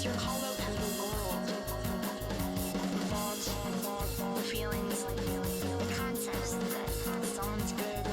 with your called out to your goal. Thoughts, the feelings, the concepts that sounds good.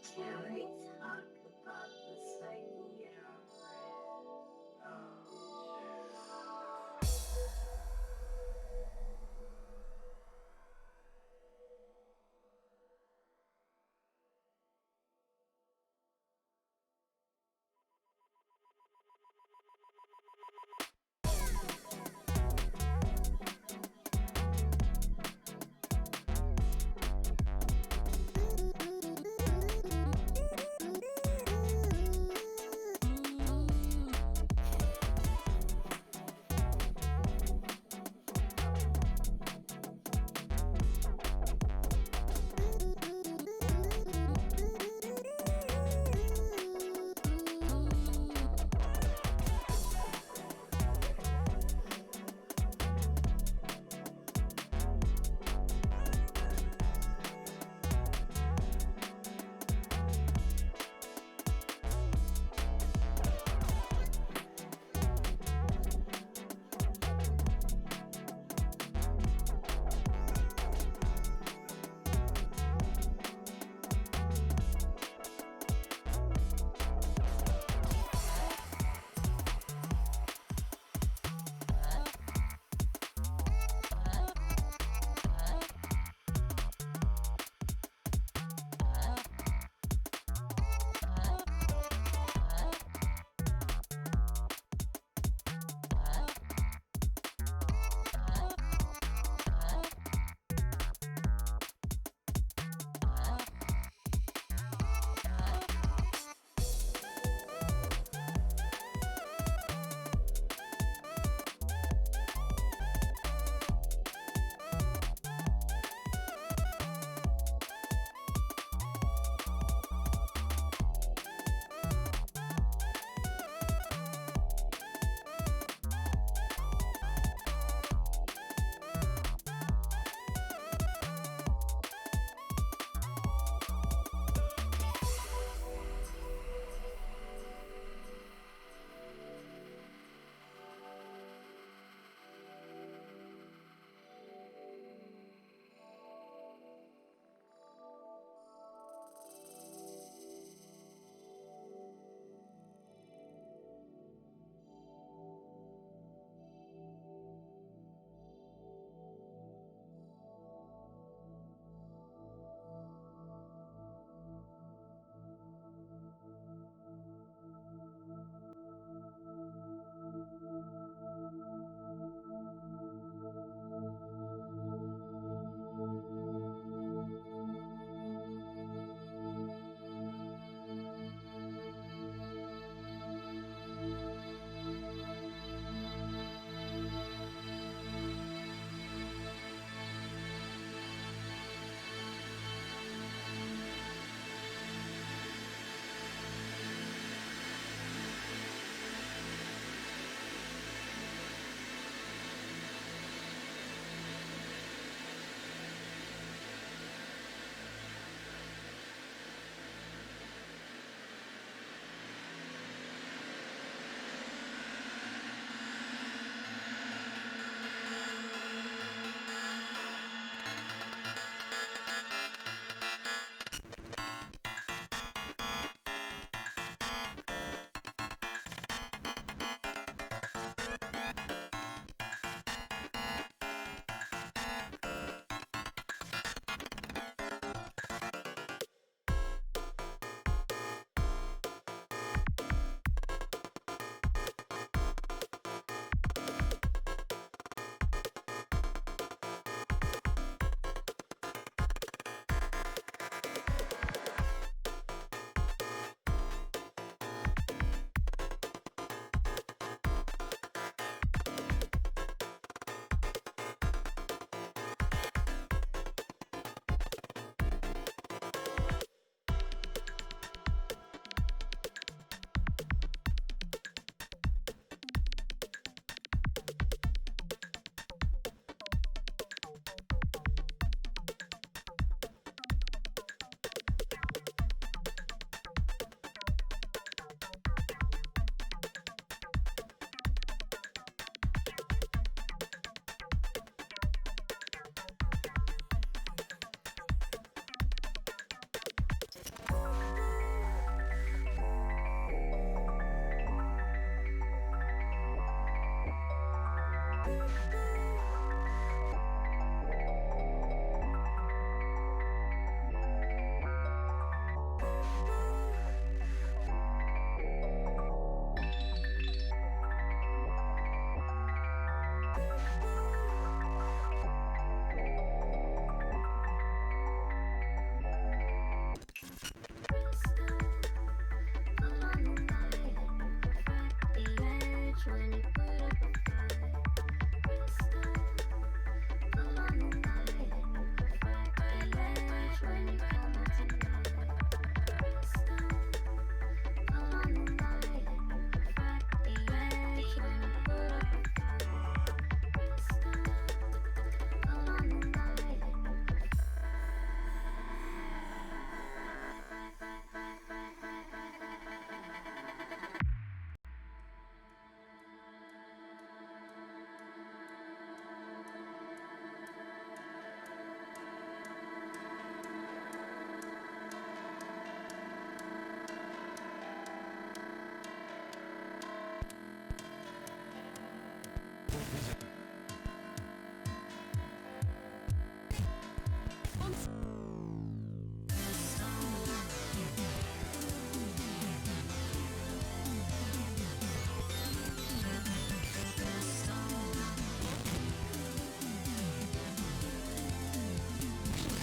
Can we talk about the psyche of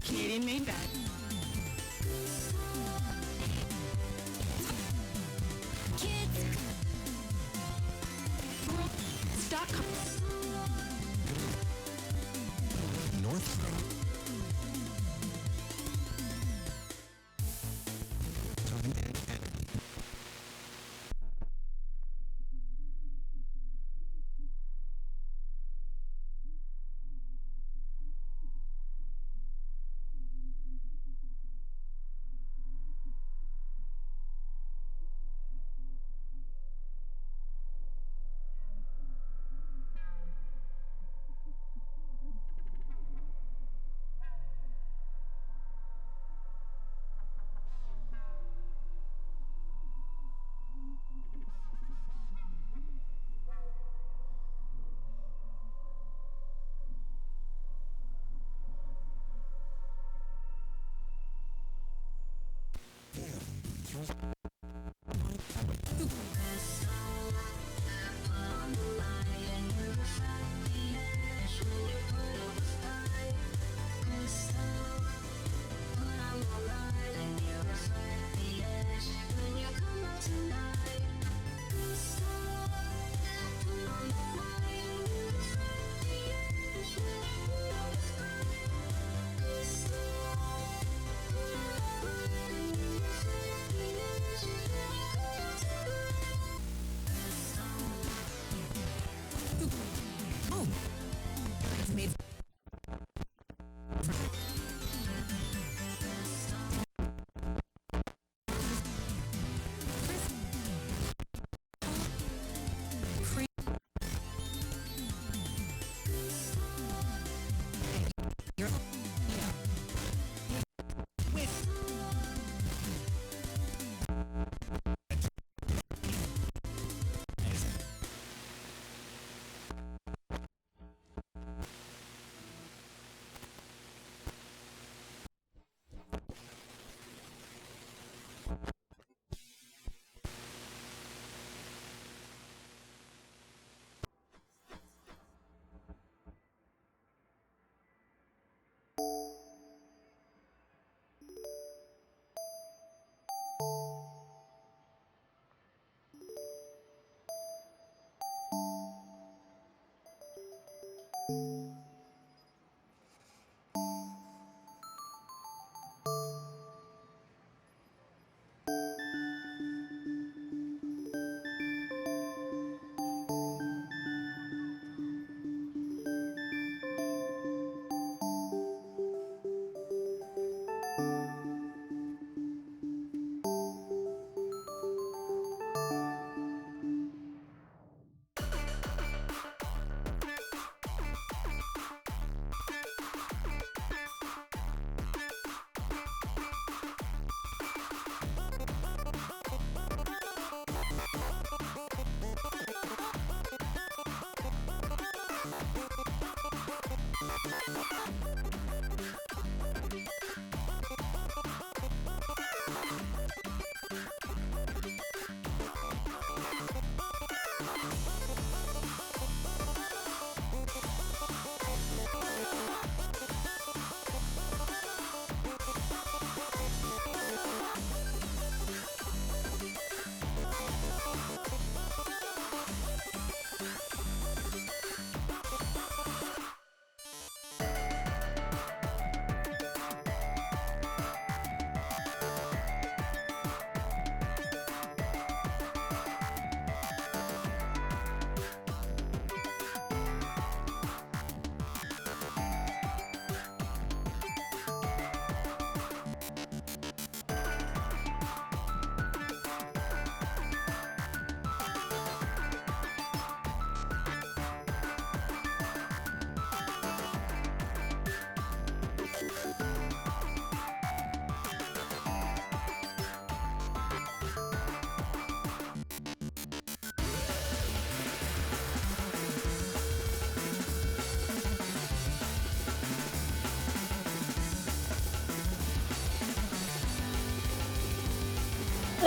Kidding me back. Stock. North.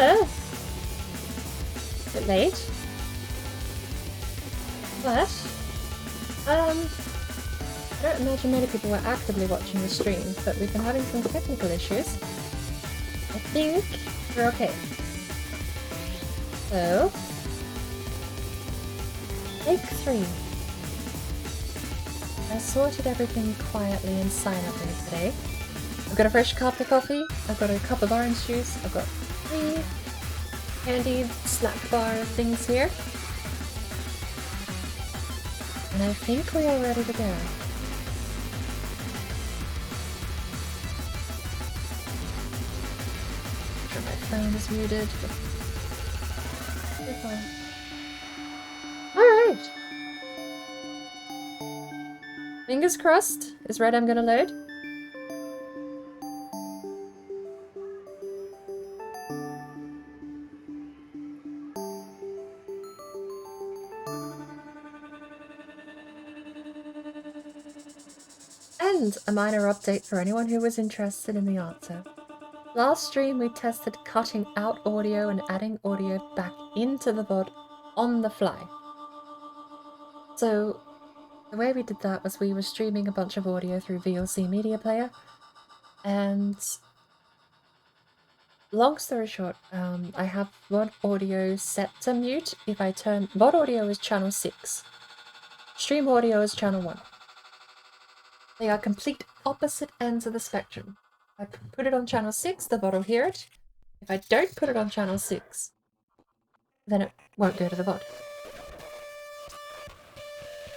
Hello. A bit late. But, I don't imagine many people were actively watching the stream, but we've been having some technical issues. I think we're okay. So, take 3. I sorted everything quietly and silently today. I've got a fresh cup of coffee, I've got a cup of orange juice, I've got 3 candy snack bar things here. And I think we are ready to go. Sure my phone is muted. We're fine. Alright! Fingers crossed. Is RedM gonna load? And a minor update for anyone who was interested in the answer. Last stream we tested cutting out audio and adding audio back into the VOD on the fly. So the way we did that was we were streaming a bunch of audio through VLC Media Player, and long story short, I have VOD audio set to mute if I turn... VOD audio is channel 6. Stream audio is channel 1. They are complete opposite ends of the spectrum. If I put it on channel 6, the VOD will hear it. If I don't put it on channel 6, then it won't go to the VOD.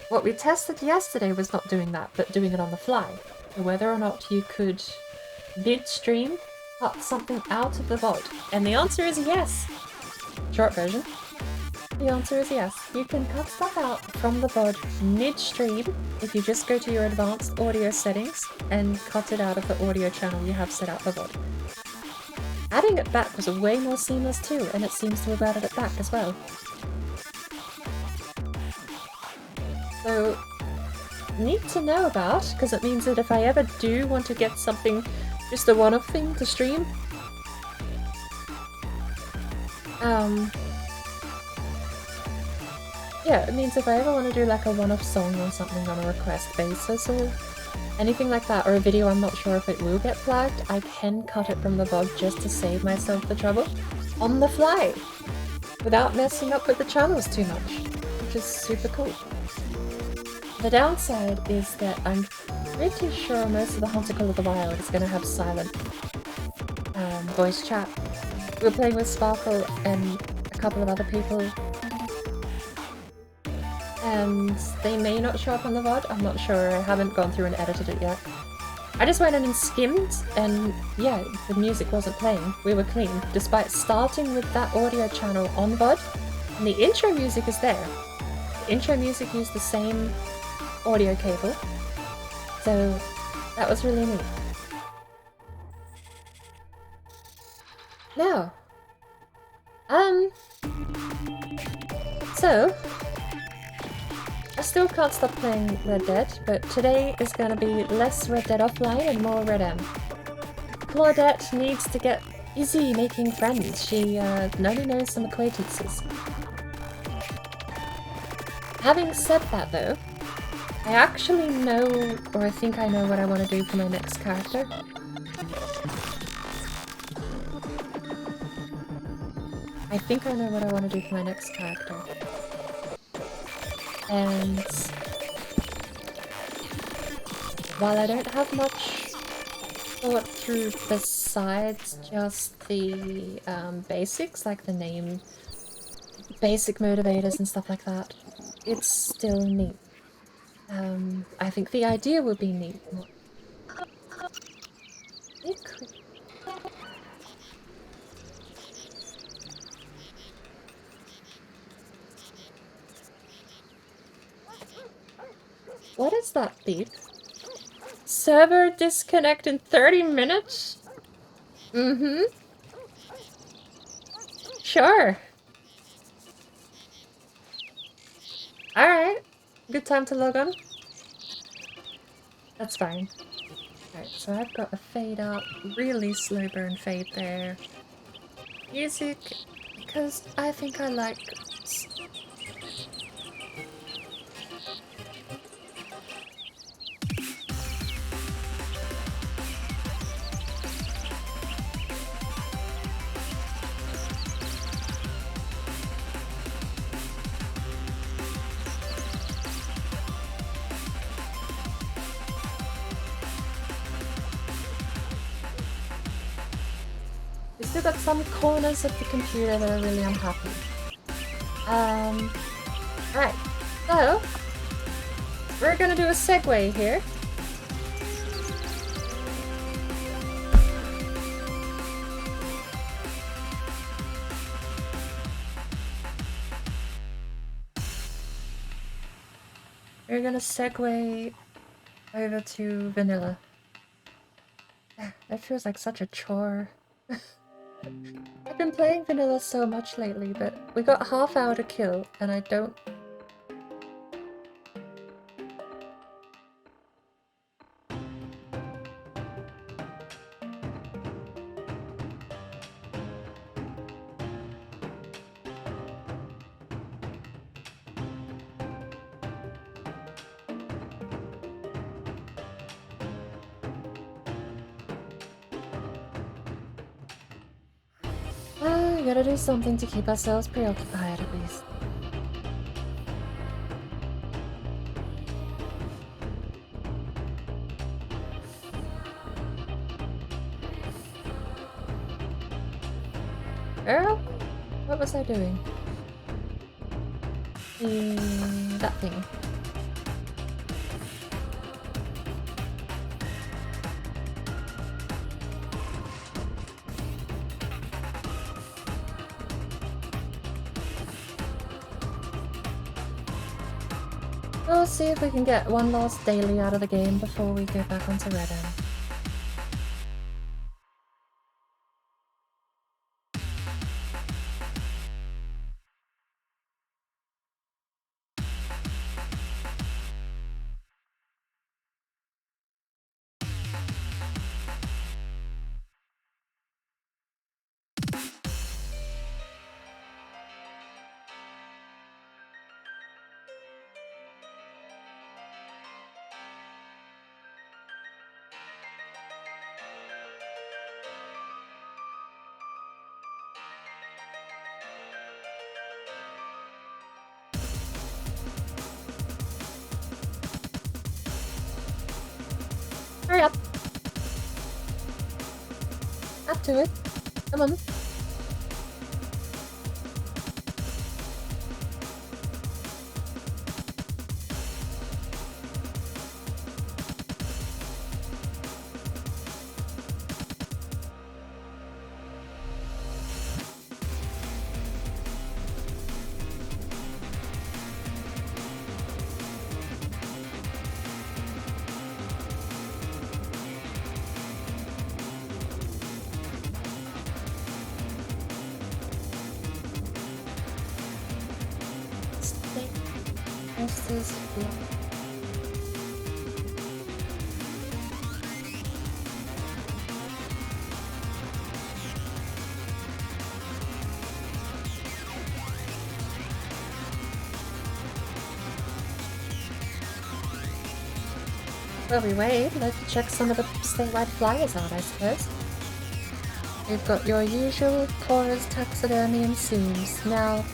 What we tested yesterday was not doing that, but doing it on the fly. So whether or not you could, mid-stream, cut something out of the VOD. And the answer is yes! Short version. The answer is yes. You can cut stuff out from the VOD mid-stream if you just go to your advanced audio settings and cut it out of the audio channel you have set out for VOD. Adding it back was way more seamless too, and it seems to have added it back as well. So, neat to know about, because it means that if I ever do want to get something, just a one-off thing to stream, yeah, it means if I ever want to do like a one-off song or something on a request basis or anything like that, or a video I'm not sure if it will get flagged, I can cut it from the VOD just to save myself the trouble on the fly, without messing up with the channels too much, which is super cool. The downside is that I'm pretty sure most of the Hunticle of the Wild is going to have silent voice chat. We were playing with Sparkle and a couple of other people, and they may not show up on the VOD, I'm not sure, I haven't gone through and edited it yet. I just went in and skimmed, and yeah, the music wasn't playing, we were clean, despite starting with that audio channel on VOD, and the intro music is there. The intro music used the same audio cable, so that was really neat. Now, so I still can't stop playing Red Dead, but today is going to be less Red Dead Offline and more RedM. Claudette needs to get busy making friends. She only knows some acquaintances. Having said that though, I actually know, or I think I know what I want to do for my next character. I think I know what I want to do for my next character. And while I don't have much thought through besides just the basics, like the name, basic motivators and stuff like that, it's still neat. I think the idea would be neat. What is that beep? Server disconnect in 30 minutes? Mm-hmm. Sure. Alright. Good time to log on? That's fine. Alright, so I've got a fade up, really slow burn fade there. music because I think I like. We still got some corners of the computer that are really unhappy. Right. So, we're gonna do a segue here. We're gonna segue over to vanilla. That feels like such a chore. I've been playing vanilla so much lately, but we got half hour to kill, and I don't... we gotta do something to keep ourselves preoccupied, at least. Girl? What was I doing? That thing. We'll see if we can get one last daily out of the game before we go back onto RedM. Hurry up! Up to it. Come on. This is While we wait, let's check some of the statewide flyers out, I suppose. We've got your usual chorus, taxidermy, and zooms. Now,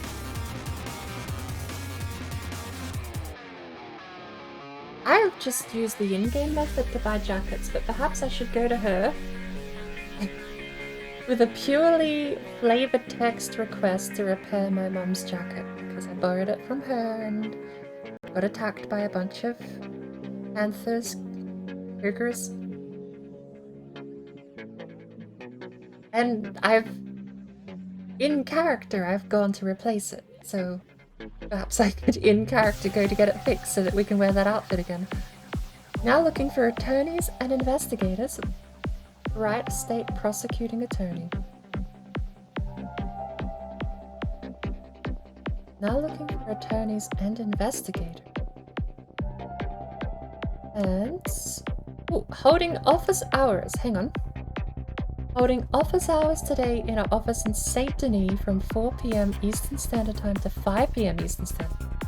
I've just used the in-game method to buy jackets, but perhaps I should go to her with a purely flavored text request to repair my mum's jacket, because I borrowed it from her and got attacked by a bunch of panthers, cougars. And in character, I've gone to replace it, so perhaps I could in character go to get it fixed so that we can wear that outfit again. Now looking for attorneys and investigators. Right state prosecuting attorney. Now looking for attorneys and investigators. And... ooh, holding office hours. Hang on. Holding office hours today in our office in Saint Denis from 4 p.m. Eastern Standard Time to 5 p.m. Eastern Standard Time.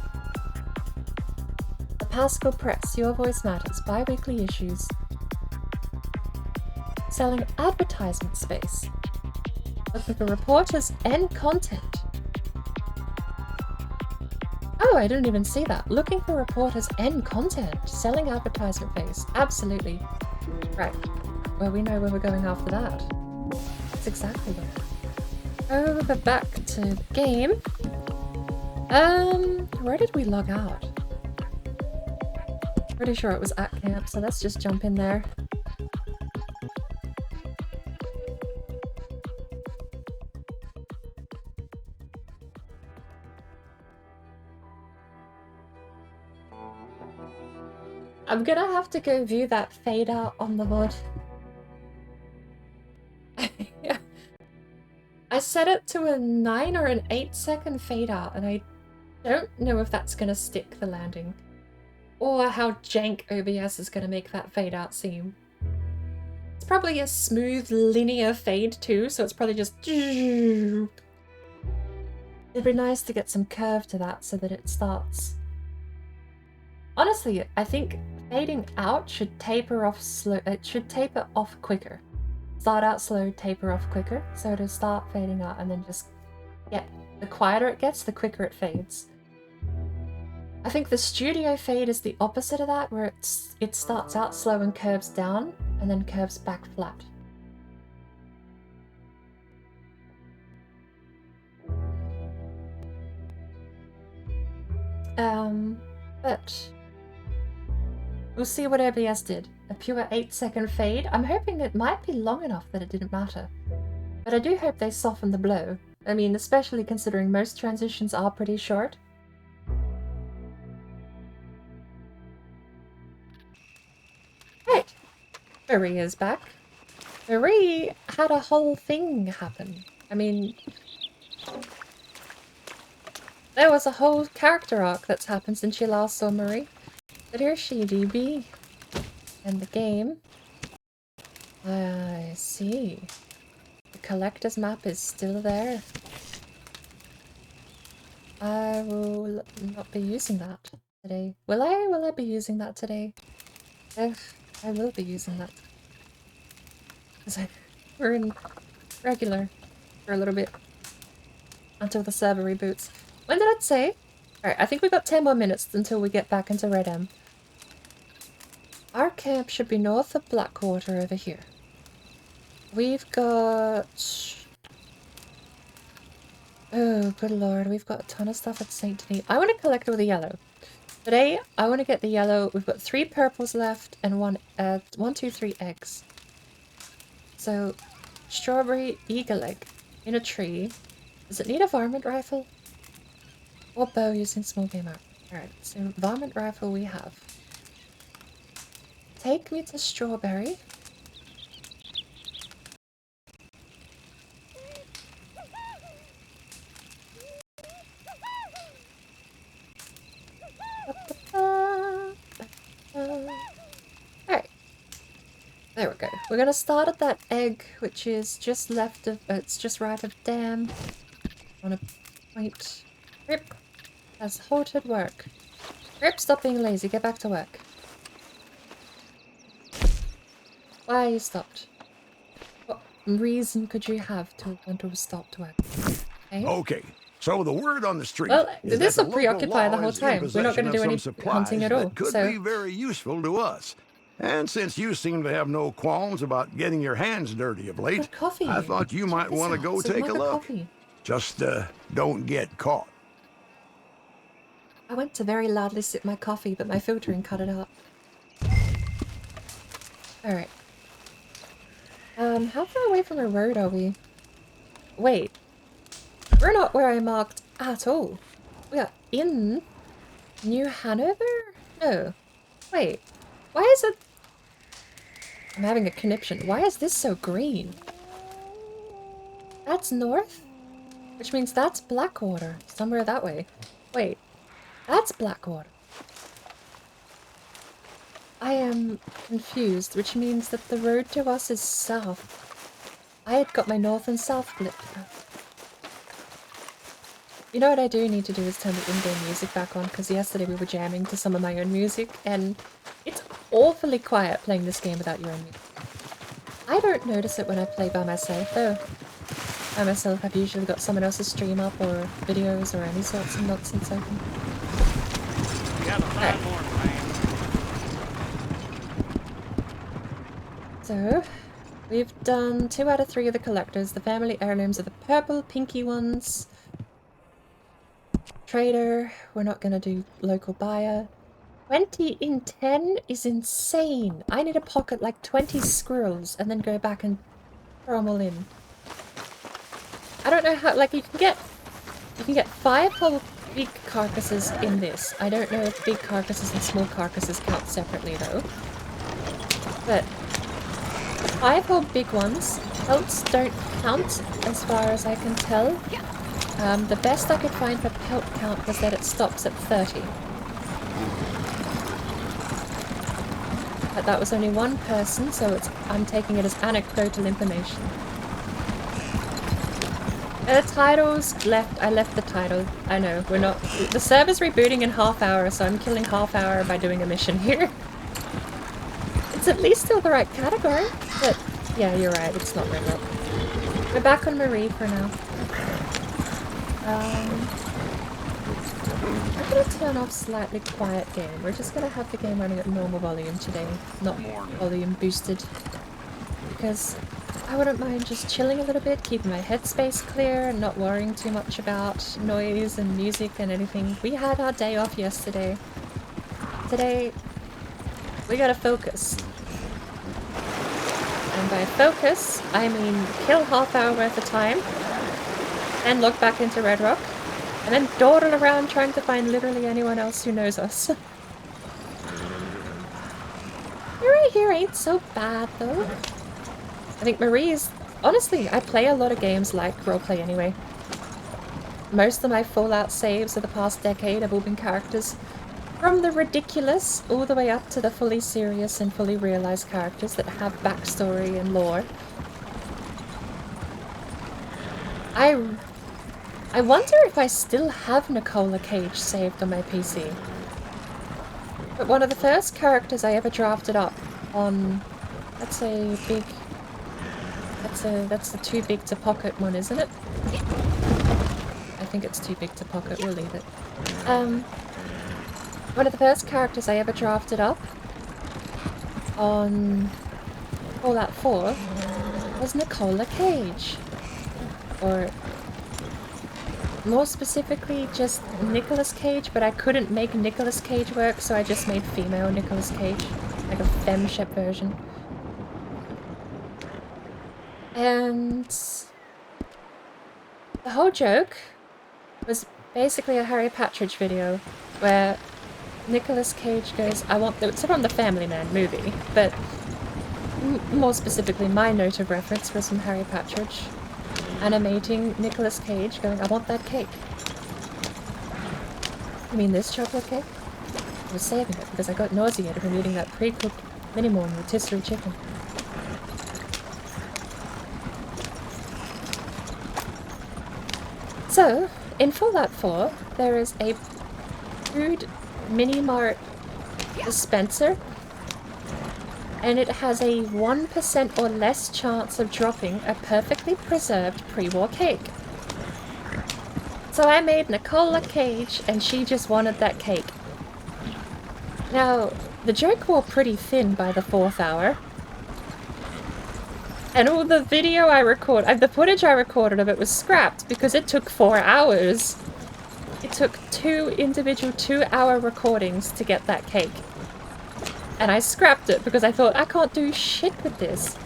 The Pascal Press, Your Voice Matters, bi-weekly issues. Selling advertisement space. Looking for reporters and content. Oh, I didn't even see that. Looking for reporters and content. Selling advertisement space. Absolutely. Right. Well, we know where we're going after that. That's exactly where. Over back to the game. Where did we log out? Pretty sure it was at camp, so let's just jump in there. I'm gonna have to go view that fade out on the VOD. Yeah. I set it to a 9 or an 8-second fade out, and I don't know if that's gonna stick the landing. Or how jank OBS is gonna make that fade out seem. It's probably a smooth linear fade too, so it's probably just... It'd be nice to get some curve to that so that it starts. Honestly, I think fading out should taper off slow. It should taper off quicker. Start out slow, taper off quicker. So it'll start fading out and then just get... The quieter it gets, the quicker it fades. I think the studio fade is the opposite of that, where it starts out slow and curves down, and then curves back flat. But we'll see what OBS did. A pure 8-second fade. I'm hoping it might be long enough that it didn't matter. But I do hope they soften the blow. I mean, especially considering most transitions are pretty short. Right. Marie is back. Marie had a whole thing happen. I mean... There was a whole character arc that's happened since you last saw Marie. But here's she, DB. And the game. I see. The collector's map is still there. I will not be using that today. Will I? Will I be using that today? I will be using that. Because we're in regular for a little bit. Until the server reboots. When did it say? Alright, I think we've got 10 more minutes until we get back into RedM. Our camp should be north of Blackwater over here. We've got... Oh, good lord, we've got a ton of stuff at St. Denis. I want to collect all the yellow. Today, I want to get the yellow. We've got 3 purples left and 3 eggs. So, strawberry eagle egg in a tree. Does it need a varmint rifle? Or bow using small game arm? Alright, so varmint rifle we have. Take me to strawberry. Alright. There we go. We're gonna start at that egg, which is just left of... it's just right of dam. On a point. Rip has halted work. Rip, stop being lazy. Get back to work. Why are you stopped? What reason could you have to want to stop work? Okay, so the word on the street. Well, is this that will the preoccupy the local law whole is in time. We're not going to do possession any of some supplies hunting at all. that could So be very useful to us. And since you seem to have no qualms about getting your hands dirty of late, good coffee. I thought you might Check this want to out. go It's a take a mug of look. coffee. Just don't get caught. I went to very loudly sip my coffee, but my filtering cut it out. Alright. How far away from a road are we? Wait. We're not where I marked at all. We are in New Hanover? No. Wait. Why is it... I'm having a conniption. Why is this so green? That's north? Which means that's Blackwater. Somewhere that way. Wait. That's Blackwater. I am confused, which means that the road to us is south. I had got my north and south flipped. You know what I do need to do is turn the in-game music back on, because yesterday we were jamming to some of my own music, and it's awfully quiet playing this game without your own music. I don't notice it when I play by myself, though. By myself, I've usually got someone else's stream up, or videos, or any sorts of nonsense open. Right. So, we've done 2 out of 3 of the collectors. The family heirlooms are the purple, pinky ones. Trader, we're not gonna do local buyer. 20 in 10 is insane. I need to pocket like 20 squirrels and then go back and throw them all in. I don't know how, like, you can get 5 whole big carcasses in this. I don't know if big carcasses and small carcasses count separately though. But 5 whole big ones, pelts don't count as far as I can tell. The best I could find for pelt count was that it stops at 30. But that was only one person, so I'm taking it as anecdotal information. The titles I left the title. I know, we're not... The server's rebooting in half hour, so I'm killing half hour by doing a mission here. It's at least still the right category, but yeah, you're right, it's not right up. We're back on Marie for now. I'm gonna turn off slightly quiet game. We're just gonna have the game running at normal volume today, not volume boosted. Because I wouldn't mind just chilling a little bit, keeping my headspace clear, and not worrying too much about noise and music and anything. We had our day off yesterday. Today, we gotta focus. And by focus, I mean kill half hour worth of time, and log back into Red Rock, and then dawdle around trying to find literally anyone else who knows us. Right here ain't so bad though. I think Marie's... Honestly, I play a lot of games like roleplay anyway. Most of my Fallout saves of the past decade have all been characters from the ridiculous all the way up to the fully serious and fully realized characters that have backstory and lore. I wonder if I still have Nicola Cage saved on my PC. But one of the first characters I ever drafted up on... That's a big... That's the too big to pocket one, isn't it? I think it's too big to pocket, we'll leave it. One of the first characters I ever drafted up on Fallout 4 was Nicola Cage. Or more specifically, just Nicolas Cage, but I couldn't make Nicolas Cage work, so I just made female Nicolas Cage. Like a femship version. And the whole joke was basically a Harry Partridge video where Nicolas Cage goes, it's from the Family Man movie, but more specifically my note of reference was from Harry Partridge, animating Nicolas Cage going, I want that cake. You mean this chocolate cake? I was saving it because I got nauseated from eating that pre-cooked mini-morn rotisserie chicken. So, in Fallout 4, there is a food mini-mart dispenser, and it has a 1% or less chance of dropping a perfectly preserved pre-war cake. So I made Nicola Cage, and she just wanted that cake. Now, the joke wore pretty thin by the 4th hour. And all the video the footage I recorded of it was scrapped because it took 4 hours. It took 2 individual 2-hour recordings to get that cake. And I scrapped it because I thought, I can't do shit with this.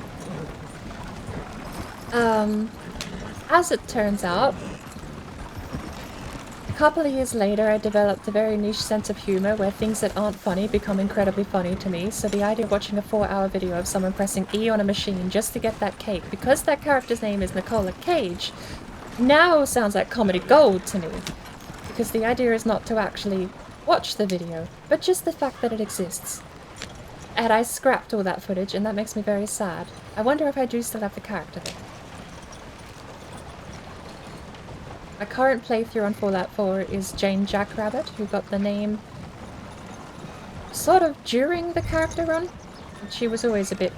As it turns out, a couple of years later I developed a very niche sense of humor where things that aren't funny become incredibly funny to me, so the idea of watching a 4-hour video of someone pressing E on a machine just to get that cake, because that character's name is Nicola Cage, now sounds like comedy gold to me. Because the idea is not to actually watch the video, but just the fact that it exists. And I scrapped all that footage, and that makes me very sad. I wonder if I do still have the character there. My current playthrough on Fallout 4 is Jane Jackrabbit, who got the name sort of during the character run. And she was always a bit...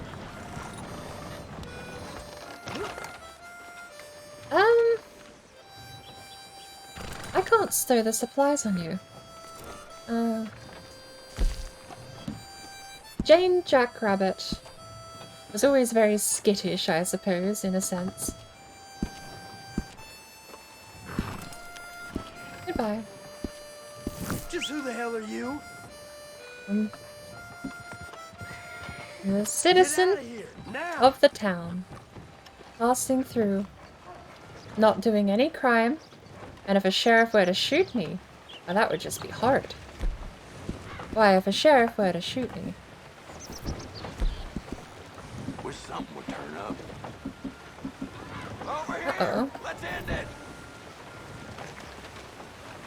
I can't stow the supplies on you. Jane Jackrabbit was always very skittish, I suppose, in a sense. Goodbye. Just who the hell are you? A citizen Get out of here, now! of the town, passing through, not doing any crime, and if a sheriff were to shoot me, well, that would just be hard. Why, if a sheriff were to shoot me... Wish something would turn up. Over here! Uh-oh. Let's end it!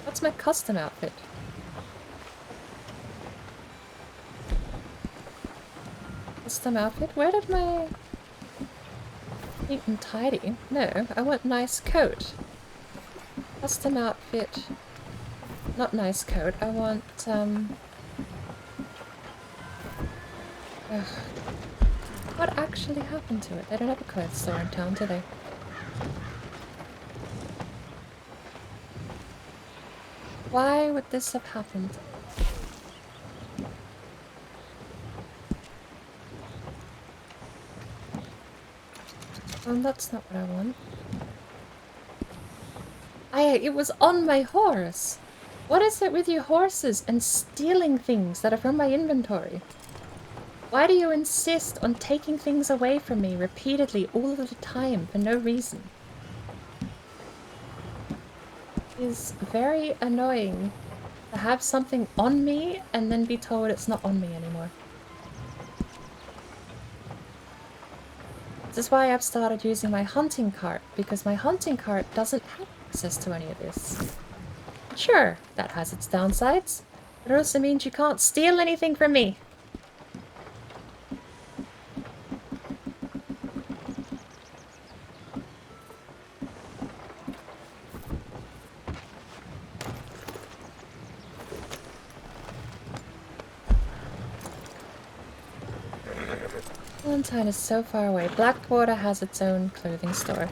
What's my custom outfit? Custom outfit? Where did my... Neat and tidy? No, I want nice coat. Custom outfit. Not nice coat. I want, Ugh. What actually happened to it? They don't have a clothes store in town, do they? Why would this have happened? That's not what I want. It was on my horse! What is it with you horses and stealing things that are from my inventory? Why do you insist on taking things away from me repeatedly all of the time for no reason? It is very annoying to have something on me and then be told it's not on me anymore. This is why I've started using my hunting cart, because my hunting cart doesn't have access to any of this. Sure, that has its downsides, but it also means you can't steal anything from me. Valentine is so far away. Blackwater has its own clothing store.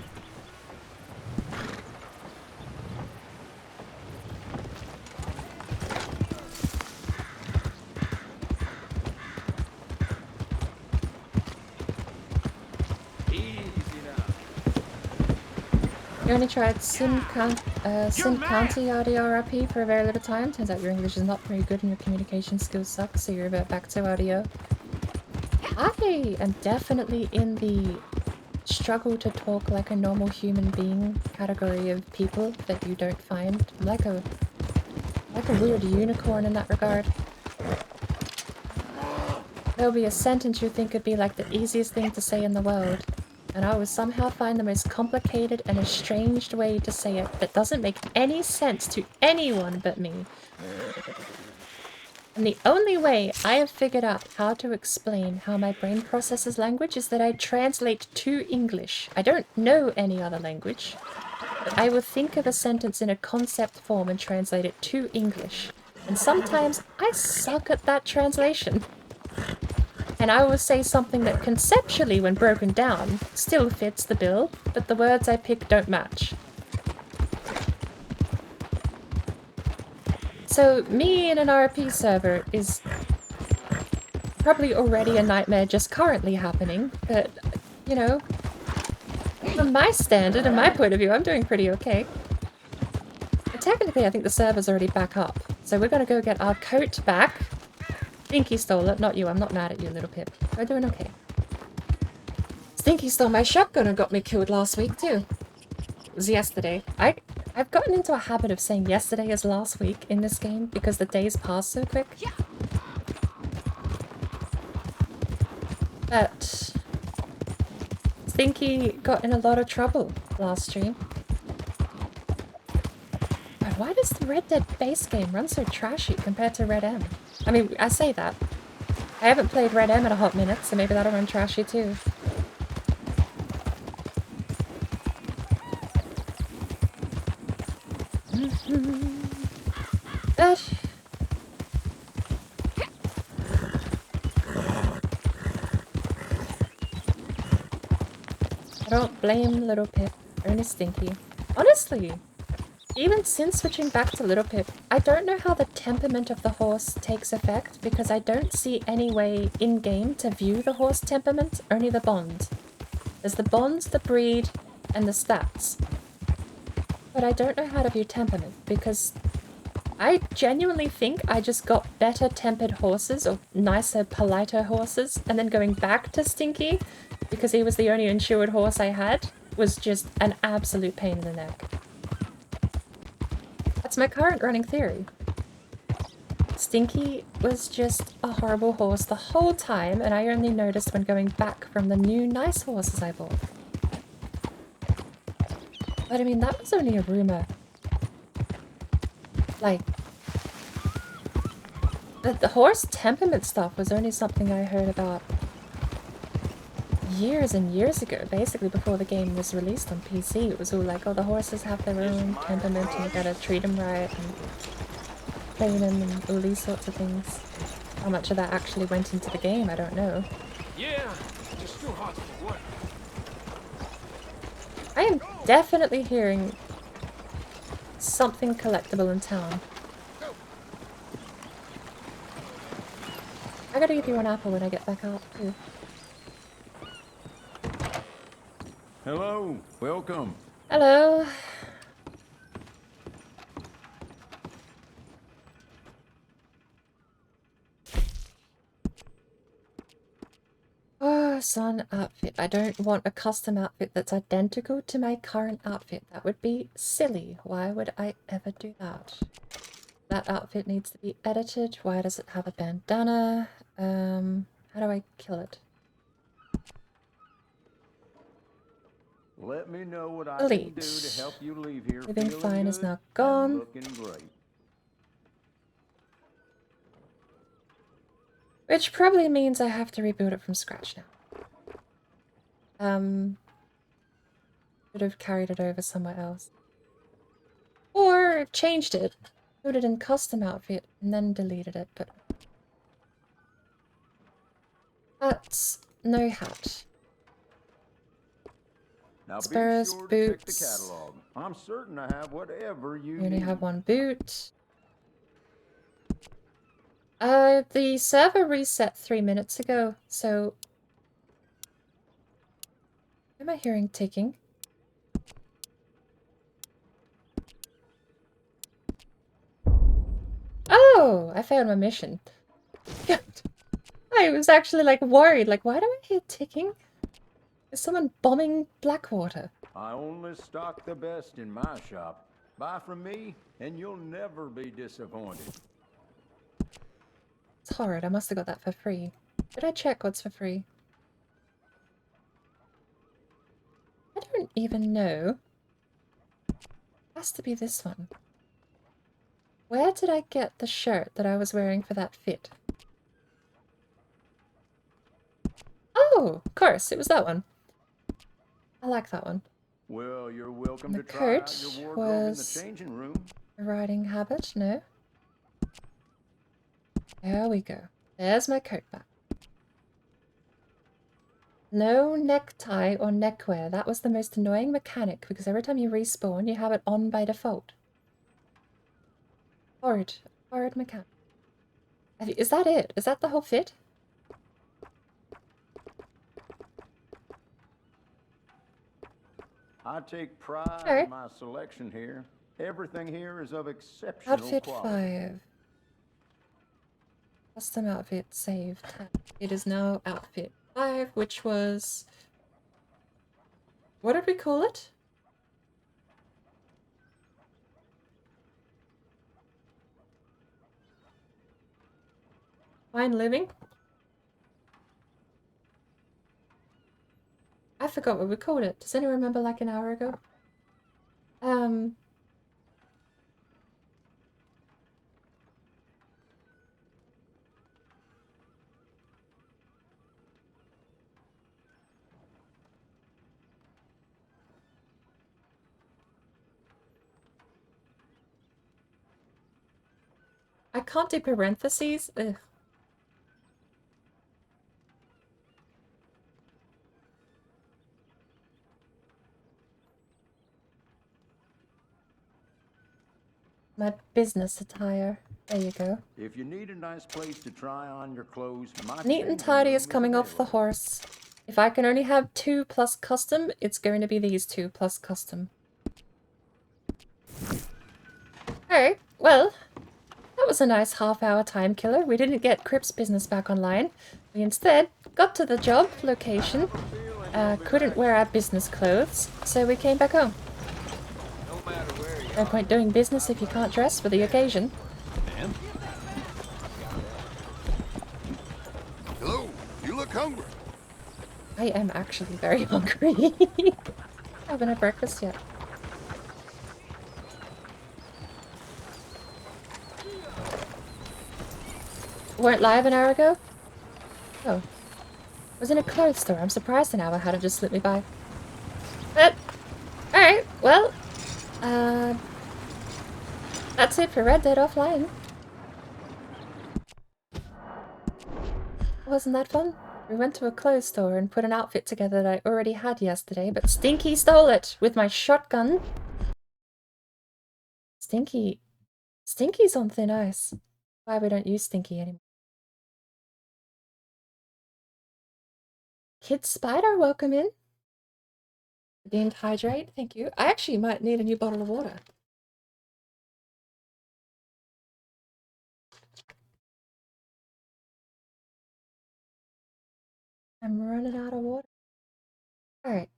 You only tried Sim County RDRP for a very little time. Turns out your English is not very good and your communication skills suck, so you revert back to audio. I am definitely in the struggle to talk like a normal human being category of people that you don't find. I'm like a weird unicorn in that regard. There'll be a sentence you think would be like the easiest thing to say in the world, and I will somehow find the most complicated and estranged way to say it that doesn't make any sense to anyone but me. And the only way I have figured out how to explain how my brain processes language is that I translate to English. I don't know any other language, but I will think of a sentence in a concept form and translate it to English. And sometimes I suck at that translation. And I will say something that conceptually, when broken down, still fits the bill, but the words I pick don't match. So, me in an RP server is probably already a nightmare just currently happening, but, you know, from my standard and my point of view, I'm doing pretty okay. But technically, I think the server's already back up, so we're gonna go get our coat back. Stinky stole it, not you. I'm not mad at you, little pip. We're doing okay. Stinky stole my shotgun and got me killed last week, too. It was yesterday. I've gotten into a habit of saying yesterday is last week in this game because the days pass so quick. But Stinky got in a lot of trouble last stream. God, why does the Red Dead base game run so trashy compared to RedM? I mean, I say that. I haven't played RedM in a hot minute, so maybe that'll run trashy too. I don't blame Little Pip, only Stinky. Honestly, even since switching back to Little Pip, I don't know how the temperament of the horse takes effect because I don't see any way in-game to view the horse temperament, only the bond. There's the bond, the breed, and the stats. But I don't know how to view temperament because I genuinely think I just got better tempered horses or nicer, politer horses, and then going back to Stinky because he was the only insured horse I had was just an absolute pain in the neck. That's my current running theory. Stinky was just a horrible horse the whole time, and I only noticed when going back from the new nice horses I bought. But I mean, that was only a rumor. Like, the horse temperament stuff was only something I heard about years and years ago, basically before the game was released on PC. It was all like, oh, the horses have their own temperament and you gotta treat them right and train them and all these sorts of things. How much of that actually went into the game, I don't know. Yeah, just too hot for work. I am definitely hearing something collectible in town. I gotta give you an apple when I get back out too. Hello, welcome. Hello. Oh, son outfit. I don't want a custom outfit that's identical to my current outfit. That would be silly. Why would I ever do that? That outfit needs to be edited. Why does it have a bandana? How do I kill it? Let me know what I Delete. can do to help you leave here Living feeling fine good is now and gone. looking great. Which probably means I have to rebuild it from scratch now. Could have carried it over somewhere else. Or changed it, put it in custom outfit, and then deleted it, but... That's no hat. Now Spurs, be sure to check the boots. catalog. I'm certain I have whatever you We only need. have one boot. The server reset 3 minutes ago, so... Am I hearing ticking? Oh! I failed my mission. God. I was actually, like, worried. Like, why do I hear ticking? Is someone bombing Blackwater? I only stock the best in my shop. Buy from me, and you'll never be disappointed. It's horrid. I must have got that for free. Did I check what's for free? I don't even know. It has to be this one. Where did I get the shirt that I was wearing for that fit? Oh, of course, it was that one. I like that one. Well, you're welcome The to try out coat your wardrobe in the was changing room. a riding habit, no? There we go. There's my coat back. No necktie or neckwear. That was the most annoying mechanic because every time you respawn, you have it on by default. Horrid. Horrid mechanic. Is that it? Is that the whole fit? I take pride Alright. in my selection here. Everything here is of exceptional Outfit quality. 5. Custom outfit saved. It is now outfit 5, which was... What did we call it? Fine living? I forgot what we called it. Does anyone remember like an hour ago? I can't do parentheses. Ugh. My business attire. There you go. If you need a nice place to try on your clothes, my Neat and changing tidy room is coming off the available. horse. If I can only have 2 plus custom, it's going to be these 2 plus custom. Alright, well, that was a nice half-hour time killer. We didn't get Crip's business back online. We instead got to the job location, couldn't wear our business clothes, so we came back home. No matter where you No point doing business if you can't dress for the occasion. Hello, you look hungry. I am actually very hungry. I haven't had breakfast yet. Weren't live an hour ago? Oh. Was in a clothes store. I'm surprised an hour had it just slipped me by. But, alright, well, that's it for Red Dead Offline. Wasn't that fun? We went to a clothes store and put an outfit together that I already had yesterday, but Stinky stole it with my shotgun. Stinky's on thin ice. Why we don't use Stinky anymore. Kid Spider, welcome in. Deemed hydrate, thank you. I actually might need a new bottle of water. I'm running out of water. Alright.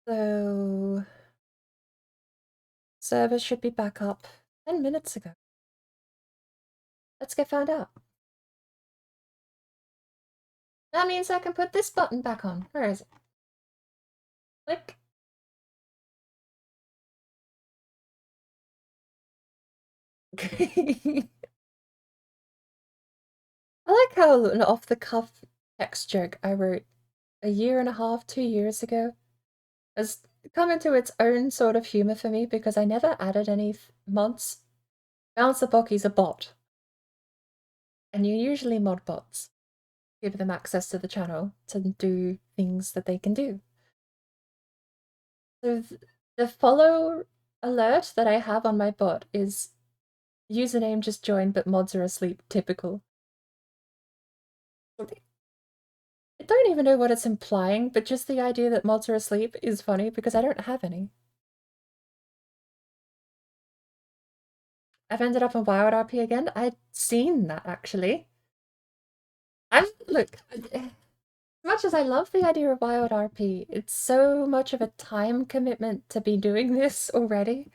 So... server should be back up 10 minutes ago. Let's go find out. That means I can put this button back on. Where is it? Click. I like how an off-the-cuff text joke I wrote a year and a half, 2 years ago has come into its own sort of humor for me because I never added any mods. Bouncer Bocky's a bot. And you usually mod bots. Give them access to the channel to do things that they can do. So the follow alert that I have on my bot is username just joined but mods are asleep, typical. I don't even know what it's implying, but just the idea that mods are asleep is funny because I don't have any. I've ended up on Wild RP again. I'd seen that actually. Look, as much as I love the idea of Wild RP, it's so much of a time commitment to be doing this already.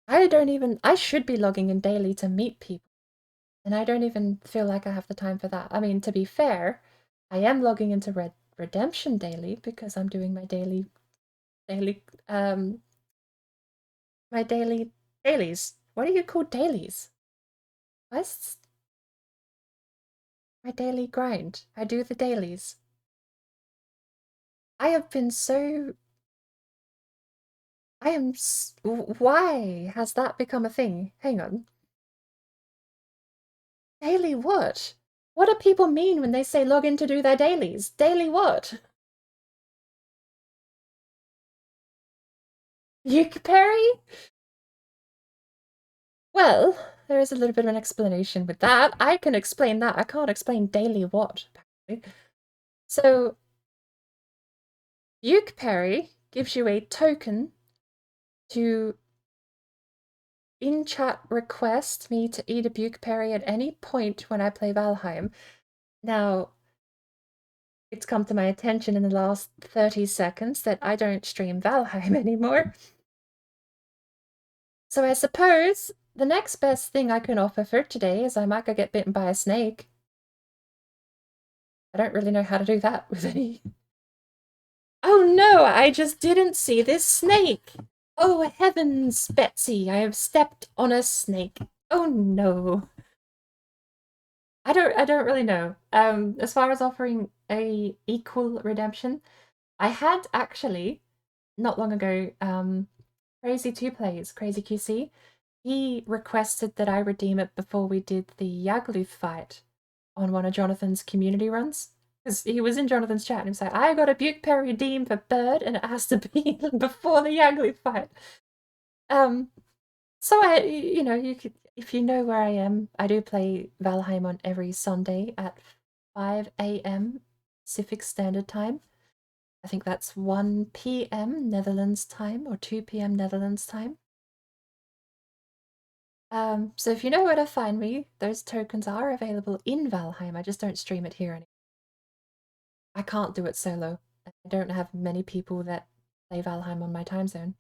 I should be logging in daily to meet people. And I don't even feel like I have the time for that. I mean, to be fair, I am logging into Redemption daily because I'm doing my dailies. What do you call dailies? What's my daily grind? I do the dailies. I have been so... Why has that become a thing? Hang on. Daily what? What do people mean when they say log in to do their dailies? Daily what? Uke Perry? Well, there is a little bit of an explanation with that. I can explain that. I can't explain daily what, apparently. So, Uke Perry gives you a token to in-chat request me to eat a Bukeberry at any point when I play Valheim. Now, it's come to my attention in the last 30 seconds that I don't stream Valheim anymore. So I suppose the next best thing I can offer for today is I might go get bitten by a snake. I don't really know how to do that with any... Oh no, I just didn't see this snake! Oh heavens, Betsy, I have stepped on a snake. Oh no. I don't really know. As far as offering a equal redemption, I had actually, not long ago, Crazy 2 Plays, Crazy QC, he requested that I redeem it before we did the Yagluth fight on one of Jonathan's community runs. Because he was in Jonathan's chat and he was like, I got a Bukeberry redeem for Bird and it has to be before the Yagluth fight. So you know, you could, if you know where I am, I do play Valheim on every Sunday at 5 a.m. Pacific Standard Time. I think that's 1 p.m. Netherlands time or 2 p.m. Netherlands time. So if you know where to find me, those tokens are available in Valheim. I just don't stream it here anymore. I can't do it solo. I don't have many people that play Valheim on my time zone.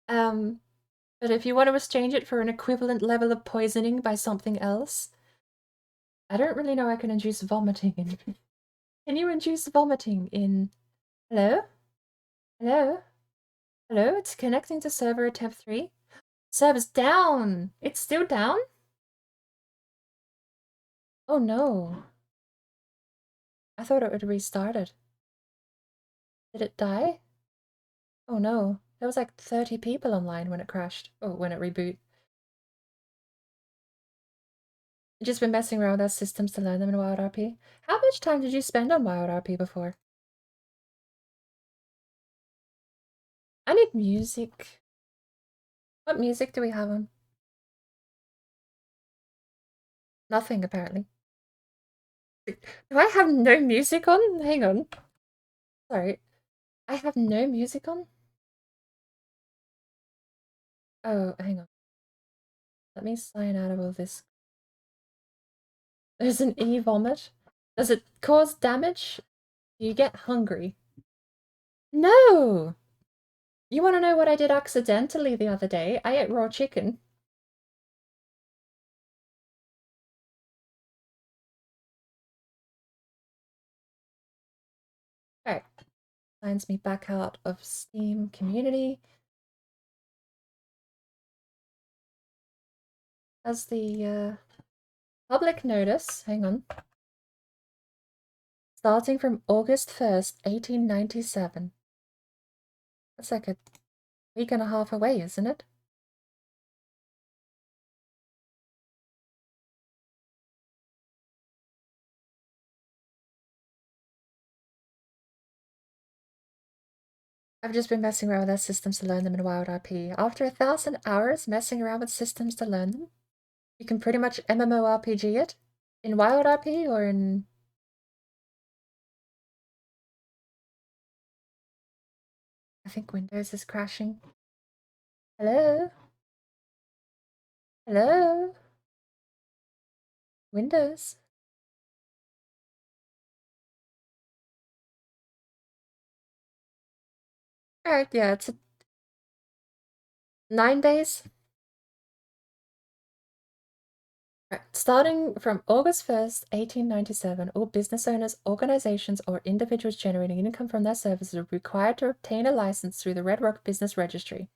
But if you want to exchange it for an equivalent level of poisoning by something else, I don't really know I can induce vomiting in. Can you induce vomiting in? Hello? Hello? Hello? It's connecting to server attempt 3. Server's down! It's still down? Oh no. I thought it would have restarted. Did it die? Oh no. There was like 30 people online when it crashed. Oh, when it rebooted. Just been messing around with our systems to learn them in Wild RP. How much time did you spend on Wild RP before? I need music. What music do we have on? Nothing, apparently. Do I have no music on? Hang on. Sorry. I have no music on? Oh, hang on. Let me sign out of all this. There's an e-vomit. Does it cause damage? Do you get hungry? No! You want to know what I did accidentally the other day? I ate raw chicken. Alright. Signs me back out of Steam community. As the public notice, hang on. Starting from August 1st, 1897. That's like a week and a half away, isn't it? I've just been messing around with their systems to learn them in Wild RP. After 1,000 hours messing around with systems to learn them, you can pretty much MMORPG it. In Wild RP or in... I think Windows is crashing. Hello? Hello? Windows? Alright, yeah, it's 9 days. Right. Starting from August 1st, 1897, all business owners, organizations, or individuals generating income from their services are required to obtain a license through the Red Rock Business Registry.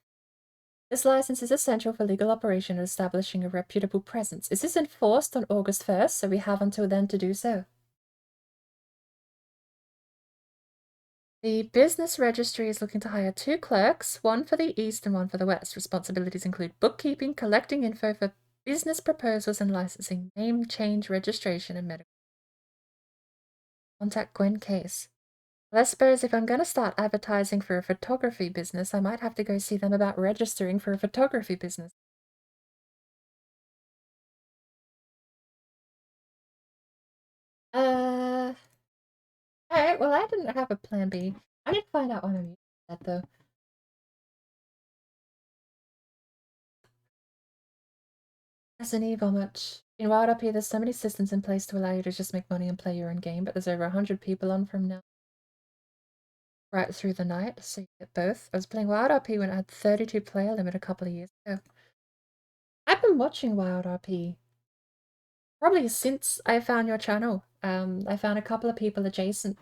This license is essential for legal operation and establishing a reputable presence. Is this enforced on August 1st? So we have until then to do so. The business registry is looking to hire 2 clerks, one for the East and one for the West. Responsibilities include bookkeeping, collecting info for business proposals and licensing, name change, registration, and medical. Contact Gwen Case. Well, I suppose if I'm going to start advertising for a photography business, I might have to go see them about registering for a photography business. Alright, well, I didn't have a plan B. I need to find out when I'm using that, though. As an e-vomit. In Wild RP, there's so many systems in place to allow you to just make money and play your own game, but there's over 100 people on from now right through the night, so you get both. I was playing Wild RP when I had 32 player limit a couple of years ago. I've been watching Wild RP probably since I found your channel. I found a couple of people adjacent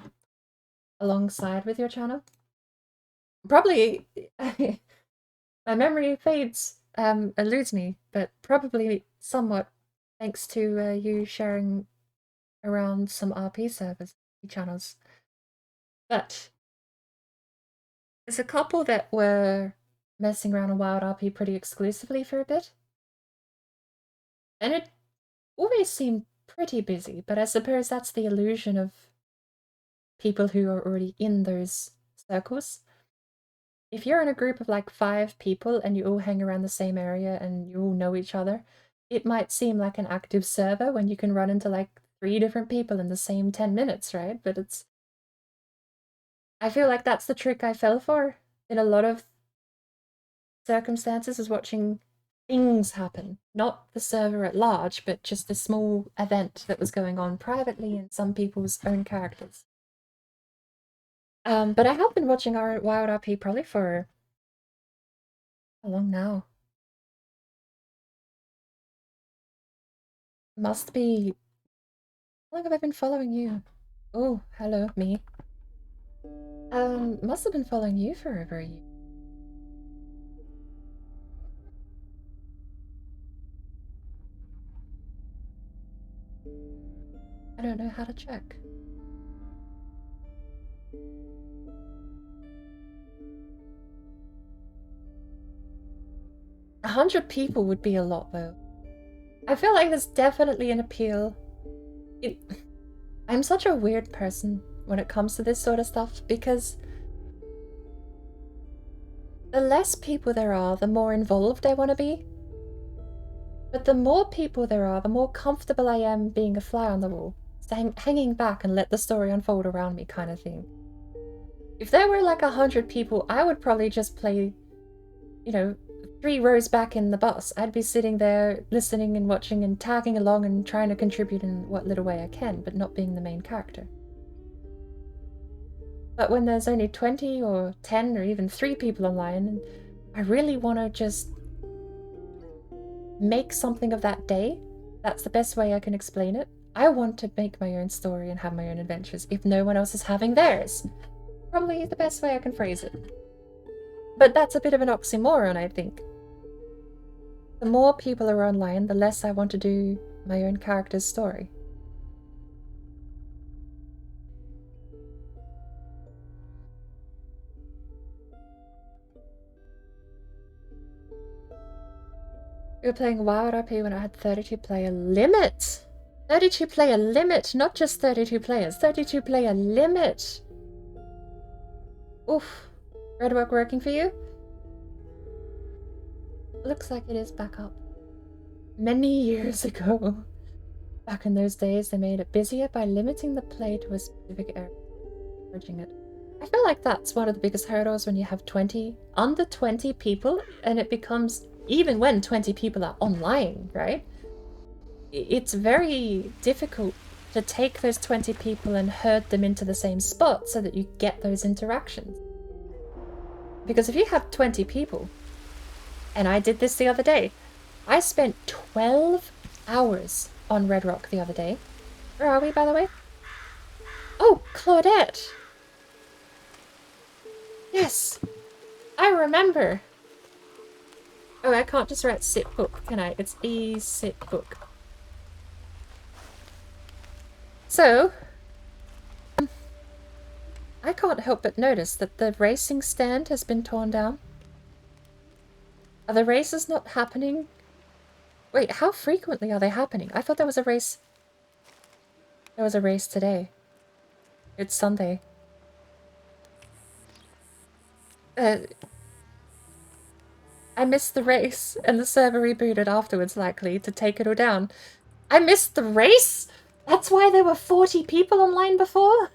alongside with your channel. Probably my memory fades, eludes me, but probably somewhat thanks to you sharing around some RP servers, channels. But there's a couple that were messing around on Wild RP pretty exclusively for a bit. And it always seemed pretty busy, but I suppose that's the illusion of people who are already in those circles. if you're in a group of like 5 people and you all hang around the same area and you all know each other, it might seem like an active server when you can run into like 3 different people in the same 10 minutes, right? But it's... I feel like that's the trick I fell for in a lot of circumstances, is watching things happen. Not the server at large, but just a small event that was going on privately in some people's own characters. But I have been watching our Wild RP probably for... how long now? Must be... how long have I been following you? Oh, hello, me. Must have been following you for over a year. I don't know how to check. A 100 people would be a lot, though. I feel like there's definitely an appeal. I'm such a weird person when it comes to this sort of stuff, because the less people there are, the more involved I want to be. But the more people there are, the more comfortable I am being a fly on the wall, hanging back and let the story unfold around me kind of thing. If there were like 100 people, I would probably just play, you know, 3 rows back in the bus. I'd be sitting there listening and watching and tagging along and trying to contribute in what little way I can, but not being the main character. But when there's only 20 or 10 or even 3 people online, I really want to just make something of that day. That's the best way I can explain it. I want to make my own story and have my own adventures if no one else is having theirs. Probably the best way I can phrase it. But that's a bit of an oxymoron, I think. The more people are online, the less I want to do my own character's story. We were playing Wild RP when I had 32 player limit! 32 player limit, not just 32 players, 32 player limit! Oof. RedM working for you? Looks like it is back up. Many years ago. Back in those days, they made it busier by limiting the play to a specific area, merging it. I feel like that's one of the biggest hurdles when you have under 20 people, and it becomes, even when 20 people are online, right? It's very difficult to take those 20 people and herd them into the same spot so that you get those interactions. Because if you have 20 people, and I did this the other day, I spent 12 hours on Red Rock the other day. Where are we, by the way? Oh, Claudette! Yes! I remember! Oh, I can't just write sit book, can I? It's e-sit book. So, I can't help but notice that the racing stand has been torn down. Are the races not happening? Wait, how frequently are they happening? I thought there was a race. There was a race today. It's Sunday. I missed the race, and the server rebooted afterwards, likely, to take it all down. I missed the race?! That's why there were 40 people online before?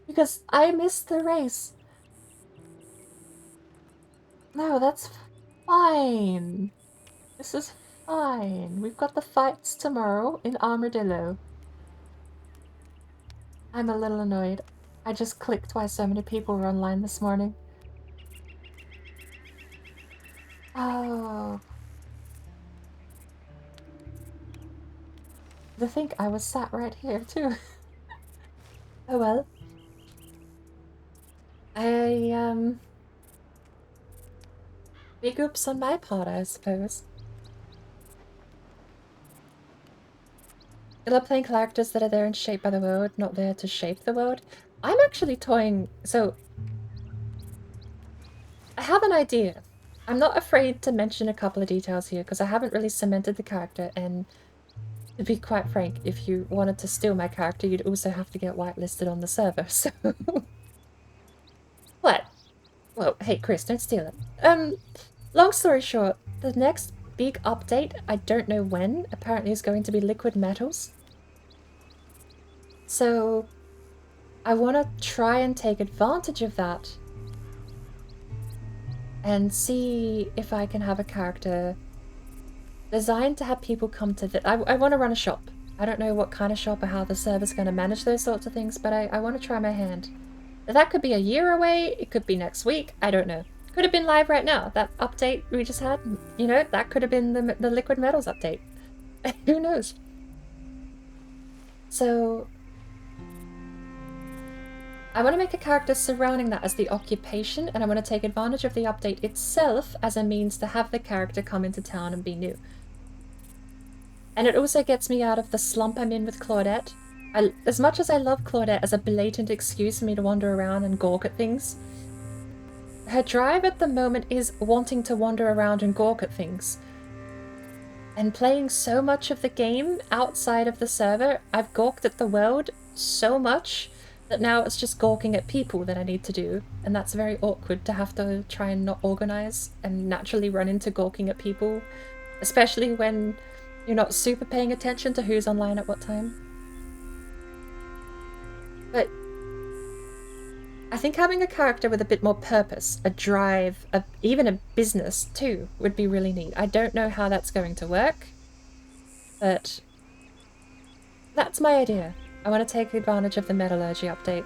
Because I missed the race. No, that's fine. This is fine. We've got the fights tomorrow in Armadillo. I'm a little annoyed. I just clicked why so many people were online this morning. Oh. To think I was sat right here too. Oh well. Big oops on my part, I suppose. I love playing characters that are there and shaped by the world, not there to shape the world. I'm actually toying... So, I have an idea. I'm not afraid to mention a couple of details here, because I haven't really cemented the character, and to be quite frank, if you wanted to steal my character, you'd also have to get whitelisted on the server, so... What? Whoa, hey Chris, don't steal it. Long story short, the next big update, I don't know when, apparently is going to be liquid metals. So I want to try and take advantage of that and see if I can have a character designed to have people come to I want to run a shop. I don't know what kind of shop or how the server's going to manage those sorts of things, but I want to try my hand. That could be a year away, it could be next week, I don't know. Could have been live right now, that update we just had, you know, that could have been the liquid metals update. Who knows? So I want to make a character surrounding that as the occupation, and I want to take advantage of the update itself as a means to have the character come into town and be new. And it also gets me out of the slump I'm in with Claudette. As much as I love Claudette as a blatant excuse for me to wander around and gawk at things, her drive at the moment is wanting to wander around and gawk at things. And playing so much of the game outside of the server, I've gawked at the world so much that now it's just gawking at people that I need to do. And that's very awkward to have to try and not organize and naturally run into gawking at people, especially when you're not super paying attention to who's online at what time. But I think having a character with a bit more purpose, a drive, even a business too, would be really neat. I don't know how that's going to work, but that's my idea. I want to take advantage of the metallurgy update.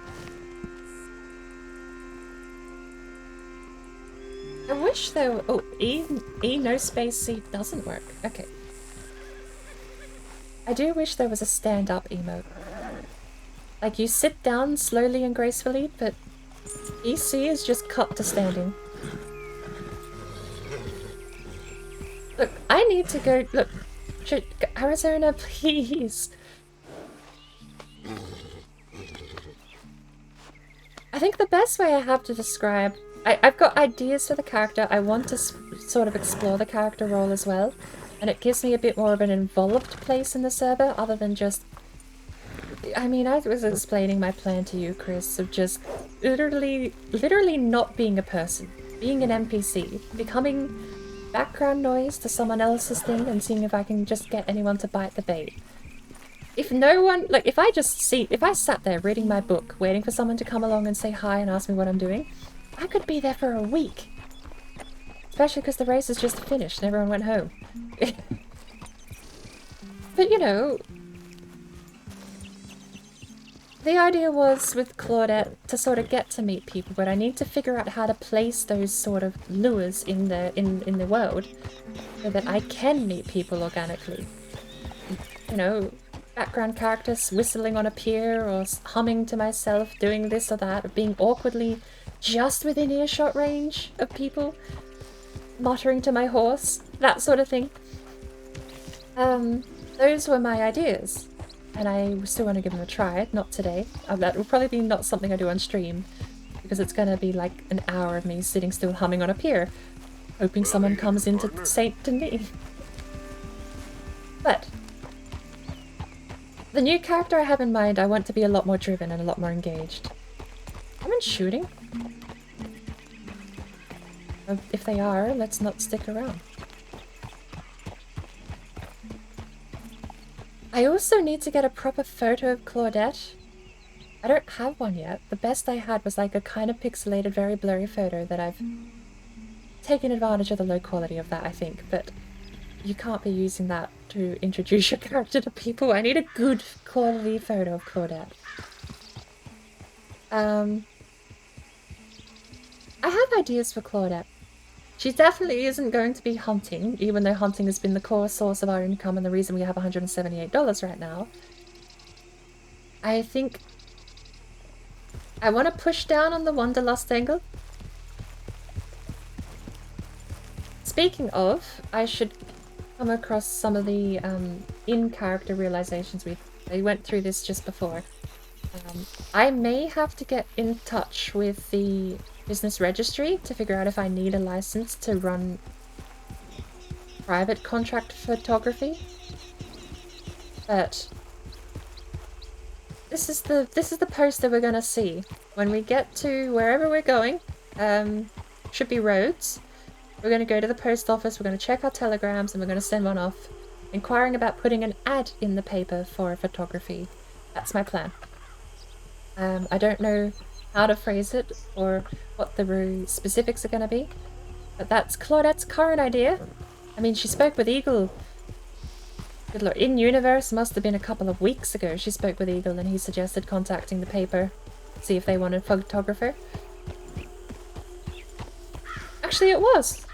I wish there were... Oh, E no space C doesn't work. Okay. I do wish there was a stand-up emote. Like, you sit down slowly and gracefully, but EC is just cut to standing. Look, I need to go... Look, Arizona, please. I think the best way I have to describe... I've got ideas for the character. I want to sort of explore the character role as well. And it gives me a bit more of an involved place in the server, other than just... I mean, I was explaining my plan to you, Chris, of just literally not being a person. Being an NPC. Becoming background noise to someone else's thing and seeing if I can just get anyone to bite the bait. If no one... Like, if I sat there reading my book, waiting for someone to come along and say hi and ask me what I'm doing, I could be there for a week. Especially because the race has just finished and everyone went home. But, you know... The idea was with Claudette to sort of get to meet people, but I need to figure out how to place those sort of lures in the world so that I can meet people organically. You know, background characters whistling on a pier or humming to myself, doing this or that, or being awkwardly just within earshot range of people, muttering to my horse, that sort of thing. Those were my ideas. And I still want to give them a try, not today. That will probably be not something I do on stream, because it's going to be like an hour of me sitting still humming on a pier, hoping someone comes in to say to me. But the new character I have in mind, I want to be a lot more driven and a lot more engaged. Someone shooting? If they are, let's not stick around. I also need to get a proper photo of Claudette. I don't have one yet. The best I had was like a kind of pixelated, very blurry photo that I've taken advantage of the low quality of that, I think. But you can't be using that to introduce your character to people. I need a good quality photo of Claudette. I have ideas for Claudette. She definitely isn't going to be hunting, even though hunting has been the core source of our income and the reason we have $178 right now. I think I want to push down on the Wanderlust angle. Speaking of, I should come across some of the in-character realizations I went through this just before. I may have to get in touch with the business registry to figure out if I need a license to run private contract photography. But this is the poster we're gonna see when we get to wherever we're going. should be roads. We're going to go to the post office, we're going to check our telegrams, and we're going to send one off, inquiring about putting an ad in the paper for photography. That's my plan. I don't know how to phrase it or what the specifics are going to be, but that's Claudette's current idea. I mean, she spoke with Eagle. Good lord, in universe must have been a couple of weeks ago. She spoke with Eagle and he suggested contacting the paper, see if they wanted a photographer. Actually, it was.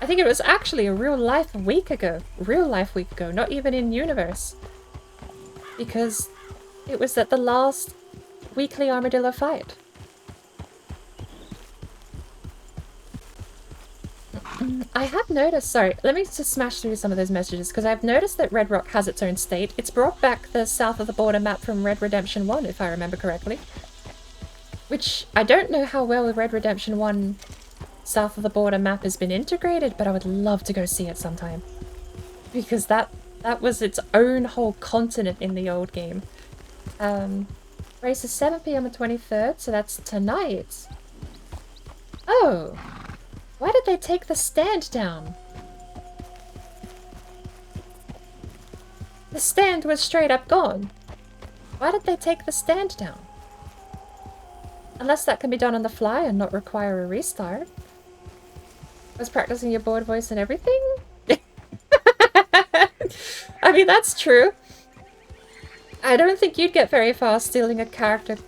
I think it was actually a real life week ago. Real life week ago, not even in universe. Because it was at the last weekly armadillo fight. I have noticed, sorry, let me just smash through some of those messages, because I've noticed that Red Rock has its own state. It's brought back the south of the border map from Red Redemption 1, if I remember correctly. Which, I don't know how well Red Redemption 1 south of the border map has been integrated, but I would love to go see it sometime. Because that was its own whole continent in the old game. Race is 7 PM on the 23rd, so that's tonight. Oh! Why did they take the stand down? The stand was straight up gone. Why did they take the stand down? Unless that can be done on the fly and not require a restart. I was practicing your board voice and everything? I mean, that's true. I don't think you'd get very far stealing a character,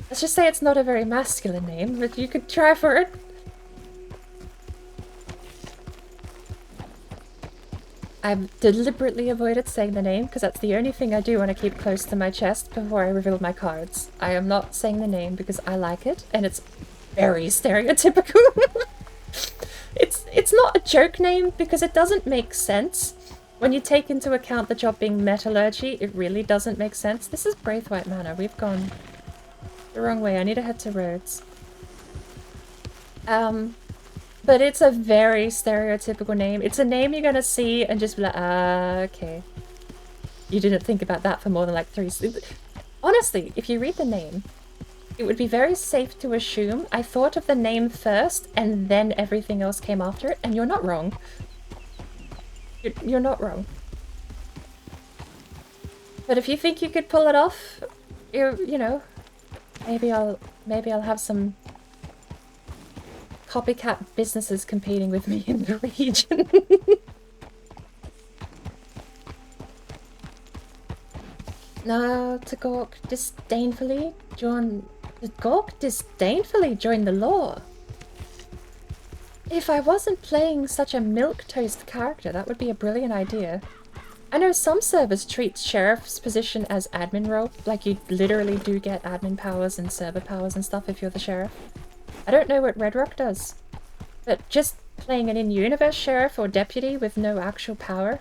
let's just say it's not a very masculine name, but you could try for it. I've deliberately avoided saying the name, because that's the only thing I do want to keep close to my chest before I reveal my cards. I am not saying the name because I like it, and it's very stereotypical. It's not a joke name, because it doesn't make sense. When you take into account the job being metallurgy, it really doesn't make sense. This is Braithwaite Manor. We've gone the wrong way. I need to head to Rhodes. But it's a very stereotypical name. It's a name you're gonna see and just be like, okay. You didn't think about that for more than like 3 seconds. Honestly, if you read the name, it would be very safe to assume I thought of the name first and then everything else came after it, and you're not wrong. You're not wrong. But if you think you could pull it off, you know, maybe I'll have some copycat businesses competing with me in the region. No, to gawk disdainfully join the law. If I wasn't playing such a milquetoast character, that would be a brilliant idea. I know some servers treat sheriff's position as admin role, like you literally do get admin powers and server powers and stuff if you're the sheriff. I don't know what Red Rock does, but just playing an in-universe sheriff or deputy with no actual power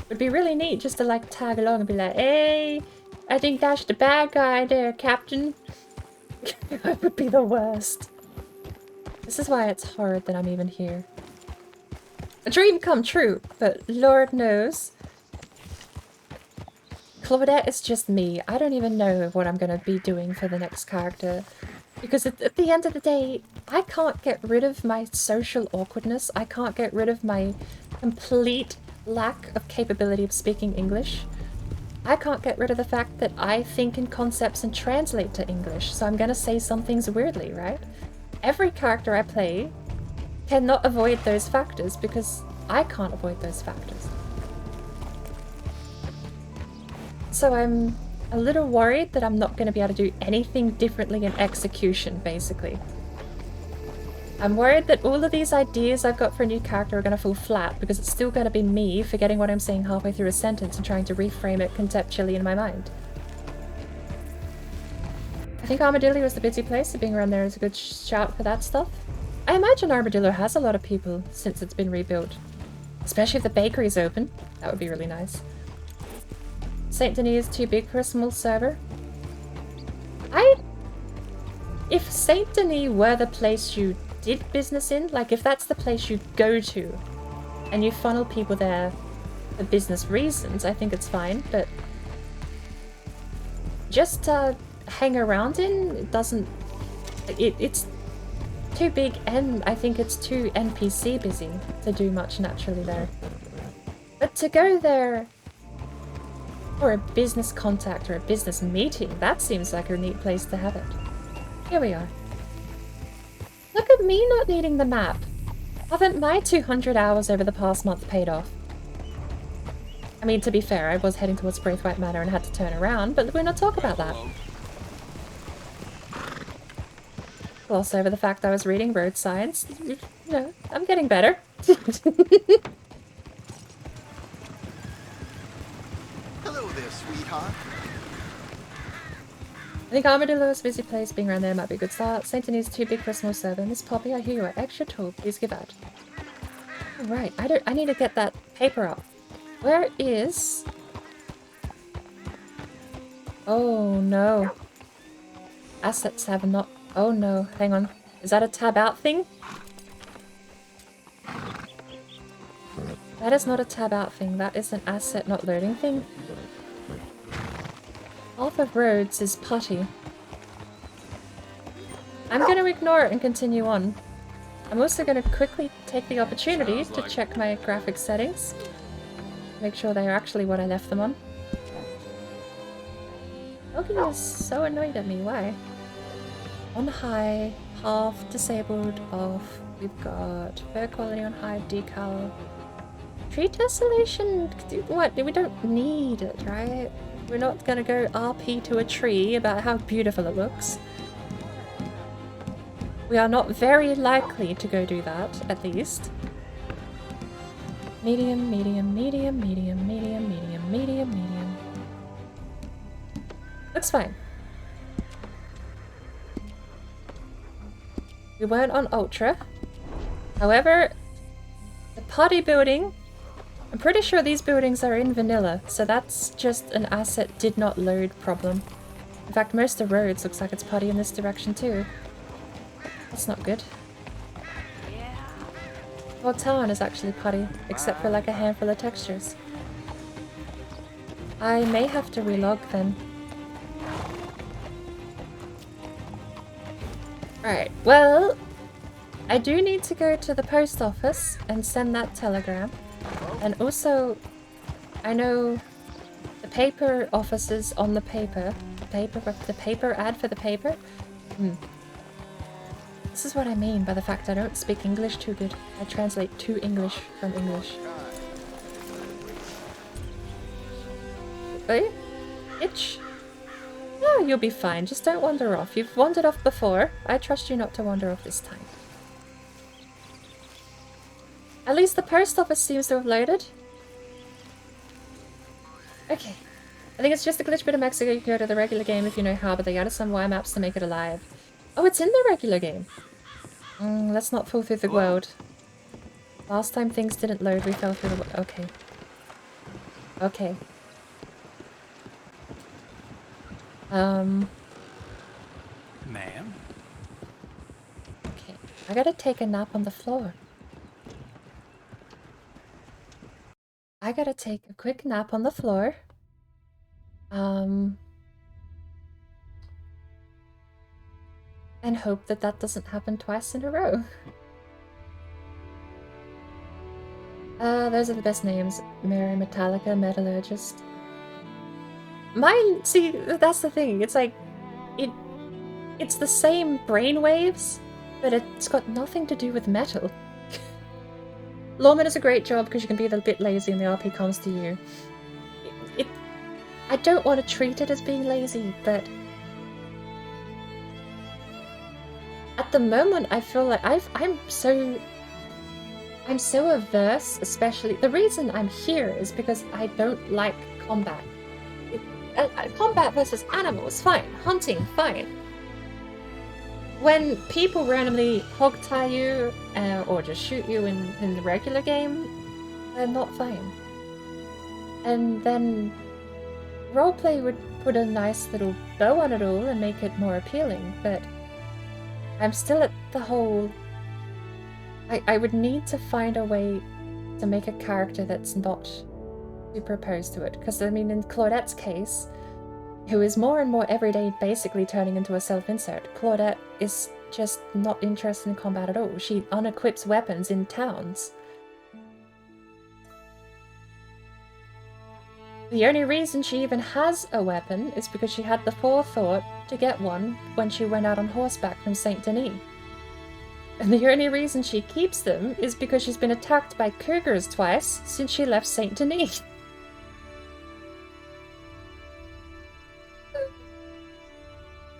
would be really neat, just to like tag along and be like, hey, I think that's the bad guy there, Captain. That would be the worst. This is why it's hard that I'm even here. A dream come true, but Lord knows. Claudette is just me. I don't even know what I'm going to be doing for the next character. Because at the end of the day, I can't get rid of my social awkwardness. I can't get rid of my complete lack of capability of speaking English. I can't get rid of the fact that I think in concepts and translate to English, so I'm going to say some things weirdly, right? Every character I play cannot avoid those factors because I can't avoid those factors. So I'm a little worried that I'm not going to be able to do anything differently in execution, basically. I'm worried that all of these ideas I've got for a new character are going to fall flat because it's still going to be me forgetting what I'm saying halfway through a sentence and trying to reframe it conceptually in my mind. I think Armadillo is the busy place, so being around there is a good shout for that stuff. I imagine Armadillo has a lot of people since it's been rebuilt. Especially if the bakery's open. That would be really nice. St. Denis is too big for a small server. If St. Denis were the place you did business in, like if that's the place you go to, and you funnel people there for business reasons, I think it's fine, but just to hang around in, it doesn't It's too big, and I think it's too NPC busy to do much naturally there. But to go there for a business contact or a business meeting, that seems like a neat place to have it. Here we are. Look at me not needing the map. Haven't my 200 hours over the past month paid off? I mean, to be fair, I was heading towards Braithwaite Manor and had to turn around, but we're not talking about that. Gloss over the fact I was reading road signs. You know, I'm getting better. Hello there, sweetheart. I think Armadillo's busy place being around there might be a good start. Saint Denis is too big for a small server. Miss Poppy, I hear you are extra tall. Please give out. Alright, I need to get that paper up. Where is... Oh no. Assets have not... Oh no, hang on. Is that a tab out thing? That is not a tab out thing. That is an asset not loading thing. Half of roads is putty. I'm going to ignore it and continue on. I'm also going to quickly take the opportunity to check my graphics settings. Make sure they are actually what I left them on. Loki is so annoyed at me. Why? On high, half, disabled, off. We've got fair quality on high, decal. Tree tessellation? What? We don't need it, right? We're not gonna go RP to a tree about how beautiful it looks. We are not very likely to go do that, at least. Medium, medium, medium, medium, medium, medium, medium, medium. Looks fine. We weren't on Ultra. However, the party building, I'm pretty sure these buildings are in vanilla, so that's just an asset did not load problem. In fact, most of the roads looks like it's putty in this direction too. That's not good. Well, town is actually putty, except for like a handful of textures. I may have to relog then. Alright, well, I do need to go to the post office and send that telegram. And also, I know the paper offices on the paper. The paper ad for the paper? This is what I mean by the fact I don't speak English too good. I translate to English from English. Hey? Itch? No, you'll be fine. Just don't wander off. You've wandered off before. I trust you not to wander off this time. At least the post office seems to have loaded. Okay. I think it's just a glitch bit of Mexico. You can go to the regular game if you know how, but they added some wire maps to make it alive. Oh, it's in the regular game. Let's not fall through the world. Last time things didn't load, we fell through the world. Okay. Okay. Ma'am? Okay. I gotta take a nap on the floor. I gotta take a quick nap on the floor. And hope that that doesn't happen twice in a row. Those are the best names. Mary, Metallica, Metallurgist. Mine, see, that's the thing. It's like, it's the same brainwaves, but it's got nothing to do with metal. Lawman does a great job because you can be a bit lazy and the RP comes to you. I don't want to treat it as being lazy, but at the moment I feel like I'm so averse, especially the reason I'm here is because I don't like combat. Combat versus animals, fine. Hunting, fine. When people randomly hog tie you or just shoot you in the regular game, they're not fine. And then roleplay would put a nice little bow on it all and make it more appealing, but I'm still at the whole... I would need to find a way to make a character that's not superposed to it. Because, I mean, in Claudette's case, who is more and more every day basically turning into a self-insert, Claudette is just not interested in combat at all. She unequips weapons in towns. The only reason she even has a weapon is because she had the forethought to get one when she went out on horseback from Saint Denis. And the only reason she keeps them is because she's been attacked by cougars twice since she left Saint Denis.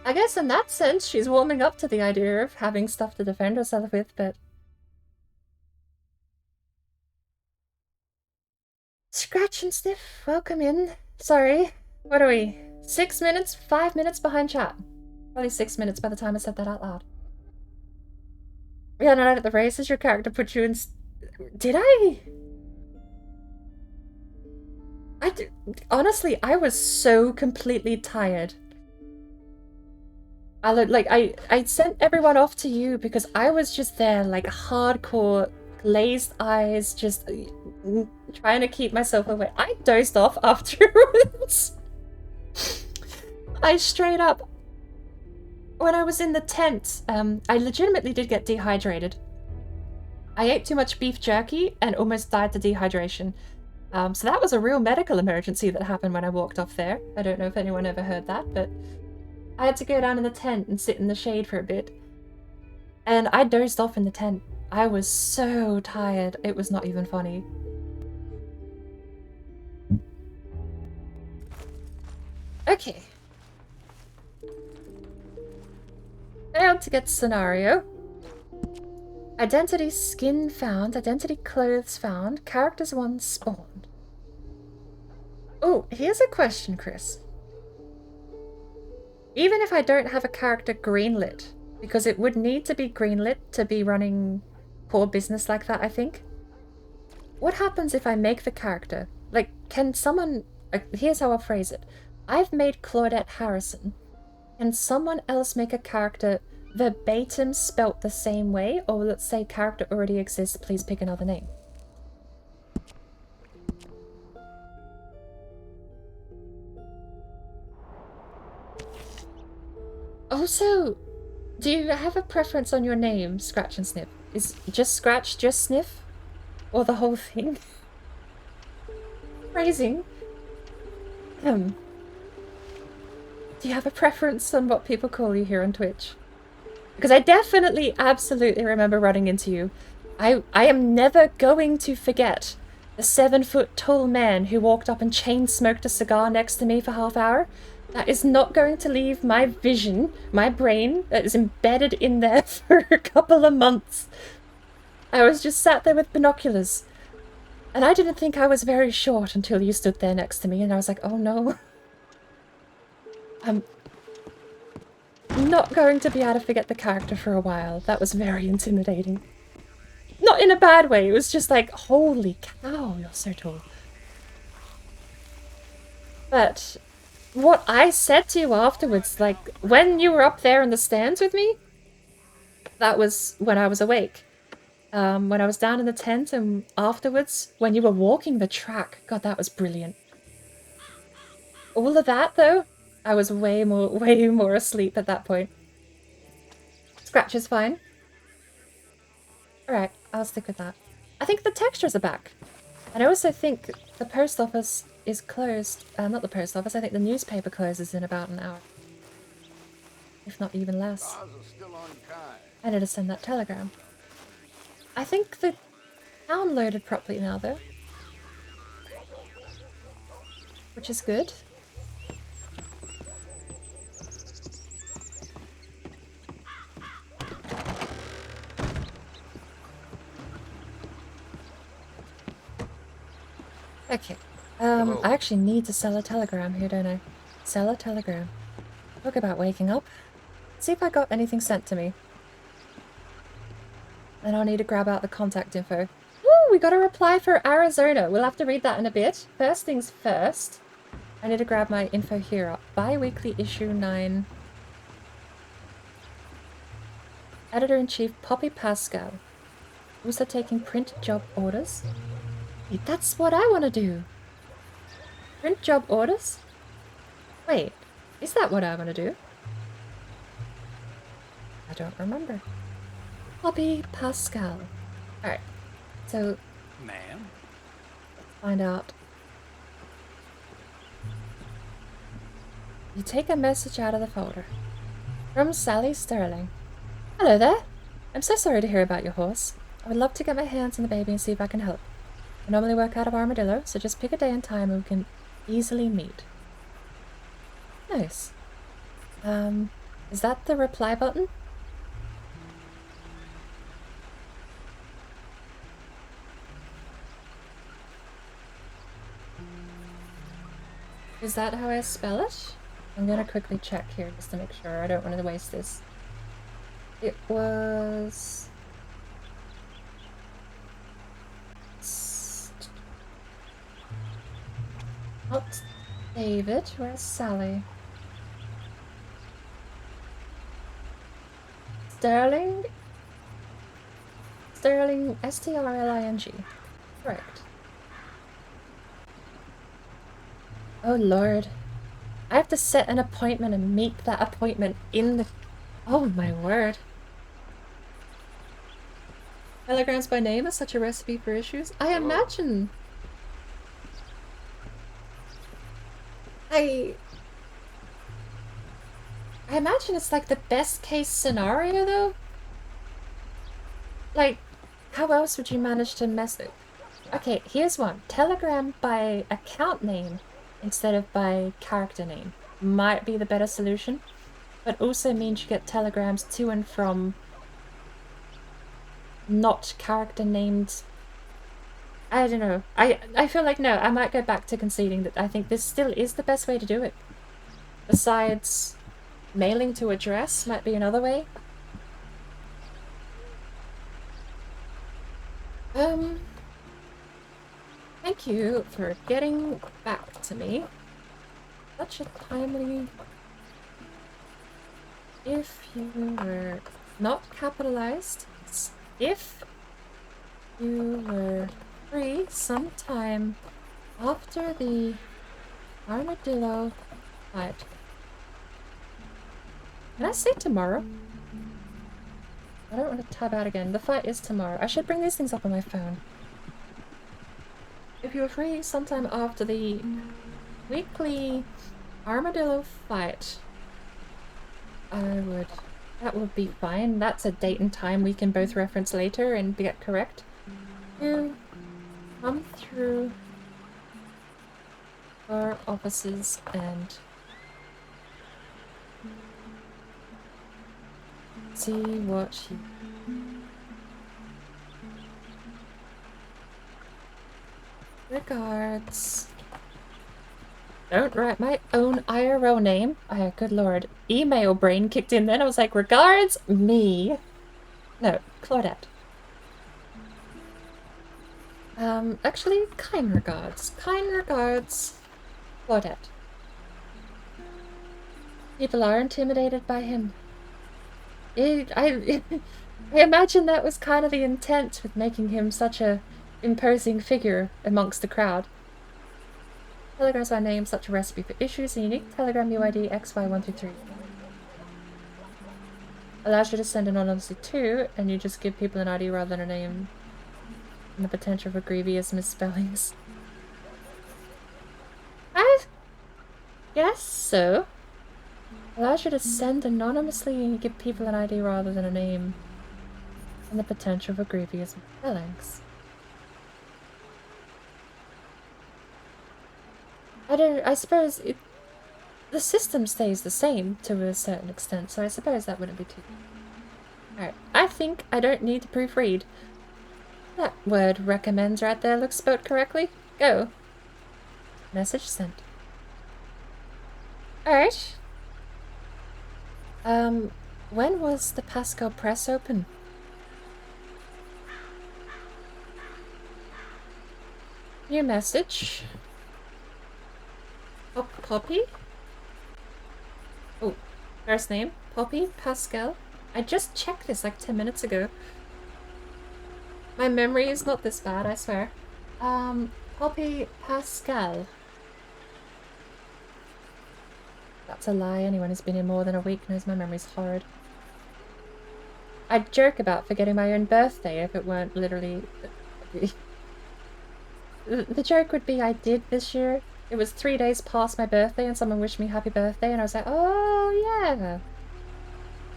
I guess in that sense, she's warming up to the idea of having stuff to defend herself with, but... Scratch and Sniff, welcome in. Sorry, what are we? 6 minutes, 5 minutes behind chat. Probably 6 minutes by the time I said that out loud. Yeah, not at the races, your character put you in... Did I? Honestly, I was so completely tired. I sent everyone off to you because I was just there, like, hardcore, glazed eyes, just trying to keep myself awake. I dozed off afterwards. I straight up, when I was in the tent, I legitimately did get dehydrated. I ate too much beef jerky and almost died to dehydration. So that was a real medical emergency that happened when I walked off there. I don't know if anyone ever heard that, but I had to go down in the tent and sit in the shade for a bit. And I dozed off in the tent. I was so tired, it was not even funny. Okay. Failed to get scenario. Identity skin found, identity clothes found, characters 1 spawned. Oh, here's a question, Chris. Even if I don't have a character greenlit, because it would need to be greenlit to be running core business like that, I think. What happens if I make the character? Like, can someone... here's how I'll phrase it. I've made Claudette Harrison. Can someone else make a character verbatim spelt the same way? Or let's say character already exists, please pick another name. Also, do you have a preference on your name, Scratch and Sniff? Is just Scratch, just Sniff? Or the whole thing? Phrasing. Do you have a preference on what people call you here on Twitch? Because I definitely, absolutely remember running into you. I am never going to forget the 7-foot-tall man who walked up and chain-smoked a cigar next to me for half hour. That is not going to leave my vision, my brain, that is embedded in there for a couple of months. I was just sat there with binoculars. And I didn't think I was very short until you stood there next to me, and I was like, oh no. I'm not going to be able to forget the character for a while. That was very intimidating. Not in a bad way, it was just like, holy cow, you're so tall. But what I said to you afterwards, like, when you were up there in the stands with me, that was when I was awake. When I was down in the tent and afterwards, when you were walking the track, God, that was brilliant. All of that, though, I was way more asleep at that point. Scratch is fine. Alright, I'll stick with that. I think the textures are back. And I also think the post office is closed. Not the post office, I think the newspaper closes in about an hour. If not even less. I need to send that telegram. I think the town loaded properly now, though. Which is good. Okay. I actually need to sell a telegram here, don't I? Sell a telegram. Talk about waking up. See if I got anything sent to me. Then I'll need to grab out the contact info. Woo! We got a reply for Arizona. We'll have to read that in a bit. First things first. I need to grab my info here up. Bi-weekly issue 9. Editor-in-Chief Poppy Pascal. Also taking print job orders. Wait, that's what I want to do. Print job orders? Wait, is that what I want to do? don't remember. Poppy Pascal. Alright, so Ma'am? find out. You take a message out of the folder. From Sally Sterling. Hello there. I'm so sorry to hear about your horse. I would love to get my hands on the baby and see if I can help. I normally work out of Armadillo, so just pick a day and time and we can easily meet. Nice. Is that the reply button? Is that how I spell it? I'm gonna quickly check here just to make sure. I don't want to waste this. It was... Not David. Where's Sally? Sterling? Sterling, S-T-R-L-I-N-G. Correct. Oh lord. I have to set an appointment and meet that appointment in the... Oh my word. Telegrams by name is such a recipe for issues? I imagine... I imagine it's like the best case scenario though. Like, how else would you manage to mess it? Okay, here's one. Telegram by account name instead of by character name might be the better solution, but also means you get telegrams to and from not character named. I don't know. I feel like no, I might go back to conceding that I think this still is the best way to do it. Besides mailing to address might be another way. Thank you for getting back to me. Such a timely... If you were not capitalized, if you were free sometime after the Armadillo fight. Can I say tomorrow? I don't want to tab out again. The fight is tomorrow. I should bring these things up on my phone. If you were free sometime after the weekly Armadillo fight, that would be fine. That's a date and time we can both reference later and get correct. You come through our offices and see what you... Regards. Don't write my own IRO name. Good lord. Email brain kicked in then. I was like, regards me. No, Claudette. Actually, kind regards. Kind regards, Claudette. People are intimidated by him. I imagine that was kind of the intent with making him such a imposing figure amongst the crowd. Telegrams by name, such a recipe for issues, a unique telegram UID XY123. Allows you to send anonymously too, and you just give people an ID rather than a name, and the potential for grievous misspellings. I guess so. Allows you to send anonymously and you give people an ID rather than a name, and the potential for grievous misspellings. I suppose the system stays the same to a certain extent, so I suppose that wouldn't be too... Alright, I think I don't need to proofread. That word recommends right there looks spelled correctly. Go. Message sent. Alright. When was the Pascal Press open? New message. Poppy? Oh, first name. Poppy Pascal. I just checked this like 10 minutes ago. My memory is not this bad, I swear. Poppy Pascal. That's a lie. Anyone who's been here more than a week knows my memory's horrid. I'd joke about forgetting my own birthday if it weren't literally... The joke would be I did this year. It was 3 days past my birthday and someone wished me happy birthday and I was like, oh yeah.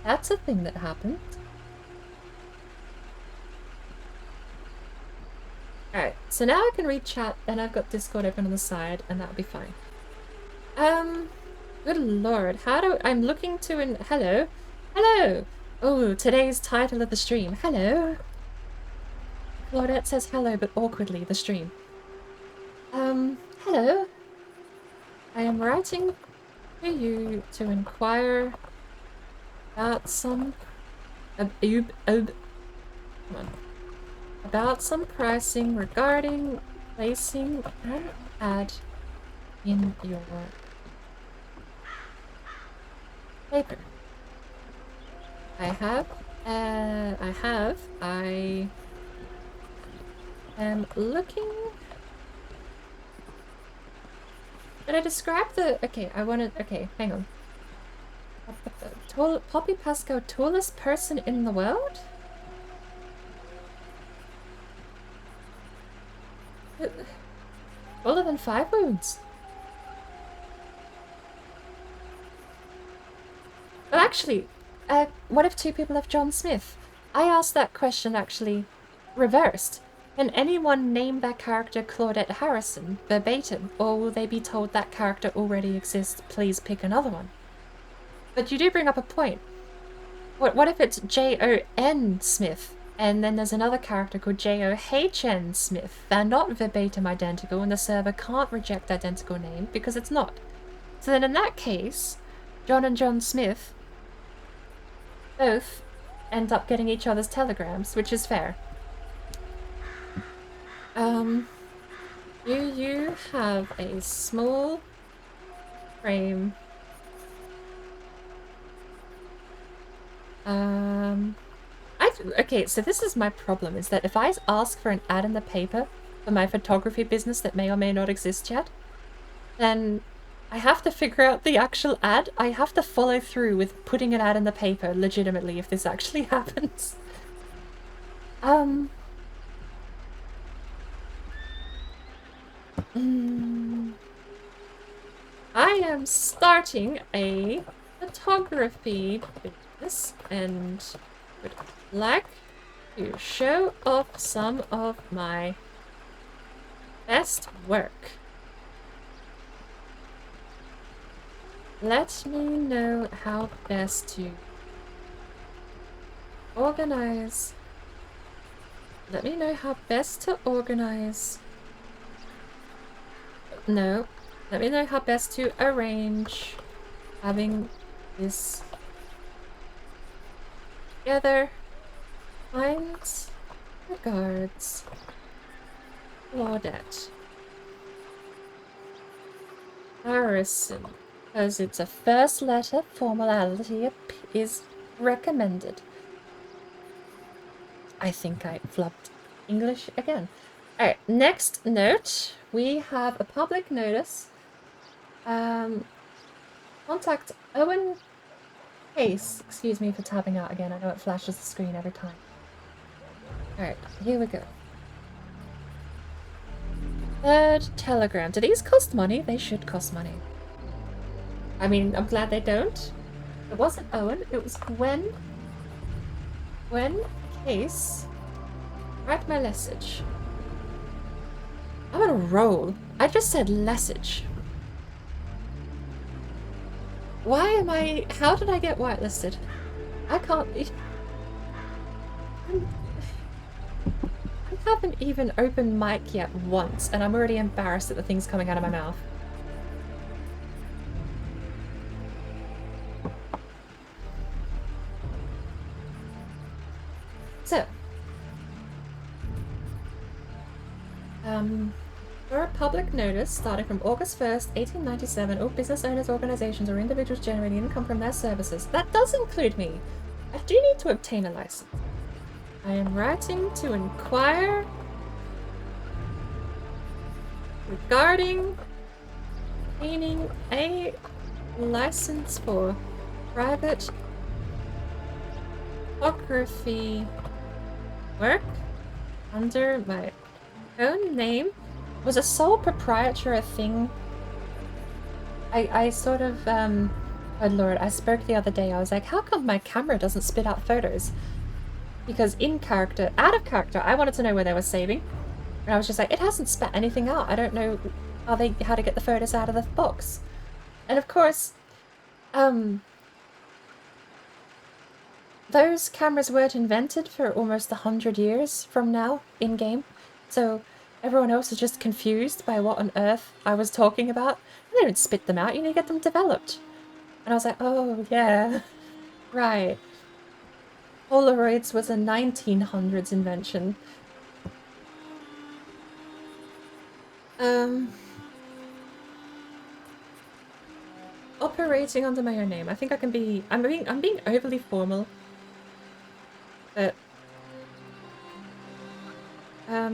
That's a thing that happened. Alright, so now I can read chat and I've got Discord open on the side and that'll be fine. Good lord, I'm looking to hello? Hello! Oh, today's title of the stream. Hello! Claudette says hello, but awkwardly, the stream. Hello? I am writing to you to inquire about some... come on. About some pricing regarding placing an ad in your paper. I am looking... Did I describe the... Okay, okay, hang on. Poppy Pascal, tallest person in the world? Taller than 5 wounds. But actually, what if 2 people have John Smith? I asked that question actually reversed. Can anyone name their character Claudette Harrison verbatim, or will they be told that character already exists, please pick another one? But you do bring up a point. What if it's Jon Smith, and then there's another character called JOHN Smith? They're not verbatim identical, and the server can't reject the identical name because it's not. So then in that case, John and John Smith both end up getting each other's telegrams, which is fair. Do you have a small frame? Okay, so this is my problem, is that if I ask for an ad in the paper for my photography business that may or may not exist yet, then I have to figure out the actual ad. I have to follow through with putting an ad in the paper legitimately if this actually happens. I am starting a photography business and would like to show off some of my best work. Let me know how best to organize. Let me know how best to organize. No. Let me know how best to arrange having this together. Kind regards, Claudette Harrison. Because it's a first letter, formality is recommended. I think I flubbed English again. Alright, next note. We have a public notice. Contact Owen Case. Excuse me for tabbing out again. I know it flashes the screen every time. Alright, here we go. Third telegram. Do these cost money? They should cost money. I mean, I'm glad they don't. It wasn't Owen, it was Gwen. Gwen Case. Write my message. I'm on a roll. I just said message. Why am I... How did I get whitelisted? I can't... I haven't even opened mic yet once, and I'm already embarrassed at the things coming out of my mouth. So, for a public notice, starting from August 1st, 1897, all business owners, organizations, or individuals generating income from their services. That does include me. I do need to obtain a license. I am writing to inquire regarding obtaining a license for private photography work under my own name was a sole proprietor a thing. I sort of, oh lord, I spoke the other day, I was like, how come my camera doesn't spit out photos? Because in character, out of character, I wanted to know where they were saving. And I was just like, it hasn't spat anything out. I don't know how to get the photos out of the box. And of course, those cameras weren't invented for almost 100 years from now, in-game. So everyone else is just confused by what on earth I was talking about. They don't spit them out, you need to get them developed. And I was like, oh yeah, right. Polaroids was a 1900s invention. Operating under my own name. I think I can be... I'm being overly formal. But...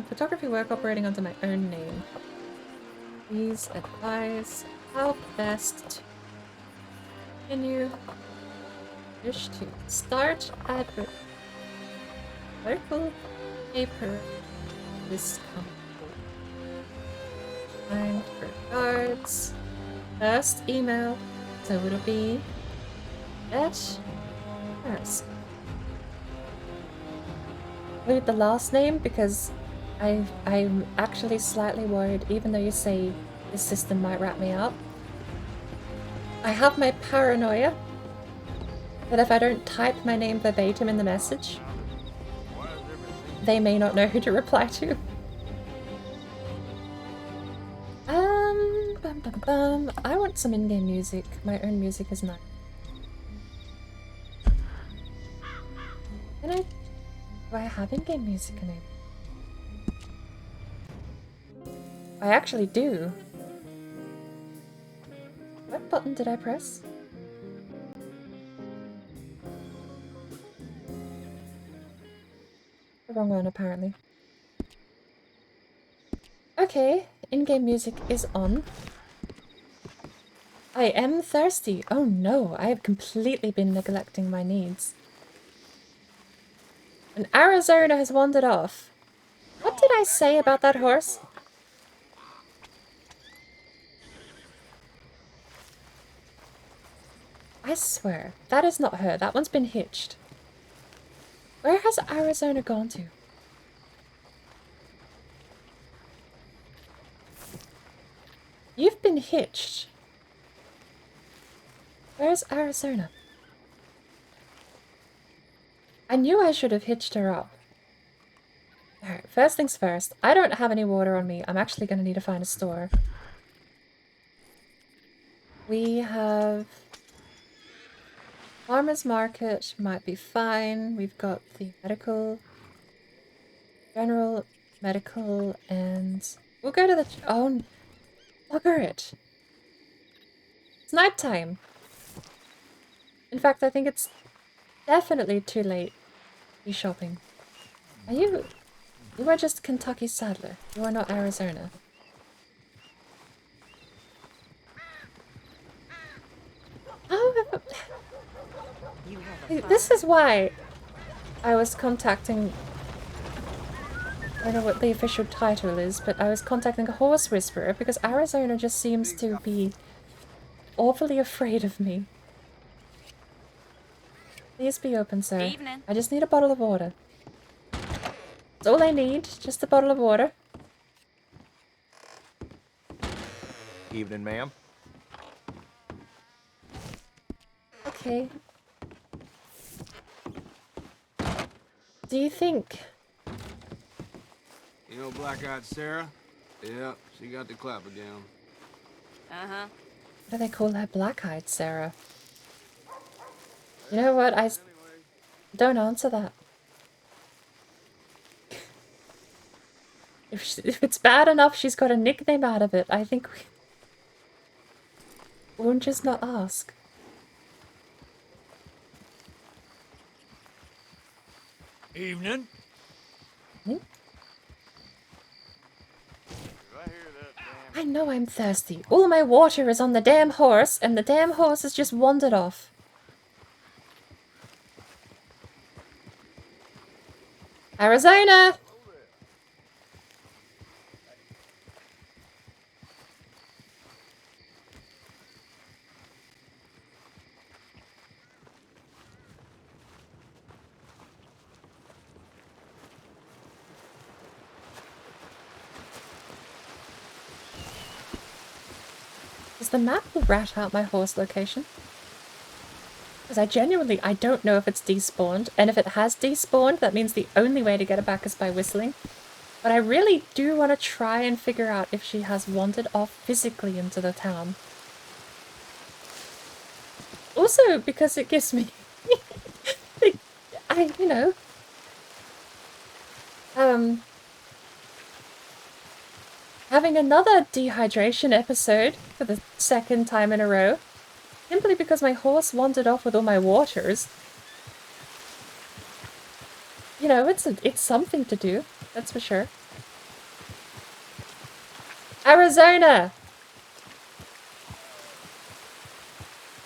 photography work operating under my own name. Please advise how best to continue. Wish to start advert. Local paper. This company. Kind regards. First email. So it'll be that first. Include the last name because I'm actually slightly worried, even though you say this system might rat me out. I have my paranoia that if I don't type my name verbatim in the message, they may not know who to reply to. I want some in-game music. My own music is nice. Do I have in-game music enabled? I actually do. What button did I press? The wrong one, apparently. Okay, in-game music is on. I am thirsty. Oh no, I have completely been neglecting my needs. And Arizona has wandered off. What did I say about that horse? I swear, that is not her. That one's been hitched. Where has Arizona gone to? You've been hitched. Where's Arizona? I knew I should have hitched her up. Alright, first things first. I don't have any water on me. I'm actually going to need to find a store. We have... Farmer's Market might be fine. We've got the medical... General, medical, and... We'll go to the... Oh, bugger it. It's nighttime. In fact, I think it's definitely too late to be shopping. Are you... You are just Kentucky Saddler. You are not Arizona. Oh, this is why I was contacting... I don't know what the official title is, but I was contacting a horse whisperer because Arizona just seems to be awfully afraid of me. Please be open, sir. Evening. I just need a bottle of water. That's all I need, just a bottle of water. Evening, ma'am. Okay. Do you think... You know black-eyed Sarah? Yeah, she got the clapper down. Uh-huh. What do they call her? Black-eyed Sarah? You know what? Don't answer that. If it's bad enough she's got a nickname out of it, I think we'll just not ask. Evening. Hmm? I know I'm thirsty. All my water is on the damn horse, and the damn horse has just wandered off. Arizona! Does the map rat out my horse location? Because I don't know if it's despawned, and if it has despawned, that means the only way to get it back is by whistling. But I really do want to try and figure out if she has wandered off physically into the town. Also, because it gives me... having another dehydration episode for the second time in a row. Simply because my horse wandered off with all my waters. You know, it's something to do, that's for sure. Arizona!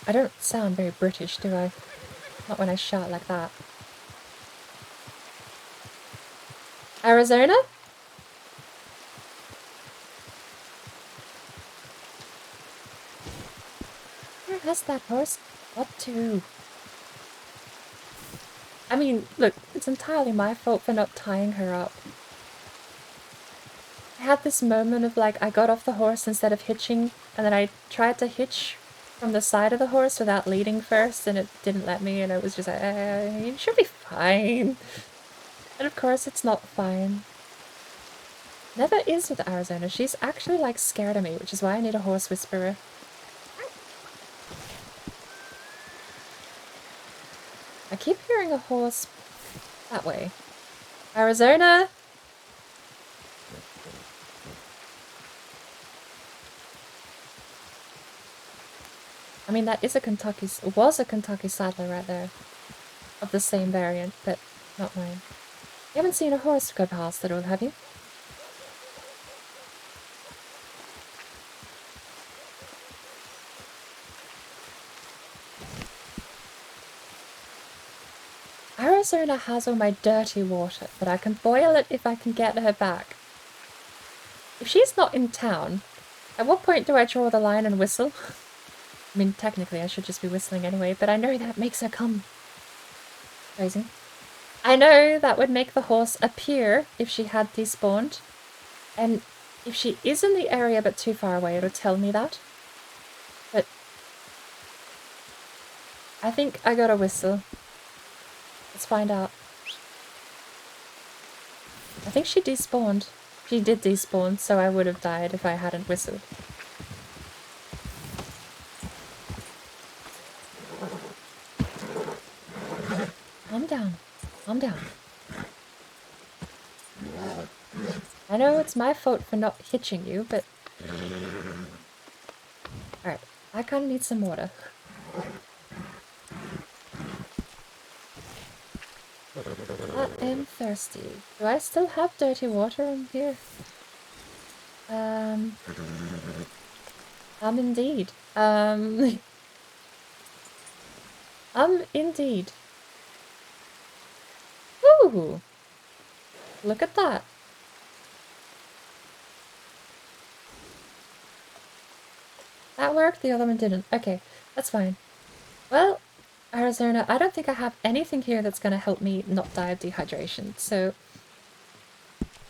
I don't sound very British, do I? Not when I shout like that. Arizona? Where has that horse got to? I mean, look, it's entirely my fault for not tying her up. I had this moment of like, I got off the horse instead of hitching, and then I tried to hitch from the side of the horse without leading first, and it didn't let me, and it was just like, you should be fine. And of course, it's not fine. Never is with Arizona. She's actually like scared of me, which is why I need a horse whisperer. I keep hearing a horse that way. Arizona? I mean, that is was a Kentucky saddler right there. Of the same variant, but not mine. You haven't seen a horse go past at all, have you? Arizona has all my dirty water, but I can boil it if I can get her back. If she's not in town, at what point do I draw the line and whistle? I mean, technically I should just be whistling anyway, but I know that makes her come. Crazy. I know that would make the horse appear if she had despawned. And if she is in the area but too far away, it'll tell me that. But I think I gotta whistle. Let's find out. I think she despawned. She did despawn, so I would have died if I hadn't whistled. Calm down. Calm down. I know it's my fault for not hitching you, but... Alright, I kinda need some water. I am thirsty. Do I still have dirty water in here? Indeed. Indeed. Ooh! Look at that. That worked, the other one didn't. Okay, that's fine. Well, Arizona, I don't think I have anything here that's going to help me not die of dehydration. So,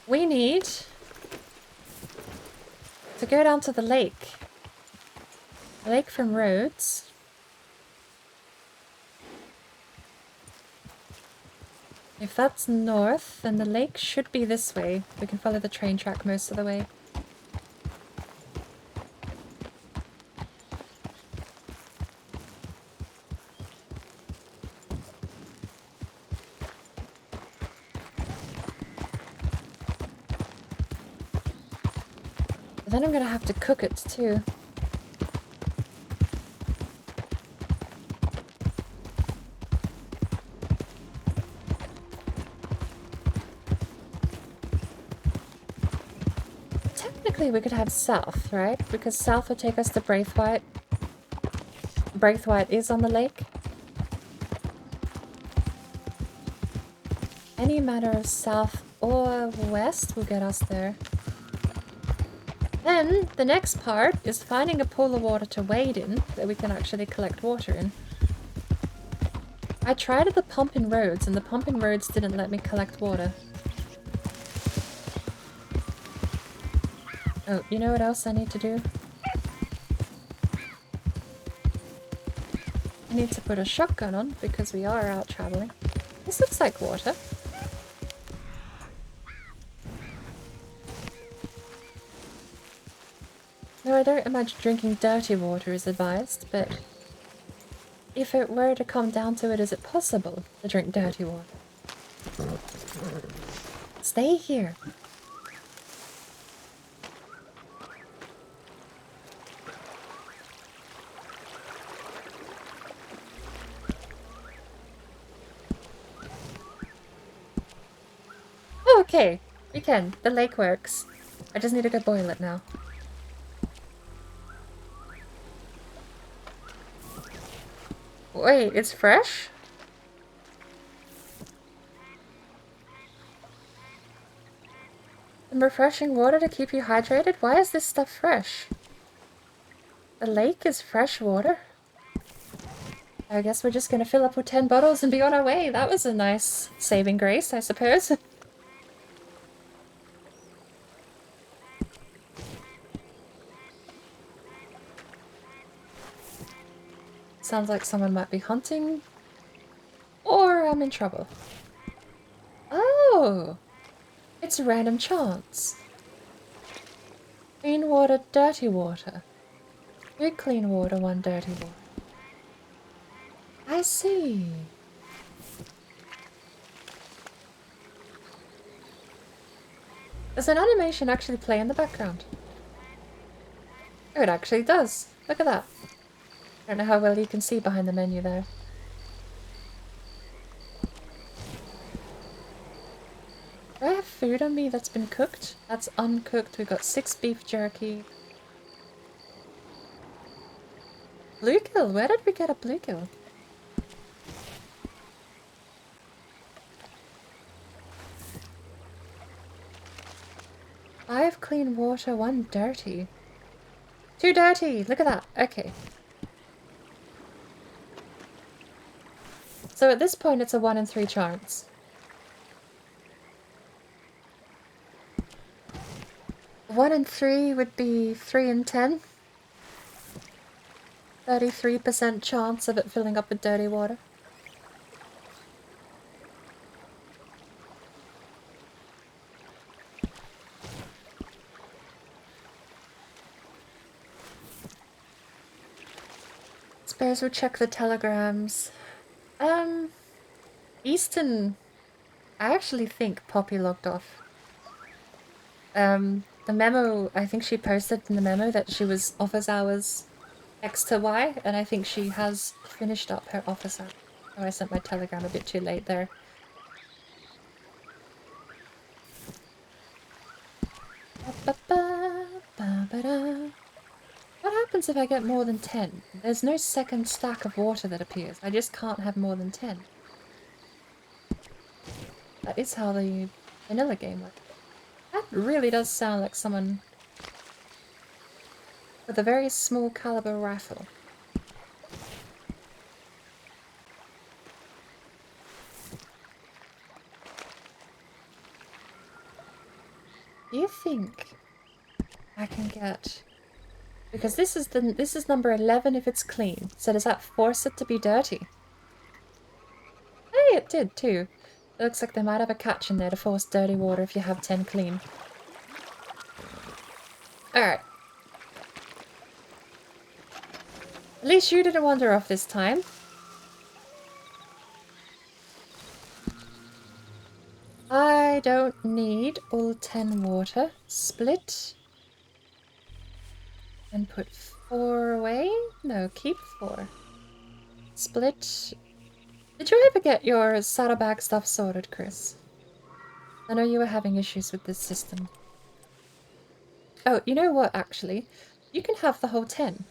we need to go down to the lake. The lake from Rhodes. If that's north, then the lake should be this way. We can follow the train track most of the way. Then I'm gonna have to cook it too. Technically we could have south, right? Because south will take us to Braithwaite. Braithwaite is on the lake. any matter of south or west will get us there. Then, the next part is finding a pool of water to wade in that we can actually collect water in. I tried at the pump in roads, and the pump in roads didn't let me collect water. Oh, you know what else I need to do? I need to put a shotgun on, because we are out traveling. This looks like water. No, I don't imagine drinking dirty water is advised, but if it were to come down to it, is it possible to drink dirty water? Stay here. Oh, okay. We can. The lake works. I just need to go boil it now. Wait, it's fresh? Some refreshing water to keep you hydrated? Why is this stuff fresh? The lake is fresh water? I guess we're just gonna fill up with 10 bottles and be on our way. That was a nice saving grace, I suppose. Sounds like someone might be hunting. Or I'm in trouble. Oh! It's a random chance. Clean water, dirty water. 2 clean water, 1 dirty water. I see. Does an animation actually play in the background? Oh, it actually does. Look at that. I don't know how well you can see behind the menu there. Do I have food on me that's been cooked? That's uncooked. We've got 6 beef jerky. Bluegill? Where did we get a bluegill? I have clean water, 1 dirty. 2 dirty! Look at that. Okay. So at this point it's a 1 in 3 chance. 1 in 3 would be 3 in 10. 33% chance of it filling up with dirty water. Suppose we'll check the telegrams. Easton, I actually think Poppy logged off. The memo, I think she posted in the memo that she was office hours X to Y, and I think she has finished up her office hours. Oh, I sent my telegram a bit too late there. What happens if I get more than 10? There's no second stack of water that appears. I just can't have more than 10. That is how the vanilla game works. That really does sound like someone with a very small caliber rifle. Do you think I can get... Because this is number 11 if it's clean. So does that force it to be dirty? Hey, it did too. It looks like they might have a catch in there to force dirty water if you have 10 clean. Alright. At least you didn't wander off this time. I don't need all 10 water. Split. And put 4 away? No, keep 4. Split. Did you ever get your saddlebag stuff sorted, Chris? I know you were having issues with this system. Oh, you know what, actually? You can have the whole 10.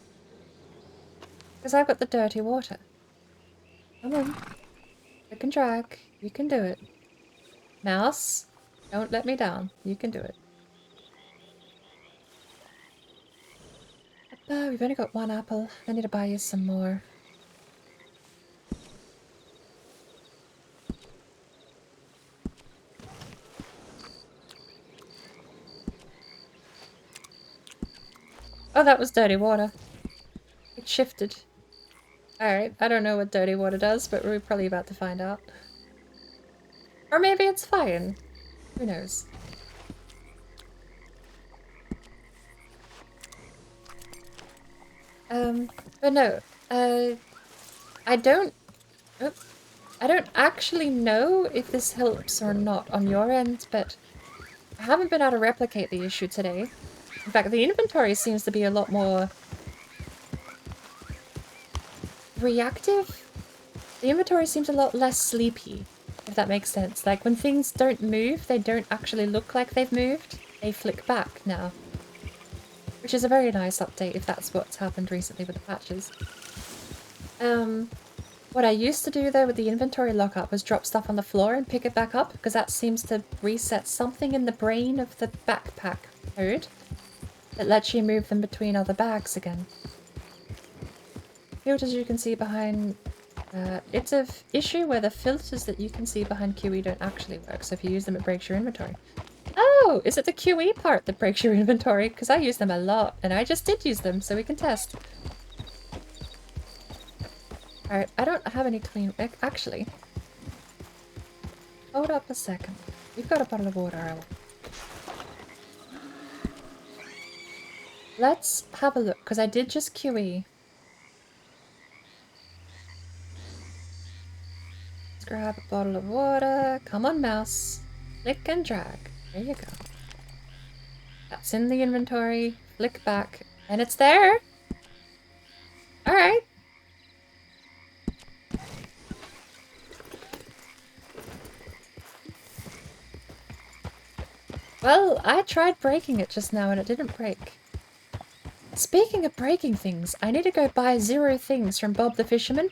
Because I've got the dirty water. Come on. Click and drag. You can do it. Mouse, don't let me down. You can do it. We've only got one apple. I need to buy you some more. Oh, that was dirty water. It shifted. Alright, I don't know what dirty water does, but we're probably about to find out. Or maybe it's fine. Who knows? But no, I don't actually know if this helps or not on your end, but I haven't been able to replicate the issue today. In fact, the inventory seems to be a lot more reactive. The inventory seems a lot less sleepy, if that makes sense. Like, when things don't move, they don't actually look like they've moved. They flick back now. Which is a very nice update if that's what's happened recently with the patches. What I used to do though with the inventory lockup was drop stuff on the floor and pick it back up, because that seems to reset something in the brain of the backpack code that lets you move them between other bags again. Filters you can see behind... it's an issue where the filters that you can see behind QE don't actually work, so if you use them it breaks your inventory. Oh, is it the QE part that breaks your inventory? Because I use them a lot, and I just did use them, so we can test. Alright, I don't have any clean... Actually. Hold up a second. We've got a bottle of water I want. Let's have a look, because I did just QE. Let's grab a bottle of water. Come on, mouse. Click and drag. There you go. That's in the inventory. Flick back. And it's there! Alright. Well, I tried breaking it just now and it didn't break. Speaking of breaking things, I need to go buy 0 things from Bob the Fisherman.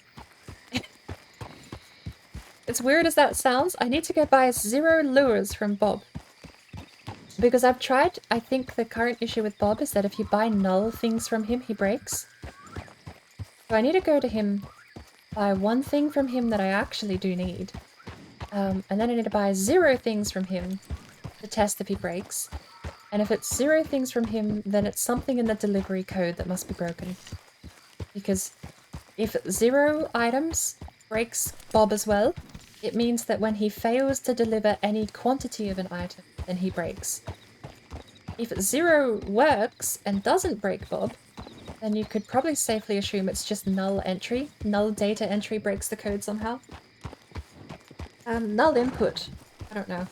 As weird as that sounds, I need to go buy 0 lures from Bob. Because I've tried, I think the current issue with Bob is that if you buy null things from him, he breaks. So I need to go to him, buy 1 thing from him that I actually do need. And then I need to buy 0 things from him to test if he breaks. And if it's 0 things from him, then it's something in the delivery code that must be broken. Because if 0 items breaks Bob as well, it means that when he fails to deliver any quantity of an item, then he breaks. If 0 works and doesn't break Bob, then you could probably safely assume it's just null entry. Null data entry breaks the code somehow. Null input. I don't know.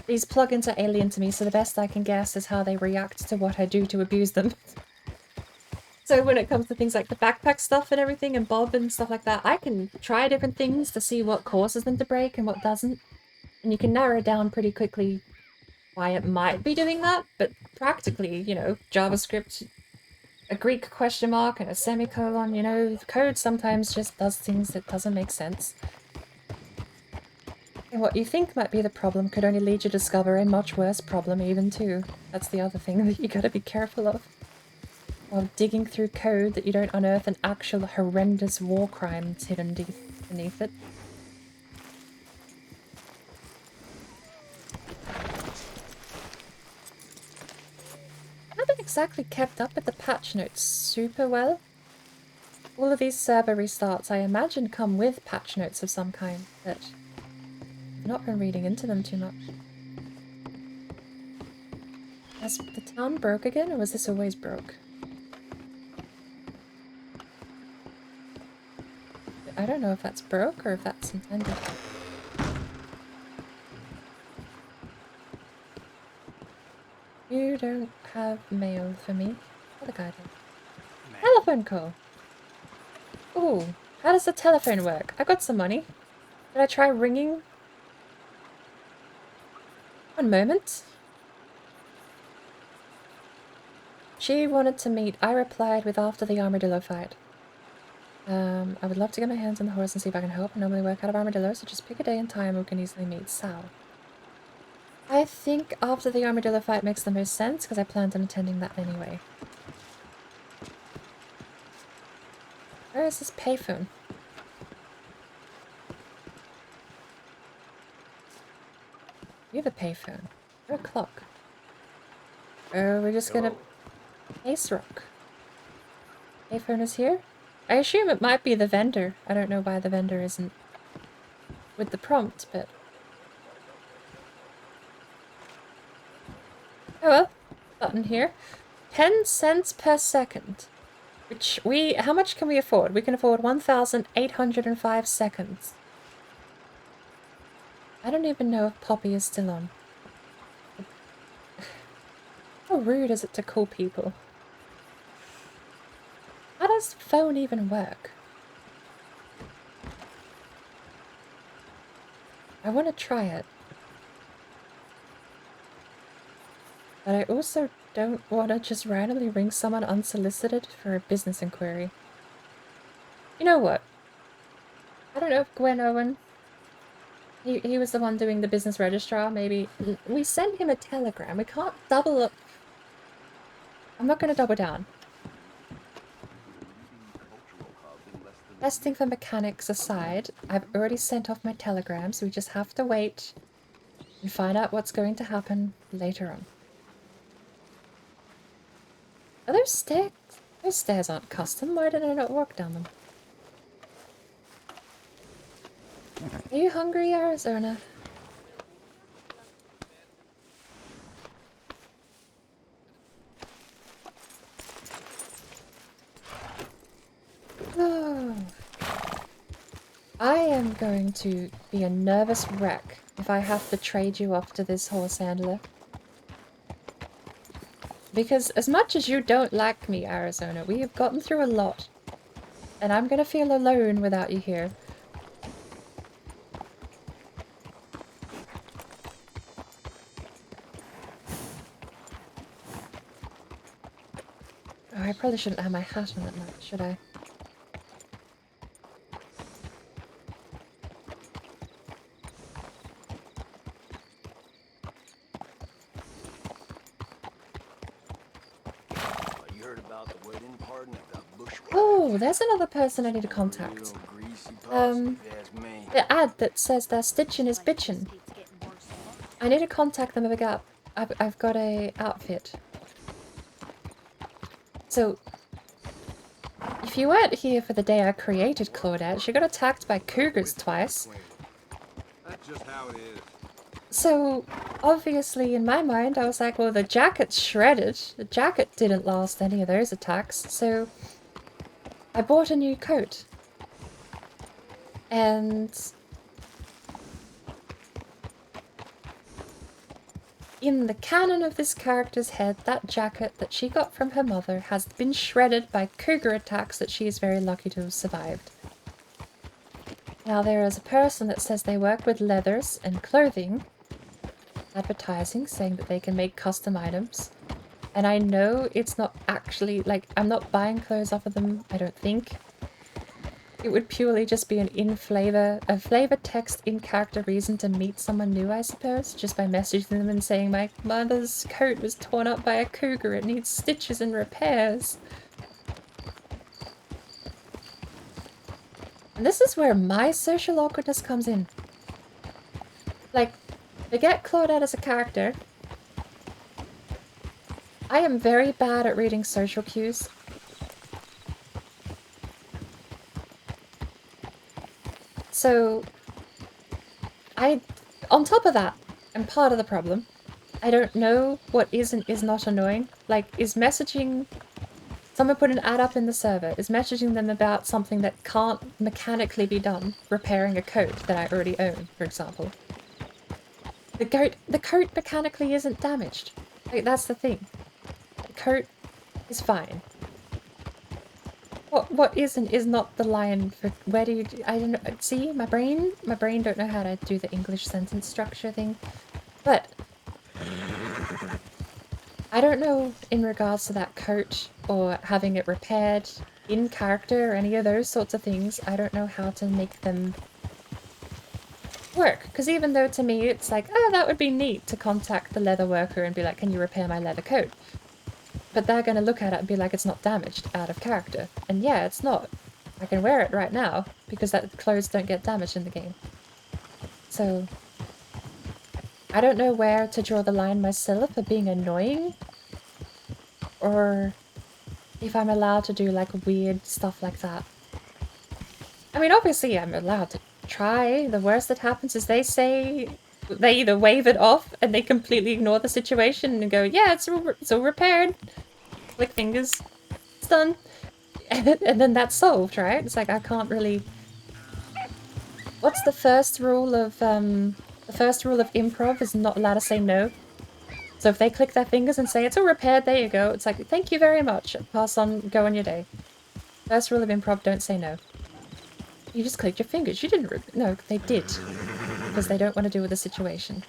These plugins are alien to me, so the best I can guess is how they react to what I do to abuse them. So when it comes to things like the backpack stuff and everything, and Bob and stuff like that, I can try different things to see what causes them to break and what doesn't. And you can narrow down pretty quickly why it might be doing that, but practically, you know, JavaScript, a Greek question mark and a semicolon, you know, code sometimes just does things that doesn't make sense. And what you think might be the problem could only lead you to discover a much worse problem even too. That's the other thing that you gotta be careful of. While digging through code that you don't unearth an actual horrendous war crime hidden beneath it. I haven't exactly kept up with the patch notes super well. All of these server restarts I imagine come with patch notes of some kind, but I've not been reading into them too much. Has the town broke again, or was this always broke? I don't know if that's broke or if that's intended. You don't have mail for me. What the guy did. Telephone call! Ooh, how does the telephone work? I got some money. Did I try ringing? One moment. She wanted to meet. I replied with after the armadillo fight. I would love to get my hands on the horse and see if I can help. I normally work out of armadillo, so just pick a day and time we can easily meet. Sal. I think after the armadillo fight makes the most sense, because I planned on attending that anyway. Where is this payphone? You have a payphone. Or a clock. Oh, we're just gonna... Ace Rock. Payphone is here? I assume it might be the vendor. I don't know why the vendor isn't with the prompt, but... Oh well. Button here. 10 cents per second. Which how much can we afford? We can afford 1,805 seconds. I don't even know if Poppy is still on. How rude is it to call people? How does phone even work? I want to try it. But I also don't want to just randomly ring someone unsolicited for a business inquiry. You know what? I don't know if Gwen Owen... He was the one doing the business registrar, maybe. We sent him a telegram. We can't double up. I'm not going to double down. Testing for mechanics aside, I've already sent off my telegram, so we just have to wait and find out what's going to happen later on. Are those stairs? Those stairs aren't custom. Why did I not walk down them? Are you hungry, Arizona? Oh. I am going to be a nervous wreck if I have to trade you off to this horse handler. Because as much as you don't like me, Arizona, we have gotten through a lot. And I'm gonna feel alone without you here. Oh, I probably shouldn't have my hat on at night, should I? Oh, there's another person I need to contact. The ad that says they're stitching is bitchin'. I need to contact them about... I've got a outfit. So, if you weren't here for the day I created Claudette, she got attacked by cougars twice. That's just how it is. So, obviously, in my mind, I was like, well, the jacket's shredded. The jacket didn't last any of those attacks, so I bought a new coat. And in the canon of this character's head, that jacket that she got from her mother has been shredded by cougar attacks that she is very lucky to have survived. Now there is a person that says they work with leathers and clothing, advertising, saying that they can make custom items. And I know it's not actually, like, I'm not buying clothes off of them, I don't think. It would purely just be a flavor text in-character reason to meet someone new, I suppose, just by messaging them and saying, my mother's coat was torn up by a cougar, it needs stitches and repairs. And this is where my social awkwardness comes in. Like, forget Claudette as a character. I am very bad at reading social cues. So, on top of that, I'm part of the problem. I don't know what is and is not annoying. Like, is messaging... Someone put an ad up in the server. Is messaging them about something that can't mechanically be done. Repairing a coat that I already own, for example. The coat mechanically isn't damaged. Like, that's the thing. The coat is fine. What is and is not the line for where do you... I don't know. See, my brain don't know how to do the English sentence structure thing. But I don't know in regards to that coat or having it repaired in character or any of those sorts of things. I don't know how to make them work. Because even though to me it's like, oh, that would be neat to contact the leather worker and be like, can you repair my leather coat? But they're going to look at it and be like, it's not damaged, out of character. And yeah, it's not. I can wear it right now because that clothes don't get damaged in the game. So I don't know where to draw the line myself of being annoying, or if I'm allowed to do like weird stuff like that. I mean, obviously I'm allowed to try. The worst that happens is they either wave it off and they completely ignore the situation and go, yeah, it's all repaired. Click fingers. It's done. And then that's solved, right? It's like I can't really... What's the first rule of improv is not allowed to say no. So if they click their fingers and say, it's all repaired, there you go. It's like, thank you very much. Pass on, go on your day. First rule of improv, don't say no. You just clicked your fingers. You didn't... No, they did. Because they don't want to deal with the situation.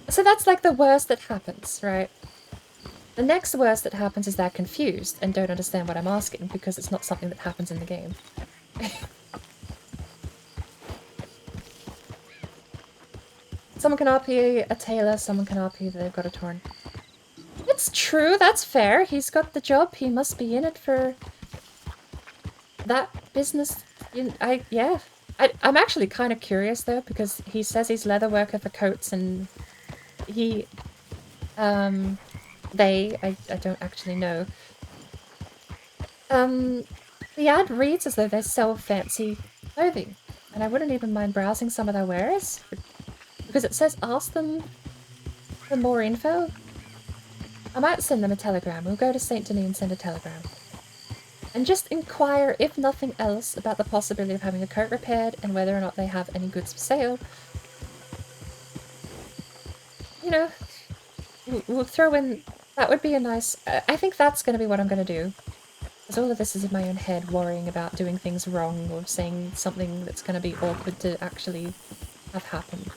So that's like the worst that happens, right? The next worst that happens is they're confused and don't understand what I'm asking because it's not something that happens in the game. Someone can RP a tailor, someone can RP that they've got a torn. It's true, that's fair. He's got the job, he must be in it for that business. Yeah. I'm actually kind of curious though, because he says he's leather worker for coats and he... I don't actually know. The ad reads as though they sell fancy clothing, and I wouldn't even mind browsing some of their wares. Because it says ask them for more info. I might send them a telegram. We'll go to St. Denis and send a telegram. And just inquire, if nothing else, about the possibility of having a coat repaired and whether or not they have any goods for sale. You know, we'll throw in... That would be a nice... I think that's going to be what I'm going to do. Because all of this is in my own head, worrying about doing things wrong or saying something that's going to be awkward to actually have happen.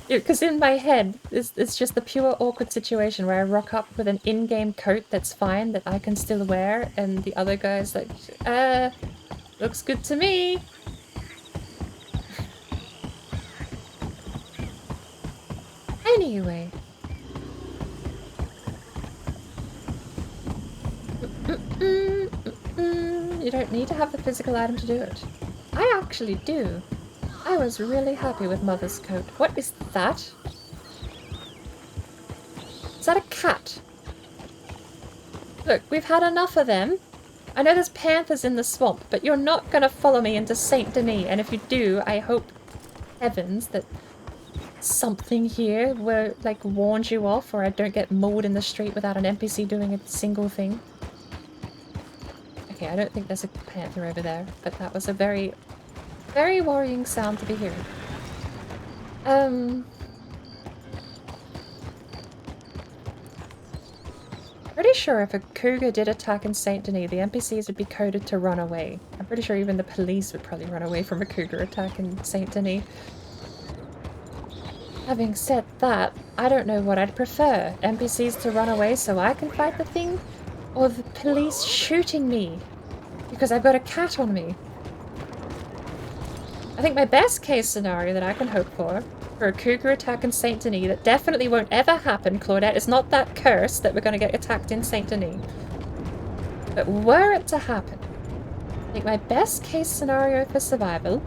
Because in my head, it's just the pure awkward situation where I rock up with an in-game coat that's fine, that I can still wear, and the other guy's like, looks good to me. Anyway. You don't need to have the physical item to do it. I actually do. I was really happy with Mother's coat. What is that? Is that a cat? Look, we've had enough of them. I know there's panthers in the swamp, but you're not gonna follow me into St. Denis, and if you do, I hope, heavens, that something here will, like, warns you off, or I don't get mauled in the street without an NPC doing a single thing. Okay, I don't think there's a panther over there, but that was a very... very worrying sound to be hearing. Pretty sure if a cougar did attack in St. Denis, the NPCs would be coded to run away. I'm pretty sure even the police would probably run away from a cougar attack in St. Denis. Having said that, I don't know what I'd prefer. NPCs to run away so I can fight the thing? Or the police shooting me because I've got a cat on me? I think my best case scenario that I can hope for a cougar attack in St. Denis, that definitely won't ever happen, Claudette. It's not that cursed that we're going to get attacked in St. Denis. But were it to happen, I think my best case scenario for survival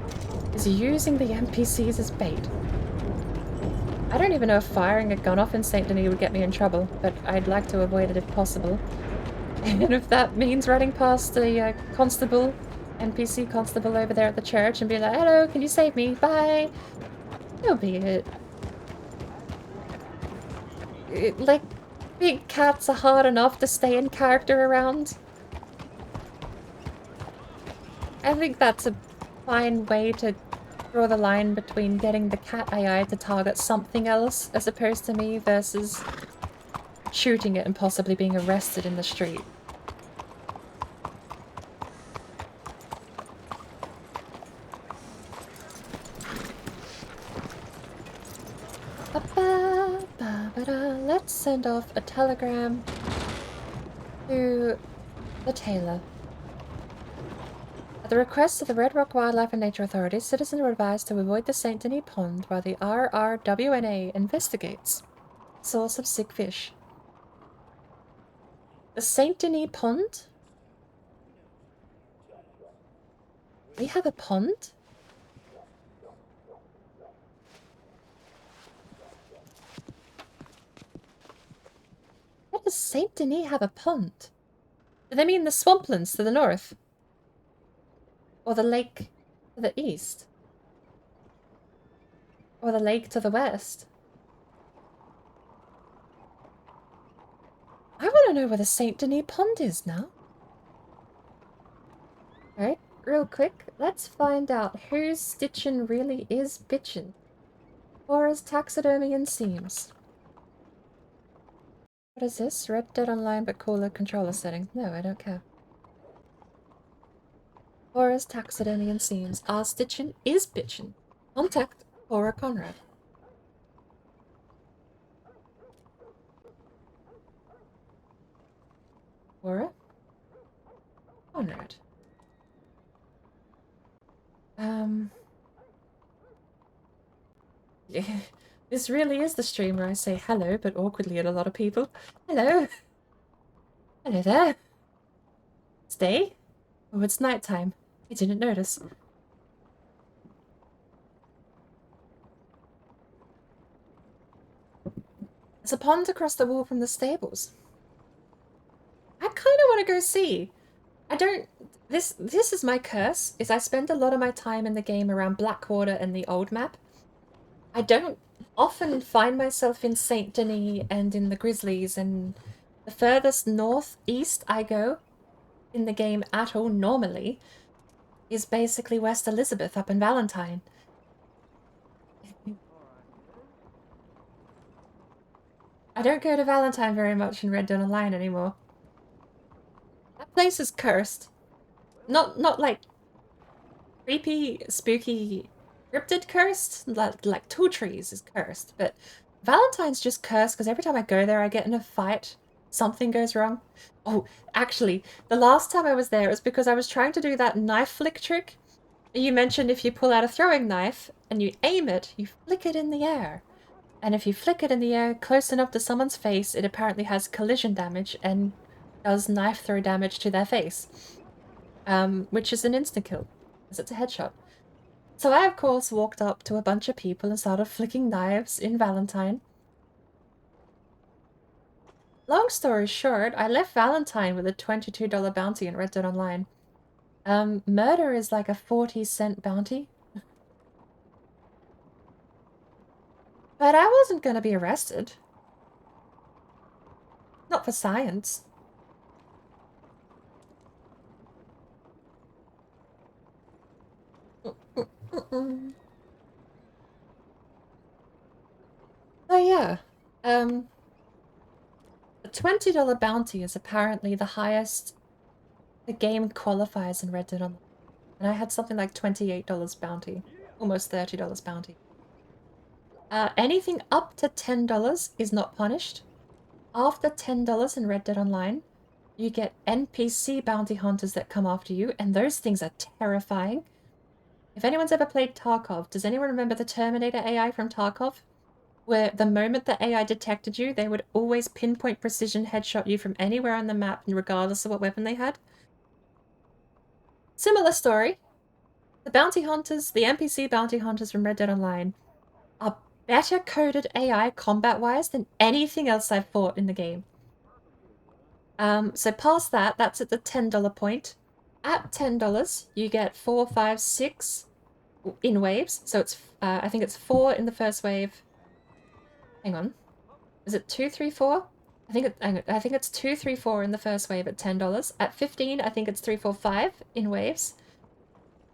is using the NPCs as bait. I don't even know if firing a gun off in St. Denis would get me in trouble, but I'd like to avoid it if possible. And if that means running past the NPC constable over there at the church and be like, hello, can you save me? Bye! So be it. Like, big cats are hard enough to stay in character around. I think that's a fine way to draw the line between getting the cat AI to target something else as opposed to me versus shooting it and possibly being arrested in the street. send off a telegram to the tailor. At the request of the Red Rock Wildlife and Nature Authority, citizens are advised to avoid the St. Denis Pond while the RRWNA investigates source of sick fish. The St. Denis Pond? We have a pond? Why does St. Denis have a pond? Do they mean the swamplands to the north? Or the lake to the east? Or the lake to the west? I want to know where the St. Denis Pond is now. Alright, real quick, let's find out whose stitchin' really is bitchin'. Or as taxidermy and seams. What is this? Red Dead Online but cooler controller settings. No, I don't care. Hora's taxidermy and seams. Our stitchin' is bitchin'. Contact Hora Conrad. Hora Conrad. Yeah, this really is the stream where I say hello, but awkwardly at a lot of people. Hello. Hello there. Stay? Oh, it's nighttime. I didn't notice. There's a pond across the wall from the stables. I kind of want to go see. I don't... This is my curse, is I spend a lot of my time in the game around Blackwater and the old map. I don't often find myself in St. Denis and in the Grizzlies, and the furthest northeast I go in the game at all normally is basically West Elizabeth up in Valentine. I don't go to Valentine very much in Red Dead Online anymore. That place is cursed. Not like creepy, spooky, cryptid cursed. Like Two Trees is cursed, but Valentine's just cursed because every time I go there I get in a fight. Something goes wrong. Oh, actually, the last time I was there it was because I was trying to do that knife flick trick. You mentioned if you pull out a throwing knife and you aim it, you flick it in the air. And if you flick it in the air close enough to someone's face, it apparently has collision damage and does knife throw damage to their face. Which is an insta-kill, because it's a headshot. So I, of course, walked up to a bunch of people and started flicking knives in Valentine. Long story short, I left Valentine with a $22 bounty in Red Dead Online. Murder is like a 40-cent bounty. But I wasn't gonna be arrested. Not for science. Oh yeah, the $20 bounty is apparently the highest the game qualifies in Red Dead Online. And I had something like $28 bounty. Almost $30 bounty. Anything up to $10 is not punished. After $10 in Red Dead Online, you get NPC bounty hunters that come after you, and those things are terrifying. If anyone's ever played Tarkov, does anyone remember the Terminator AI from Tarkov? Where the moment the AI detected you, they would always pinpoint precision headshot you from anywhere on the map, regardless of what weapon they had? Similar story. The bounty hunters, the NPC bounty hunters from Red Dead Online, are better coded AI combat-wise than anything else I've fought in the game. So past that, that's at the $10 point. At $10, you get 4, 5, 6 in waves. So it's, I think it's 4 in the first wave. Hang on. Is it 2, 3, 4? I think it's 2, 3, 4 in the first wave at $10. At 15, I think it's 3, 4, 5 in waves.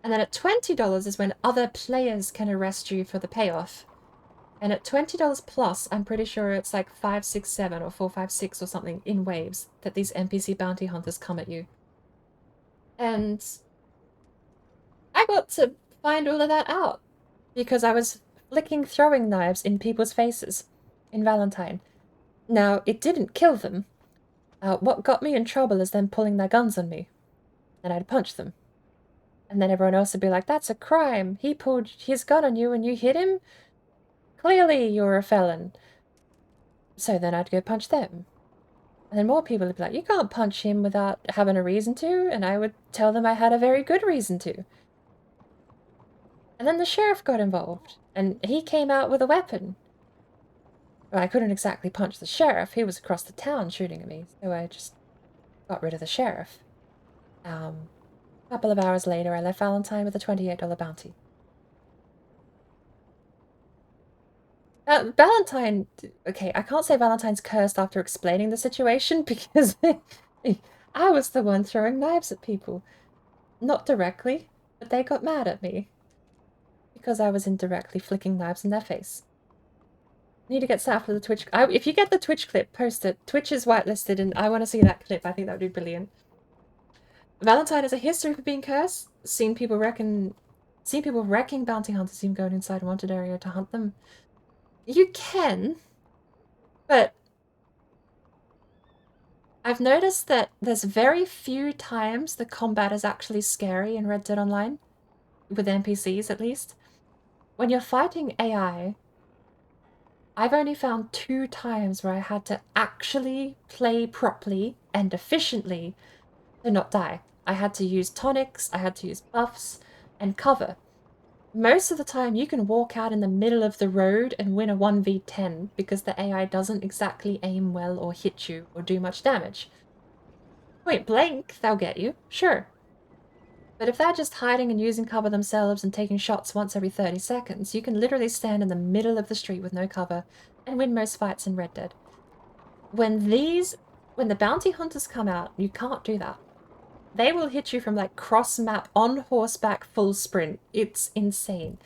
And then at $20 is when other players can arrest you for the payoff. And at $20 plus, I'm pretty sure it's like 5, 6, 7 or 4, 5, 6 or something in waves that these NPC bounty hunters come at you. And I got to find all of that out because I was flicking throwing knives in people's faces in Valentine. Now, it didn't kill them. What got me in trouble is them pulling their guns on me. And I'd punch them. And then everyone else would be like, that's a crime. He pulled his gun on you and you hit him? Clearly you're a felon. So then I'd go punch them. And then more people would be like, you can't punch him without having a reason to. And I would tell them I had a very good reason to. And then the sheriff got involved. And he came out with a weapon. Well, I couldn't exactly punch the sheriff. He was across the town shooting at me. So I just got rid of the sheriff. A couple of hours later, I left Valentine with a $28 bounty. Valentine... Okay, I can't say Valentine's cursed after explaining the situation because I was the one throwing knives at people. Not directly, but they got mad at me. Because I was indirectly flicking knives in their face. Need to get set for the Twitch... if you get the Twitch clip, post it. Twitch is whitelisted and I want to see that clip. I think that would be brilliant. Valentine has a history for being cursed. Seen people wrecking bounty hunters, even going inside a wanted area to hunt them. You can, but I've noticed that there's very few times the combat is actually scary in Red Dead Online, with NPCs at least. When you're fighting AI, I've only found 2 times where I had to actually play properly and efficiently to not die. I had to use tonics, I had to use buffs, and cover. Most of the time, you can walk out in the middle of the road and win a 1v10 because the AI doesn't exactly aim well or hit you or do much damage. Point blank, they'll get you, sure. But if they're just hiding and using cover themselves and taking shots once every 30 seconds, you can literally stand in the middle of the street with no cover and win most fights in Red Dead. When the bounty hunters come out, you can't do that. They will hit you from like cross-map, on horseback, full sprint. It's insane.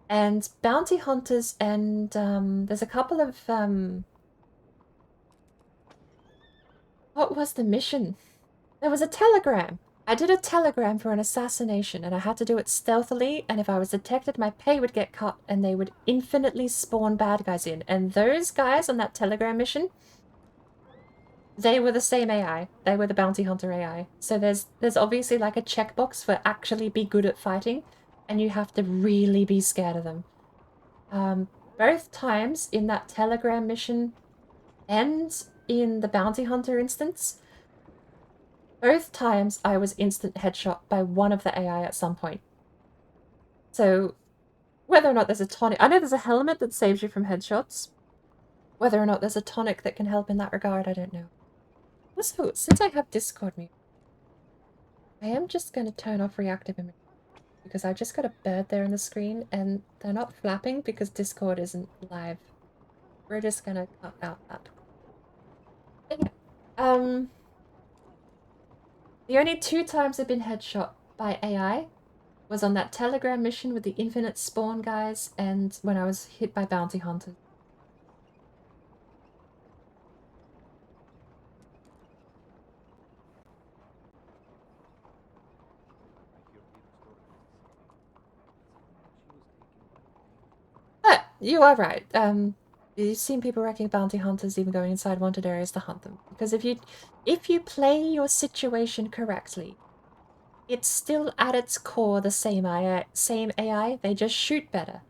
And bounty hunters and there's a couple of... what was the mission? There was a telegram. I did a telegram for an assassination and I had to do it stealthily, and if I was detected, my pay would get cut and they would infinitely spawn bad guys in. And those guys on that telegram mission... they were the same AI. They were the bounty hunter AI. So there's obviously like a checkbox for actually be good at fighting, and you have to really be scared of them. Both times in that telegram mission and in the bounty hunter instance, both times I was instant headshot by one of the AI at some point. So whether or not there's a tonic... I know there's a helmet that saves you from headshots. Whether or not there's a tonic that can help in that regard, I don't know. Also, since I have Discord mute, I am just going to turn off reactive image because I just got a bird there on the screen and they're not flapping because Discord isn't live. We're just going to cut out that. Yeah. The only 2 times I've been headshot by AI was on that telegram mission with the infinite spawn guys and when I was hit by bounty hunters. But you are right. You've seen people wrecking bounty hunters, even going inside wanted areas to hunt them. Because if you play your situation correctly, it's still at its core the same AI. They just shoot better.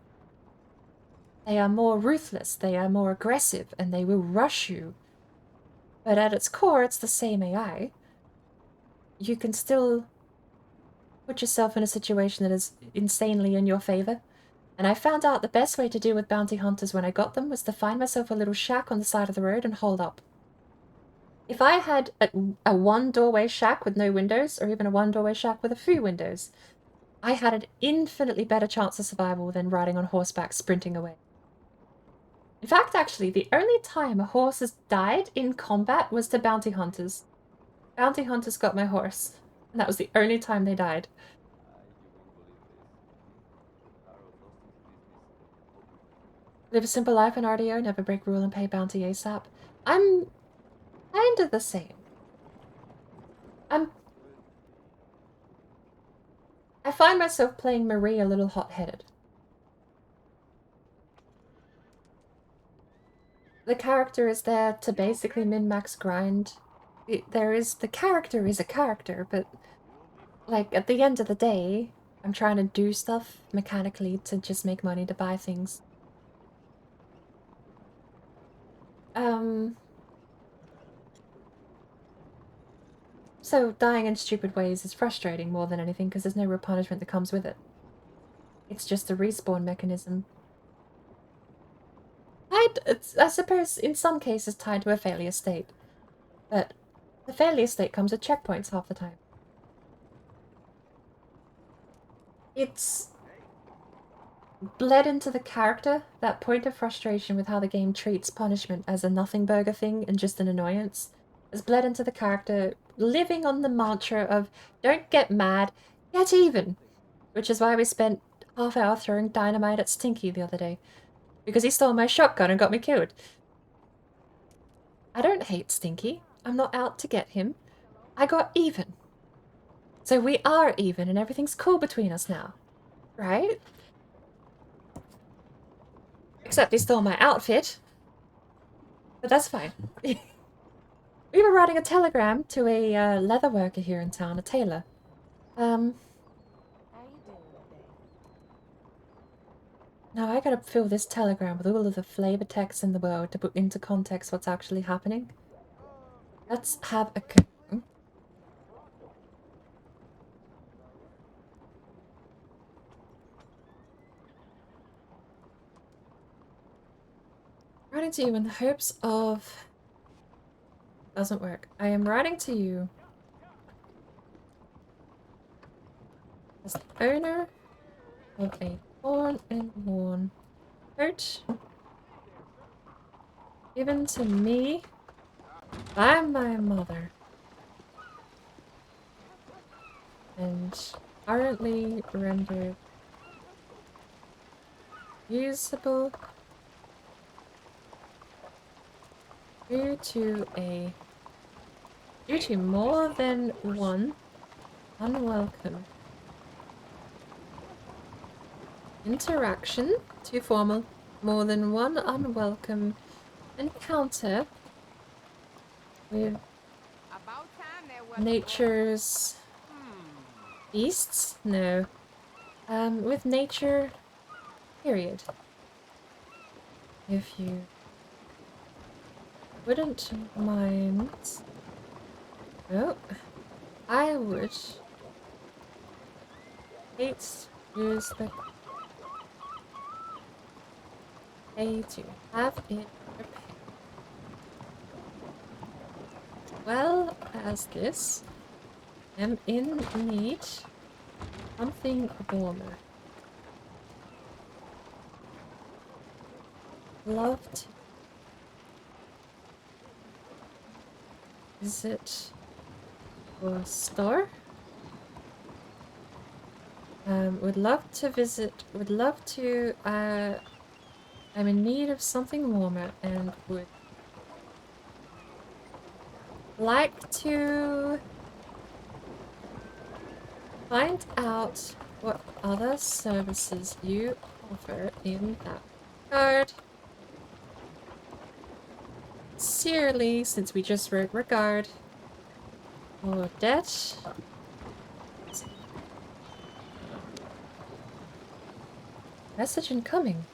They are more ruthless. They are more aggressive, and they will rush you. But at its core, it's the same AI. You can still put yourself in a situation that is insanely in your favor. And I found out the best way to deal with bounty hunters when I got them was to find myself a little shack on the side of the road and hold up. If I had a one-doorway shack with no windows, or even a one-doorway shack with a few windows, I had an infinitely better chance of survival than riding on horseback sprinting away. In fact, actually, the only time a horse has died in combat was to bounty hunters. Bounty hunters got my horse, and that was the only time they died. Live a simple life in RDO, never break rule and pay bounty ASAP. I'm kind of the same. I find myself playing Marie a little hot-headed. the character is there to basically min-max grind. The character is a character, but like at the end of the day, I'm trying to do stuff mechanically to just make money to buy things. So dying in stupid ways is frustrating more than anything because there's no real punishment that comes with it. It's just a respawn mechanism. I suppose in some cases tied to a failure state, but the failure state comes with checkpoints half the time. It's bled into the character, that point of frustration with how the game treats punishment as a nothing burger thing and just an annoyance. Has bled into the character living on the mantra of don't get mad, get even. Which is why we spent half hour throwing dynamite at Stinky the other day. Because he stole my shotgun and got me killed. I don't hate Stinky. I'm not out to get him. I got even. So we are even and everything's cool between us now. Right? Except he stole my outfit. But that's fine. We were writing a telegram to a leather worker here in town, a tailor. Now I gotta fill this telegram with all of the flavor text in the world to put into context what's actually happening. Let's have a go. Writing to you in the hopes of... Doesn't work. I am writing to you as the owner of a torn and worn coat given to me by my mother and currently rendered usable due to more than one unwelcome interaction, too formal, more than one unwelcome encounter with nature's beasts? No. With nature, period. If you wouldn't mind... Oh, I would hate to use the pay to have it repaired. Well as this, am in need something warmer. Love to visit your store. Would love to visit, I'm in need of something warmer and would like to find out what other services you offer in that regard. Sincerely, since we just wrote regard, Claudette. Message incoming.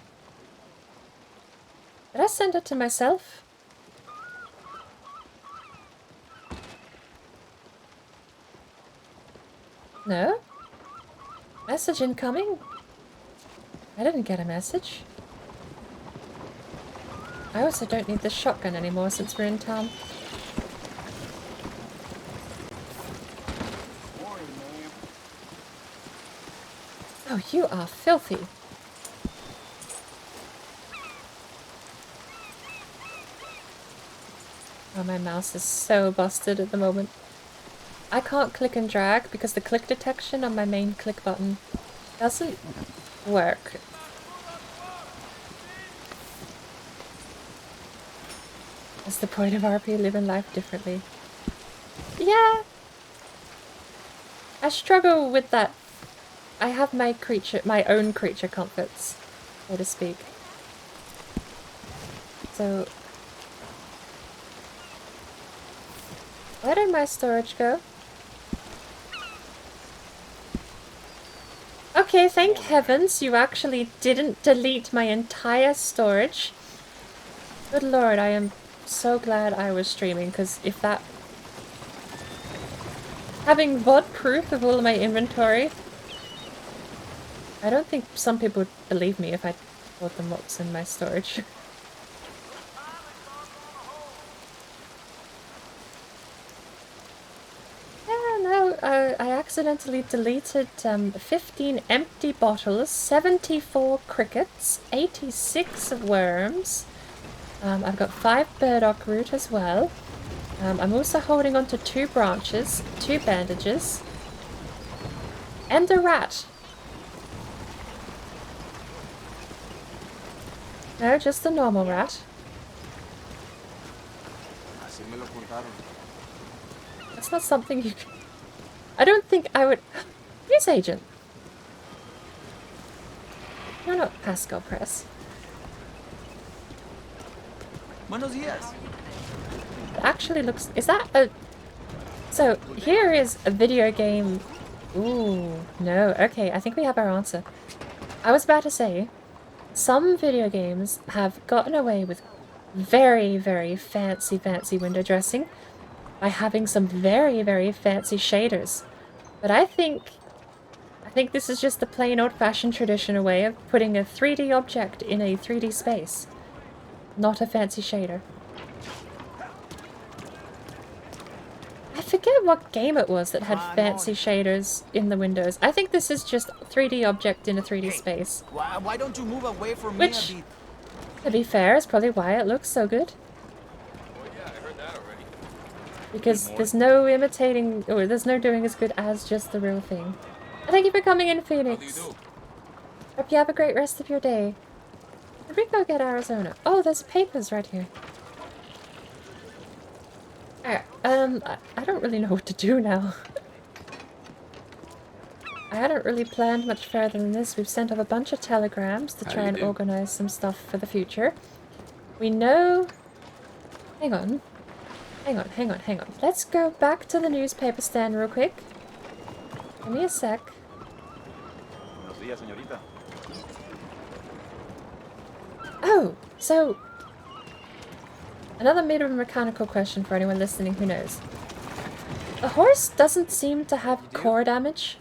Did I send it to myself? No? Message incoming? I didn't get a message. I also don't need this shotgun anymore since we're in town. Oh, you are filthy. Oh, my mouse is so busted at the moment. I can't click and drag because the click detection on my main click button doesn't work. What's the point of RP? Living life differently. Yeah. I struggle with that. I have my own creature comforts, so to speak. So, Where did my storage go? Okay, thank heavens you actually didn't delete my entire storage. Good lord, I am so glad I was streaming, because if that... Having VOD proof of all of my inventory... I don't think some people would believe me if I told them what's in my storage. Yeah, no, I accidentally deleted 15 empty bottles, 74 crickets, 86 worms. I've got 5 burdock root as well. I'm also holding on to 2 branches, 2 bandages, and a rat. No, just a normal rat. Así me lo contaron. That's not something you can... I don't think I would... News agent! You're not Pascal Press. Buenos dias. It actually looks... Is that a... So, here is a video game... Ooh, no. Okay, I think we have our answer. I was about to say, some video games have gotten away with very, very fancy window dressing by having some very, very fancy shaders. But I think this is just the plain old-fashioned traditional way of putting a 3D object in a 3D space. Not a fancy shader. I forget what game it was that had fancy shaders in the windows. I think this is just a 3D object in a 3D space. Why don't you move away from Which, me a bit? to be fair, is probably why it looks so good. Oh yeah, I heard that already. Because there's no imitating, or there's no doing as good as just the real thing. Thank you for coming in, Phoenix. Hope you have a great rest of your day. Did we go get Arizona? Oh, there's papers right here. Alright, I don't really know what to do now. I hadn't really planned much further than this. We've sent off a bunch of telegrams to try and organize some stuff for the future. We know... Hang on. Let's go back to the newspaper stand real quick. Give me a sec. Buenos días, señorita. Oh, so... Another bit of a mechanical question for anyone listening who knows. The horse doesn't seem to have core damage.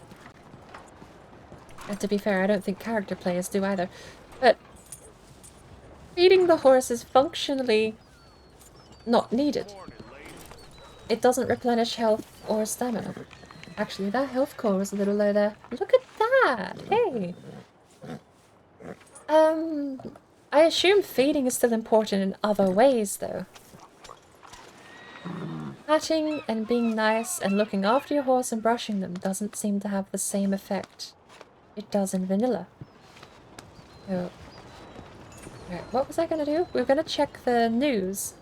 And to be fair, I don't think character players do either. But feeding the horse is functionally not needed. It doesn't replenish health or stamina. Actually, that health core was a little low there. Look at that! Hey! I assume feeding is still important in other ways, though. Patting and being nice and looking after your horse and brushing them doesn't seem to have the same effect it does in vanilla. So, alright, what was I gonna do? We were gonna check the news.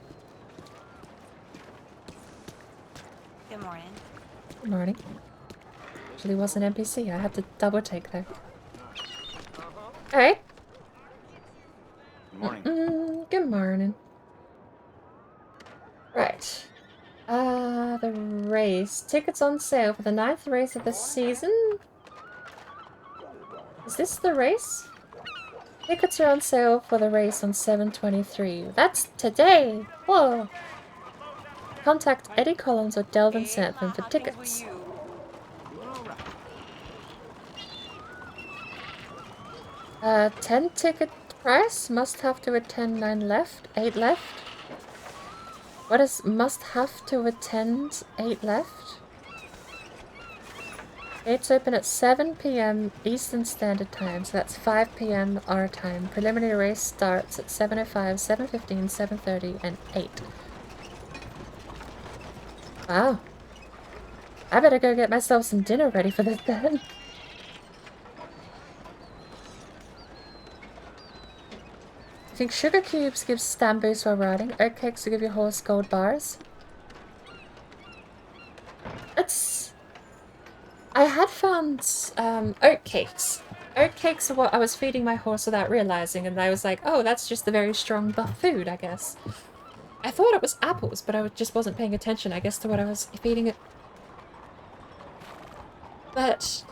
Good morning. Good morning. Actually was an NPC. I had to double take there. Alright. Good morning. Good morning. Right. The race. Tickets on sale for the 9th race of the season? Is this the race? Tickets are on sale for the race on 7/23. That's today! Whoa! Contact Eddie Collins or Delvin Santham for tickets. 10 ticket price? Must have to attend 9 left? 8 left? What is must have to attend 8 left? Gates open at 7 PM Eastern Standard Time, so that's 5 PM our time. Preliminary race starts at 7:05, 7:15, 7:30, and 8. Wow. I better go get myself some dinner ready for this then. I think sugar cubes gives stam boost while riding. Oatcakes will give your horse gold bars. I had found oatcakes. Oatcakes are what I was feeding my horse without realizing, and I was like, oh, that's just a very strong buff food, I guess. I thought it was apples, but I just wasn't paying attention, I guess, to what I was feeding it. But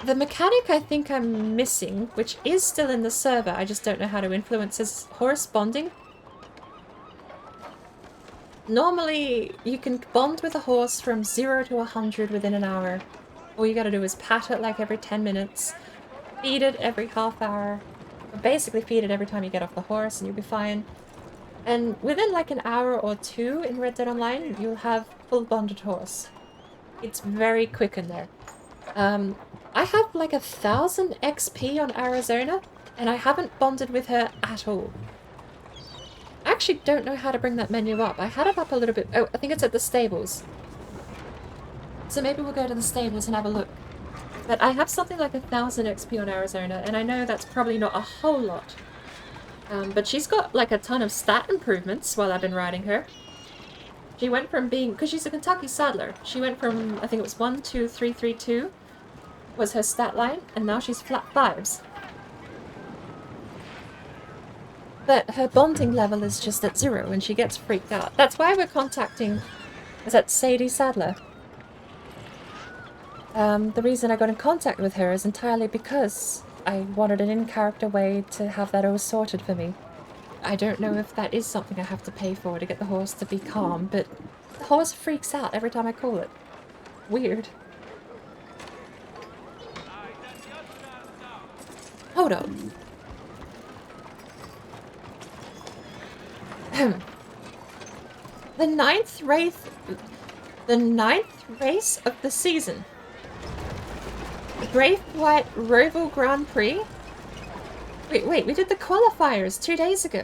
the mechanic I think I'm missing, which is still in the server, I just don't know how to influence, is horse bonding. Normally, you can bond with a horse from 0 to 100 within an hour. All you gotta do is pat it like every 10 minutes, feed it every half hour, or basically feed it every time you get off the horse and you'll be fine. And within like an hour or two in Red Dead Online, you'll have full bonded horse. It's very quick in there. I have like 1,000 XP on Arizona, and I haven't bonded with her at all. I actually don't know how to bring that menu up. I had it up a little bit. Oh, I think it's at the stables. So maybe we'll go to the stables and have a look. But I have something like 1,000 XP on Arizona, and I know that's probably not a whole lot. But she's got like a ton of stat improvements while I've been riding her. She went from being, because she's a Kentucky saddler, she went from, I think it was 1, 2, 3, 3, 2 was her stat line, and now she's flat 5s. But her bonding level is just at 0 and she gets freaked out. That's why we're contacting, is that Sadie Sadler? The reason I got in contact with her is entirely because I wanted an in-character way to have that all sorted for me. I don't know if that is something I have to pay for to get the horse to be calm, but the horse freaks out every time I call it. Weird. Hold on. The ninth race of the season. Great White Roval Grand Prix? Wait, we did the qualifiers 2 days ago.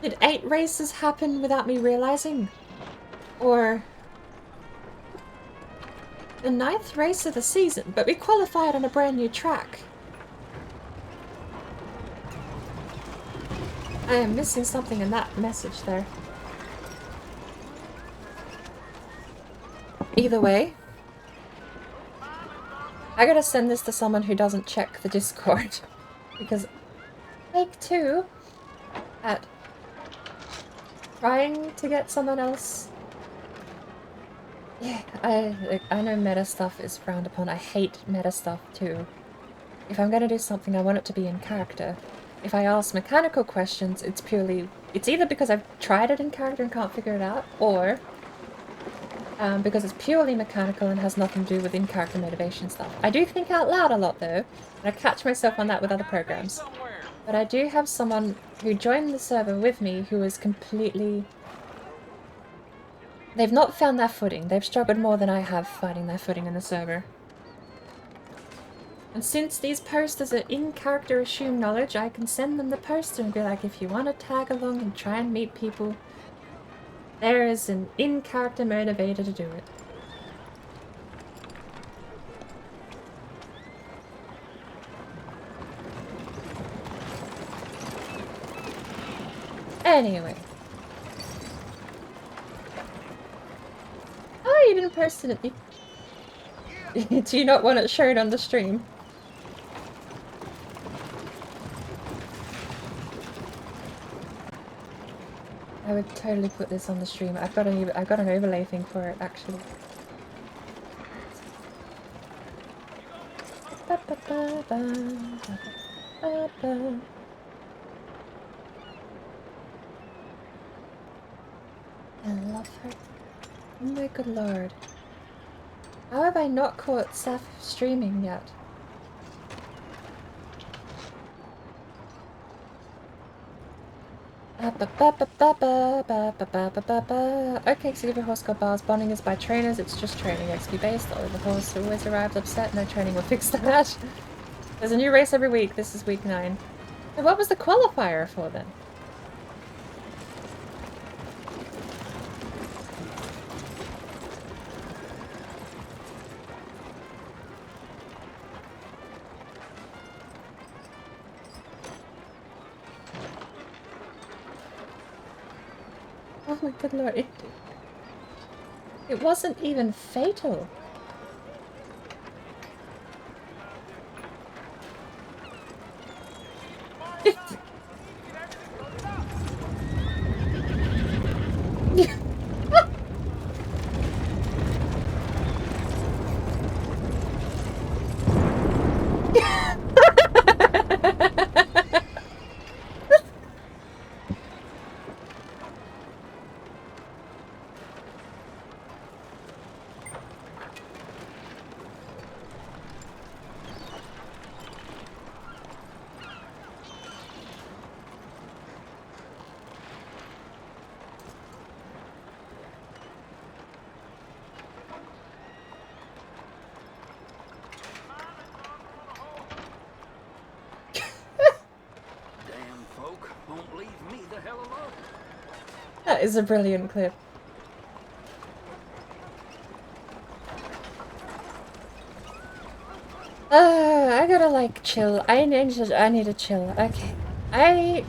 Did 8 races happen without me realizing? Or the 9th race of the season, but we qualified on a brand new track. I am missing something in that message there. Either way, I gotta send this to someone who doesn't check the Discord, because take 2 at trying to get someone else. Yeah, I know meta stuff is frowned upon. I hate meta stuff too. If I'm gonna do something, I want it to be in character. If I ask mechanical questions, it's either because I've tried it in character and can't figure it out, or because it's purely mechanical and has nothing to do with in-character motivation stuff. I do think out loud a lot though, and I catch myself on that with other programs. But I do have someone who joined the server with me who is completely... They've not found their footing. They've struggled more than I have finding their footing in the server. And since these posters are in-character assumed knowledge, I can send them the poster and be like, if you want to tag along and try and meet people, there is an in-character motivator to do it. Anyway. Oh, you didn't post it. Do you not want it shown on the stream? I would totally put this on the stream. I've got an overlay thing for it actually. I love her. Oh my good lord. How have I not caught Seth streaming yet? Okay, so give your horse got bars. Bonding is by trainers, it's just training XP based. Although the horse always arrives upset, no training will fix that. There's a new race every week, this is week 9. And what was the qualifier for then? Oh my good lord, it wasn't even fatal. That is a brilliant clip. I gotta like chill. I need to chill. Okay. I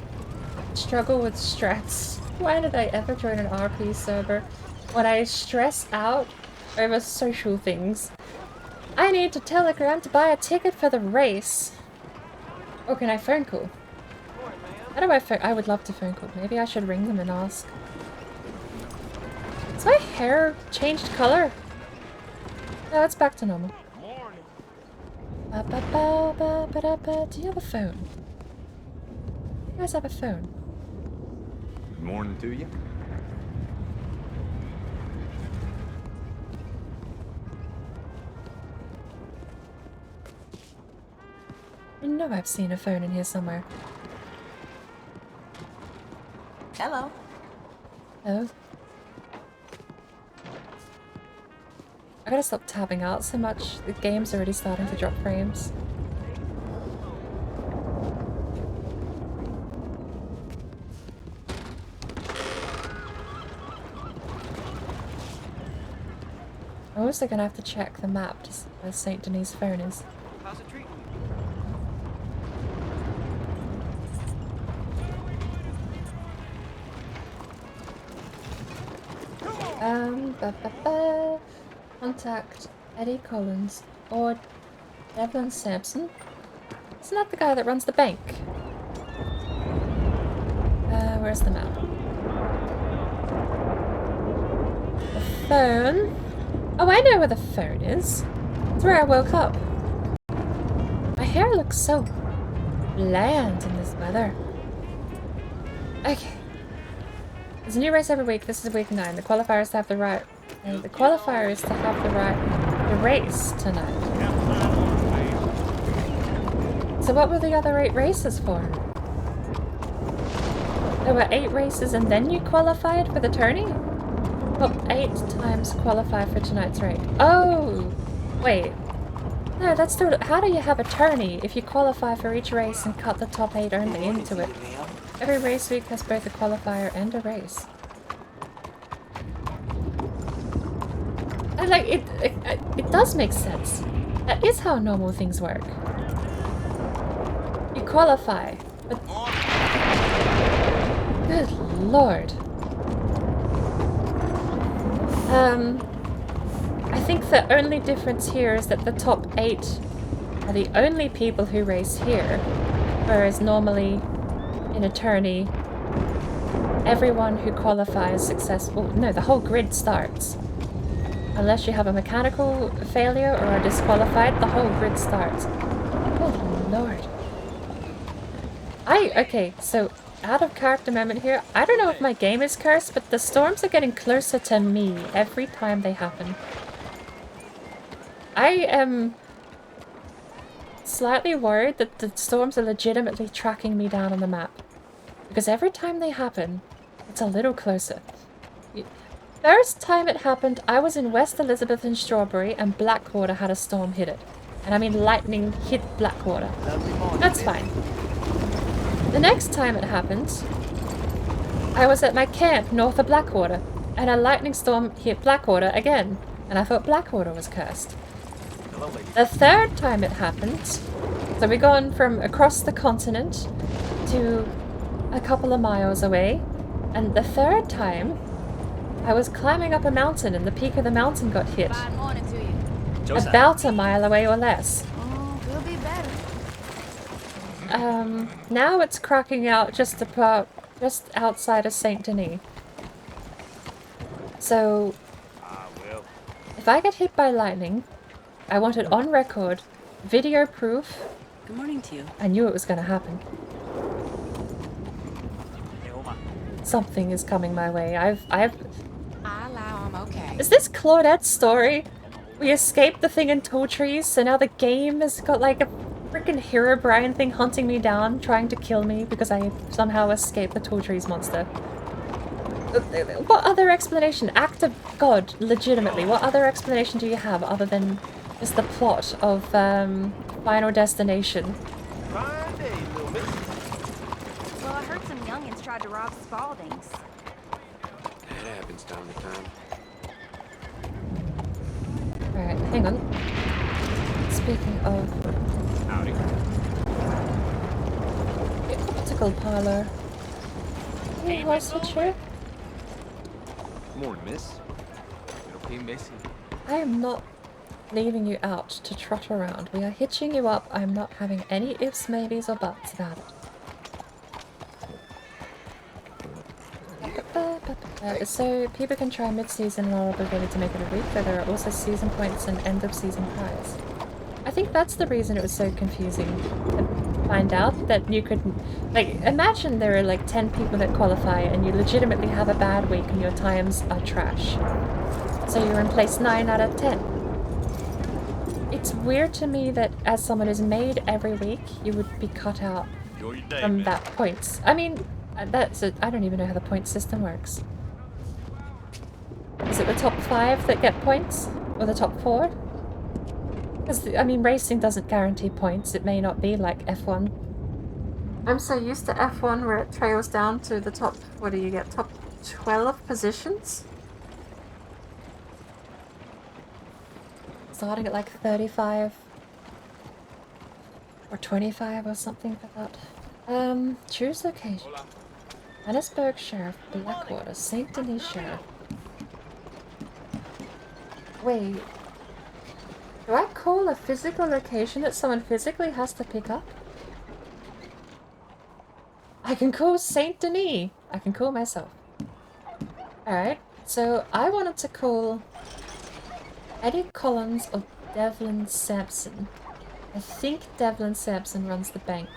struggle with stress. Why did I ever join an RP server? When I stress out over social things. I need to telegram to buy a ticket for the race. Oh, can I phone call? How do I phone? I would love to phone call. Maybe I should ring them and ask. Has my hair changed color? No, it's back to normal. Do you have a phone? You guys have a phone? Good morning to you. I know I've seen a phone in here somewhere. Hello. Oh. I gotta stop tabbing out so much. The game's already starting to drop frames. I'm also gonna have to check the map to see where St. Denis' phone is. How's it treating you? Contact Eddie Collins or Devlin Sampson. Isn't that the guy that runs the bank? Where's the map? The phone? Oh, I know where the phone is. It's where I woke up. My hair looks so bland in this weather. Okay. There's a new race every week. This is week 9. The qualifier is to have the right. The qualifier is to have the race tonight. So what were the other 8 races for? There were 8 races and then you qualified for the tourney? Well, 8 times qualify for tonight's race. Oh! Wait. No, that's still... How do you have a tourney if you qualify for each race and cut the top 8 only into it? Every race week has both a qualifier and a race. And like, it does make sense. That is how normal things work. You qualify, but... Good lord. I think the only difference here is that the top 8 are the only people who race here, whereas normally in a tourney, everyone who qualifies successful... No, the whole grid starts. Unless you have a mechanical failure or are disqualified, the whole grid starts. Oh lord. Okay, so out of character moment here. I don't know if my game is cursed, but the storms are getting closer to me every time they happen. I am slightly worried that the storms are legitimately tracking me down on the map. Because every time they happen, it's a little closer. First time it happened, I was in West Elizabeth and Strawberry, and Blackwater had a storm hit it. And I mean lightning hit Blackwater. That's fine. The next time it happened, I was at my camp north of Blackwater, and a lightning storm hit Blackwater again, and I thought Blackwater was cursed. The third time it happened, so we've gone from across the continent to a couple of miles away, and the third time, I was climbing up a mountain and the peak of the mountain got hit. About a mile away or less. Oh, we'll be better. Now it's cracking out just outside of St. Denis. So, if I get hit by lightning, I want it on record, video proof. Good morning to you. I knew it was going to happen. Something is coming my way. I allow I'm okay. Is this Claudette's story? We escaped the thing in tall trees, so now the game has got like a freaking Herobrine thing hunting me down, trying to kill me because I somehow escaped the tall trees monster. What other explanation? Act of God, legitimately, what other explanation do you have other than just the plot of Final Destination? Well, I heard some youngins tried to rob Spalding's. this time to time. Alright, hang on. Speaking of Howdy. the optical parlor. Any hostage here? Morning, miss. Okay, Missy. I am not leaving you out to trot around. We are hitching you up. I'm not having any ifs, maybes, or buts about it. So people can try mid-season and are obligated to make it a week, though there are also season points and end-of-season prize. I think that's the reason it was so confusing to find out that you couldn't... Like, imagine there are like 10 people that qualify and you legitimately have a bad week and your times are trash. So you're in place 9 out of 10. It's weird to me that as someone who's made every week, you would be cut out from that points. I mean, I don't even know how the point system works. Is it the top 5 that get points? Or the top 4? Because, I mean, racing doesn't guarantee points. It may not be like F1. I'm so used to F1 where it trails down to the top, what do you get, top 12 positions? Starting at like 35 or 25 or something like that. Choose location. Annisburg Sheriff, Blackwater, St. Denis Sheriff. Wait. Do I call a physical location that someone physically has to pick up? I can call St. Denis. I can call myself. Alright, so I wanted to call Eddie Collins or Devlin Sampson. I think Devlin Sampson runs the bank.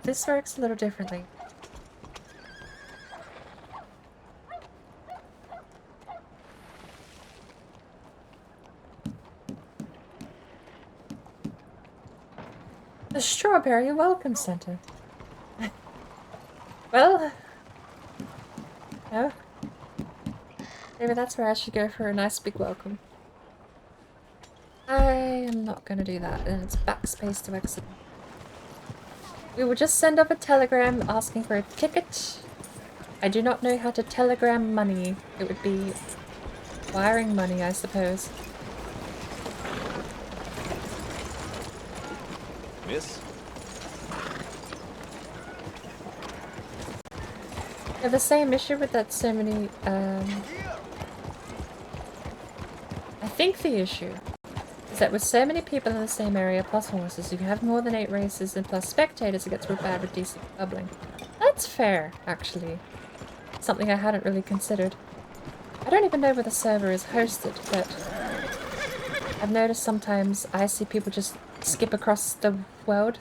This works a little differently. The Strawberry Welcome Center. Well, no. Maybe that's where I should go for a nice big welcome. I am not going to do that, and it's backspace to exit. We will just send off a telegram asking for a ticket. I do not know how to telegram money. It would be wiring money, I suppose. Miss? I have the same issue with that so many, I think the issue is that with so many people in the same area plus horses, if you have more than 8 races and plus spectators, it gets real bad with decent doubling. That's fair, actually. Something I hadn't really considered. I don't even know where the server is hosted, but I've noticed sometimes I see people just skip across the world.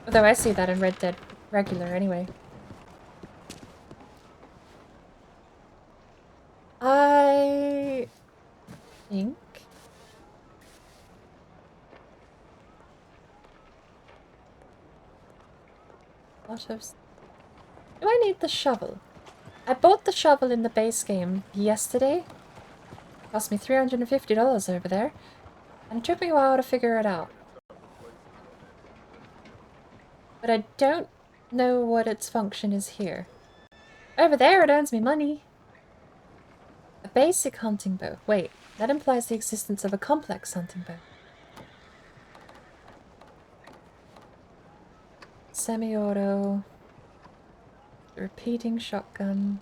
Although I see that in Red Dead regular anyway. I think do I need the shovel? I bought the shovel in the base game yesterday. Cost me $350 over there. And it took me a while to figure it out. But I don't know what its function is here. Over there it earns me money. A basic hunting bow. Wait, that implies the existence of a complex hunting bow. Semi-auto. Repeating shotgun.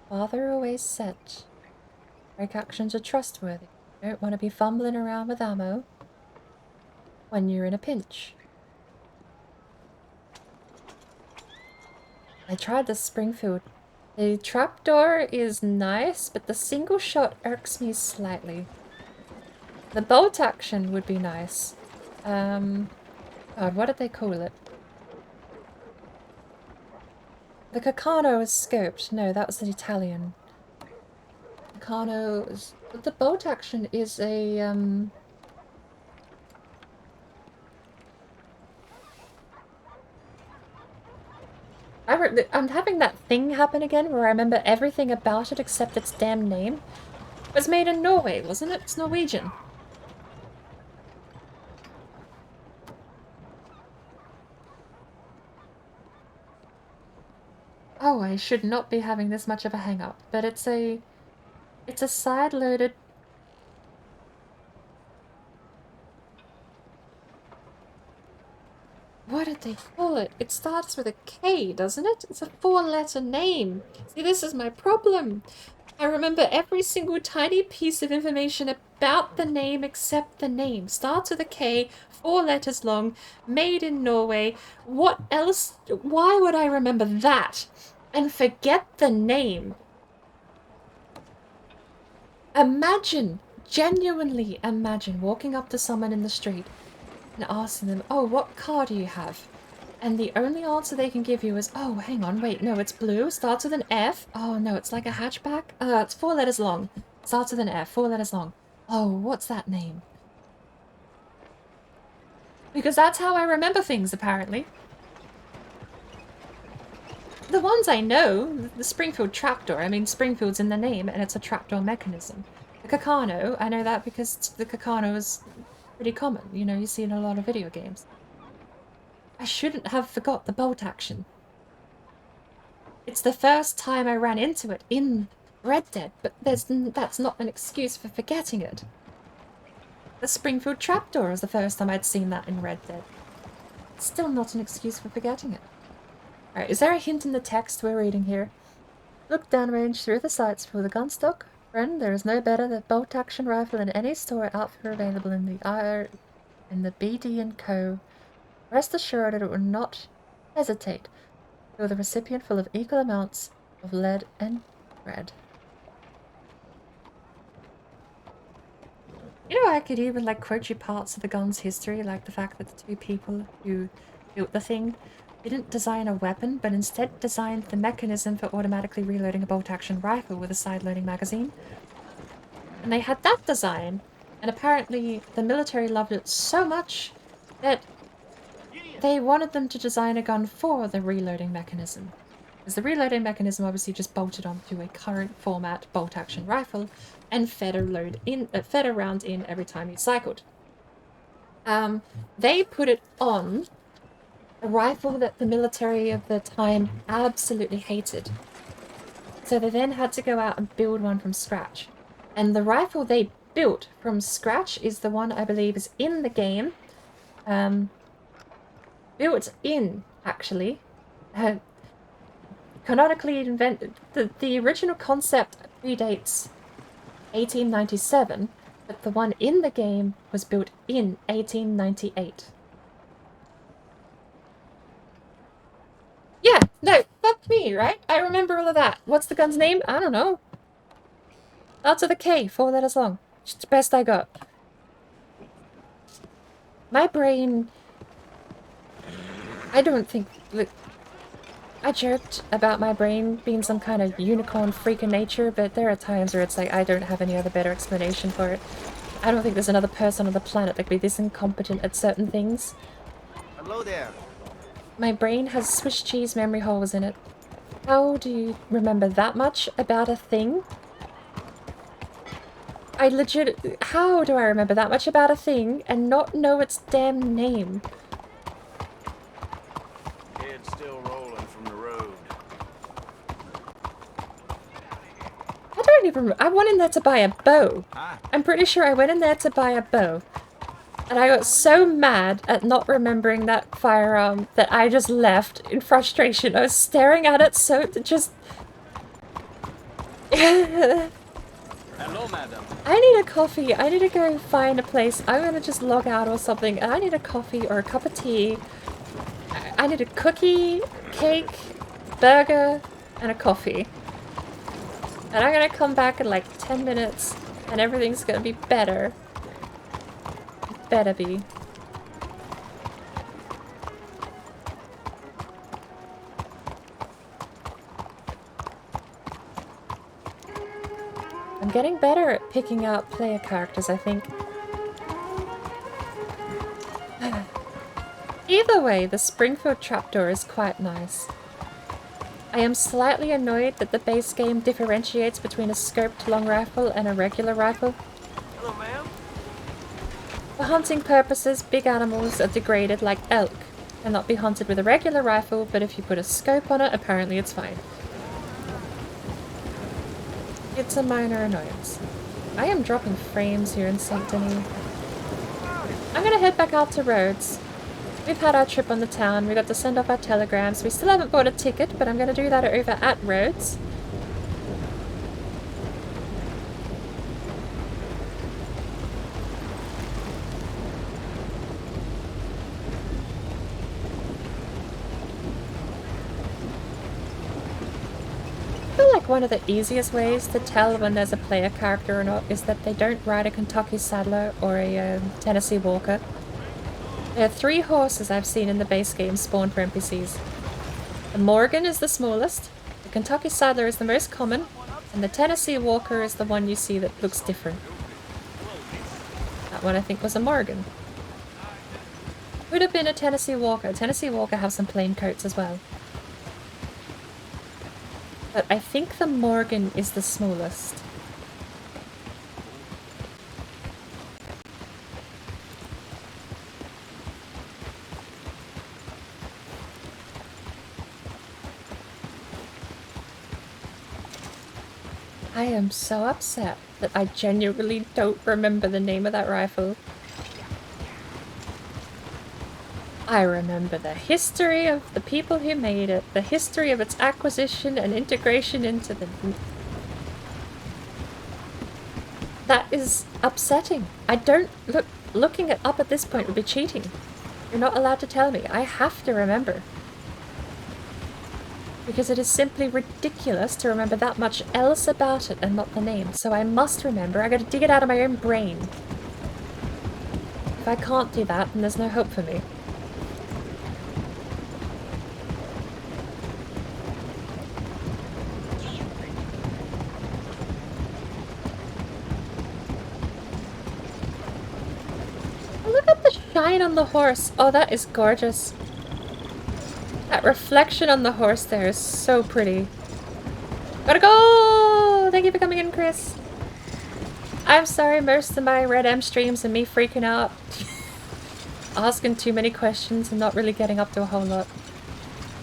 Farther away set. Break actions are trustworthy. You don't want to be fumbling around with ammo when you're in a pinch. I tried the Springfield. The trapdoor is nice, but the single shot irks me slightly. The bolt action would be nice. God, what did they call it? The Cacano is scoped. No, that was the Italian. Cacano is... But the bolt action is a, I'm having that thing happen again where I remember everything about it except its damn name. was made in Norway, wasn't it? It's Norwegian. Oh, I should not be having this much of a hang-up, but it's a side-loaded... What did they call it? It starts with a K, doesn't it? It's a 4-letter name. See, this is my problem. I remember every single tiny piece of information about the name except the name. Starts with a K, 4 letters long, made in Norway. What else? Why would I remember that? And forget the name? Imagine, genuinely imagine walking up to someone in the street and asking them, oh, what car do you have? And the only answer they can give you is, oh, hang on, wait, no, it's blue, starts with an F. Oh, no, it's like a hatchback. It's 4 letters long. Starts with an F, 4 letters long. Oh, what's that name? Because that's how I remember things, apparently. The ones I know, the Springfield trapdoor, I mean, Springfield's in the name, and it's a trapdoor mechanism. The Kakano, I know that because the Kakano is pretty common. You know, you see it in a lot of video games. I shouldn't have forgot the bolt action. It's the first time I ran into it in Red Dead, but that's not an excuse for forgetting it. The Springfield trapdoor was the first time I'd seen that in Red Dead. Still not an excuse for forgetting it. Alright, is there a hint in the text we're reading here? Look downrange through the sights for the gun stock. Friend, there is no better than bolt-action rifle in any store outfit available in the BD & Co. Rest assured that it will not hesitate. Fill the recipient full of equal amounts of lead and bread. You know, I could even like quote you parts of the gun's history, like the fact that the 2 people who built the thing didn't design a weapon, but instead designed the mechanism for automatically reloading a bolt-action rifle with a side-loading magazine. And they had that design, and apparently the military loved it so much that they wanted them to design a gun for the reloading mechanism. Because the reloading mechanism obviously just bolted onto a current format bolt-action rifle and fed a round in every time you cycled. They put it on a rifle that the military of the time absolutely hated. So they then had to go out and build one from scratch. And the rifle they built from scratch is the one I believe is in the game. Built in, actually. Canonically invented. The original concept predates 1897, but the one in the game was built in 1898. Yeah, no, fuck me, right? I remember all of that. What's the gun's name? I don't know. Starts with a K, 4 letters long. It's the best I got. My brain... I don't think... Look, I joked about my brain being some kind of unicorn freak of nature, but there are times where it's like I don't have any other better explanation for it. I don't think there's another person on the planet that could be this incompetent at certain things. Hello there. My brain has Swiss cheese memory holes in it. How do you remember that much about a thing? How do I remember that much about a thing and not know its damn name? Head's still rolling from the road. I don't even remember. I went in there to buy a bow. I'm pretty sure I went in there to buy a bow. And I got so mad at not remembering that firearm that I just left in frustration. I was staring at it so just... Hello, madam. I need a coffee. I need to go find a place. I'm gonna just log out or something. I need a coffee or a cup of tea. I need a cookie, cake, burger, and a coffee. And I'm gonna come back in like 10 minutes and everything's gonna be better. Better be. I'm getting better at picking out player characters, I think. Either way, the Springfield trapdoor is quite nice. I am slightly annoyed that the base game differentiates between a scoped long rifle and a regular rifle. Hello, ma'am. For hunting purposes, big animals are degraded like elk. Cannot be hunted with a regular rifle, but if you put a scope on it, apparently it's fine. It's a minor annoyance. I am dropping frames here in St. Denis. I'm gonna head back out to Rhodes. We've had our trip on the town, we got to send off our telegrams. We still haven't bought a ticket, but I'm gonna do that over at Rhodes. I feel like one of the easiest ways to tell when there's a player character or not is that they don't ride a Kentucky Saddler or a Tennessee Walker. There are 3 horses I've seen in the base game spawn for NPCs. The Morgan is the smallest, the Kentucky Saddler is the most common, and the Tennessee Walker is the one you see that looks different. That one I think was a Morgan. Would have been a Tennessee Walker. Tennessee Walker have some plain coats as well. But I think the Morgan is the smallest. I am so upset that I genuinely don't remember the name of that rifle. I remember the history of the people who made it, the history of its acquisition and integration into the... That is upsetting. I don't... Looking it up at this point would be cheating. You're not allowed to tell me. I have to remember. Because it is simply ridiculous to remember that much else about it and not the name. So I must remember. I gotta dig it out of my own brain. If I can't do that, then there's no hope for me. Look at the shine on the horse. Oh, that is gorgeous. That reflection on the horse there is so pretty. Gotta go! Thank you for coming in, Chris. I'm sorry, most of my RedM streams and me freaking out. Asking too many questions and not really getting up to a whole lot.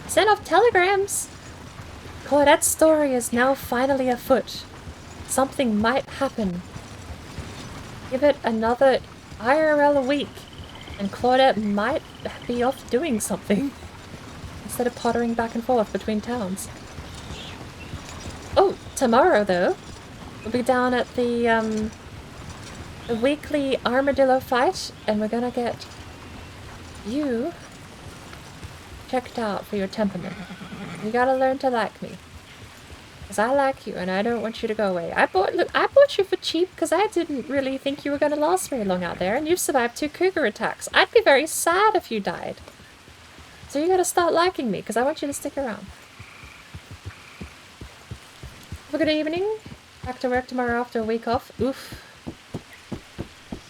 Send off telegrams! Claudette's story is now finally afoot. Something might happen. Give it another IRL a week, and Claudette might be off doing something. Instead of pottering back and forth between towns. Oh, tomorrow though, we'll be down at the weekly armadillo fight, and we're gonna get you checked out for your temperament. You gotta learn to like me. Because I like you and I don't want you to go away. I bought you for cheap because I didn't really think you were gonna last very long out there, and you've survived 2 cougar attacks. I'd be very sad if you died. So you gotta start liking me, because I want you to stick around. Have a good evening. Back to work tomorrow after a week off. Oof.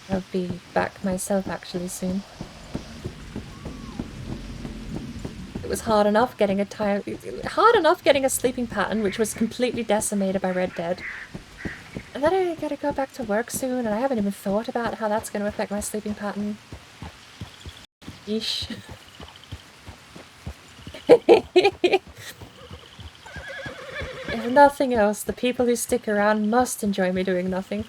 I'll be back myself actually soon. It was hard enough getting a sleeping pattern, which was completely decimated by Red Dead. And then I gotta go back to work soon, and I haven't even thought about how that's gonna affect my sleeping pattern. Yeesh. If nothing else, the people who stick around must enjoy me doing nothing.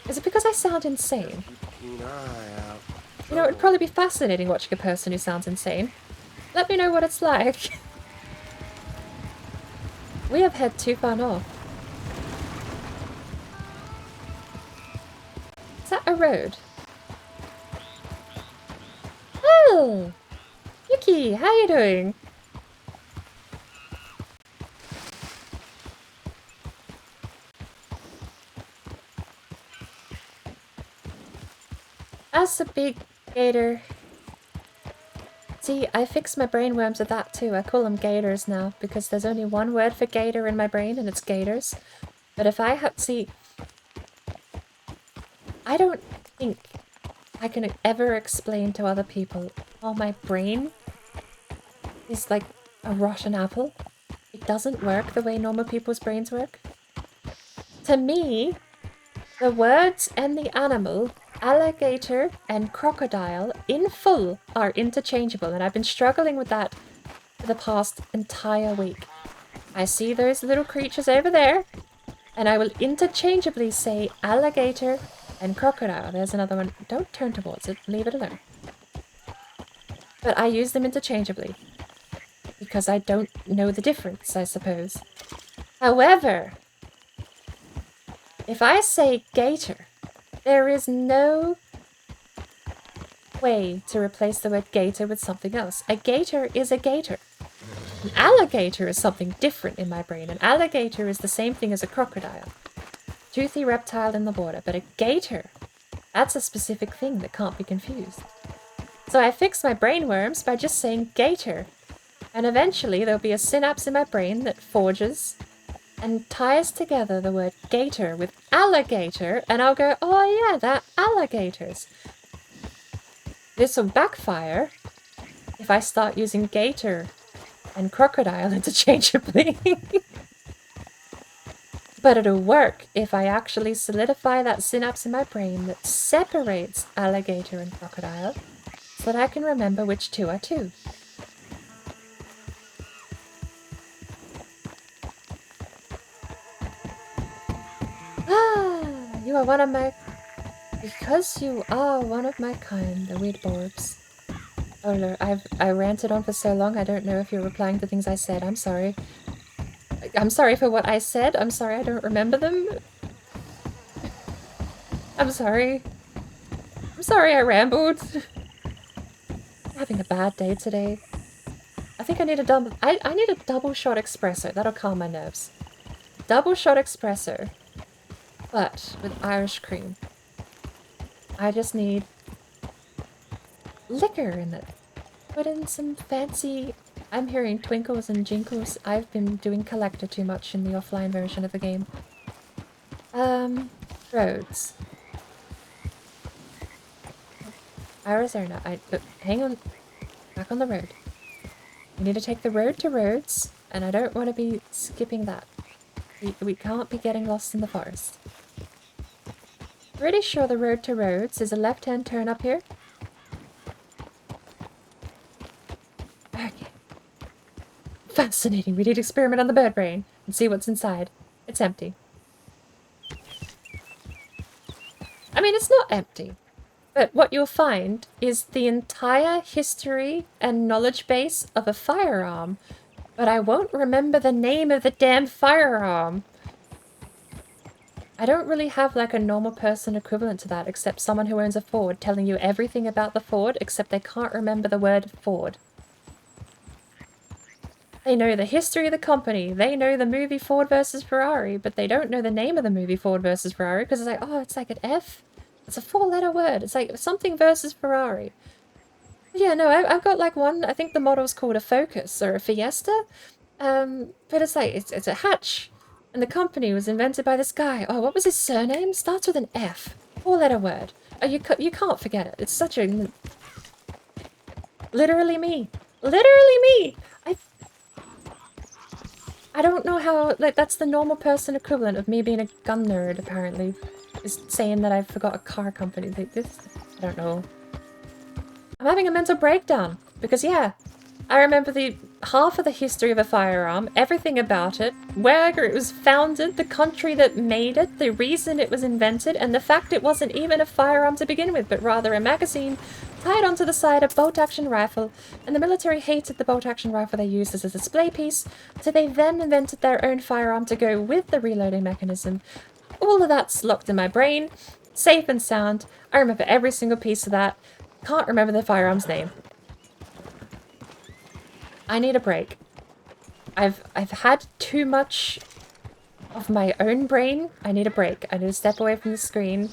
Is it because I sound insane? You know, it'd probably be fascinating watching a person who sounds insane. Let me know what it's like. We have had too far north. Is that a road? Oh! Yuki, how you doing? As a big gator. See, I fixed my brainworms with that too. I call them gators now because there's only one word for gator in my brain and it's gators. But if I have... See, I don't think I can ever explain to other people how my brain is like a rotten apple. It doesn't work the way normal people's brains work. To me, the words and the animal, alligator and crocodile, in full are interchangeable, and I've been struggling with that for the past entire week. I see those little creatures over there, and I will interchangeably say alligator and crocodile. There's another one. Don't turn towards it. Leave it alone. But I use them interchangeably. Because I don't know the difference, I suppose. However, if I say gator, there is no way to replace the word gator with something else. A gator is a gator. An alligator is something different in my brain. An alligator is the same thing as a crocodile. Toothy reptile in the water. But a gator, that's a specific thing that can't be confused. So I fixed my brain worms by just saying gator. And eventually there'll be a synapse in my brain that forges and ties together the word gator with alligator, and I'll go, oh yeah, they're alligators. This will backfire if I start using gator and crocodile interchangeably. But it'll work if I actually solidify that synapse in my brain that separates alligator and crocodile so that I can remember which two are two. You are one of my... Because you are one of my kind, the weird borbs. Oh Lord, I ranted on for so long, I don't know if you're replying to things I said. I'm sorry. I'm sorry for what I said. I'm sorry I don't remember them. I'm sorry. I'm sorry I rambled. I'm having a bad day today. I think I need a double... I need a double shot espresso. That'll calm my nerves. Double shot espresso. But with Irish cream. I just need liquor in it. Put in some fancy... I'm hearing twinkles and jinkles. I've been doing collector too much in the offline version of the game. Roads. Arizona. Hang on. Back on the road. We need to take the road to Rhodes, and I don't want to be skipping that. We can't be getting lost in the forest. Pretty sure the road to Rhodes is a left-hand turn up here. Okay. Fascinating. We need to experiment on the BordBrain and see what's inside. It's empty. I mean, it's not empty. But what you'll find is the entire history and knowledge base of a firearm. But I won't remember the name of the damn firearm. I don't really have like a normal person equivalent to that, except someone who owns a Ford telling you everything about the Ford, except they can't remember the word Ford. They know the history of the company, they know the movie Ford versus Ferrari, but they don't know the name of the movie Ford versus Ferrari, because it's like, oh, it's like an F. It's a 4-letter word. It's like something versus Ferrari. Yeah, no, I've got like one, I think the model's called a Focus or a Fiesta, but it's like, it's a hatch. And the company was invented by this guy. Oh, what was his surname? Starts with an F. 4-letter word. Oh, you can't forget it. It's such a... Literally me. Literally me! I don't know how... Like, that's the normal person equivalent of me being a gun nerd, apparently. Is saying that I forgot a car company. Like this... I don't know. I'm having a mental breakdown. Because, yeah... I remember the half of the history of a firearm, everything about it, where it was founded, the country that made it, the reason it was invented, and the fact it wasn't even a firearm to begin with, but rather a magazine tied onto the side of a bolt-action rifle, and the military hated the bolt-action rifle they used as a display piece, so they then invented their own firearm to go with the reloading mechanism. All of that's locked in my brain, safe and sound. I remember every single piece of that. Can't remember the firearm's name. I need a break. I've had too much of my own brain. I need a break. I need to step away from the screen.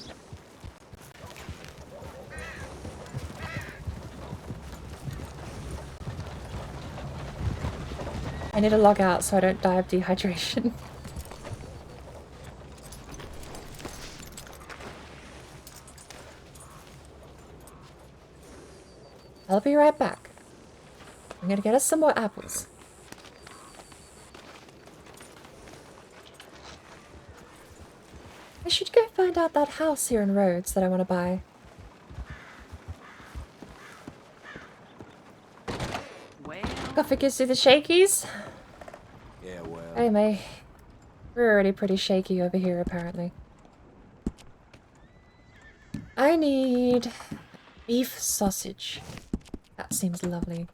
I need to log out so I don't die of dehydration. I'll be right back. I'm gonna get us some more apples. should go find out that house here in Rhodes that I want to buy. Coffee gives you the shakies? Yeah, well. Hey, mate. We're already pretty shaky over here, apparently. I need beef sausage. That seems lovely.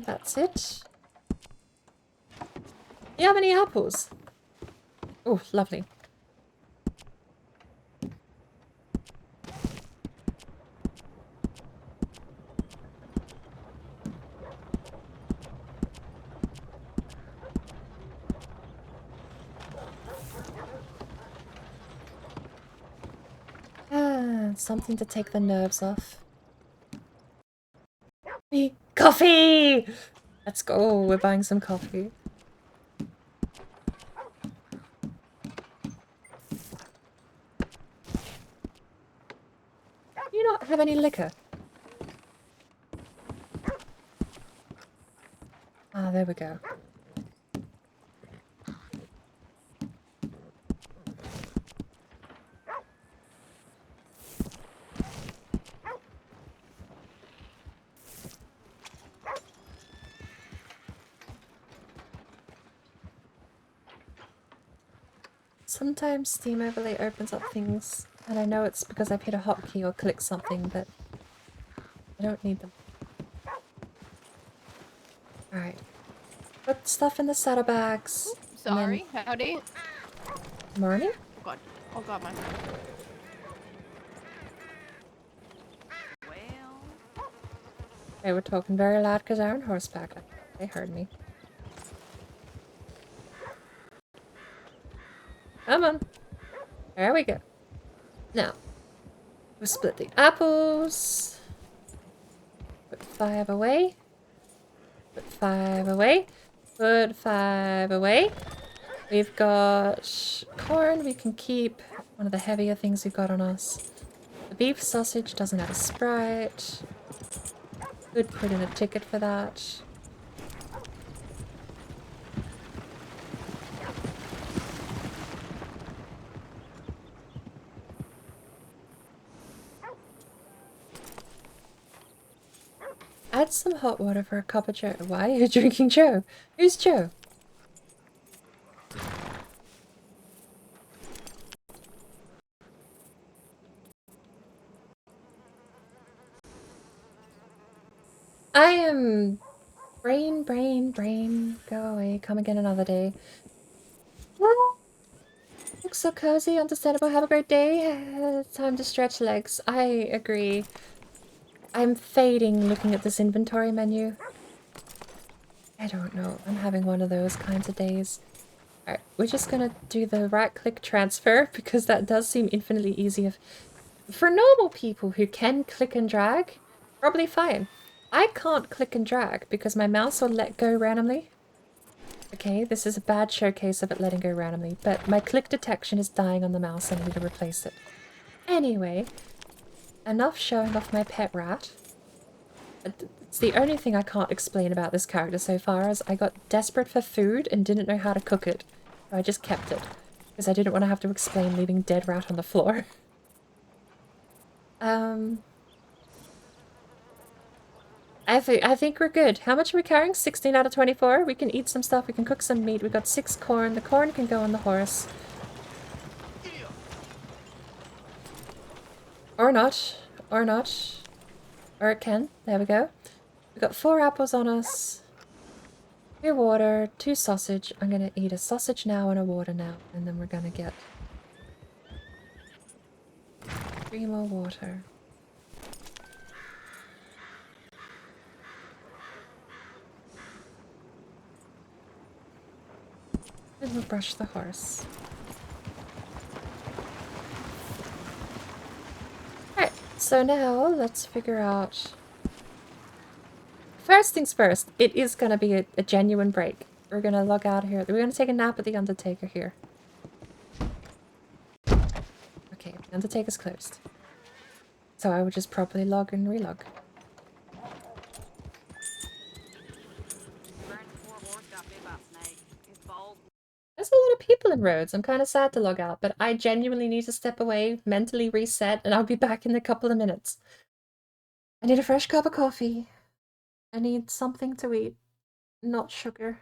That's it. Do you have any apples? Oh, lovely. Something to take the nerves off. Coffee! Let's go, we're buying some coffee. Do you not have any liquor? Ah, there we go. Sometimes Steam Overlay opens up things, and I know it's because I've hit a hotkey or clicked something, but I don't need them. Alright. Put stuff in the saddlebags. Sorry, howdy. Morning? God. Oh god, my They were talking very loud because they're on horseback. They heard me. Come on. There we go. Now, we'll split the apples. Put 5 away. Put 5 away. Put 5 away. We've got corn. We can keep one of the heavier things we've got on us. The beef sausage doesn't have a Sprite. Could put in a ticket for that. Add some hot water for a cup of Joe. Why are you drinking Joe? Who's Joe? I am... Brain. Go away. Come again another day. Well, looks so cozy. Understandable. Have a great day. Time to stretch legs. I agree. I'm fading looking at this inventory menu. I don't know. I'm having one of those kinds of days. Alright, we're just gonna do the right-click transfer because that does seem infinitely easier. For normal people who can click and drag, probably fine. I can't click and drag because my mouse will let go randomly. Okay, this is a bad showcase of it letting go randomly, but my click detection is dying on the mouse and I need to replace it. Anyway, enough showing off my pet rat. It's the only thing I can't explain about this character so far is I got desperate for food and didn't know how to cook it. So I just kept it. Because I didn't want to have to explain leaving dead rat on the floor. I think we're good. How much are we carrying? 16 out of 24? We can eat some stuff. We can cook some meat. We got 6 corn. The corn can go on the horse. Or not. Or not. Or it can. There we go. We got 4 apples on us. 2 water. 2 sausage. I'm gonna eat a sausage now and a water now. And then we're gonna get 3 more water. And we'll brush the horse. Alright, so now let's figure out... First things first, it is going to be a genuine break. We're going to log out here. We're going to take a nap at the Undertaker here. Okay, the Undertaker's closed. So I would just properly log and relog. people in Rhodes. I'm kind of sad to log out, but I genuinely need to step away, mentally reset, and I'll be back in a couple of minutes. I need a fresh cup of coffee. I need something to eat, not sugar.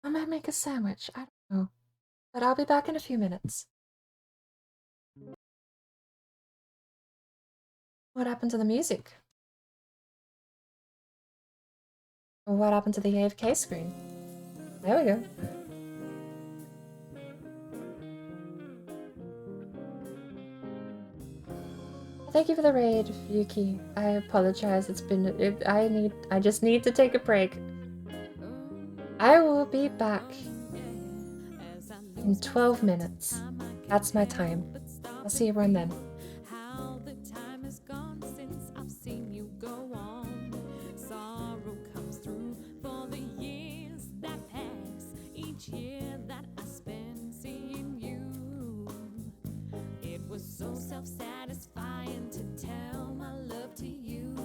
I might make a sandwich, I don't know. But I'll be back in a few minutes. What happened to the music? What happened to the AFK screen? There we go. Thank you for the raid, Yuki. I apologize. It's been. I just need to take a break. I will be back in 12 minutes. That's my time. I'll see everyone then. How the time has gone since I've seen you go on. Sorrow comes through for the years that pass. Each year that I spend seeing you. It was so self-satisfying to tell my love to you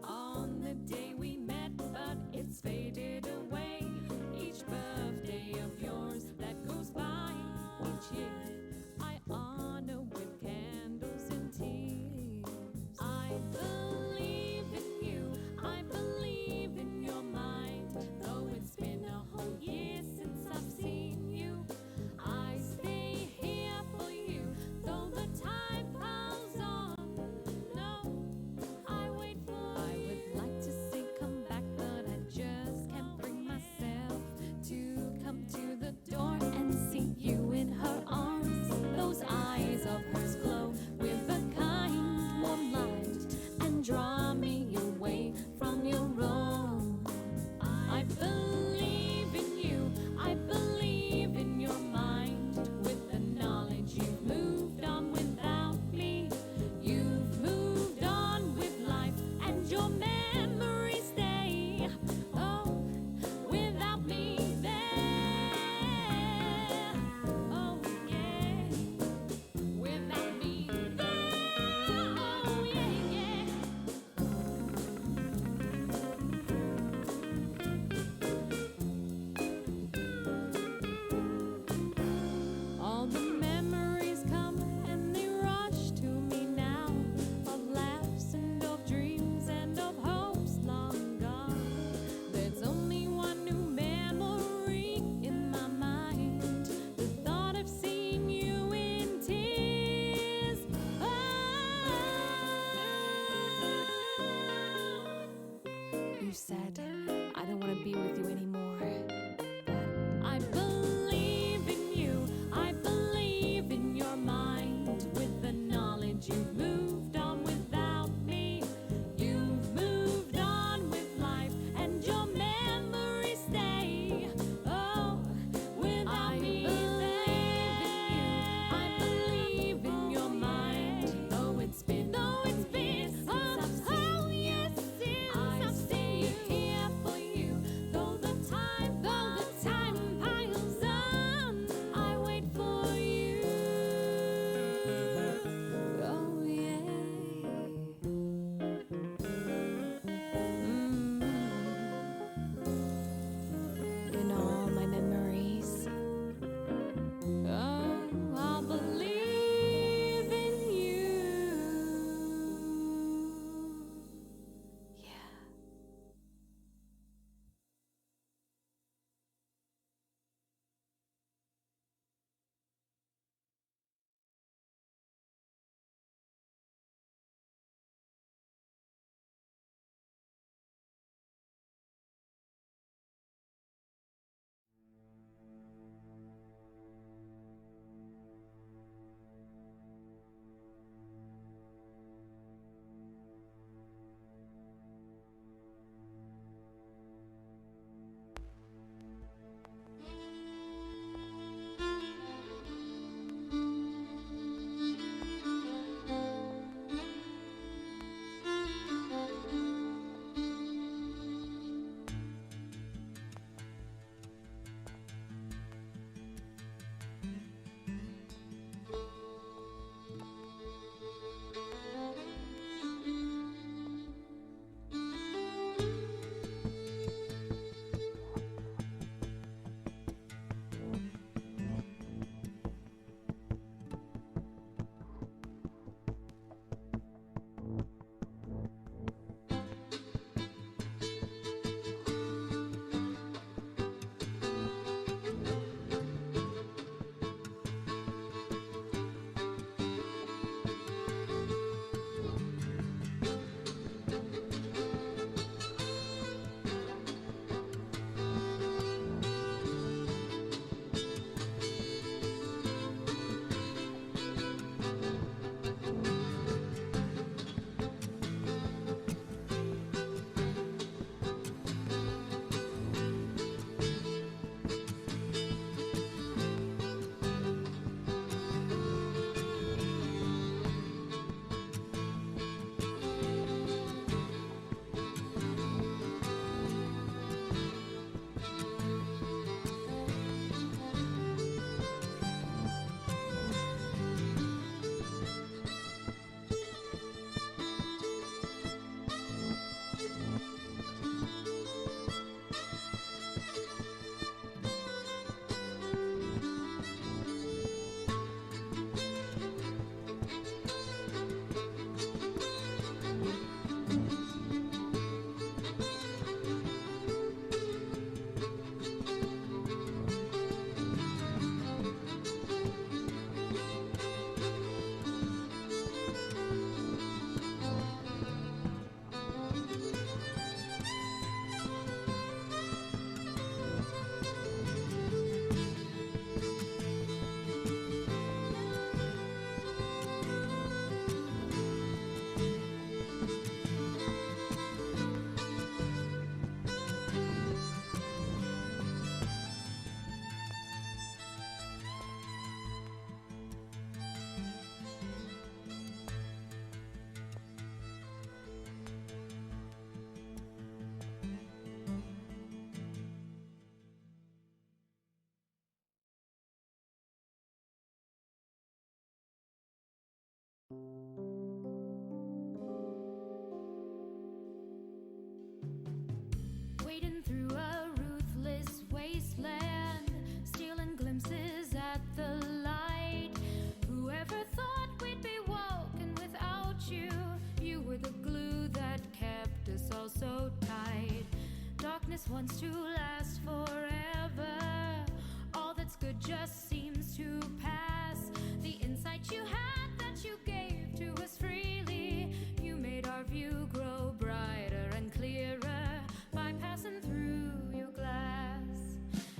on the day we met, but it's faded away. Each birthday of yours that goes by, each year I honor with candles and tears. I believe in you, I believe in your mind. Though it's been a whole year since I've seen you, I stay here for you. Though the time piles on, no, I wait for you. I would like to say come back, but I just can't bring myself to come to the door and see you in her arms. Those eyes of hers glow with a kind warm light and draw me away from your own. I believe in you, promise once to last forever. All that's good just seems to pass. The insight you had that you gave to us freely, you made our view grow brighter and clearer by passing through your glass.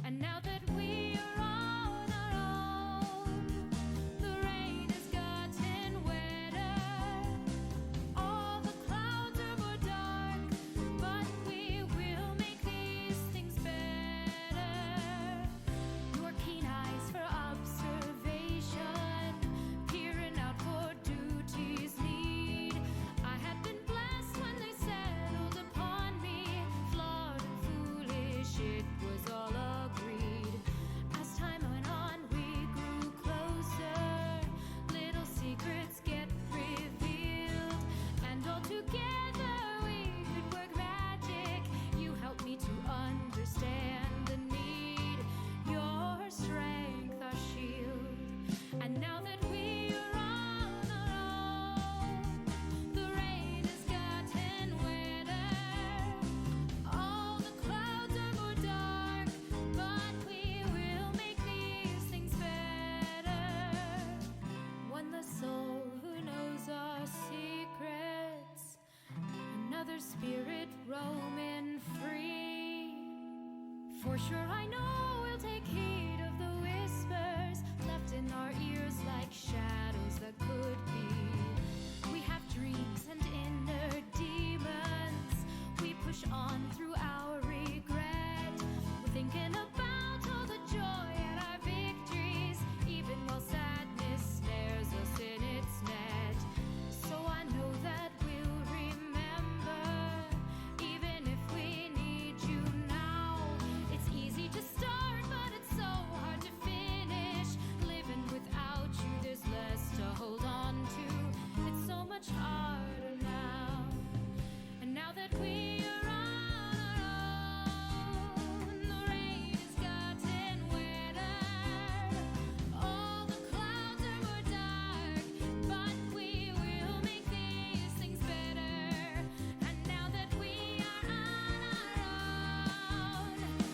And now that we are on our own, the rain has gotten wetter. All the clouds are more dark, but we will make these things better. Your keen eyes for observation, peering out for duty's need. I had been blessed when they settled upon me. Flawed and foolish, it was all agreed. As time went on, we grew closer. Little secrets get revealed, and all together we could work magic. You helped me to understand the need. Your strength, our shield. And now that we are on our own, the rain has gotten wetter. All the clouds are more dark, but we will make these things better. One less soul who knows our secrets, another spirit roaming free. For sure I know we'll take heed of the whispers left in our ears like shadows that could be. We have dreams and inner demons. We push on through our regret. We're thinking about all the joy and our victories, even while sadness snares us in its net. So I know that we'll remember, even if we need you now. It's easy to start, but it's so hard to finish. Living without you, there's less to hold on to. It's so much harder now. And now that we are on our own, the rain has gotten wetter. All the clouds are more dark, but we will make these things better. And now that we are on our own,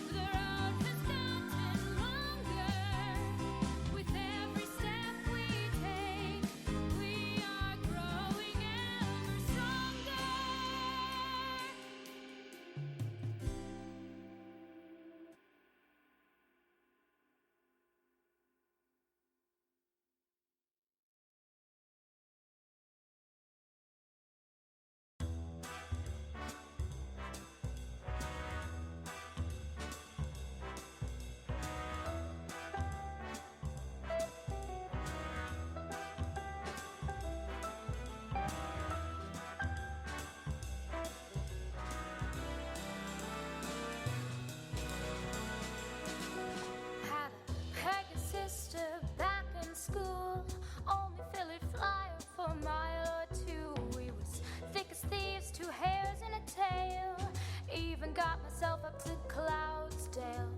the road has gotten longer. With every step we take, we are growing ever stronger. Had a pagan sister back in school, only Philly flyer for a mile or two. We was thick as thieves, 2 hairs and a tail. Even got myself up to Cloudsdale.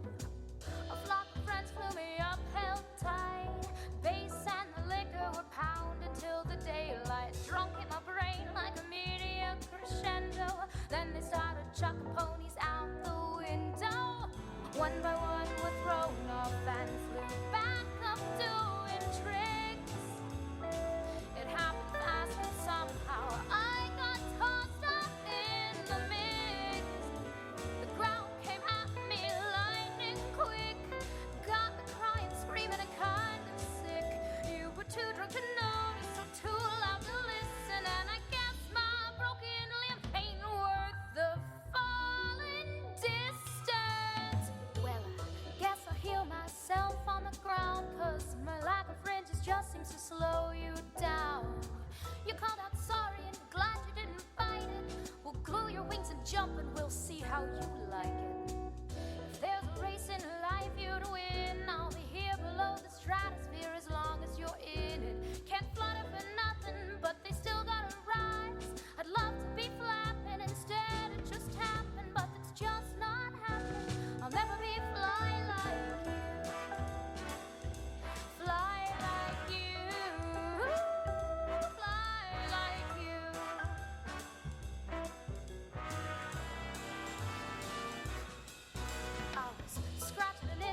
A flock of friends flew me up, held tight. Bass and the liquor were pounding till the daylight. Drunk in my brain like a meteor crescendo. Then they started chucking ponies out the window. One by one were thrown off and flew back up doing tricks. It happened fast and somehow I got tossed up in the mix. The ground came at me lightning quick. Got me crying, screaming and kind of sick. You were too drunk to notice or too loud to listen. And I guess my broken limb ain't worth the falling distance. Well, I guess I'll heal myself on the ground, 'cause my lack of range is just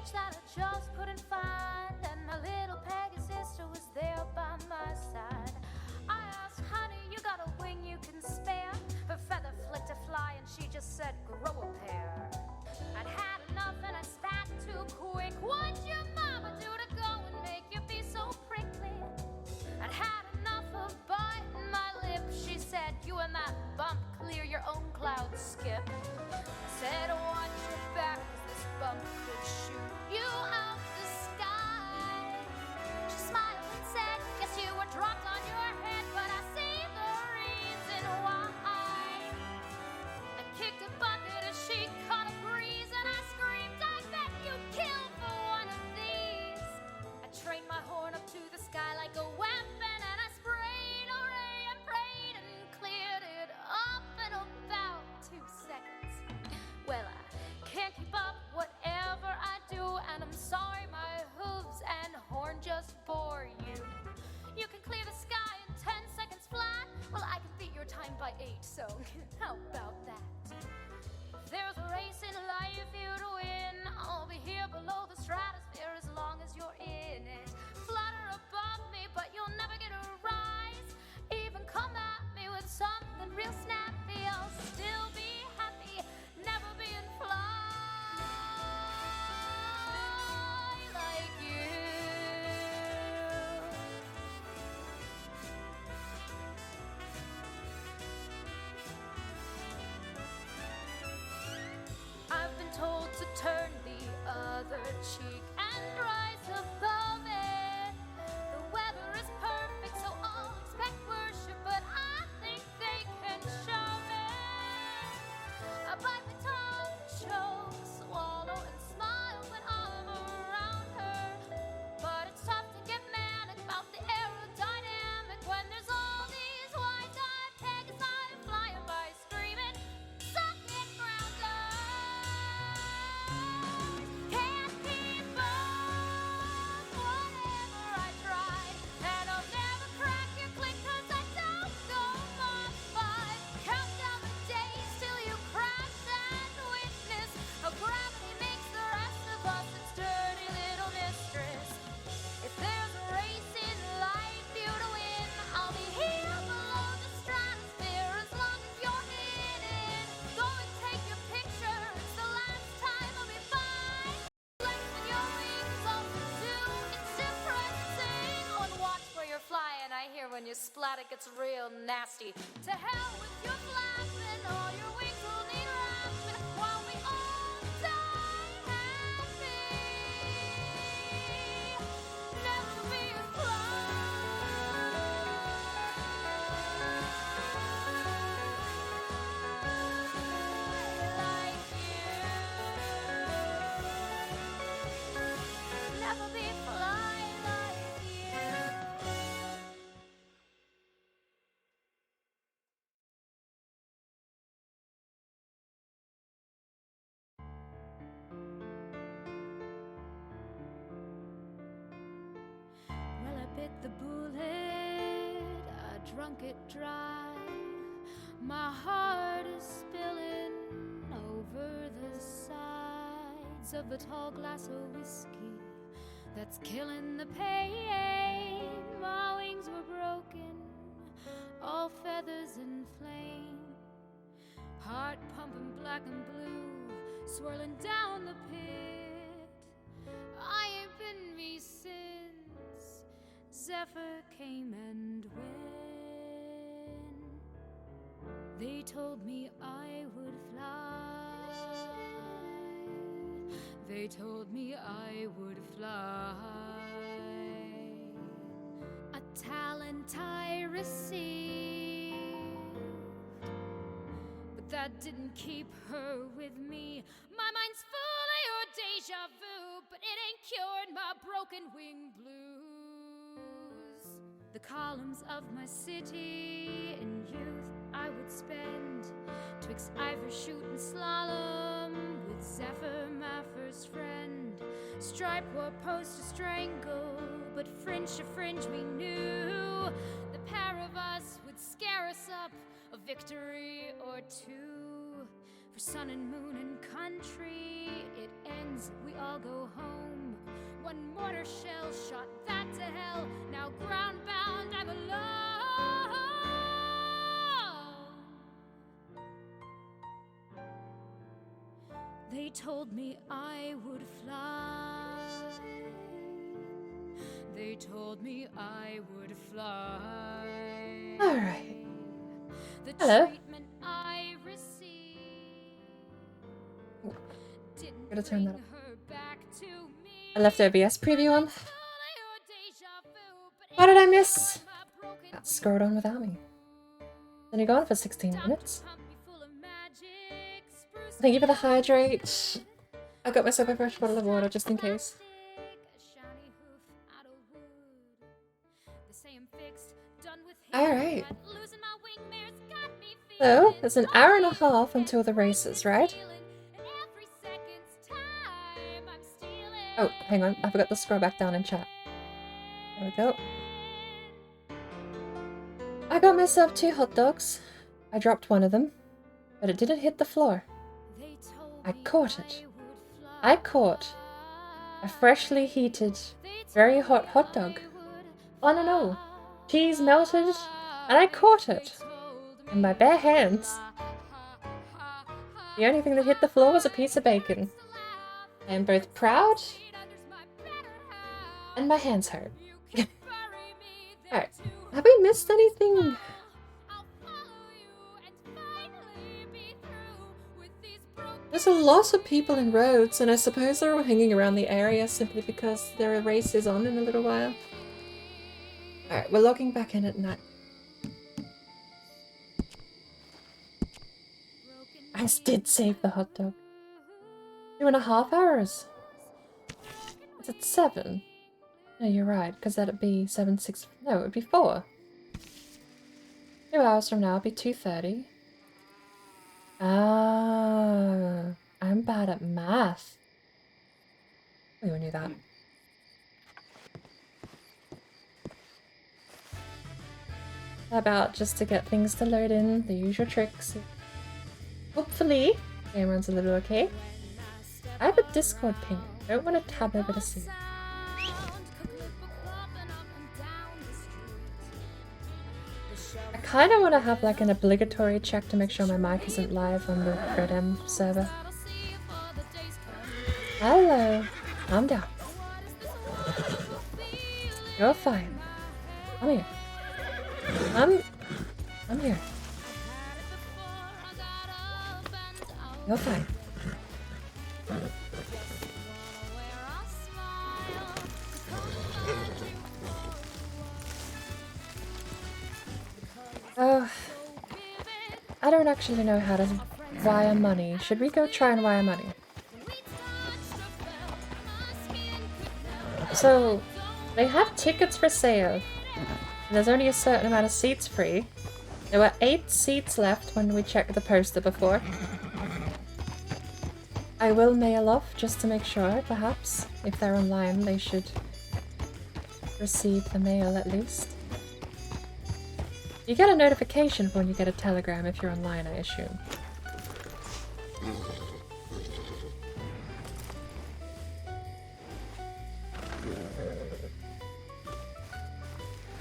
beach that I just couldn't find, and my little Peggy sister was there by my side. I asked, honey, you got a wing you can spare? Her feather flicked a fly and she just said, grow a pair. I'd had enough and I spat too quick. What'd your mama do to go and make you be so prickly? I'd had enough of biting my lip. She said, you and that bump clear your own cloud skip. I said, watch your back, 'cause this bump could shoot you out the sky. She smiled and said, guess you were dropped on your head, but I see the reason why. I kicked a bucket as she caught a breeze, and I screamed, I bet you'd kill for one of these. I trained my horn up to the sky like a weapon, and I sprayed, hooray, and prayed, and cleared it up in about 2 seconds. Well, I can't keep up whatever I do, and I'm sorry my hooves and horn just bore you. You can clear the sky in 10 seconds flat. Well, I can beat your time by 8, so how about that? If there's a race in life you'd win, I'll be here below the stratosphere as long as you're in it. Flutter above me, but you'll never get a rise. Even come at me with something real snappy, I'll still be happy, never being fly like you. I've been told to turn the other cheek and rise above it. The weather is perfect, so I'll expect worship, but I think they can shove it. I bite my tongue, choke, swallow, and smile when I'm around her. But it's tough to get manic about the aerodynamic when there's all these wide-eyed Pegasi flying by screaming, suck it, grounder. Can't keep up whatever I try, and I'll never crack your click 'cause I don't go Mach 5. Count down the days till you crash and witness how gravity makes the rest of us its dirty little mistress. If there's a race in life you to win, I'll be here below the stratosphere as long as you're in it. Go and take your picture, it's the last time I'll be by. Lengthen your wings, I'll do it's impressing. On watch where you're flying, I hear when you splat it gets real nasty. To hell with your flapping, all your wings will need wrapping while we all die happy. Never be a fly like you. Never be a fly like you. Well, I bit the bullet, I drunk it dry. My heart is spilling over the sides of the tall glass of whiskey that's killing the pain. My wings were broken, all feathers in flame. Heart pumping black and blue, swirling down the pit. I ain't been me since Zephyr came and went. They told me I would fly. They told me I would fly. A talent I received, but that didn't keep her with me. My mind's full of your deja vu, but it ain't cured my broken wing blues. The columns of my city in youth I would spend twixt Ivor shooting slalom with Zephyr, my first friend. Stripe were post to strangle, but fringe to fringe we knew the pair of us would scare us up a victory or two. For sun and moon and country, it ends, we all go home. One mortar shell shot that to hell. Now ground bound, I'm alone. They told me I would fly. They told me I would fly. Alright. The Hello. treatment I received didn't Gotta turn that bring up. her back to me. I left OBS preview on. What did I miss? That scrolled on without me. Then you gone for 16 minutes. Thank you for the hydrate. I got myself a fresh bottle of water just in case. Alright. So, there's an hour and a half until the races, right? Oh, hang on. I forgot to scroll back down in chat. There we go. I got myself 2 hot dogs. I dropped one of them, but it didn't hit the floor. I caught it. I caught a freshly heated, very hot hot dog. On and all. Cheese melted, and I caught it. In my bare hands. The only thing that hit the floor was a piece of bacon. I am both proud and my hands hurt. Alright, have we missed anything? There's a lot of people in Rhodes, and I suppose they're all hanging around the area simply because there are races on in a little while. Alright, we're logging back in at night. I did save the hot dog. 2.5 hours. It's at 7. No, you're right, because that'd be 7, 6... No, it would be 4. 2 hours from now, it'd be 2:30. Ah, I'm bad at math. We all knew that. How about just to get things to load in, the usual tricks. Hopefully, game runs a little okay. I have a Discord ping. I don't want to tab over to see. I kind of want to have like an obligatory check to make sure my mic isn't live on the RedM server. Hello. Calm down. You're fine. Come here. I'm here. You're fine. Oh, I don't actually know how to wire money. Should we go try and wire money? So, they have tickets for sale. And there's only a certain amount of seats free. There were 8 seats left when we checked the poster before. I will mail off just to make sure, perhaps. If they're online, they should receive the mail at least. You get a notification when you get a telegram if you're online, I assume.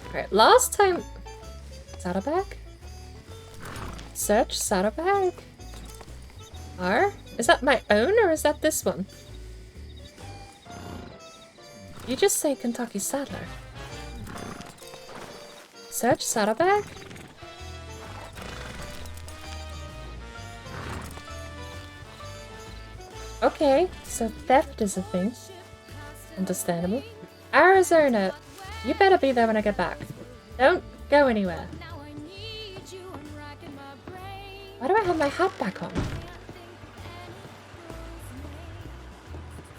Alright, last time... Saddlebag? Search saddlebag? R? Is that my own or is that this one? You just say Kentucky Saddler. Search saddlebag? Okay, so theft is a thing. Understandable. Arizona! You better be there when I get back. Don't go anywhere. Why do I have my hat back on?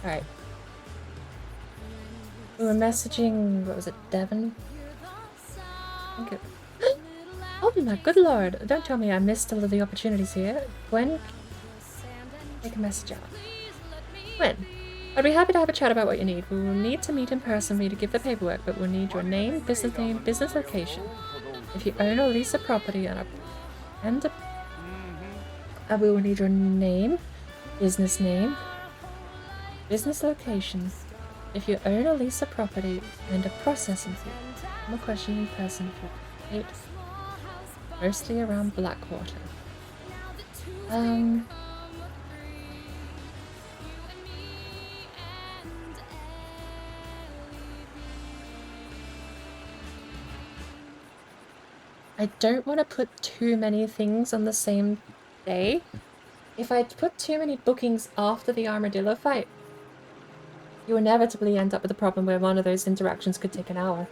Alright. We were messaging, what was it, Devon? Okay. Oh my good lord, don't tell me I missed all of the opportunities here. Gwen, take a message out. Gwen, I'd be happy to have a chat about what you need. We will need to meet in person for you to give the paperwork, but we'll need your name, business location. If you own or lease a property we will need your name, business location, If you own or lease a property and a processing fee, I'm a questioning person for eight, mostly around Blackwater. I don't want to put too many things on the same day. If I put too many bookings after the armadillo fight, you inevitably end up with a problem where one of those interactions could take an hour.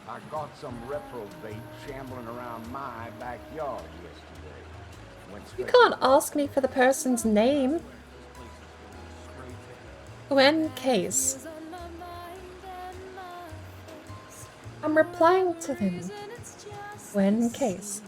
I caught some reprobate shambling around my backyard yesterday. You can't ask me for the person's name. Gwen Case. I'm replying to them. Gwen Case.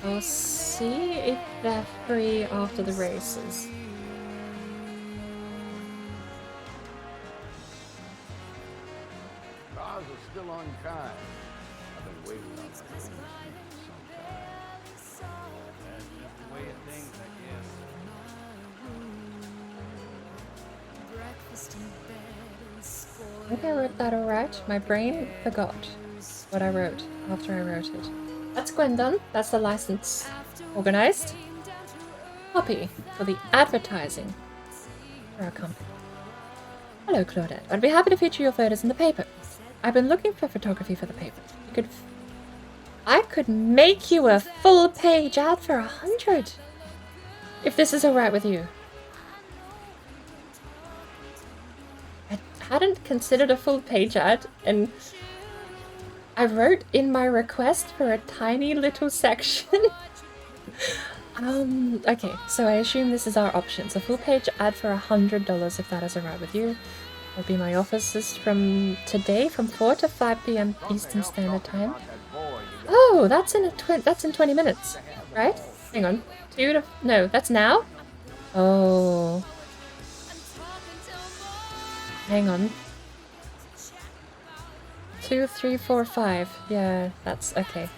I'll see if they're free after the races. Stars are still unkind. I've been waiting on the for some time. That's just the way of things, I guess. I think I wrote that alright. My brain forgot what I wrote after I wrote it. That's Gwen done. That's the license organized. Copy for the advertising for our company. Hello, Claudette. I'd be happy to feature your photos in the paper. I've been looking for photography for the paper. I could make you a full-page ad for 100. If this is alright with you. I hadn't considered a full-page ad, and I wrote in my request for a tiny little section. Okay, so I assume this is our options. A full-page ad for $100, if that is alright with you. Will be my offices from today, from 4 to 5 p.m. Eastern Standard Time. Oh, that's in 20 minutes, right? Hang on. No, that's now? Oh. Hang on. 2, 3, 4, 5. Yeah, that's okay.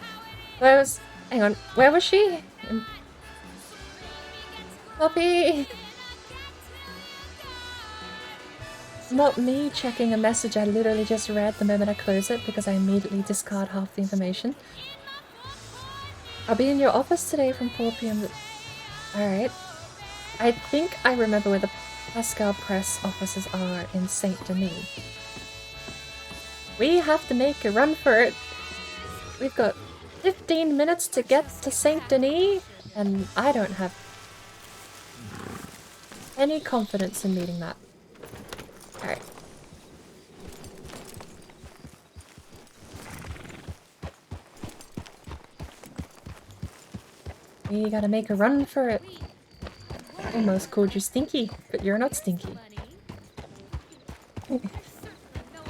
Hang on. Where was she? Poppy! Not me checking a message I literally just read the moment I close it because I immediately discard half the information. I'll be in your office today from 4 p.m. Alright. I think I remember where the Pascal Press offices are in Saint Denis. We have to make a run for it. We've got 15 minutes to get to Saint Denis, and I don't have any confidence in meeting that. Alright. We gotta make a run for it. Almost called you Stinky, but you're not Stinky.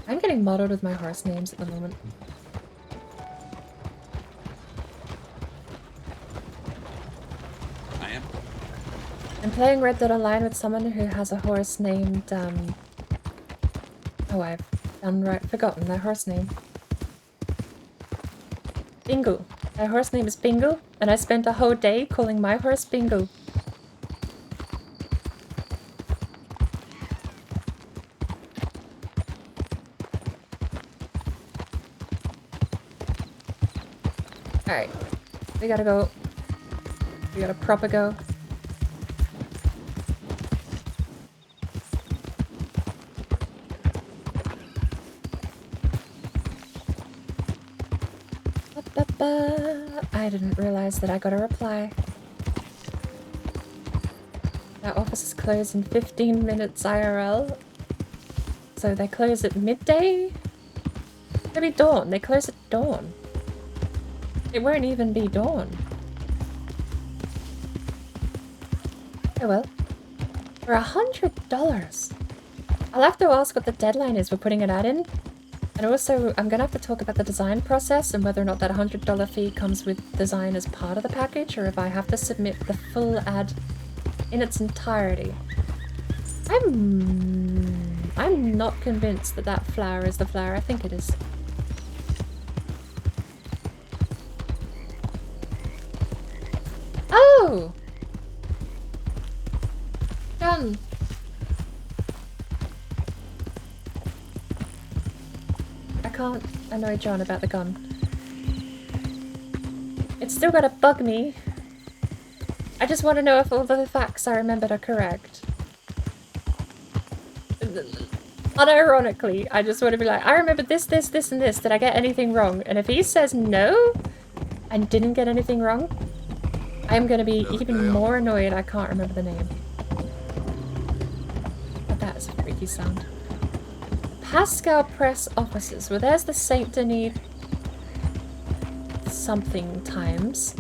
I'm getting muddled with my horse names at the moment. I am. I'm playing Red Dead Online with someone who has a horse named, oh, I've forgotten their horse name. Bingo. Their horse name is Bingo, and I spent a whole day calling my horse Bingo. Alright. We gotta go. We gotta proper go. I didn't realize that I got a reply. Our office is closed in 15 minutes IRL. So they close at midday? Maybe dawn. They close at dawn. It won't even be dawn. Oh well. For $100. I'll have to ask what the deadline is for putting an ad in. And also, I'm gonna have to talk about the design process and whether or not that $100 fee comes with design as part of the package, or if I have to submit the full ad in its entirety. I'm not convinced that that flower is the flower. I think it is. Oh! Done. I can't annoy John about the gun. It's still gonna bug me. I just want to know if all the facts I remembered are correct. Unironically, I just want to be like, I remembered this, this, this, and this. Did I get anything wrong? And if he says no, I didn't get anything wrong, I'm gonna be even more annoyed I can't remember the name. But that is a freaky sound. Pascal Press offices. Well, there's the Saint Denis something times.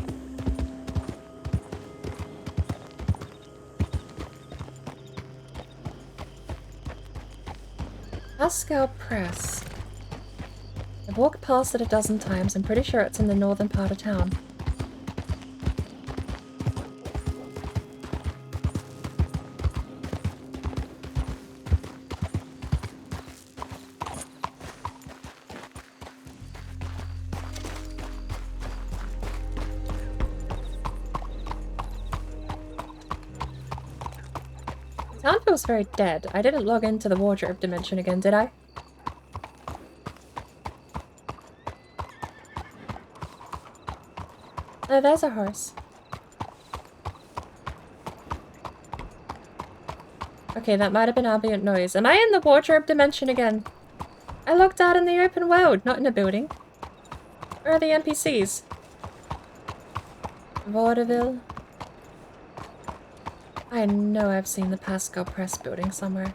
Pascal Press. I've walked past it a dozen times. I'm pretty sure it's in the northern part of town. Town feels very dead. I didn't log into the wardrobe dimension again, did I? Oh, there's a horse. Okay, that might have been ambient noise. Am I in the wardrobe dimension again? I looked out in the open world, not in a building. Where are the NPCs? Vaudeville. I know I've seen the Pascal Press building somewhere.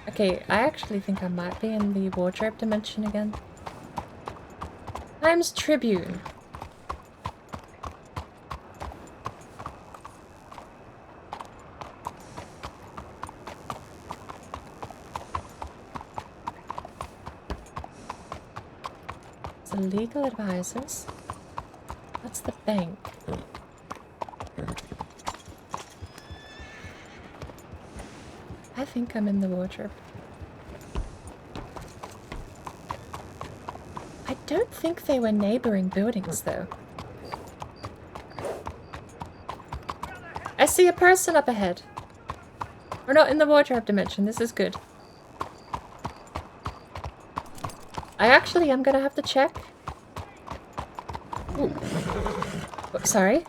Okay, I actually think I might be in the wardrobe dimension again. Times Tribune. So legal advisors. That's the bank. I think I'm in the wardrobe. I don't think they were neighboring buildings, though. I see a person up ahead. We're not in the wardrobe dimension. This is good. I actually am gonna have to check. Ooh. Oh, sorry.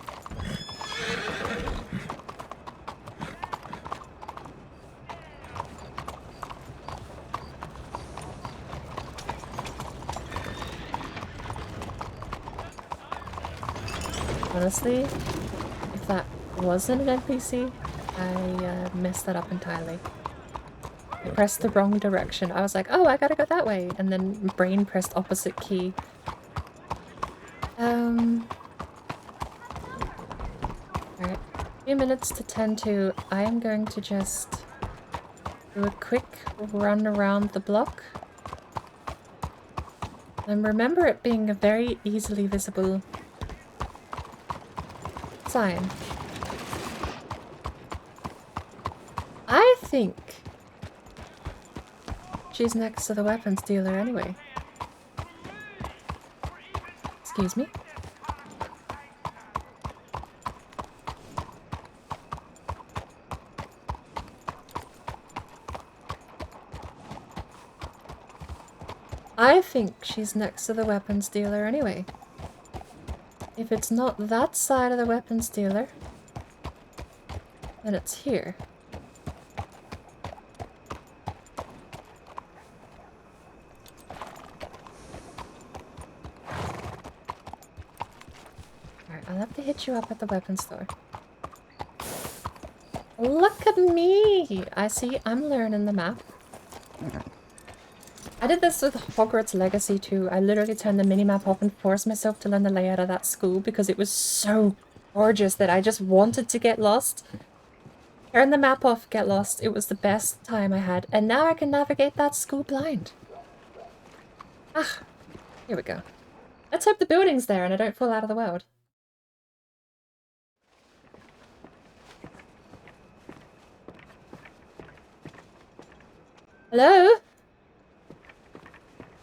Honestly, if that wasn't an NPC, I messed that up entirely. I pressed the wrong direction. I was like, oh, I gotta go that way. And then brain pressed opposite key. Alright. A few minutes to 10 to. I am going to just do a quick run around the block. And remember it being a very easily visible sign. I think she's next to the weapons dealer anyway. Excuse me. I think she's next to the weapons dealer anyway. If it's not that side of the weapons dealer, then it's here. Alright, I'll have to hit you up at the weapons store. Look at me! I see, I'm learning the map. I did this with Hogwarts Legacy too. I literally turned the minimap off and forced myself to learn the layout of that school because it was so gorgeous that I just wanted to get lost. Turn the map off, get lost. It was the best time I had. And now I can navigate that school blind. Ah, here we go. Let's hope the building's there and I don't fall out of the world. Hello?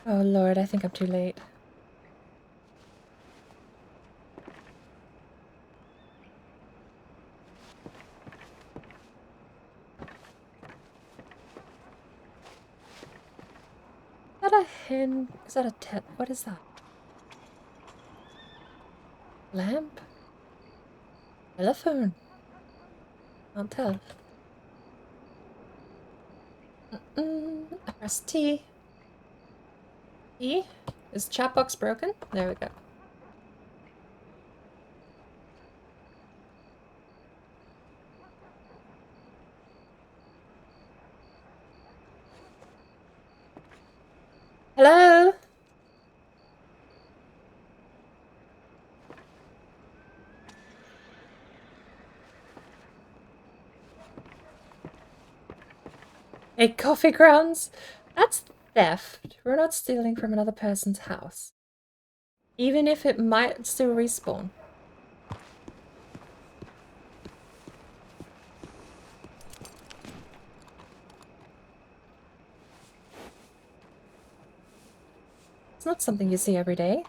Oh lord, I think I'm too late. Is that a hen? Is that a tet? What is that? Lamp? Telephone? Can't tell. I press T. E? Is chat box broken? There we go. Hello? Hey, coffee grounds? That's theft. We're not stealing from another person's house. Even if it might still respawn. It's not something you see every day.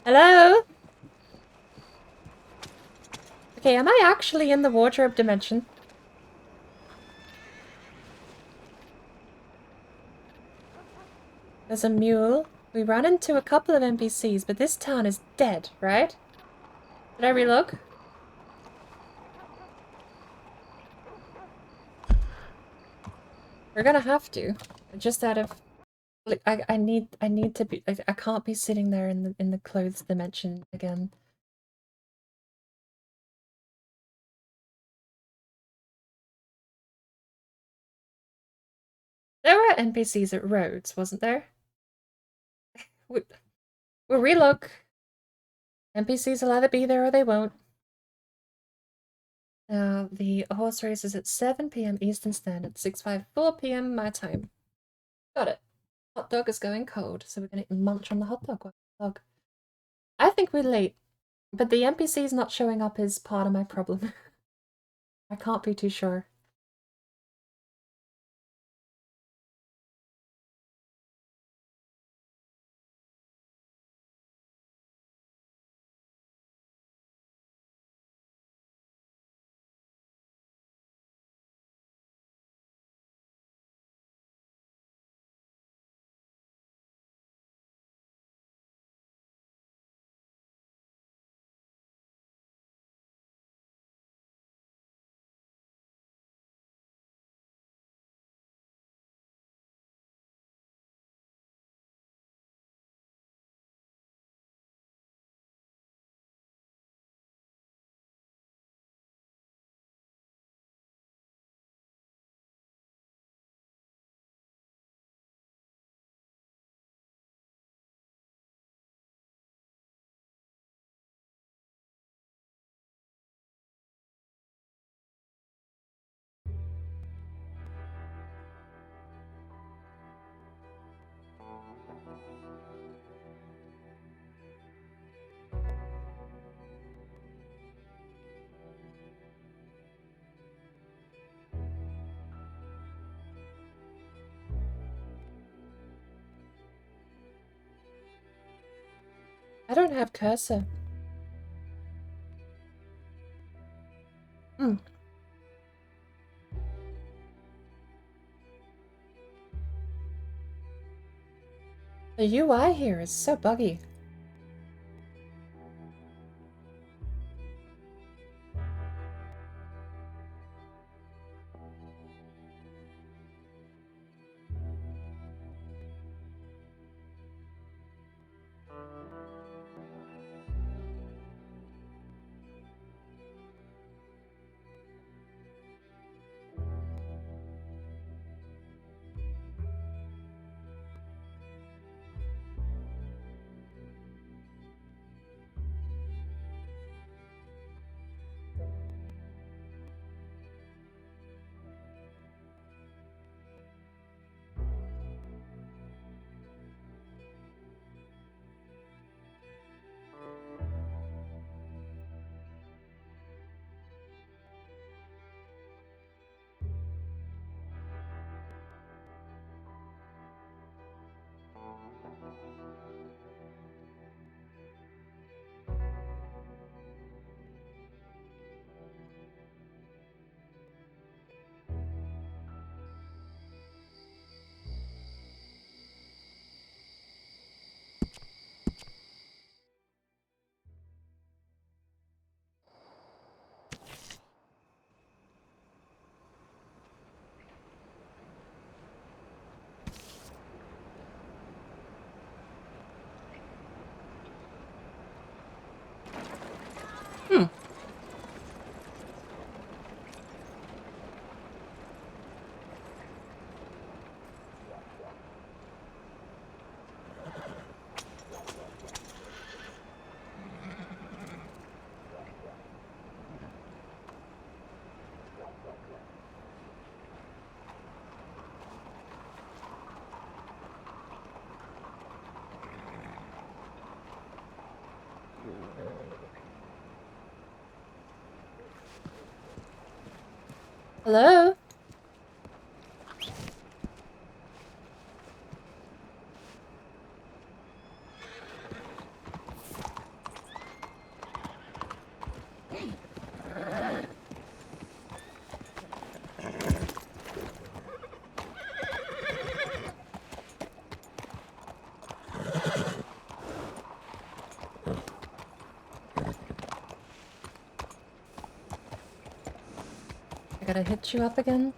Hello? Okay, am I actually in the wardrobe dimension? There's a mule. We ran into a couple of NPCs, but this town is dead, right? Did I relook? We're gonna have to. Just out of like I need to be I can't be sitting there in the clothes dimension again. There were NPCs at Rhodes, wasn't there? We'll relook. NPCs will either be there or they won't. The horse race is at 7 p.m. Eastern Standard, 6:54 p.m. my time. Got it. Hot dog is going cold, so we're gonna munch on the hot dog. I think we're late, but the NPCs not showing up is part of my problem. I can't be too sure. I don't have cursor. The UI here is so buggy. Hello? I gotta hit you up again.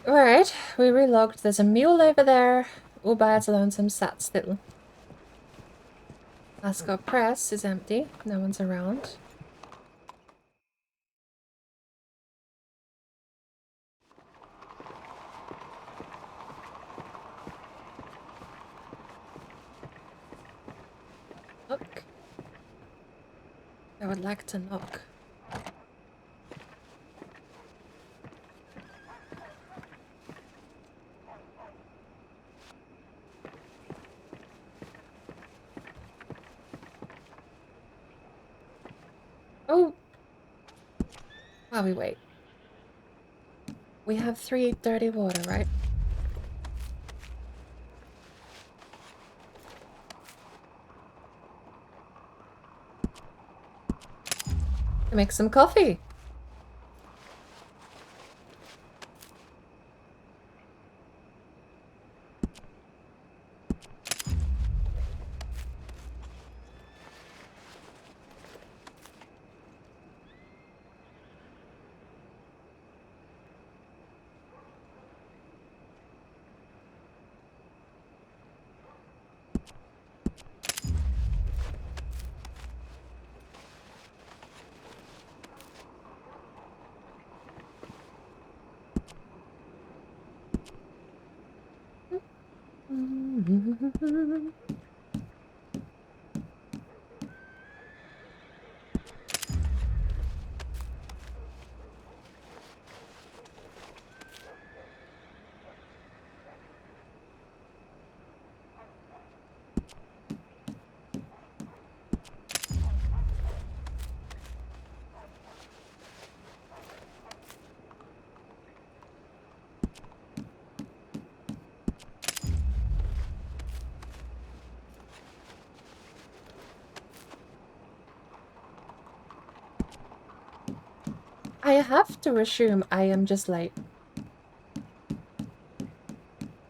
Alright, we relogged. There's a mule over there. All by its lonesome sat still. Ascot Press is empty. No one's around. Knock. I would like to knock. Oh! While we wait. We have 3 dirty water, right? Make some coffee. I have to assume I am just late.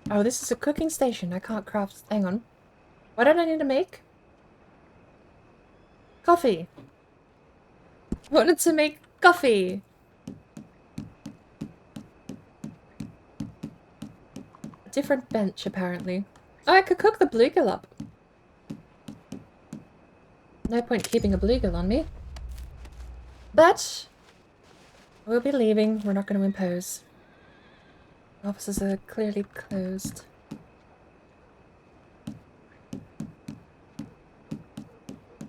Oh, this is a cooking station. I can't craft. Hang on. What did I need to make? Coffee. Wanted to make coffee. A different bench, apparently. Oh, I could cook the bluegill up. No point keeping a bluegill on me. But we'll be leaving. We're not going to impose. Offices are clearly closed.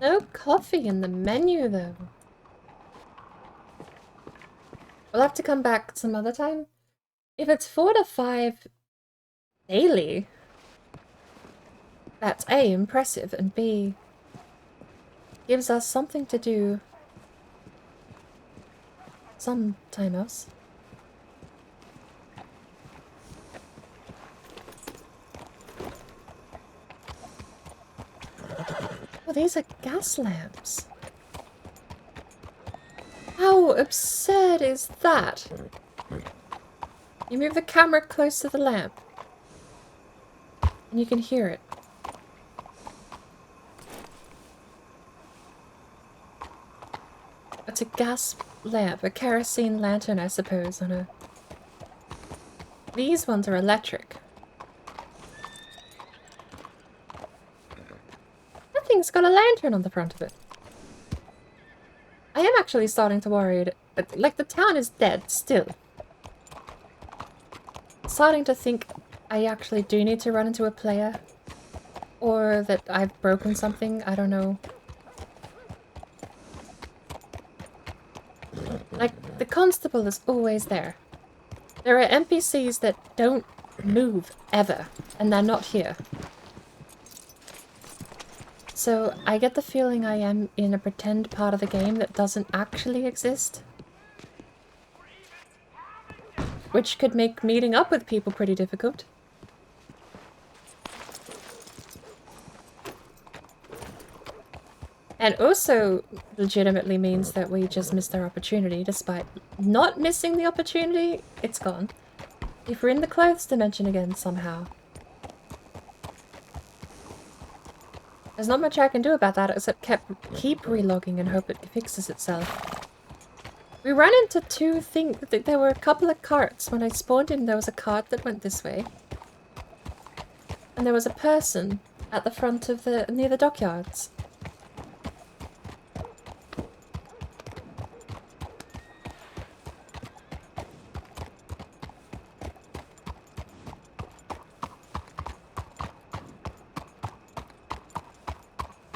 No coffee in the menu, though. We'll have to come back some other time. If it's 4 to 5 daily, that's A, impressive, and B, gives us something to do sometime else. Oh, these are gas lamps. How absurd is that? You move the camera close to the lamp, and you can hear it. It's a gas lamp, a kerosene lantern, I suppose, on a... These ones are electric. That thing's got a lantern on the front of it. I am actually starting to worry, like, the town is dead still. Starting to think I actually do need to run into a player. Or that I've broken something, I don't know. Like, the constable is always there. There are NPCs that don't move ever, and they're not here. So I get the feeling I am in a pretend part of the game that doesn't actually exist. Which could make meeting up with people pretty difficult. And also legitimately means that we just missed our opportunity, despite not missing the opportunity, it's gone. If we're in the clothes dimension again somehow. There's not much I can do about that except keep relogging and hope it fixes itself. We ran into two things. There were a couple of carts. When I spawned in, there was a cart that went this way. And there was a person at the front of near the dockyards.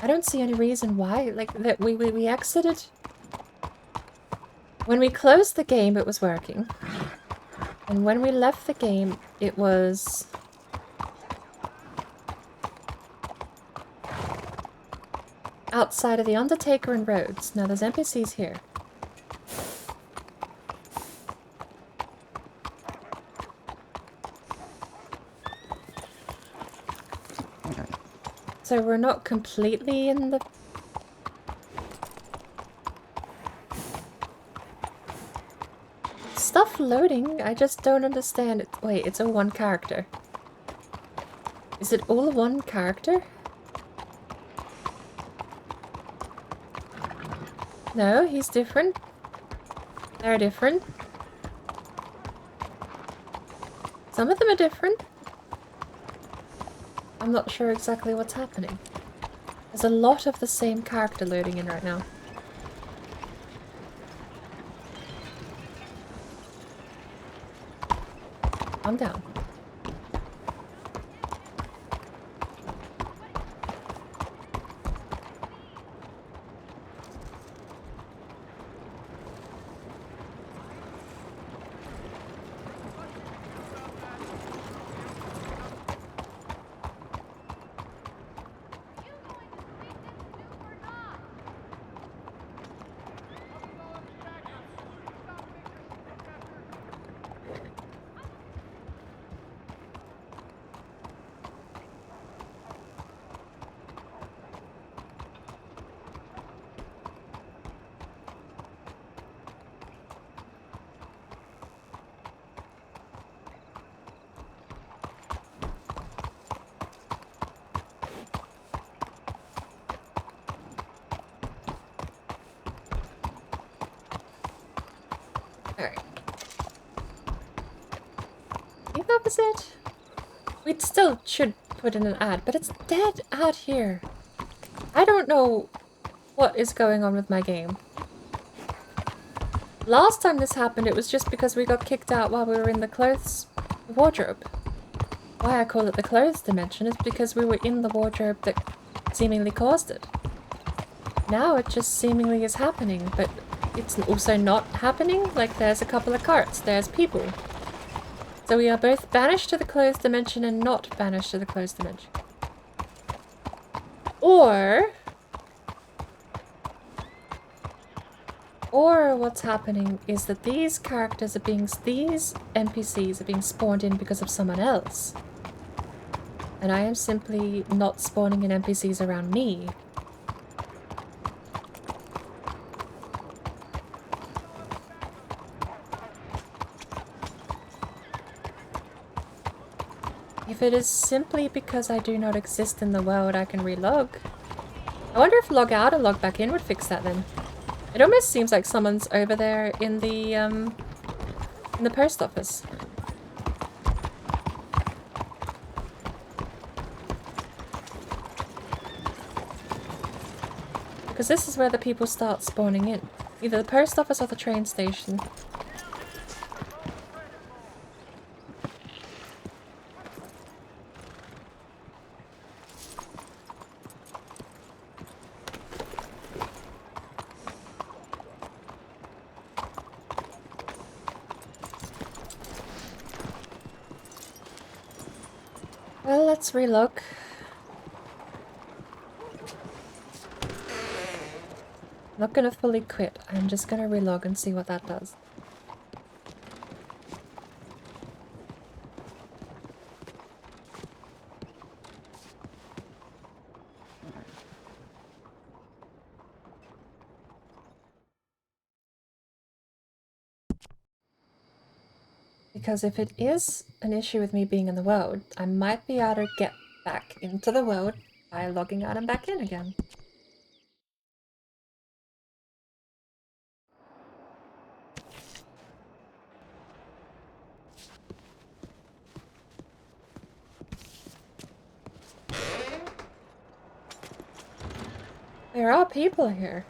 I don't see any reason why, like, that we exited. When we closed the game, it was working. And when we left the game, it was... outside of the Undertaker and Rhodes. Now, there's NPCs here. So we're not completely in the... Stuff loading, I just don't understand it. Wait, it's all one character. Is it all one character? No, he's different. They're different. Some of them are different. I'm not sure exactly what's happening. There's a lot of the same character loading in right now. I'm down. It? We still should put in an ad, but it's dead out here. I don't know what is going on with my game. Last time this happened, it was just because we got kicked out while we were in the clothes wardrobe. Why I call it the clothes dimension is because we were in the wardrobe that seemingly caused it. Now it just seemingly is happening, but it's also not happening. Like, there's a couple of carts, there's people. So we are both banished to the closed dimension and not banished to the closed dimension. Or what's happening is that these NPCs are being spawned in because of someone else. And I am simply not spawning in NPCs around me. If it is simply because I do not exist in the world, I can relog. I wonder if log out and log back in would fix that then. It almost seems like someone's over there in the post office. Because this is where the people start spawning in. Either the post office or the train station. Let's relog. Not gonna fully quit. I'm just gonna relog and see what that does. Because if it is an issue with me being in the world, I might be able to get back into the world by logging out and back in again. There are people here.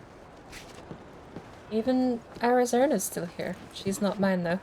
Even Arizona's still here. She's not mine though.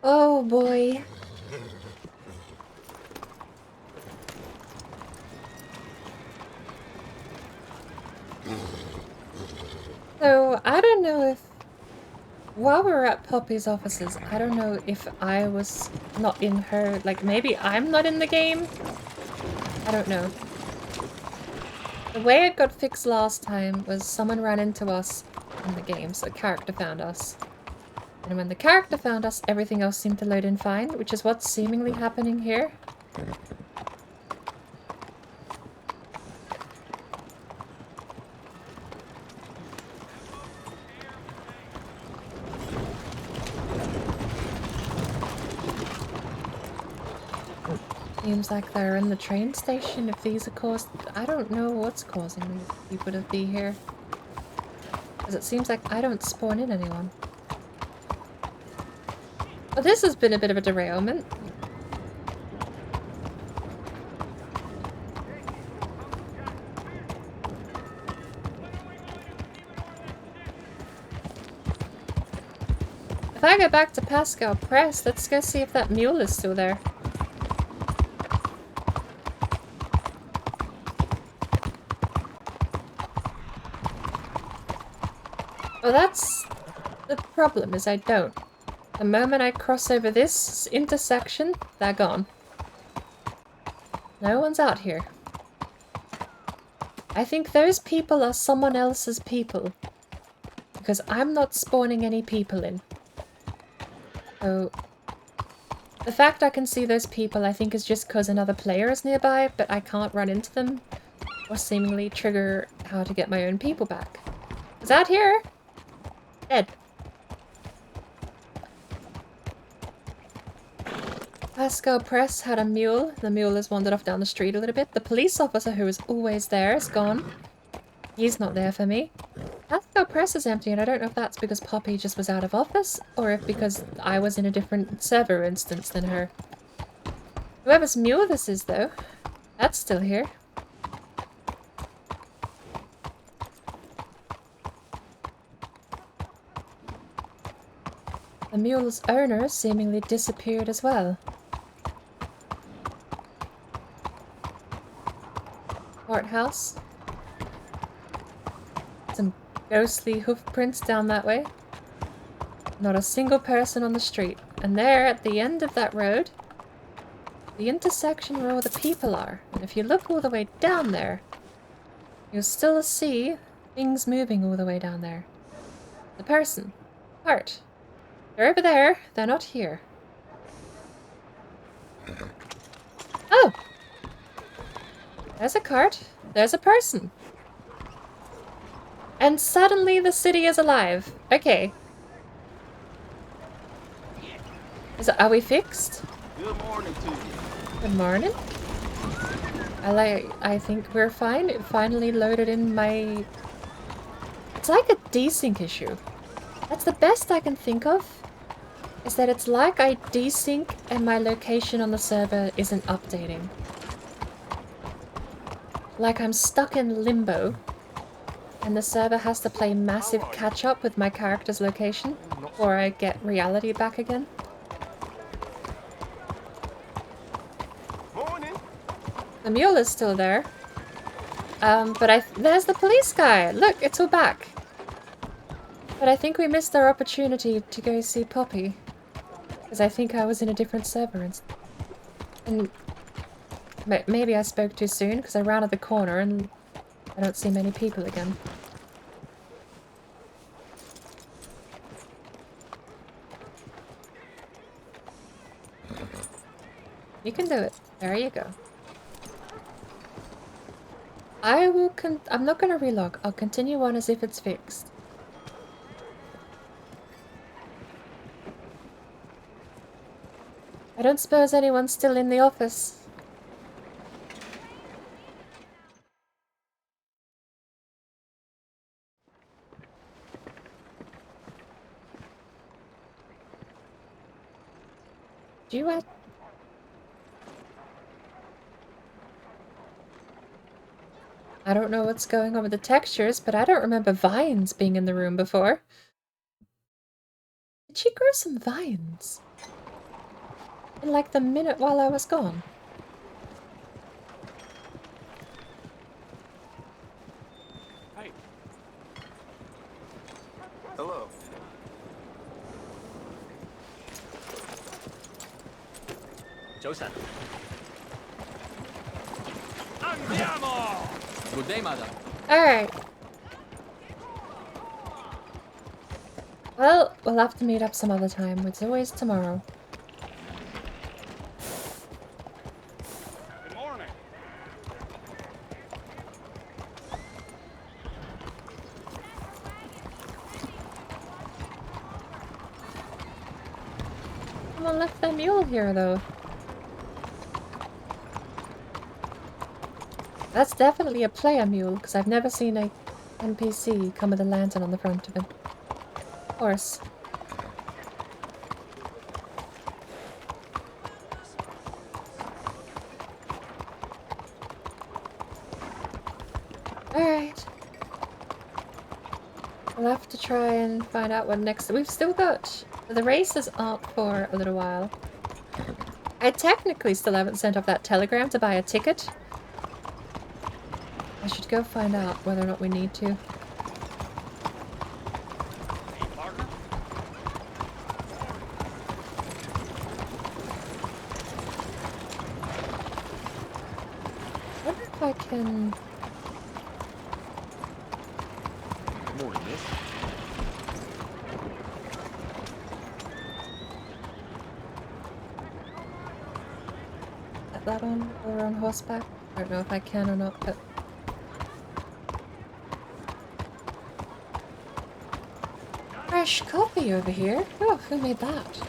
Oh boy. So, I don't know if... While we were at Poppy's offices, I don't know if I was not in her... Like, maybe I'm not in the game? I don't know. The way it got fixed last time was someone ran into us in the game, so a character found us. And when the character found us, everything else seemed to load in fine, which is what's seemingly happening here. Seems like they're in the train station. If these are caused... I don't know what's causing these people to be here. Because it seems like I don't spawn in anyone. Well, this has been a bit of a derailment. If I go back to Pascal Press, let's go see if that mule is still there. Well, that's the problem, is I don't. The moment I cross over this intersection, they're gone. No one's out here. I think those people are someone else's people. Because I'm not spawning any people in. So, the fact I can see those people I think is just because another player is nearby, but I can't run into them or seemingly trigger how to get my own people back. Is out here? Dead. Pascal Press had a mule. The mule has wandered off down the street a little bit. The police officer who was always there is gone. He's not there for me. Pascal Press is empty, and I don't know if that's because Poppy just was out of office, or if because I was in a different server instance than her. Whoever's mule this is, though, that's still here. The mule's owner seemingly disappeared as well. Courthouse. Some ghostly hoof prints down that way. Not a single person on the street. And there, at the end of that road, the intersection where all the people are. And if you look all the way down there, you'll still see things moving all the way down there. The person. Part. They're over there. They're not here. Oh! There's a cart. There's a person. And suddenly the city is alive. Okay. Are we fixed? Good morning to you. Good morning. I think we're fine. It finally loaded in my... It's like a desync issue. That's the best I can think of. Is that it's like I desync and my location on the server isn't updating. Like I'm stuck in limbo. And the server has to play massive catch-up with my character's location before I get reality back again. Morning. The mule is still there. But there's the police guy! Look, it's all back. But I think we missed our opportunity to go see Poppy. Because I think I was in a different server and maybe I spoke too soon because I rounded the corner and I don't see many people again. You can do it. There you go. I'm not gonna relog. I'll continue on as if it's fixed. I don't suppose anyone's still in the office. Do you I don't know what's going on with the textures, but I don't remember vines being in the room before. Did she grow some vines? In like the minute while I was gone? Hey. Hello. Andiamo! Good day, madam. Alright. Well, we'll have to meet up some other time. It's always tomorrow. Good morning. Someone left their mule here, though. That's definitely a player mule, because I've never seen a NPC come with a lantern on the front of him. Of course. Alright. We'll have to try and find out what next... We've still got... The race is up for a little while. I technically still haven't sent off that telegram to buy a ticket. I should go find out whether or not we need to. I wonder if I can... Morning, miss. Set that on while we're on horseback. I don't know if I can or not, but... Fresh coffee over here? Oh, who made that?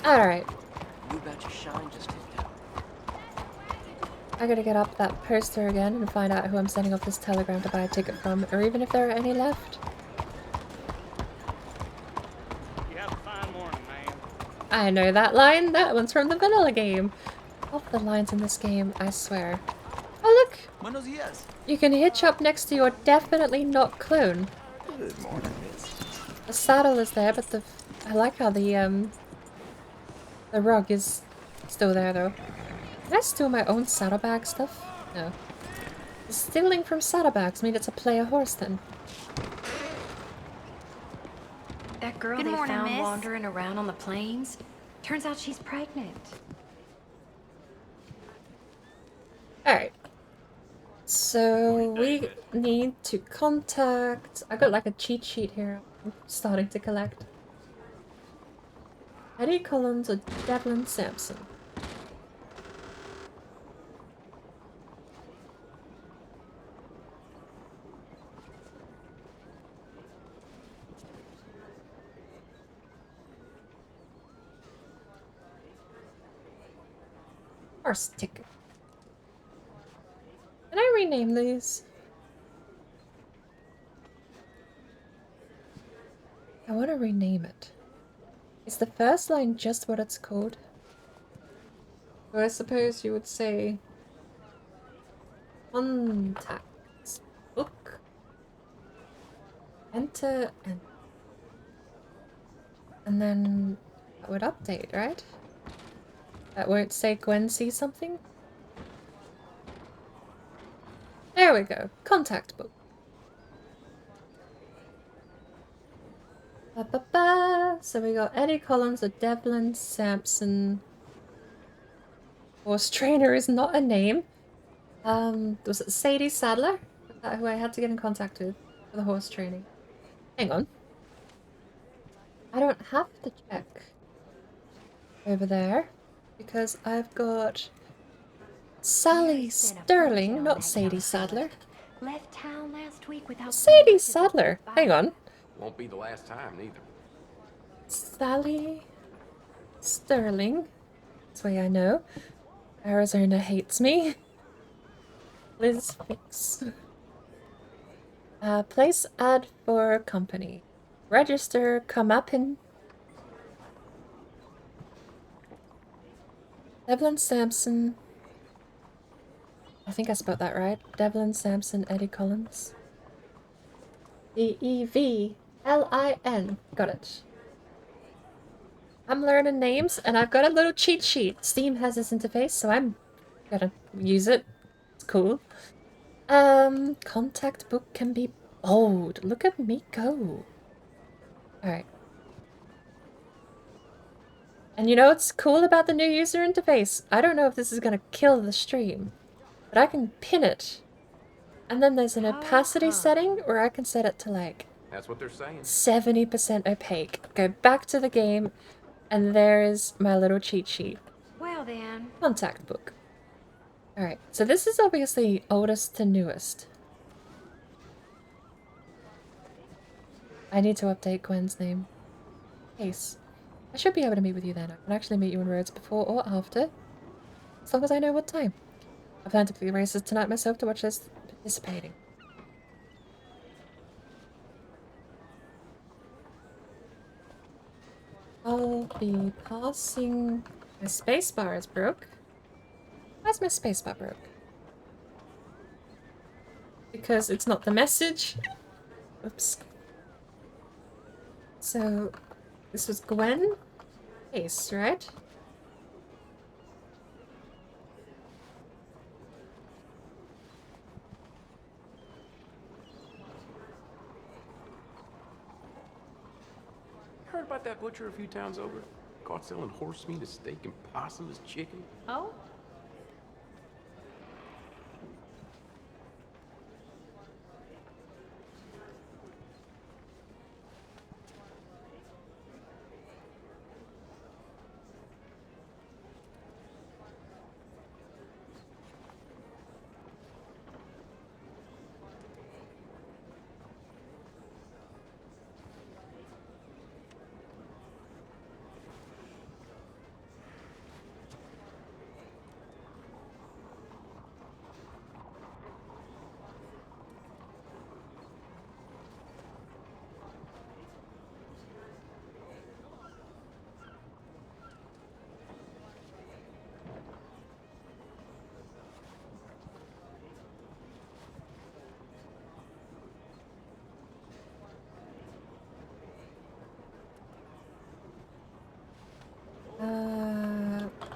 Alright. You betcha shine just hit down. I gotta get up that poster again and find out who I'm sending off this telegram to buy a ticket from, or even if there are any left. You have a fine morning, man. I know that line. That one's from the vanilla game. All the lines in this game, I swear. Oh look! Buenos dias. You can hitch up next to your definitely not clone. Good morning, miss. The saddle is there, but I like how the rug is still there though. Can I steal my own saddlebag stuff? No. Does stealing from saddlebags mean it's a player horse then? That girl Good they morning, found miss. wandering around on the plains, turns out she's pregnant. Alright. So we need to contact... I got like a cheat sheet here I'm starting to collect. Eddie Collins or Devlin Sampson? Horse ticket. rename these. I want to rename it. Is the first line just what it's called? Or I suppose you would say contacts book. Enter and then that would update, right? That won't say Gwen sees something? There we go. Contact book. Ba-ba-ba. So we got Eddie Collins, a Devlin Sampson. Horse trainer is not a name. Was it Sadie Sadler? Was that who I had to get in contact with for the horse training? Hang on. I don't have to check over there because I've got Sally Sterling, not Sadie Sadler. Left town last week without Sadie Sadler. Hang on. Won't be the last time, neither. Sally Sterling. That's the way I know. Arizona hates me. Liz Fix. Place ad for company. Register, come up in. Devlin Sampson. I think I spelled that right. Devlin Sampson, Eddie Collins. Devlin. Got it. I'm learning names, and I've got a little cheat sheet. Steam has this interface, so I'm gonna use it. It's cool. Contact book can be bold. Look at me go. Alright. And you know what's cool about the new user interface? I don't know if this is gonna kill the stream, but I can pin it. And then there's an opacity setting where I can set it to like... That's what they're saying. 70% opaque. Go back to the game, and there's my little cheat sheet. Well then. Contact book. Alright, so this is obviously oldest to newest. I need to update Gwen's name. Case. I should be able to meet with you then. I can actually meet you in Rhodes before or after. As long as I know what time. I plan to play races tonight myself to watch this participating. I'll be passing... My spacebar is broke. Why's my spacebar broke? Because it's not the message. Oops. So, this was Gwen Case, right? Heard about that butcher a few towns over? Caught selling horse meat as steak and possum as chicken. Oh?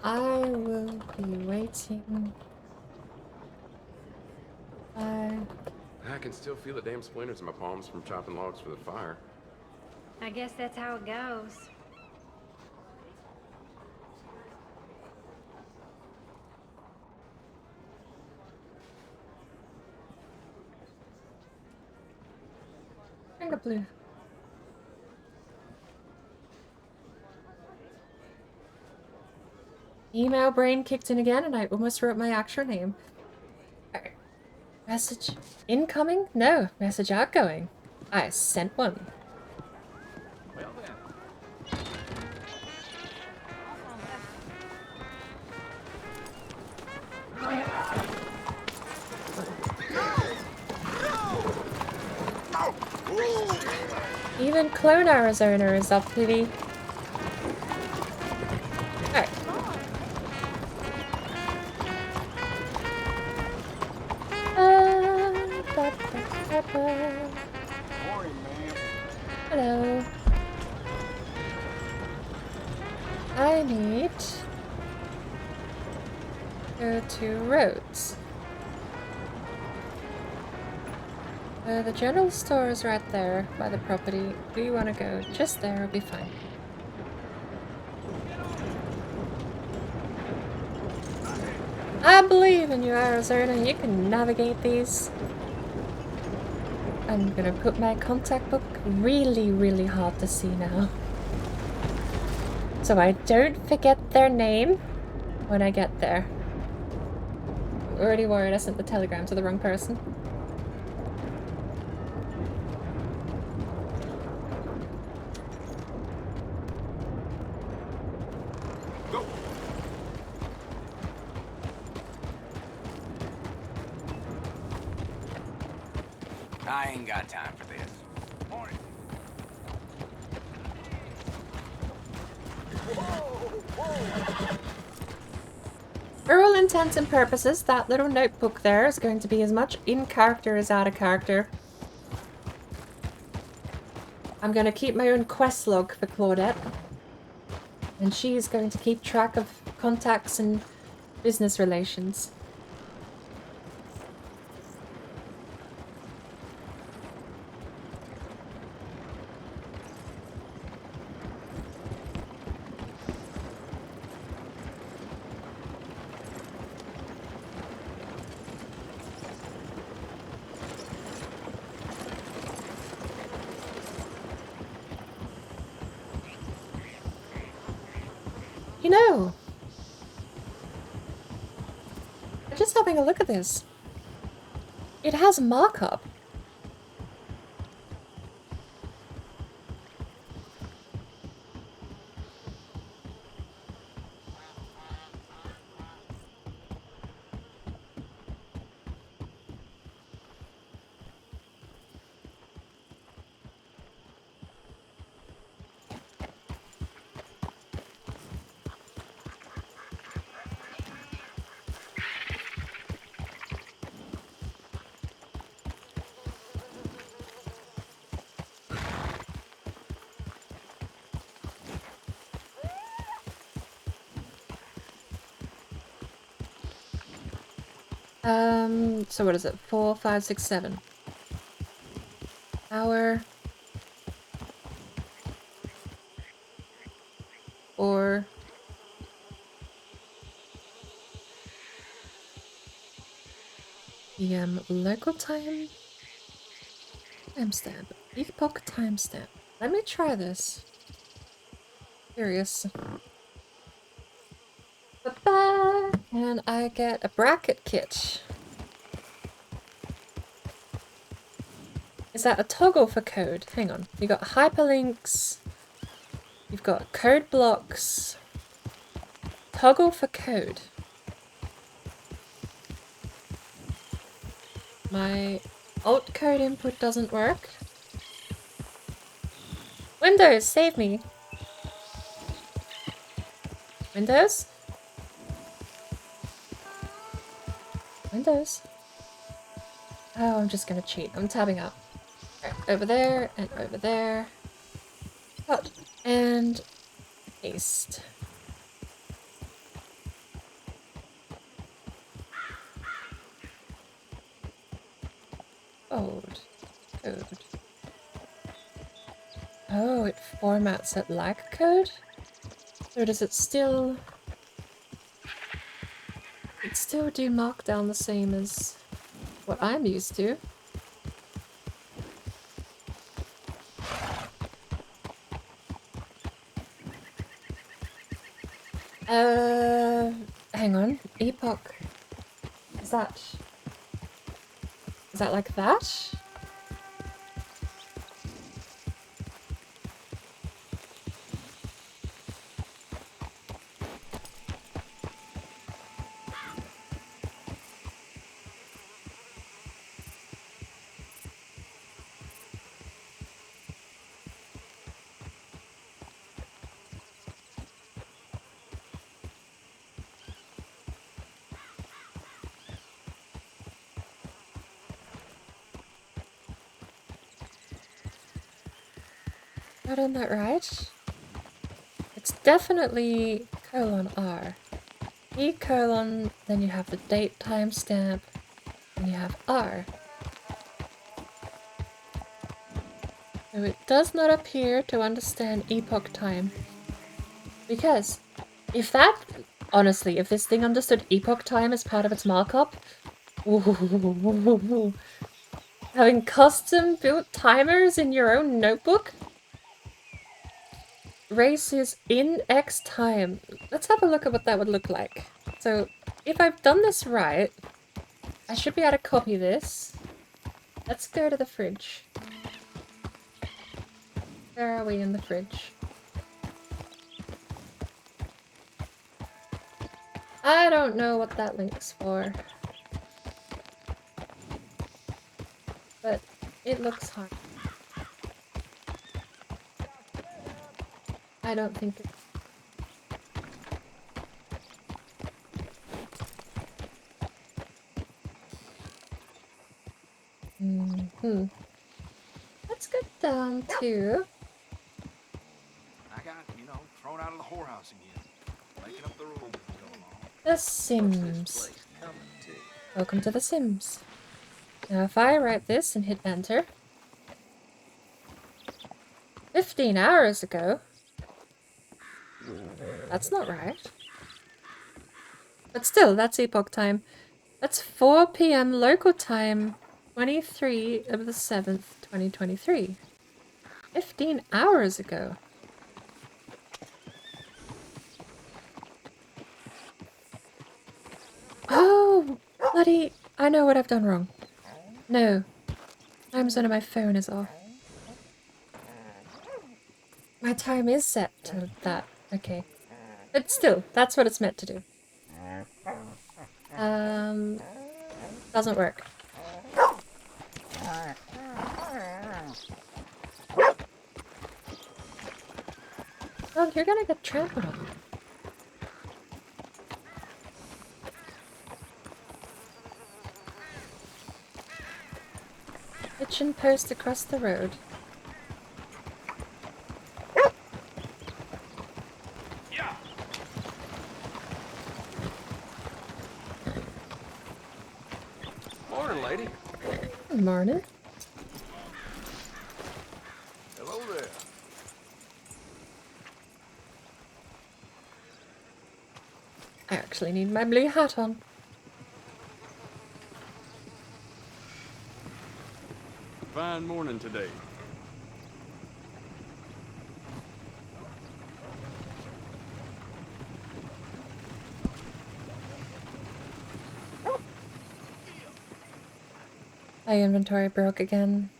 I will be waiting. I can still feel the damn splinters in my palms from chopping logs for the fire. I guess that's how it goes. Finger blue. Email brain kicked in again, and I almost wrote my actual name. Alright. Message incoming? No. Message outgoing. I sent one. Well then. Even Clone Arizona is up, Livy. Alright. Hello. I need to go to roads. The general store is right there by the property. Do you want to go just there? It'll be fine. I believe in you, Arizona. You can navigate these. I'm gonna put my contact book really, really hard to see now. So I don't forget their name when I get there. I'm already worried I sent the telegram to the wrong person. I ain't got time for this. Morning. For all intents and purposes, that little notebook there is going to be as much in character as out of character. I'm going to keep my own quest log for Claudette. And she is going to keep track of contacts and business relations. You know, I'm just having a look at this. It has markup. So what is it? 4, 5, 6, 7. Hour. 4. PM local time. Timestamp. Epoch timestamp. Let me try this. Curious. Ba-ba! And I get a bracket kit. Is that a toggle for code? Hang on. You got hyperlinks. You've got code blocks. Toggle for code. My alt code input doesn't work. Windows, save me. Windows? Windows? Oh, I'm just gonna cheat. I'm tabbing out. Right, over there and over there. Cut and paste. Code. Code. Oh, it formats it like code? Or does it still... It still do markdown the same as what I'm used to? Hang on. Epoch. Is that like that? I done that right? It's definitely :R. E colon, then you have the date timestamp, and you have R. So it does not appear to understand epoch time. Because if that, honestly, if this thing understood epoch time as part of its markup, ooh, having custom built timers in your own notebook? Races in X time. Let's have a look at what that would look like. So if I've done this right, I should be able to copy this. Let's go to the fridge. Where are we in the fridge? I don't know what that link's for. But it looks hard. I don't think it... Let's go down to... I got, thrown out of the whorehouse again. Making up the rules as we go along. The Sims. Welcome to The Sims. Now if I write this and hit enter... 15 hours ago? That's not right. But still, that's epoch time. That's 4 PM local time, 23 of the 7th, 2023. 15 hours ago. Oh, bloody... I know what I've done wrong. No. Time zone on my phone is off. My time is set to that. Okay. But still, that's what it's meant to do. Doesn't work. Oh, you're gonna get trampled on. Kitchen post across the road. Morning, lady. Good morning. Hello there. I actually need my blue hat on. Fine morning today. My inventory broke again.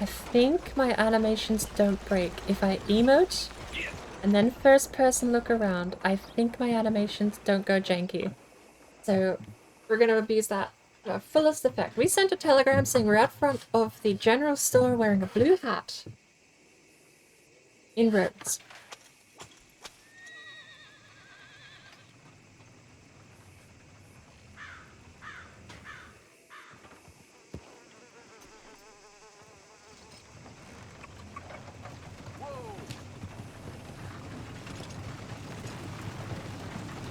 I think my animations don't break. If I emote and then first person look around, I think my animations don't go janky. So we're gonna abuse that to our fullest effect. We sent a telegram saying we're out front of the general store wearing a blue hat. In Rhodes.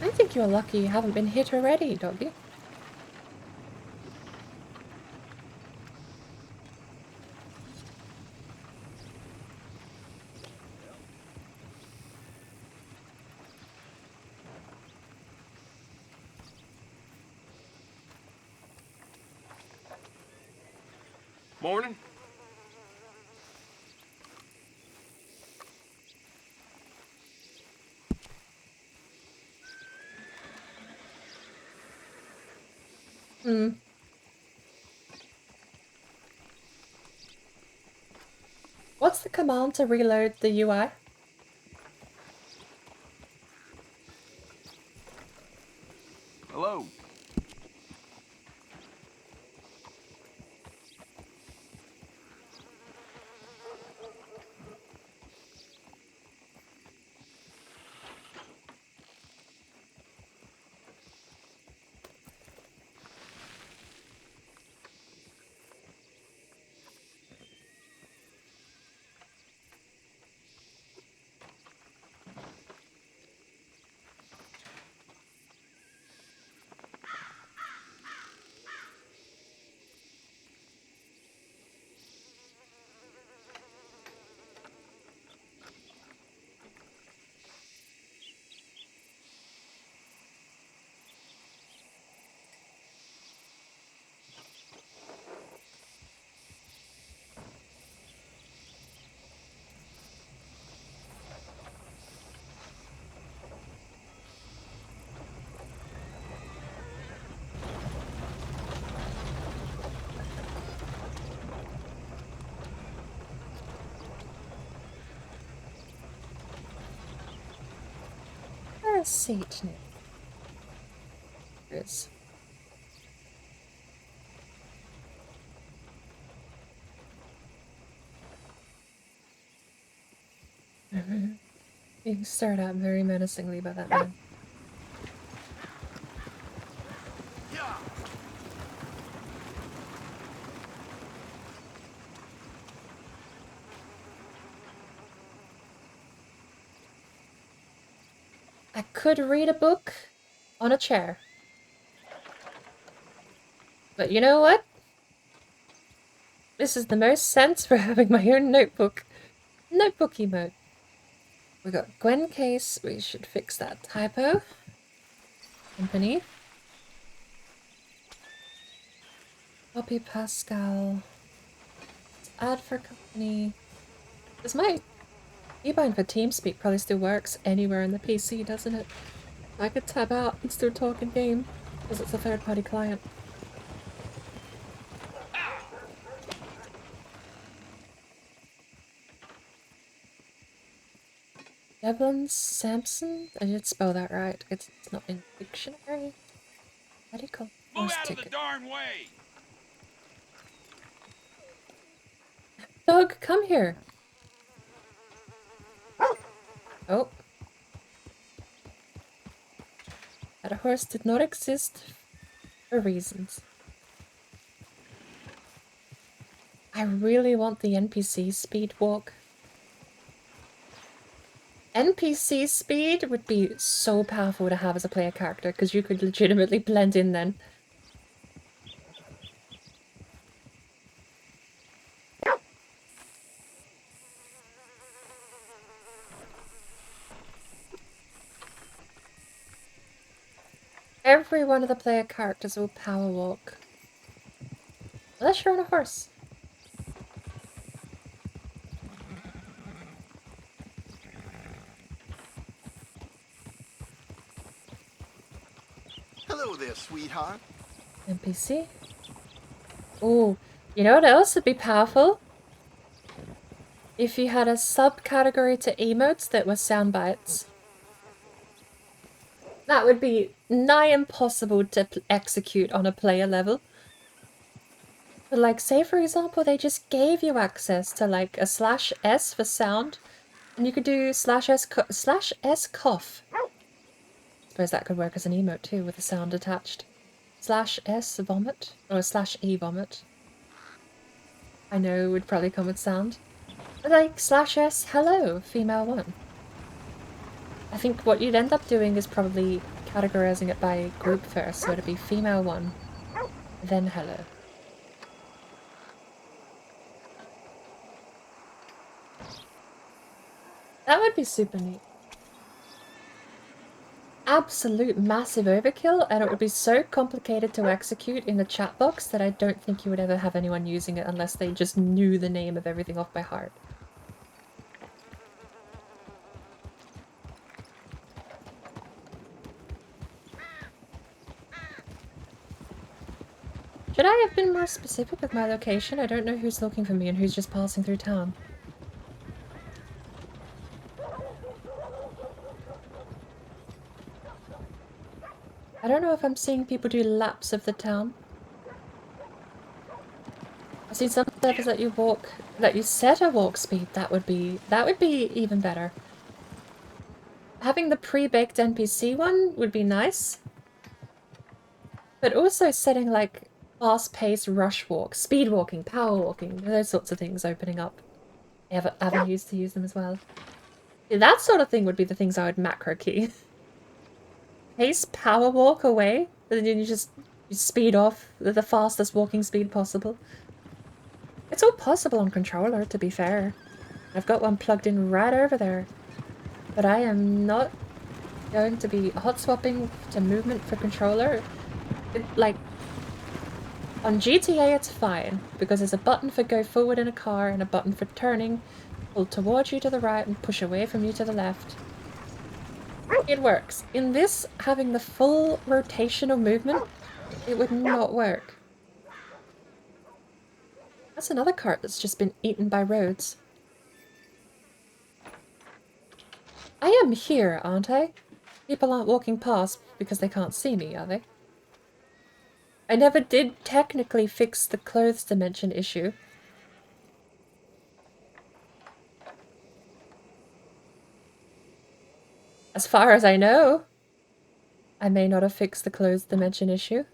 I think you're lucky you haven't been hit already, doggy. Morning. What's the command to reload the UI? Hello. seat now? There is. Being stared at very menacingly by that man. I could read a book on a chair. But you know what? This is the most sense for having my own notebook. Notebooky mode. We got Gwen case. We should fix that typo. Company. Copy Pascal. Let's add for company. Does my keybind for TeamSpeak probably still works anywhere in the PC, doesn't it? I could tab out and still talk in game because it's a third-party client. Devlin Sampson? I did spell that right. It's not in the dictionary. Medical Move out ticket. of the darn way! Dog, come here. Oh. That horse did not exist for reasons. I really want the NPC speed walk. NPC speed would be so powerful to have as a player character because you could legitimately blend in then. Every one of the player characters will power walk. Unless you're on a horse. Hello there, sweetheart. NPC. Oh, you know what else would be powerful? If you had a subcategory to emotes that were sound bites. That would be nigh impossible to execute on a player level. But like, say for example, they just gave you access to like a /s for sound, and you could do /s cough. I suppose that could work as an emote too, with a sound attached. /s vomit, or /e vomit. I know it would probably come with sound. But like /s hello, female 1. I think what you'd end up doing is probably categorizing it by group first, so it'd be female 1, then hello. That would be super neat. Absolute massive overkill, and it would be so complicated to execute in the chat box that I don't think you would ever have anyone using it unless they just knew the name of everything off by heart. Should I have been more specific with my location? I don't know who's looking for me and who's just passing through town. I don't know if I'm seeing people do laps of the town. I've seen some servers that you set a walk speed. That would be even better. Having the pre-baked NPC one would be nice. But also setting like fast-paced rush walk, speed walking, power walking, those sorts of things opening up avenues to use them as well. That sort of thing would be the things I would macro key. Pace power walk away, and then you speed off the fastest walking speed possible. It's all possible on controller, to be fair. I've got one plugged in right over there. But I am not going to be hot swapping to movement for controller. Like, on GTA it's fine, because there's a button for go forward in a car and a button for turning, pull towards you to the right and push away from you to the left. It works. In this, having the full rotational movement, it would not work. That's another cart that's just been eaten by roads. I am here, aren't I? People aren't walking past because they can't see me, are they? I never did technically fix the clothes dimension issue. As far as I know, I may not have fixed the clothes dimension issue.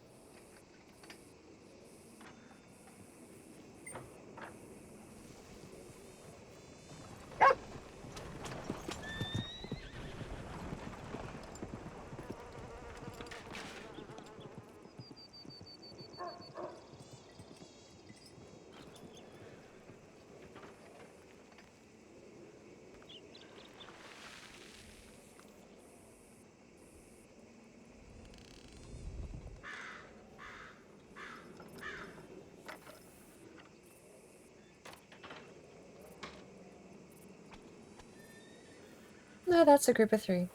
No, that's a group of 3.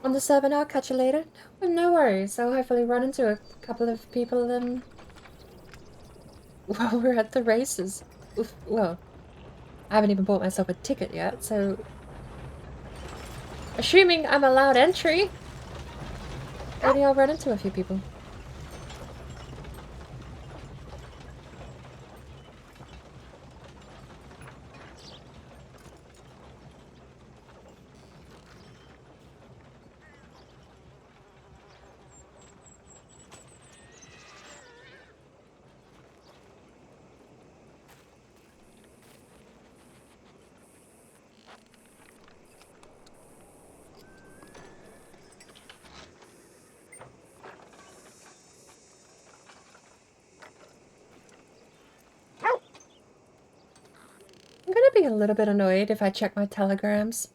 On the 7, I'll catch you later. Well, no worries, I'll hopefully run into a couple of people while we're at the races. Oof, well, I haven't even bought myself a ticket yet, so... Assuming I'm allowed entry, maybe I'll run into a few people. I'm gonna be a little bit annoyed if I check my telegrams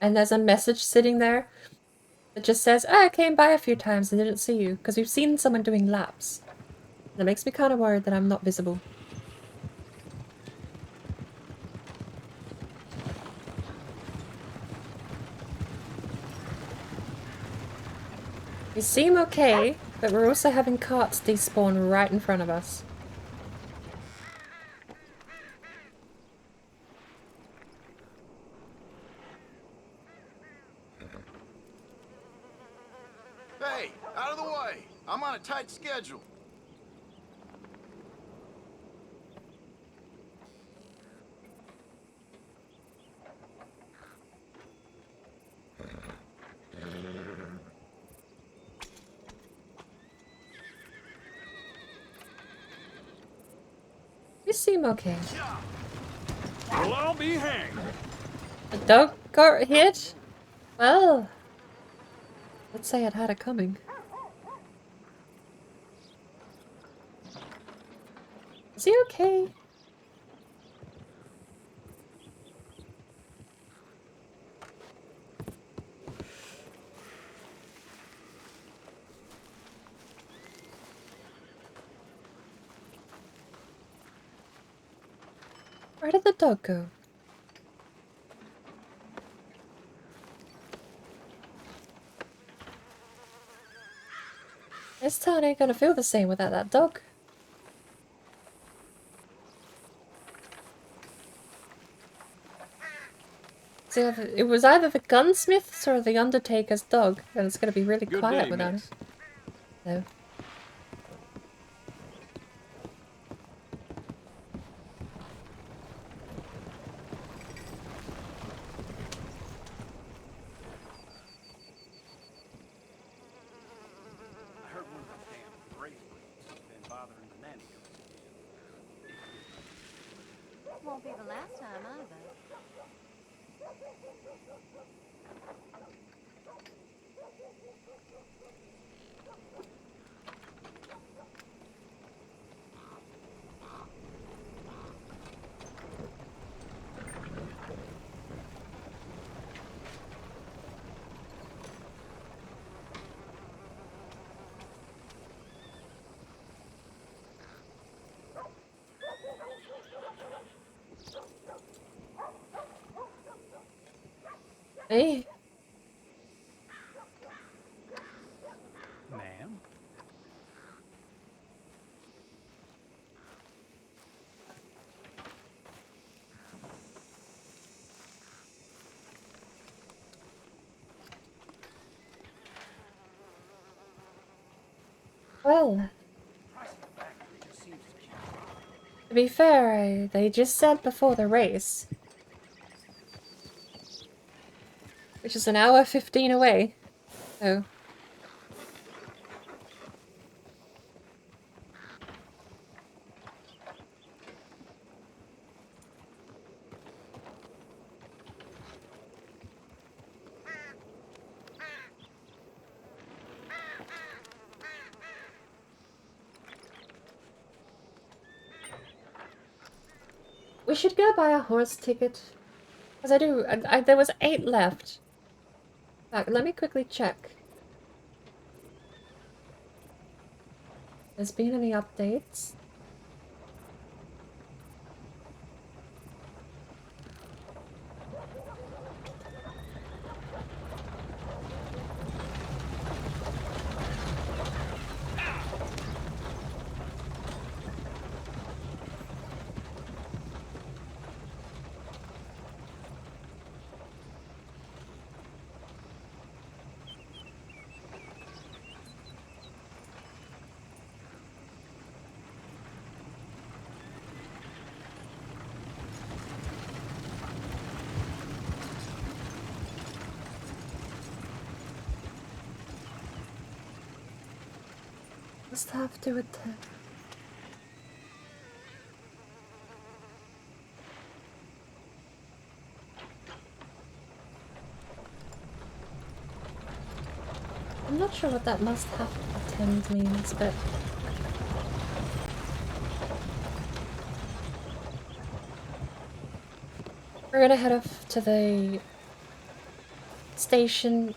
and there's a message sitting there that just says, oh, I came by a few times and didn't see you, because we've seen someone doing laps. That makes me kind of worried that I'm not visible. We seem okay, but we're also having carts despawn right in front of us. Hey, out of the way! I'm on a tight schedule. You seem okay. Well, I'll be hanged. The dog got hit? Well, let's say it had it coming. Is he okay? Where did the dog go? This town ain't gonna feel the same without that dog. So it was either the gunsmith's or the Undertaker's dog, and it's gonna be really quiet without him. No. Won't be the last time either. Hey. Ma'am? Well, to be fair, they just said before the race, which is an hour 15 away, so... We should go buy a horse ticket. Because there was 8 left. Back, let me quickly check. There's been any updates? Must have to with the... I'm not sure what that must have to attend means, but... We're gonna head off to the station,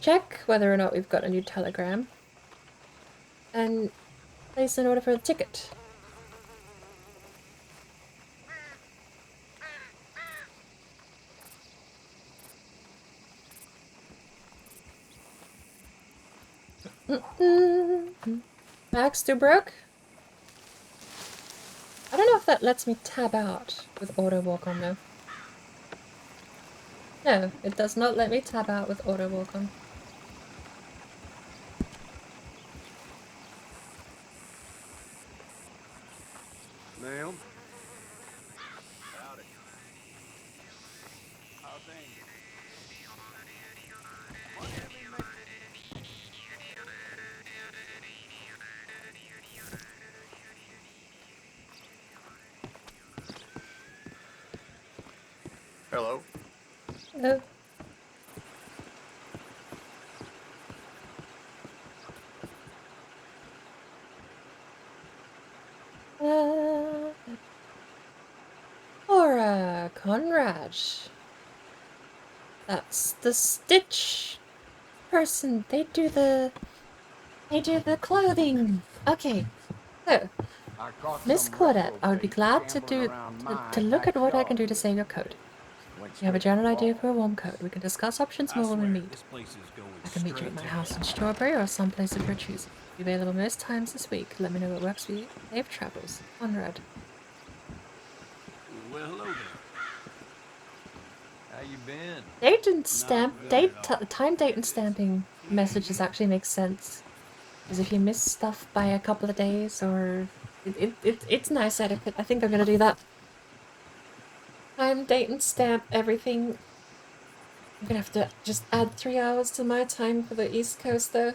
check whether or not we've got a new telegram, and place an order for the ticket. Max still broke? I don't know if that lets me tab out with auto walk on though. No, it does not let me tab out with auto walk on. Ma'am? Howdy. How things? Hello. Hello. Laura Conrad. That's the Stitch person. They do the clothing. Okay. So, Miss Claudette, I would be glad to look at what I can do to save your coat. You have a general idea for a warm coat. We can discuss options more when we meet. I can meet you at my house in Strawberry or someplace of your choosing. Be available most times this week. Let me know what works for you. Safe travels. Conrad. Well, hello there. How you been? Date and stamp, time date and stamping messages actually make sense. Because if you miss stuff by a couple of days or... It's nice etiquette. I think I'm gonna do that. Time, date and stamp everything. I'm gonna have to just add 3 hours to my time for the East Coast though.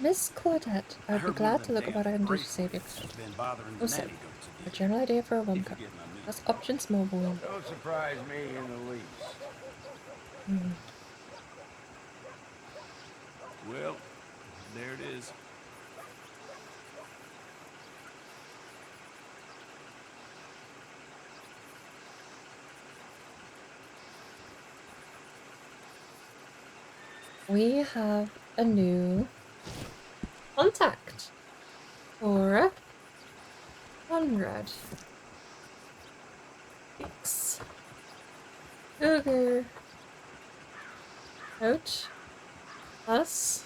Miss Claudette, I would be glad to look at what I can do to save your coat. Also, a general idea for a warm coat. That's options more warm. Don't surprise me in the least. Well, there it is. We have a new contact. Laura Conrad. X. Cougar. coat plus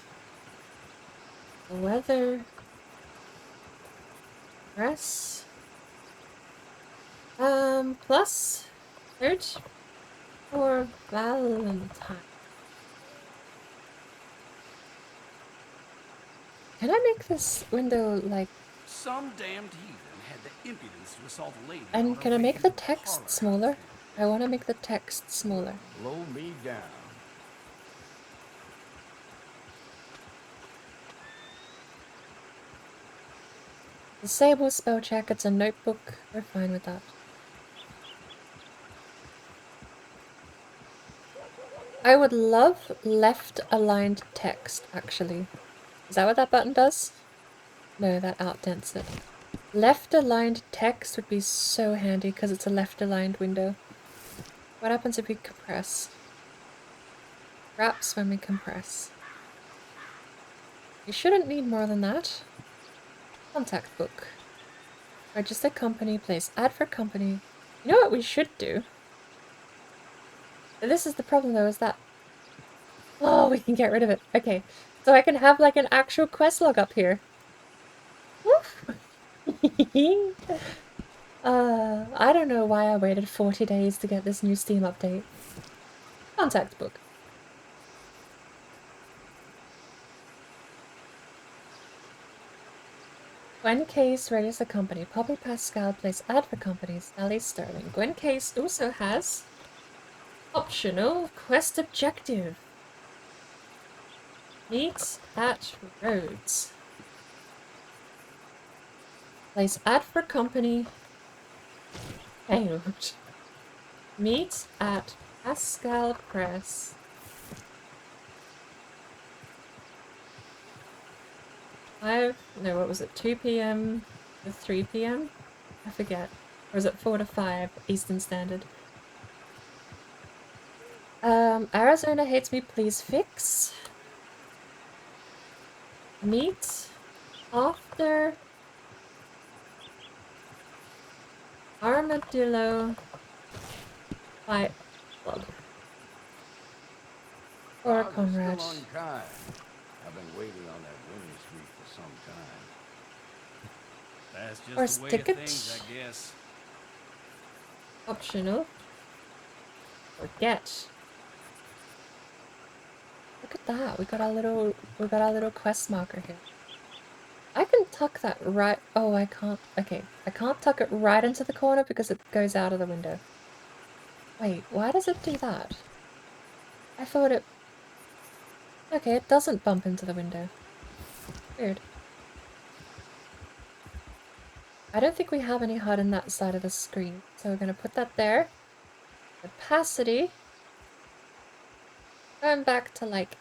leather dress plus coat for Valentine. Can I make this window like? Some damned heathen had the impudence to assault a lady. And can I make the text smaller? I want to make the text smaller. Blow me down. Disable spell check, it's a notebook. We're fine with that. I would love left aligned text, actually. Is that what that button does? No, that outdents it. Left aligned text would be so handy because it's a left aligned window. What happens if we compress? Wraps when we compress. You shouldn't need more than that. Contact book. Register company, place ad for company. You know what we should do? This is the problem though, is that... Oh, we can get rid of it. Okay. So I can have like an actual quest log up here. I don't know why I waited 40 days to get this new Steam update. Contact book. Gwen Case, register company. Poppy Pascal, place ad for companies. Ali Sterling. Gwen Case also has optional quest objective. Meet at Rhodes. Place ad for company. Failed. Meet at Pascal Press. No, what was it? 2 p.m. to 3 p.m. I forget. Or is it 4 to 5 Eastern Standard? Arizona hates me. Please fix. Meet after Armadillo Fight Club. Or Conrad. Still unkind. I've been waiting on that winning streak for some time. That's just Or the way stick of it. things, I guess. Optional. Forget. Look at that. We got our little quest marker here. I can tuck that right. Oh, I can't. Okay, I can't tuck it right into the corner because it goes out of the window. Wait, why does it do that? I thought it. Okay, it doesn't bump into the window. Weird. I don't think we have any HUD in that side of the screen, so we're gonna put that there. Opacity. Going back to like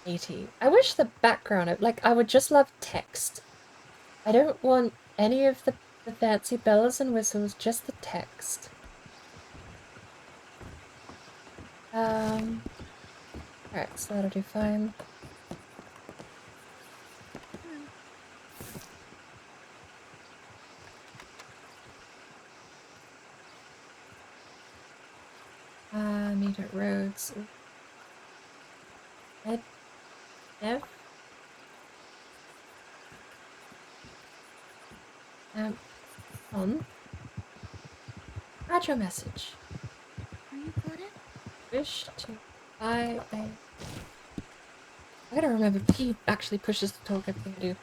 80. I wish the background, like I would just love text. I don't want any of the fancy bells and whistles, just the text. Alright, so that'll do fine. Meet at Roads. Ed Dev. On. Add your message. Are you Claudette? Wish to buy a... I gotta remember, P actually pushes to talk everything I do.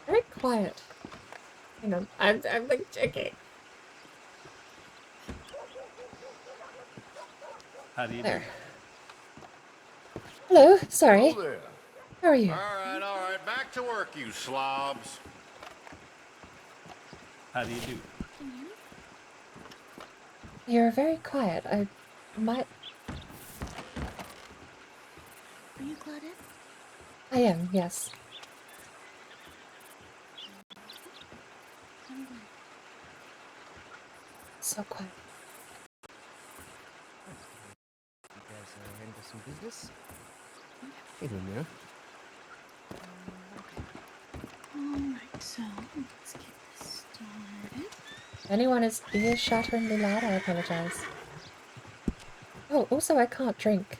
Very quiet. Hang on, I'm like checking. How do you There. do? Hello, sorry. Hello there. How are you? All right. Back to work, you slobs. How do you do? You're very quiet. I might... Are you Claudette? I am, yes. I'm glad. So quiet. You guys ready for some business? Hey, there. Alright. So, let's get this started. If anyone is ear-shatteringly loud, I apologize. Oh, also I can't drink.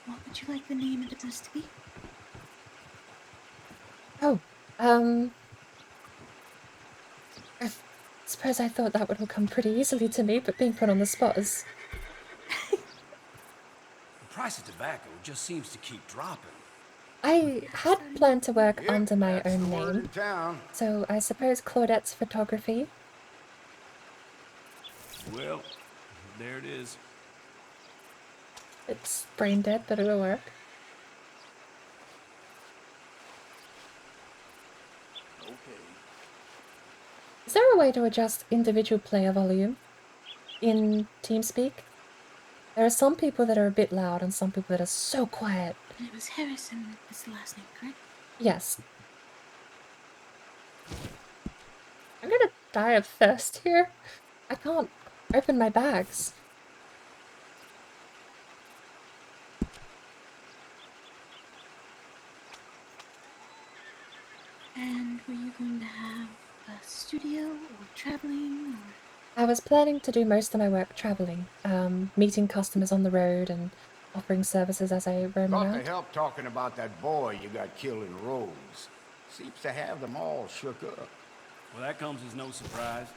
What would you like the name of the bus to be? Oh, I suppose I thought that would all come pretty easily to me, but being put on the spot is... The price of tobacco just seems to keep dropping. I had planned to work under my that's own the word name, in town. so I suppose Claudette's photography. Well, there it is. It's brain dead, but it'll work. Okay. Is there a way to adjust individual player volume in TeamSpeak? There are some people that are a bit loud and some people that are so quiet. And it was Harrison is the last name, correct? Yes. I'm gonna die of thirst here. I can't open my bags. And were you going to have a studio or traveling or? I was planning to do most of my work traveling, meeting customers on the road and offering services as I roam Got around. to help talking about that boy you got killed in Rhodes. Seems to have them all shook up. Well, that comes as no surprise.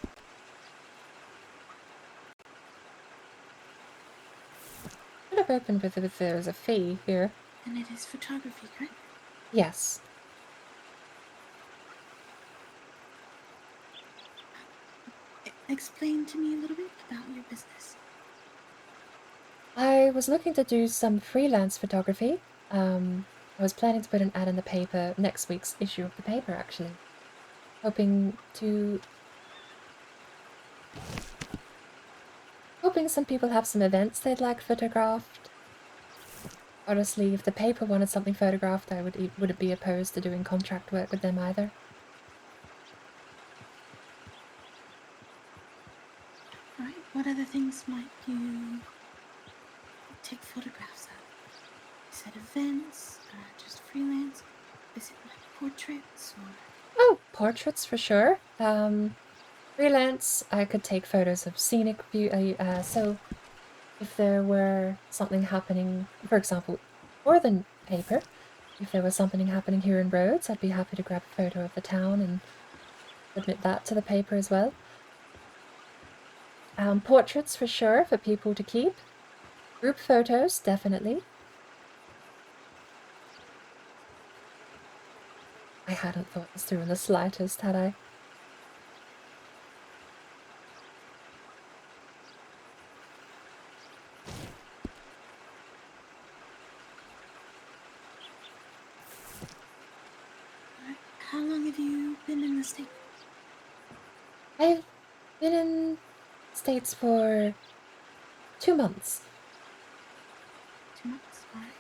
Could have opened with it if there was a fee here. And it is photography, correct? Yes. Explain to me a little bit about your business. I was looking to do some freelance photography. I was planning to put an ad in the paper, next week's issue of the paper, actually. Hoping some people have some events they'd like photographed. Honestly, if the paper wanted something photographed, I wouldn't be opposed to doing contract work with them either. Alright, what other things might you take photographs of? Is it events, just freelance? Is it like portraits or? Oh, portraits for sure. Freelance, I could take photos of scenic view. So if there were something happening, for example, for the paper, if there was something happening here in Rhodes, I'd be happy to grab a photo of the town and submit that to the paper as well. Portraits for sure, for people to keep. Group photos, definitely. I hadn't thought this through in the slightest, had I? How long have you been in the States? I've been in the States for 2 months. 2 months, alright.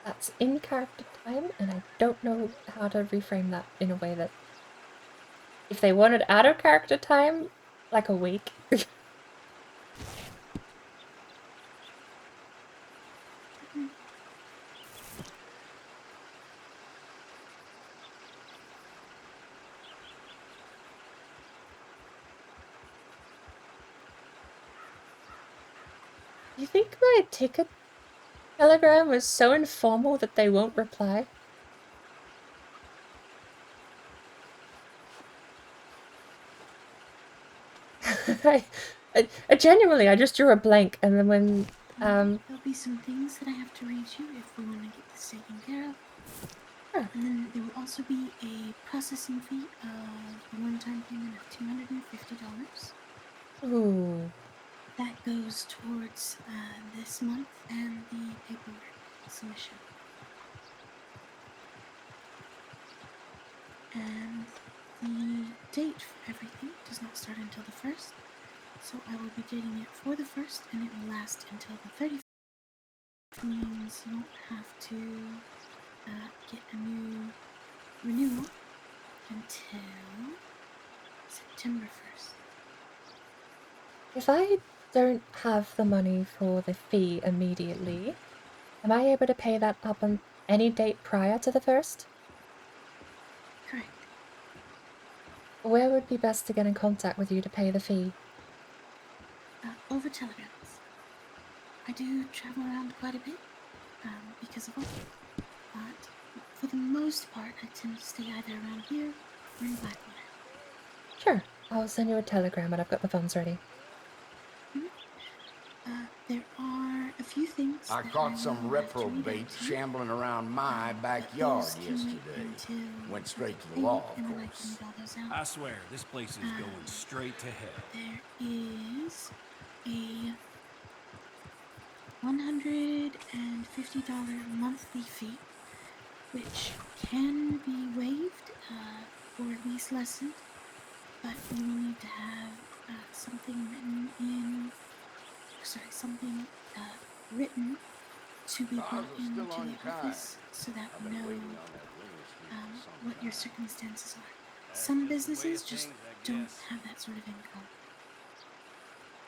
That's in character time, and I don't know how to reframe that in a way that... If they wanted out of character time, like a week. Do you think my ticket telegram was so informal that they won't reply? I genuinely, I just drew a blank, and then when There'll be some things that I have to read you if we want to get this taken care of. Sure. And then there will also be a processing fee of a one-time payment of $250. Ooh. That goes towards this month and the paperwork submission. And the date for everything does not start until the 1st. So I will be dating it for the 1st, and it will last until the 31st. Which means you won't have to get a new renewal until September 1st. If I don't have the money for the fee immediately, am I able to pay that up on any date prior to the 1st? Correct. Where would be best to get in contact with you to pay the fee? Over telegrams. I do travel around quite a bit because of work, but for the most part, I tend to stay either around here or in Blackwater. Sure, I'll send you a telegram when I've got the funds ready. There are a few things I that caught some will have to read reprobate out to you. shambling around my backyard yesterday. Went straight to the law, of and then I course. can read all those out. I swear, this place is going straight to hell. There is a $150 monthly fee, which can be waived or at least lessened, but you will need to have something written to be brought into the office so that we know what your circumstances are. Some businesses just don't have that sort of income.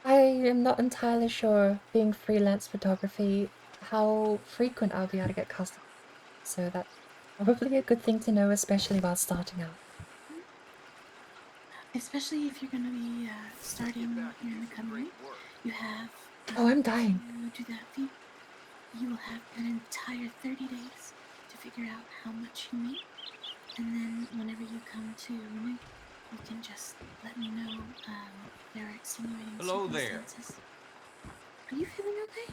I am not entirely sure, being freelance photography, how frequent I'll be able to get customers. So that's probably a good thing to know, especially while starting out. Especially if you're going to be starting here in the coming week, you have Oh, I'm dying. to do that fee. You will have an entire 30 days to figure out how much you make, and then whenever you come to renew, you can just let me know there are extenuating circumstances. Are you feeling okay?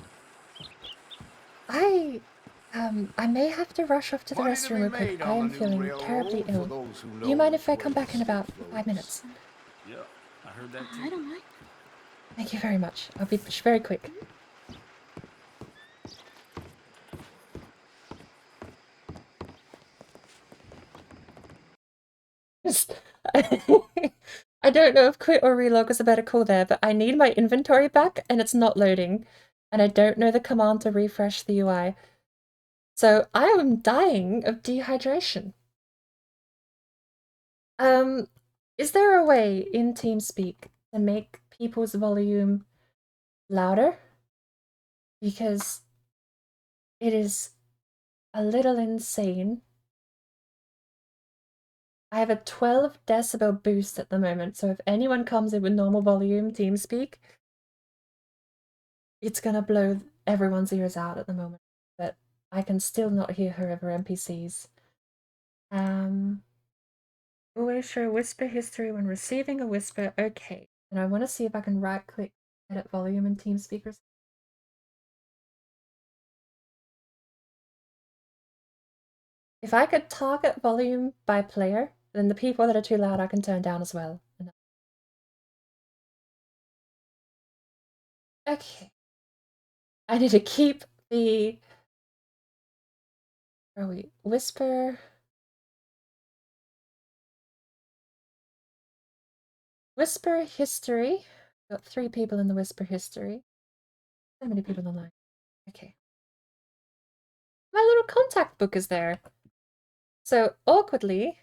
I may have to rush off to the restroom real quick. I am feeling terribly ill. Do you mind if I come back in about 5 minutes? Yeah, I heard that too. I don't mind. Thank you very much. I'll be very quick. I don't know if quit or relog is a better call there, but I need my inventory back and it's not loading. And I don't know the command to refresh the UI. So I am dying of dehydration. Is there a way in TeamSpeak to make people's volume louder? Because it is a little insane. I have a 12 decibel boost at the moment, so if anyone comes in with normal volume TeamSpeak, it's gonna blow everyone's ears out at the moment. But I can still not hear her over NPCs. Always show whisper history when receiving a whisper. Okay. And I want to see if I can right click edit volume in TeamSpeak. If I could target volume by player, then the people that are too loud I can turn down as well. Okay. I need to keep the... Where are we? Whisper... Whisper history. Got 3 people in the whisper history. So many people online. Okay. My little contact book is there. So awkwardly,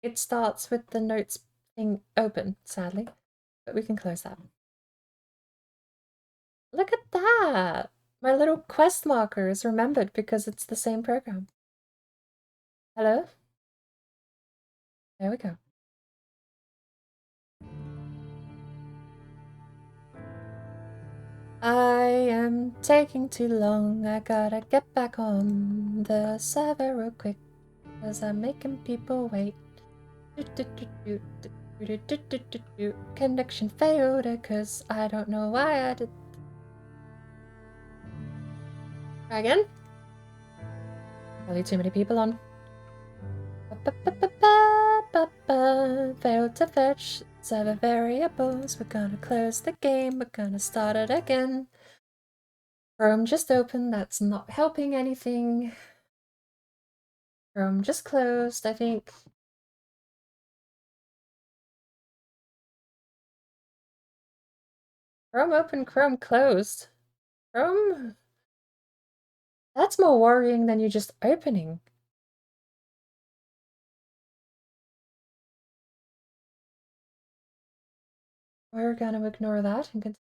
it starts with the notes thing open, sadly. But we can close that. Look at that! My little quest marker is remembered because it's the same program. Hello? There we go. I am taking too long. I gotta get back on the server real quick, cause I'm making people wait. Connection failed, cause I don't know why I did. Try again? Probably too many people on. Failed to fetch server variables. We're gonna close the game. We're gonna start it again. Chrome just opened. That's not helping anything. Chrome just closed, I think. Chrome open, Chrome closed. Chrome? That's more worrying than you just opening. We're gonna ignore that and continue.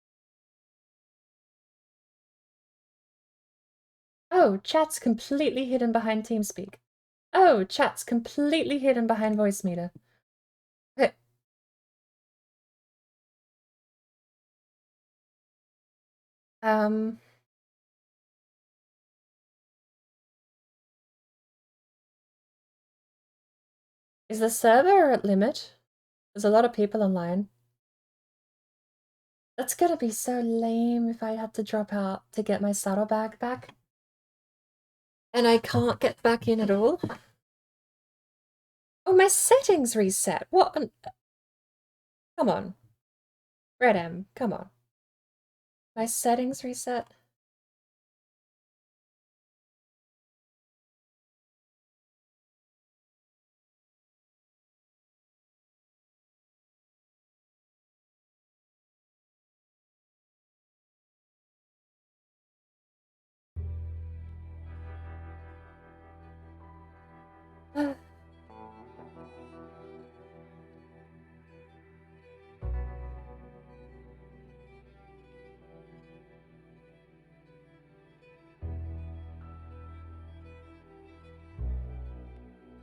Oh, chat's completely hidden behind TeamSpeak. Oh, chat's completely hidden behind voice meter. Okay. Is the server at limit? There's a lot of people online. That's gonna be so lame if I had to drop out to get my saddlebag back. And I can't get back in at all. Oh, my settings reset. What on... Come on. RedM, come on. My settings reset?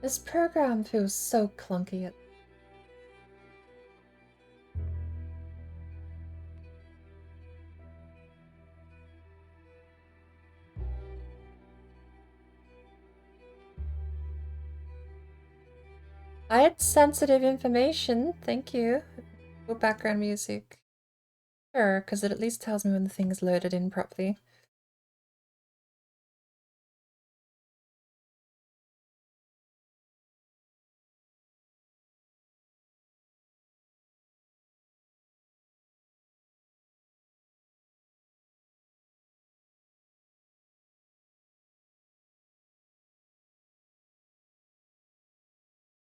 This program feels so clunky. I had sensitive information, thank you. What background music? Sure, because it at least tells me when the thing is loaded in properly.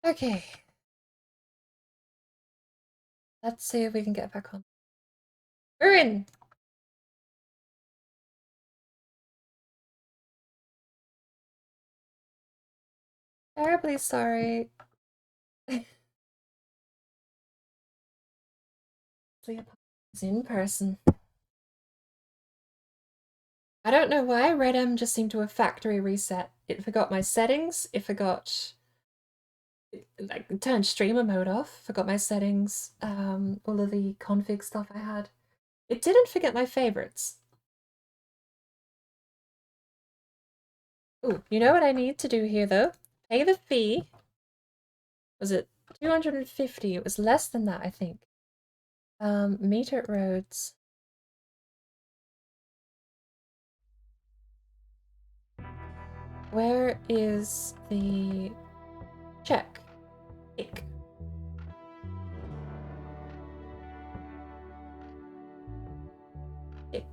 Okay. Let's see if we can get back on. We're in! Terribly sorry. It's in person. I don't know why RedM just seemed to have factory reset. It forgot my settings, it forgot... like, turned streamer mode off, forgot my settings, all of the config stuff I had. It didn't forget my favorites. Ooh, you know what I need to do here though? Pay the fee. Was it 250? It was less than that, I think. Meter roads. Where is the check? Tick. Tick.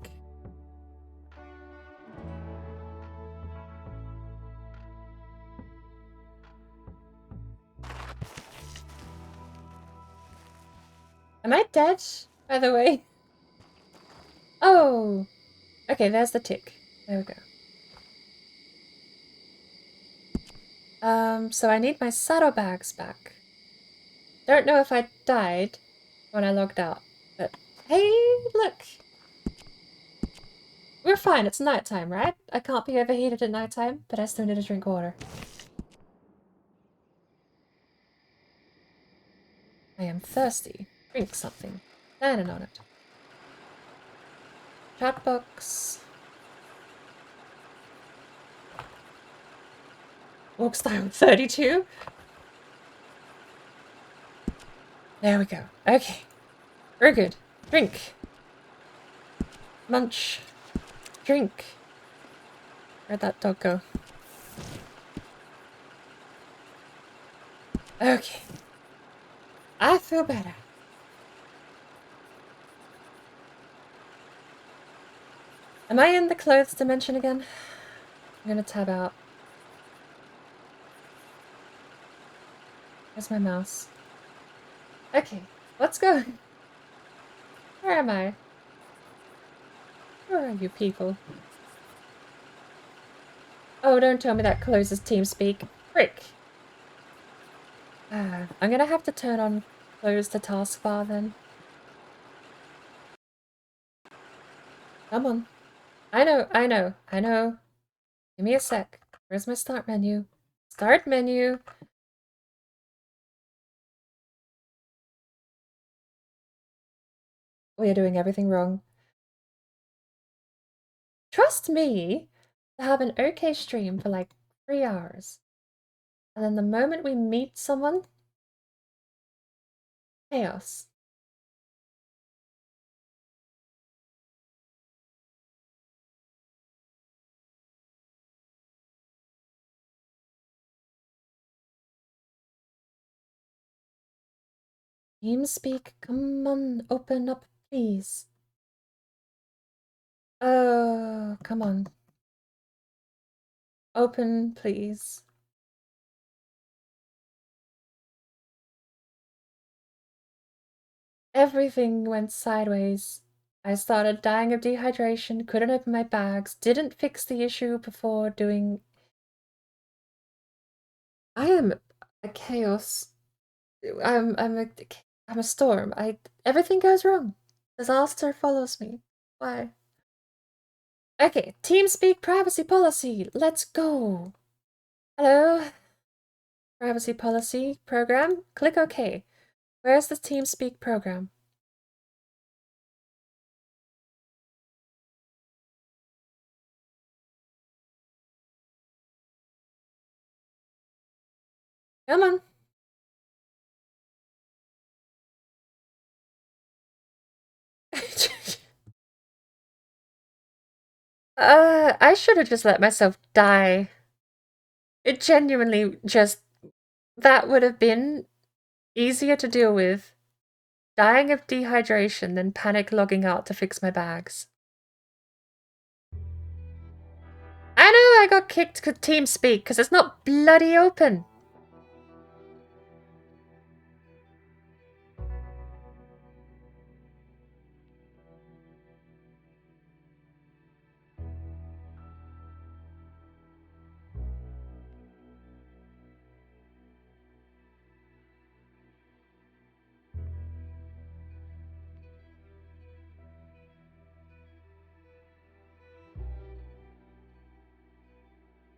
Am I dead, by the way? Oh! Okay, there's the tick. There we go. So I need my saddlebags back. Don't know if I died when I logged out, but hey, look! We're fine, it's nighttime, right? I can't be overheated at nighttime, but I still need to drink water. I am thirsty. Drink something. Planning on it. Chat box. Walk style 32. There we go. Okay. Very good. Drink. Munch. Drink. Where'd that dog go? Okay. I feel better. Am I in the clothes dimension again? I'm gonna tab out. Where's my mouse? Okay, let's go. Where am I? Where are you people? Oh, don't tell me that closes TeamSpeak. Frick. I'm gonna have to turn on close the taskbar then. Come on. I know, I know, I know. Give me a sec. Where's my start menu? Start menu! We are doing everything wrong. Trust me to have an okay stream for like 3 hours. And then the moment we meet someone, chaos. TeamSpeak, come on, open up, please. Oh, come on. Open, please. Everything went sideways. I started dying of dehydration, couldn't open my bags, didn't fix the issue before doing... I am a chaos. I'm a storm. Everything goes wrong. Disaster follows me. Why? Okay, TeamSpeak privacy policy. Let's go. Hello. Privacy policy program. Click OK. Where's the TeamSpeak program? Come on. I should have just let myself die. It genuinely just... That would have been easier to deal with dying of dehydration than panic logging out to fix my bags. I know I got kicked to TeamSpeak because it's not bloody open.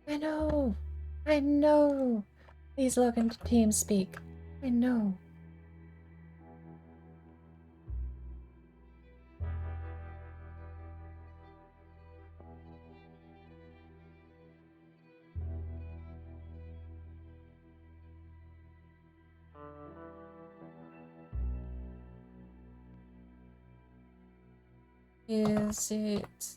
I know. I know. Please log into TeamSpeak. I know. Is it...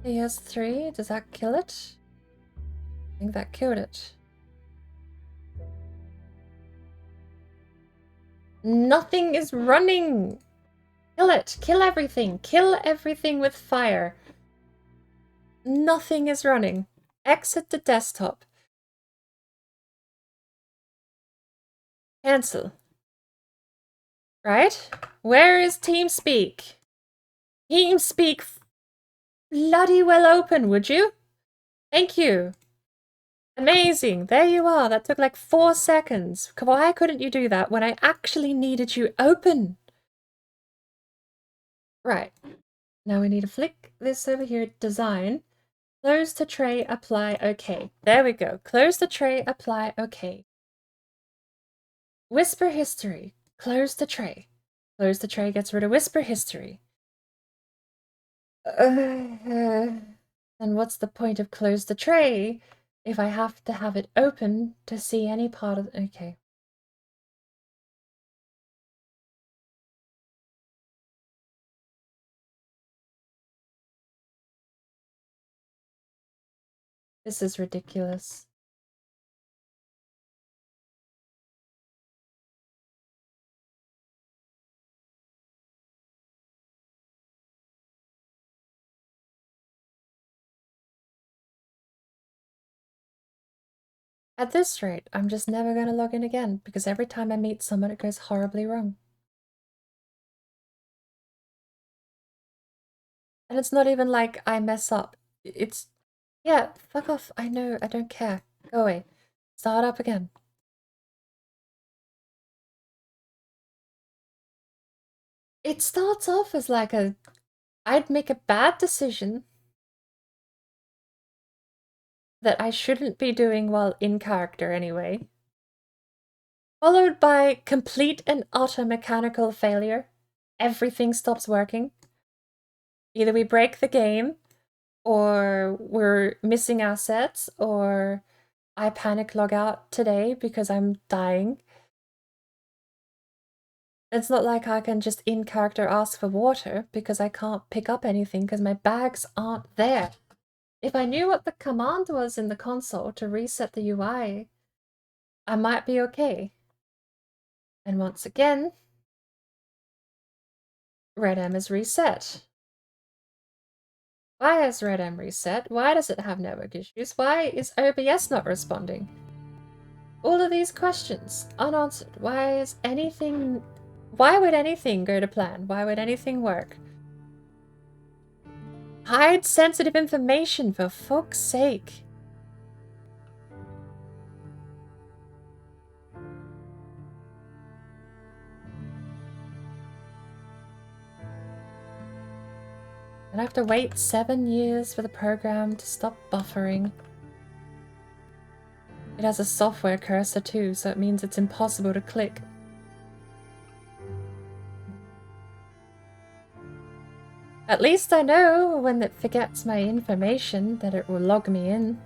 PS3? Does that kill it? I think that killed it. Nothing is running! Kill it! Kill everything! Kill everything with fire! Nothing is running. Exit the desktop. Cancel. Right? Where is TeamSpeak? TeamSpeak bloody well open, would you? Thank you. Amazing. There you are. That took like 4 seconds. Why couldn't you do that when I actually needed you open? Right. Now we need to flick this over here. Design. Close the tray. Apply. OK. There we go. Close the tray. Apply. OK. Whisper history. Close the tray. Close the tray gets rid of whisper history. Then what's the point of close the tray if I have to have it open to see any part of... Okay. This is ridiculous. At this rate, I'm just never going to log in again, because every time I meet someone, it goes horribly wrong. And it's not even like I mess up. It's... Yeah, fuck off. I know, I don't care. Go away. Start up again. It starts off as like I'd make a bad decision that I shouldn't be doing while in character anyway, followed by complete and utter mechanical failure. Everything stops working. Either we break the game, or we're missing assets, or I panic log out today because I'm dying. It's not like I can just in character ask for water because I can't pick up anything because my bags aren't there. If I knew what the command was in the console to reset the UI, I might be okay. And once again, RedM is reset. Why is RedM reset? Why does it have network issues? Why is OBS not responding? All of these questions unanswered. Why would anything go to plan? Why would anything work? Hide sensitive information, for fuck's sake. And I have to wait 7 years for the program to stop buffering. It has a software cursor too, so it means it's impossible to click. At least I know when it forgets my information that it will log me in.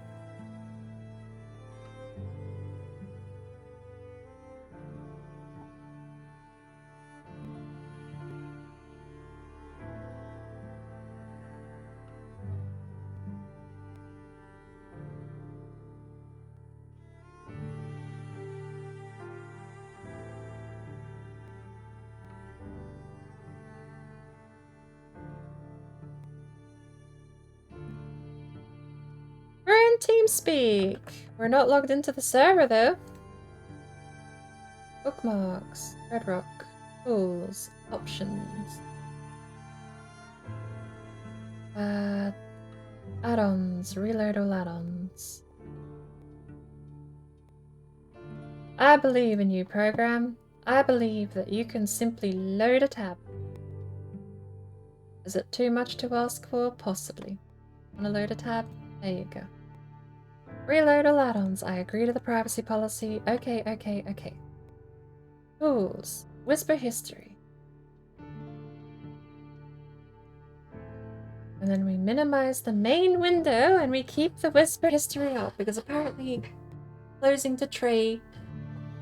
We're in TeamSpeak. We're not logged into the server though. Bookmarks, Bedrock, tools, options. Add-ons, reload all add-ons. I believe in you, program. I believe that you can simply load a tab. Is it too much to ask for? Possibly. Want to load a tab? There you go. Reload all add-ons. I agree to the privacy policy. Okay. Tools. Whisper history. And then we minimize the main window and we keep the whisper history up because apparently closing the tray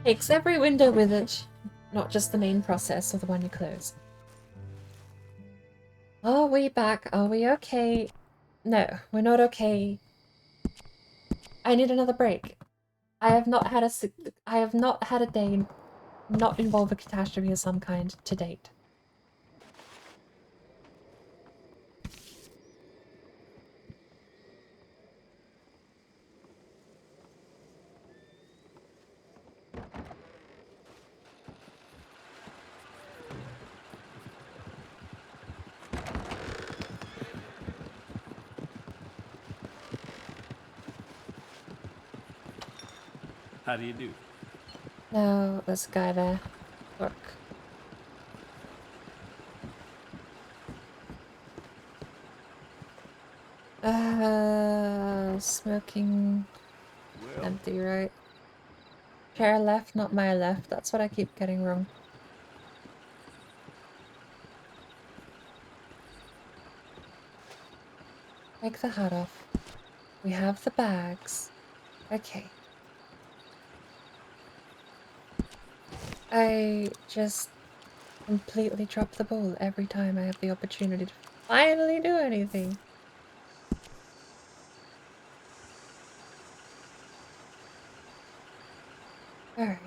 takes every window with it, not just the main process or the one you close. Are we back? Are we okay? No, we're not okay. I need another break. I have not had a day not involve a catastrophe of some kind to date. How do you do? No, this guy there. Look. Smoking. Well. Empty, right? Chair left, not my left. That's what I keep getting wrong. Take the hat off. We have the bags. Okay. I just completely drop the ball every time I have the opportunity to finally do anything. Alright.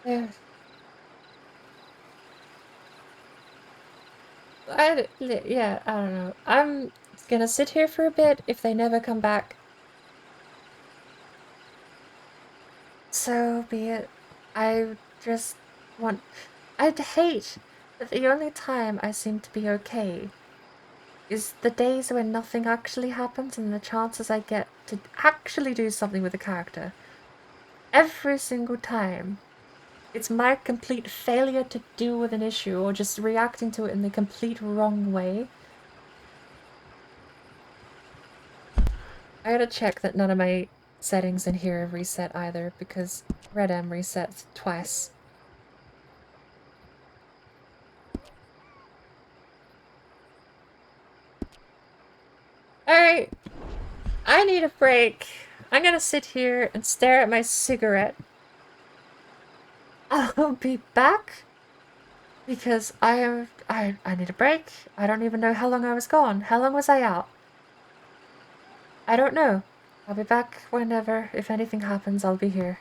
Yeah. Yeah, I don't know. I'm gonna sit here for a bit. If they never come back, so be it. I just I'd hate that the only time I seem to be okay is the days when nothing actually happens and the chances I get to actually do something with the character. Every single time, it's my complete failure to deal with an issue or just reacting to it in the complete wrong way. I gotta check that none of my settings in here have reset either, because RedM resets twice. Alright, I need a break. I'm gonna sit here and stare at my cigarette. I'll be back because I need a break. I don't even know how long I was gone. How long was I out? I don't know. I'll be back whenever. If anything happens, I'll be here.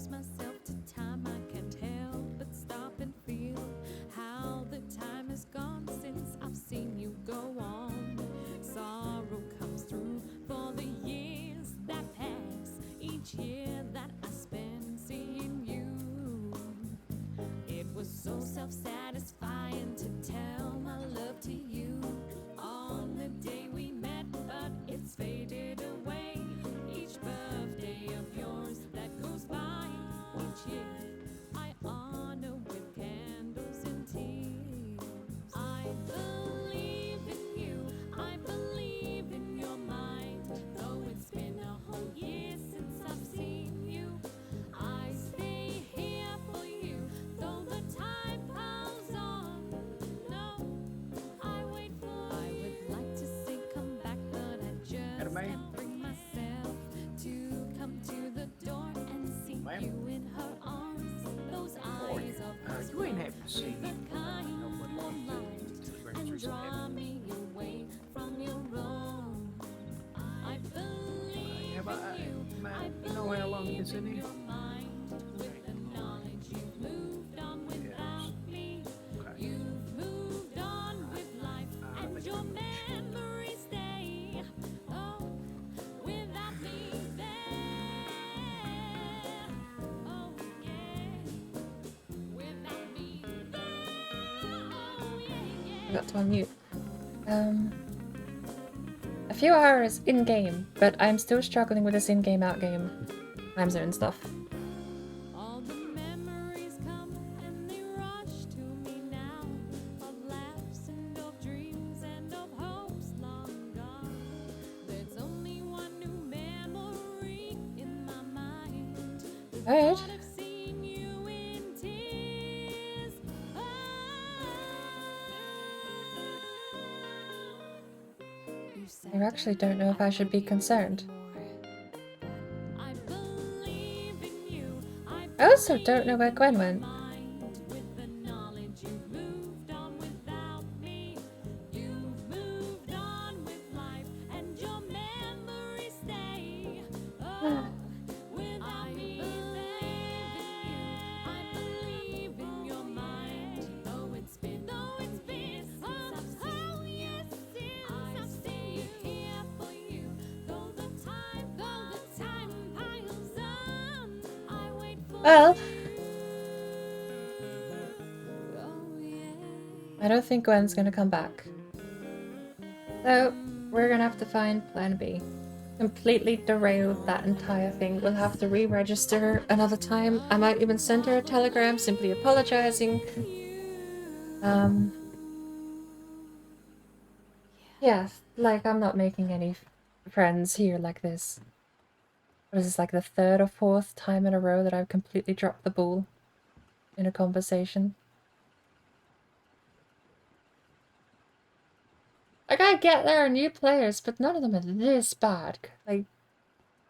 myself to time. I can't help but stop and feel how the time has gone since I've seen you go on. Sorrow comes through for the years that pass, each year that I spend seeing you. It was so self-satisfying to tell my love to you on the day we met, but it's faded away. Each birthday of yours that goes by, each year I honor with candles and tears. I believe in you, I believe in your mind. Though it's been a whole year since I've seen you, I stay here for you. Though the time piles on, no, I wait for you. I would like to say come back, but I just can't bring myself to come to the door and see you in her arms. Those eyes are You ain't happy to see me. the kind warm light and draw me away from your own. I believe Have in you. I you know how long it's in believe in here? your mind. With the knowledge you've moved on without me. You've moved on with life, and your memories stay. Oh, without me there. Oh yeah, without me there. Oh yeah. I got to unmute. A few hours in game, but I'm still struggling with this in-game, out-game time zone stuff. All the memories come and they rush to me now, of laughs and of dreams and of hopes long gone. There's only one new memory in my mind. The Alright. thought of seeing you in tears. You said I actually don't know if I should be concerned. I believe in you. I also don't know where Gwen went. With the knowledge you've moved on without me. You've moved on with life, and your memories stay. Oh, without me there. I believe in your mind. Though it's been since oh yes, since I've seen here for you. Though the time piles on, I wait for Well, you. Oh yeah. I don't think Gwen's gonna come back. So, we're gonna have to find plan B. Completely derailed that entire thing. We'll have to re-register another time. I might even send her a telegram simply apologizing. Yeah, like I'm not making any friends here like this. What is this, like the third or fourth time in a row that I've completely dropped the ball in a conversation? Like, I get there are new players, but none of them are this bad. Like,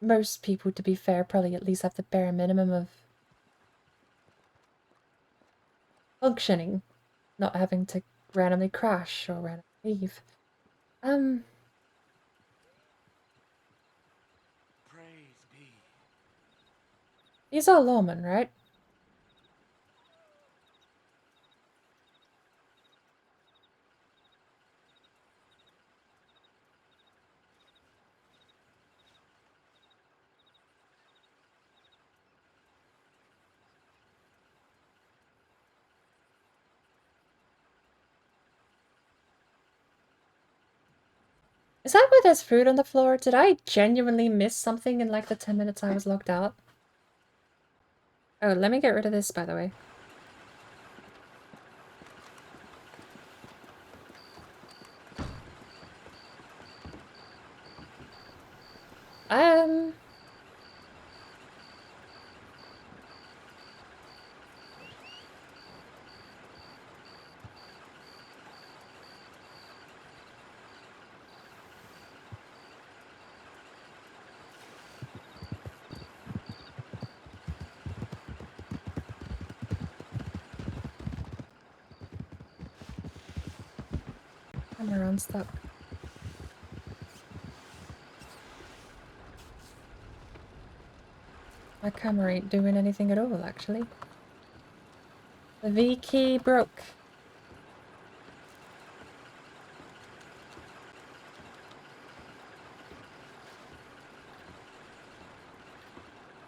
most people, to be fair, probably at least have the bare minimum of functioning, not having to randomly crash or randomly leave. Praise be. He's all lawman, right? Is that why there's food on the floor? Did I genuinely miss something in like the 10 minutes I was logged out? Oh, let me get rid of this, by the way. I'm around stuck. My camera ain't doing anything at all, actually. The V key broke.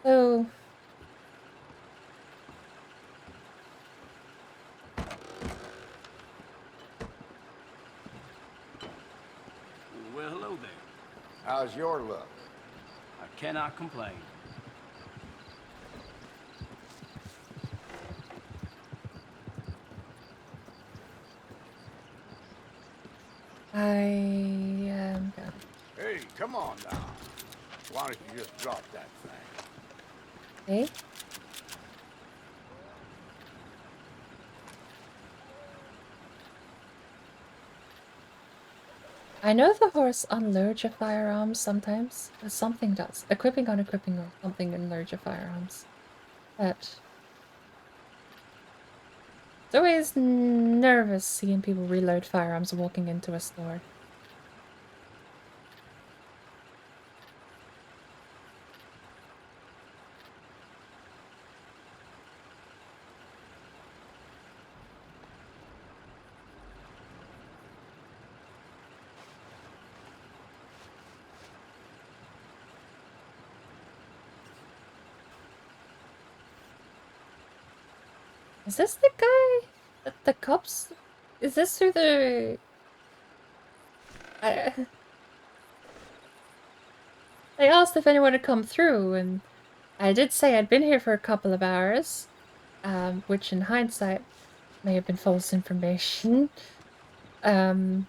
So... Well, hello there. How's your luck? I cannot complain. I am gone. Hey, come on now. Why don't you just drop that thing? Hey? I know the horse unloads your firearms sometimes. Something does. Equipping on equipping or something unloads your firearms. But... it's always nervous seeing people reload firearms walking into a store. Is this the guy that the cops... is this who the... I asked if anyone had come through, and I did say I'd been here for a couple of hours, which in hindsight may have been false information. I'd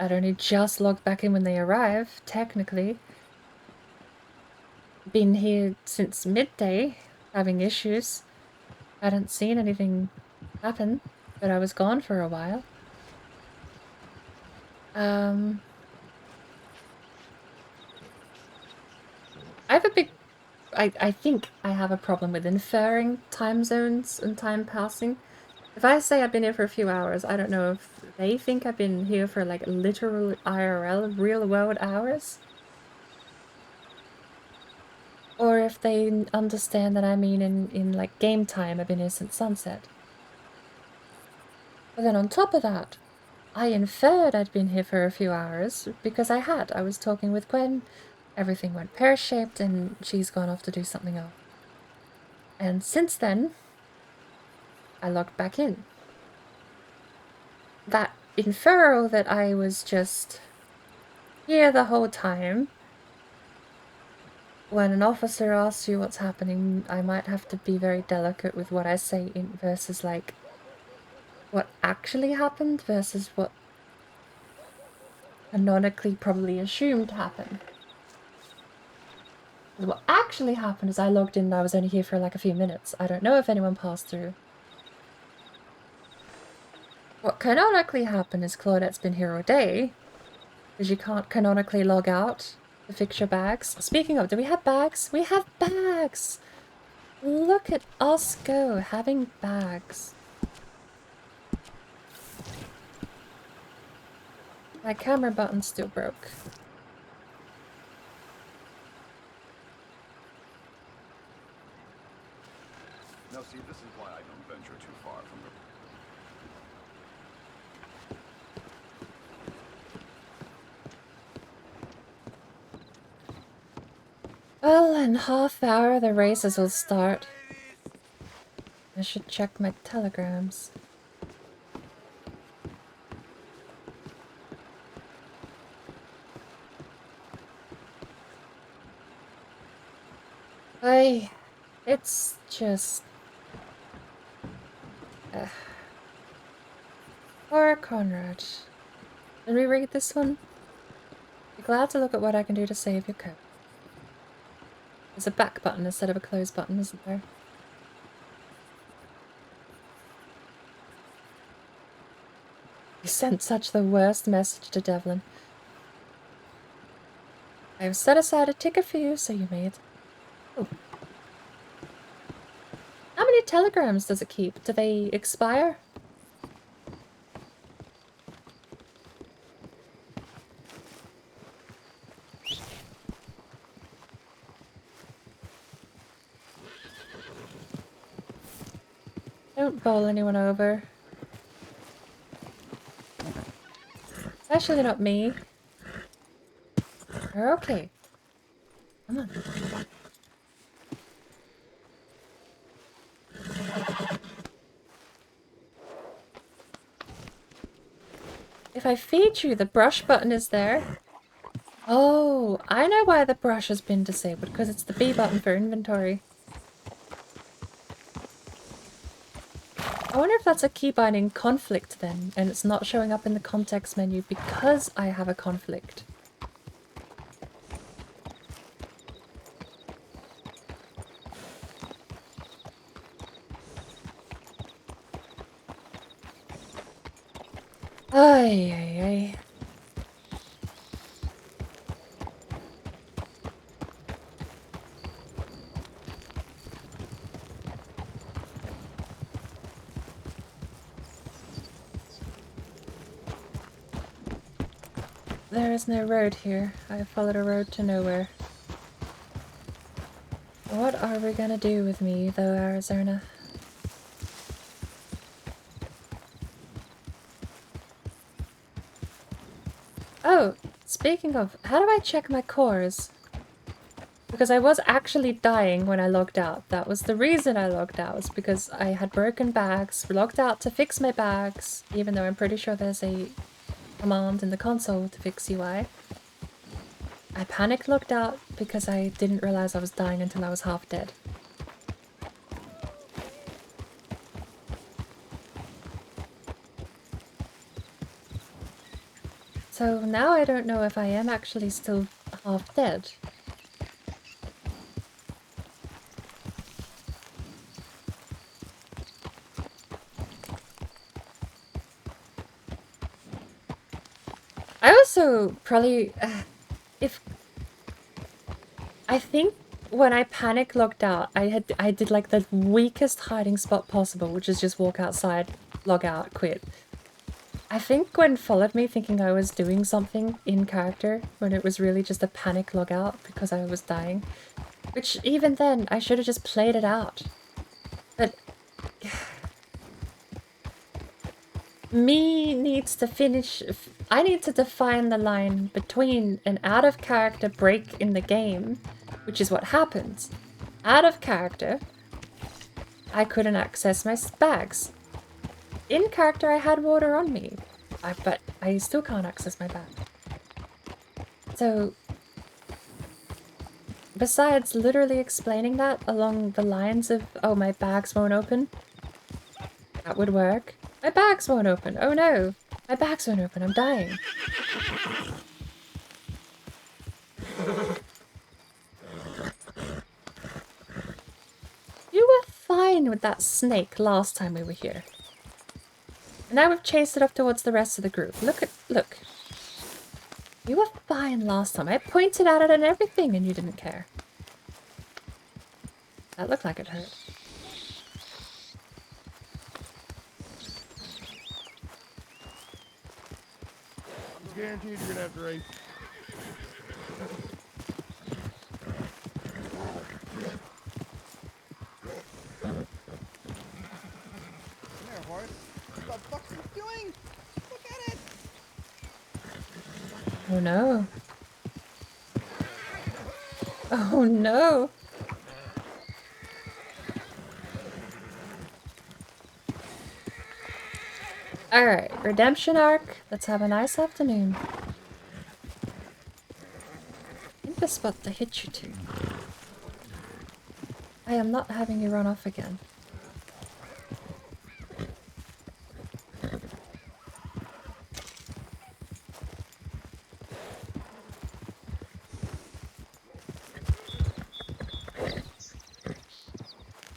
only just logged back in when they arrived, technically. Been here since midday, having issues. Hadn't seen anything happen, but I was gone for a while. I have a big... I think I have a problem with inferring time zones and time passing. If I say I've been here for a few hours, I don't know if they think I've been here for like literal IRL, real world hours. Or if they understand that I mean in like game time, I've been here since sunset. But then on top of that, I inferred I'd been here for a few hours because I had. I was talking with Gwen, everything went pear-shaped, and she's gone off to do something else. And since then, I logged back in. That inferral that I was just here the whole time, when an officer asks you what's happening, I might have to be very delicate with what I say versus like what actually happened versus what canonically probably assumed happened. What actually happened is I logged in and I was only here for like a few minutes. I don't know if anyone passed through. What canonically happened is Claudette's been here all day, because you can't canonically log out to fix your bags. Speaking of, do we have bags? We have bags! Look at us go, having bags. My camera button still broke. Now see, this is why I don't venture too far from the... Well, in half hour the races will start. I should check my telegrams. It's just... Poor Conrad. Did we read this one? Be glad to look at what I can do to save your coat. There's a back button instead of a close button, isn't there? You sent such the worst message to Devlin. I have set aside a ticket for you, so you may... Oh. How many telegrams does it keep? Do they expire? don't bowl anyone over. Especially not me. You're okay. Come on. If I feed you, the brush button is there. Oh, I know why the brush has been disabled, because it's the B button for inventory. I wonder if that's a key binding conflict then, and it's not showing up in the context menu because I have a conflict. Ay, ay, ay. There is no road here. I followed a road to nowhere. What are we gonna do with me, though, Arizona? Oh, speaking of, how do I check my cores? Because I was actually dying when I logged out. That was the reason I logged out, was because I had broken bags, logged out to fix my bags, even though I'm pretty sure there's a command in the console to fix UI. I panic logged out because I didn't realize I was dying until I was half dead. So now I don't know if I am actually still half dead. I also probably, I think when I panic logged out, I did like the weakest hiding spot possible, which is just walk outside, log out, quit. I think Gwen followed me thinking I was doing something in character when it was really just a panic log out because I was dying. Which even then, I should have just played it out. But me needs to finish. I need to define the line between an out of character break in the game, which is what happens. Out of character, I couldn't access my bags. In character, I had water on me, but I still can't access my bag. So, besides literally explaining that along the lines of, oh, my bags won't open, that would work. My bags won't open. Oh no, my bags won't open. I'm dying. You were fine with that snake last time we were here. And now we've chased it up towards the rest of the group. Look. You were fine last time. I pointed at it and everything and you didn't care. That looked like it hurt. I'm guaranteed you're gonna have to race. What the fuck's he doing? Look at it! Oh no. Oh no. Alright, redemption arc. Let's have a nice afternoon. Think the spot to hit you to. I am not having you run off again.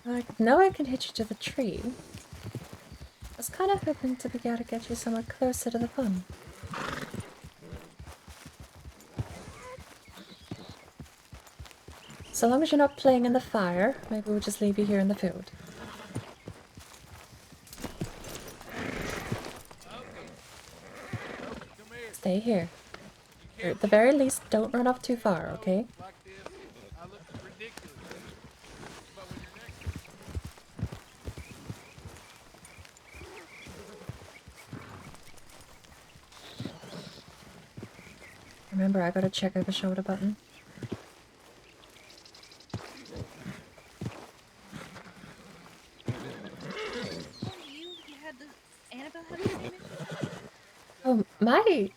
I know I can hit you to the tree. I was kind of hoping to be able to get you somewhere closer to the fun. So long as you're not playing in the fire, maybe we'll just leave you here in the field. Stay here. Or at the very least, don't run off too far, okay? Remember, I gotta check out the shoulder button. Oh, my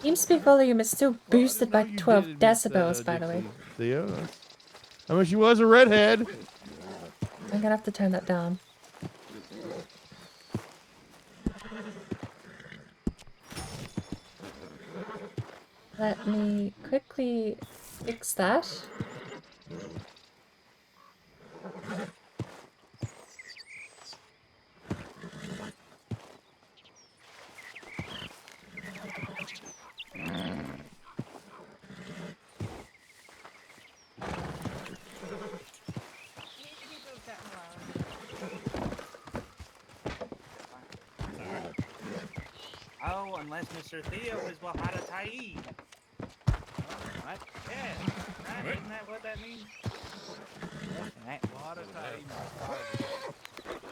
TeamSpeak volume is still boosted by 12 decibels, by the way. Theo, I mean, she was a redhead. I'm gonna have to turn that down. Let me quickly fix that. Oh, unless Mr. Theo is Wahada Taib. What? Yeah, right, isn't that what that means?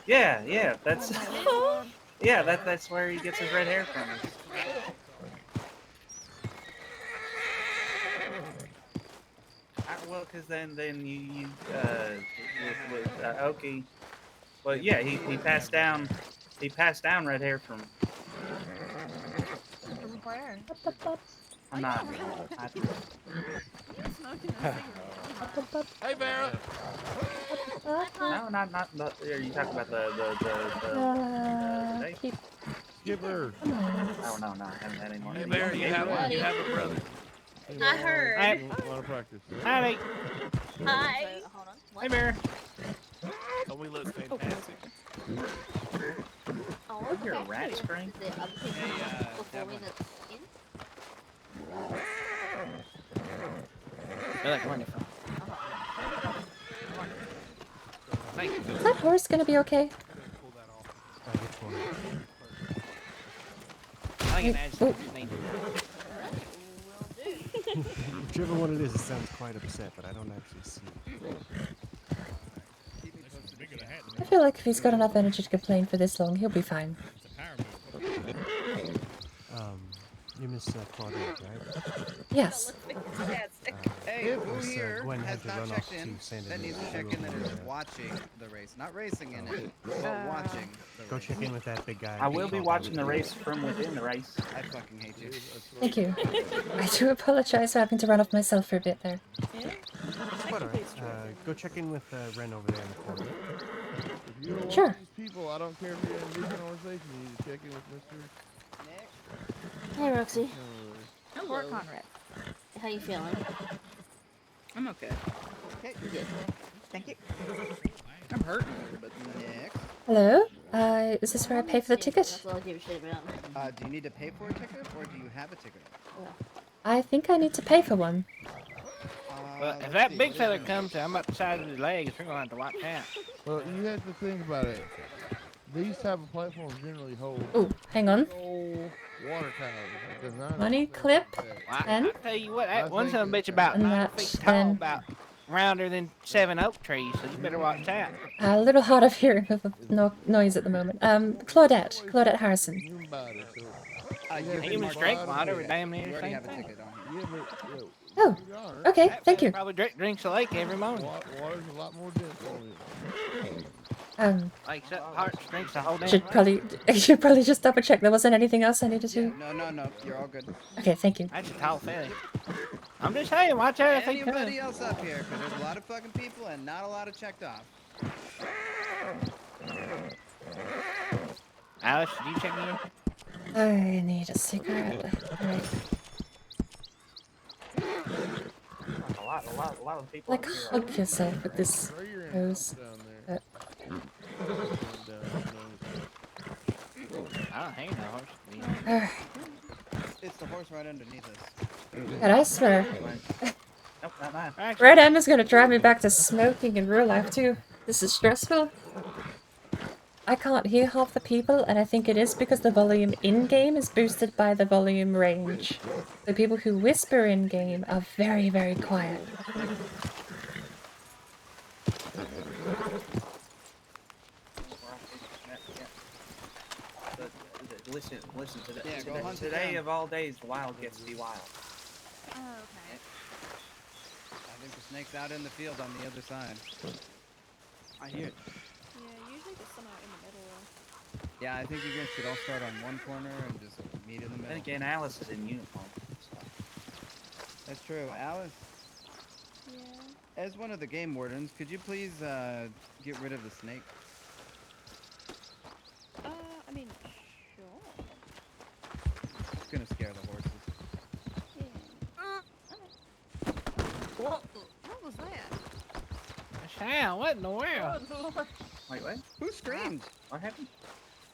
Yeah, yeah, that's yeah, that's where he gets his red hair from. Well, because then you with Oki. Well, yeah, he passed down red hair from. From where? I'm not. Hey, Vera. No, not. Are you talking about the Keep... Skipper. Oh no, I haven't had any more. Hey, Vera, you have a brother. I heard. A lot of practice. Hi. Hi. Hold on. Hey, Bear. Oh, we look fantastic. Oh, You're a rat screen. Is there other people before me that's in? They're like wonderful. Thank you. Is that horse gonna be okay? I can imagine. Whichever one it is, it sounds quite upset, but I don't actually see it. I feel like if he's got enough energy to complain for this long, he'll be fine. You miss Claudette, right? Yes. Hey, who here Gwen has had to not run checked off in to San that needs to check Diego in that to, is watching the race? Not racing in it, but watching the Go race. check in with that big guy. I will be watching the race from within the race. I fucking hate you. Thank you. I do apologize for having to run off myself for a bit there. Quite alright. Go check in with Ren over there in the corner. If you don't want Sure. these people, I don't care if you're in a good conversation. You need to check in with Mr. Hey, Roxy. Poor Conrad. How you feeling? I'm okay. Okay, you're good. Thank you. I'm hurting a little bit, Nick. Hello? Is this where I pay for the ticket? That's all I give a shit about. Do you need to pay for a ticket, or do you have a ticket? I think I need to pay for one. Well, if that big fella comes, I'm about the size of his legs. We're gonna have to watch out. Well, you have to think about it. These type of platforms generally hold. Oh, hang on. Water towers. Money clip. I 10. tell you what, that one son of a bitch about And 9 that feet tall, 10. about rounder than 7 oak trees, so you better watch out. A little hard of hearing with the noise at the moment. Claudette Harrison. Even strength water with damn near the same have a thing. ticket on Oh, okay, thank you. Probably drinks the lake every morning. Water's a lot more dense on it. Like Hearts drinks the whole damn Should probably just double check there wasn't anything else I needed to. No, you're all good. Okay, thank you. That's a tall fella. I'm just saying, watch out if he comes. Anybody else up here? Because there's a lot of fucking people and not a lot of checked off. Alice, did you check me in? I need a cigarette. Right. A lot of people. Like, hug yourself with this hose. I don't hang no horse. It's the horse right underneath us. And I swear, Nope, not mine. RedM is gonna drive me back to smoking in real life too. This is stressful. I can't hear half the people, and I think it is because the volume in-game is boosted by the volume range. The people who whisper in-game are very, very quiet. Listen to that. Yeah, go hunt it Today down. of all days, the wild gets to be wild. Oh, okay. I think the snake's out in the field on the other side. I hear it. Yeah, usually there's some out in the middle. Yeah, I think you guys should all start on one corner and just meet in the middle. Then again, Alice is in uniform. So. That's true. Alice, Yeah. as one of the game wardens, could you please get rid of the snake? I mean, sure. It's gonna scare the horses. What was that? Chow, what in the world? Wait, what? Who screamed? What happened?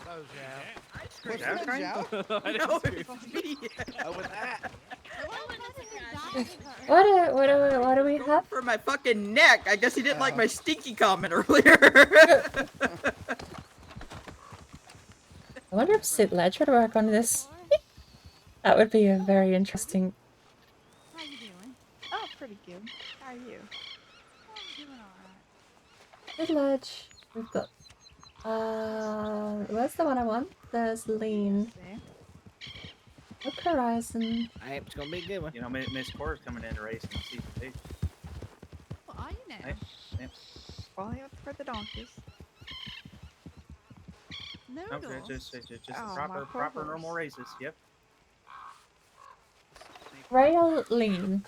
That was Zhao. I screamed. What's that, Zhao? I didn't scream. Oh, with that. What do we have? For my fucking neck. I guess he didn't like my stinky comment earlier. I wonder if Sid Ledge would work on this. That would be a very interesting. How you doing? Oh, pretty good. How are you? I'm doing alright. Sid Ledge. We've got. Where's the one I want? There's Lean. Look Horizon. Hey, it's gonna be a good one. You know, Miss Cora's coming in to race in season 2. Well, are you now? Hey, yep. Well, for the donkeys. No, Noodles. just Oh, proper normal races. Yep. Rail Lean.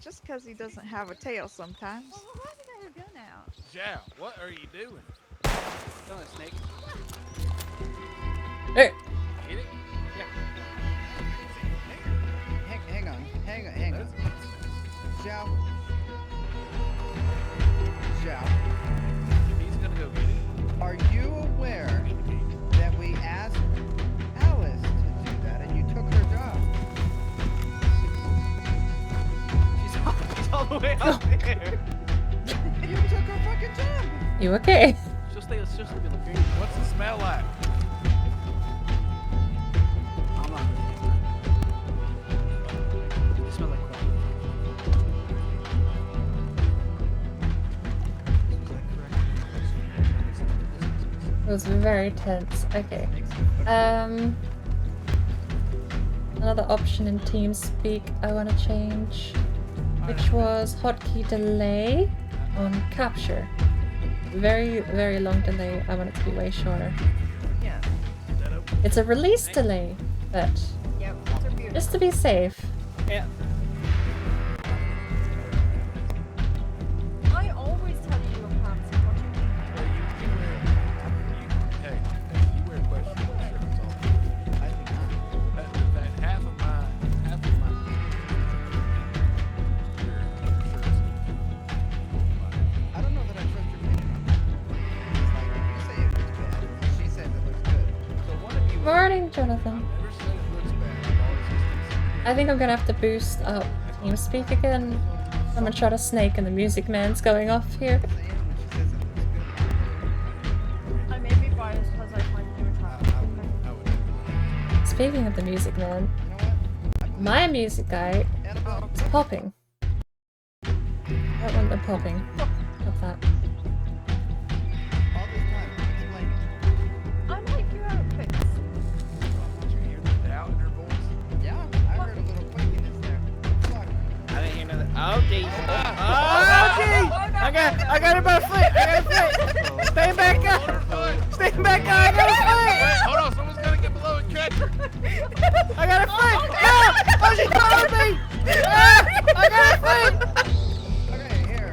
Just because he doesn't have a tail sometimes. Well, why did I have a gun out? Zhao, what are you doing? Killing a snake. Hey. Get it? Yeah. Hang on. Zhao. He's gonna go get it. Are you aware that we asked Alice to do that and you took her job? She's all the way up there. You took her fucking job. You okay? It's just a little green. What's it smell like? I'm not It smells like corn. It was very tense. Okay. Another option in TeamSpeak I want to change, which was hotkey delay on capture. Very, very long delay. I want it to be way shorter. Yeah. It's a release delay, but Yep. just to be safe. Yeah. I always tell you your pants. What do you mean? Hey, you wear questionable shirts all the time. I think not. That half of my shirts. I don't know that I trust your opinion. It's like, you say it looks bad. She says it looks good. So one of you... Morning, Jonathan. Never said it looks bad. I've always just I think I'm gonna have to boost up TeamSpeak again. I'm gonna try to snake and the Music Man's going off here. I may be biased because I find you attractive. Speaking of the Music Man, my music guy is popping. I don't want them popping. Not that. All this time, explain it. I like your outfits. Did you hear the doubt in her voice? Yeah, I heard a little quakiness there. Fuck. I didn't hear nothing. Oh, jeez. Oh, jeez. I got it by the foot. I got a foot. Stay back up. Stay back up. I got a foot. Hold on, someone's gonna get below and catch her. I got a foot. No. Oh, she's calling me. Ah, I got a foot. Okay, here.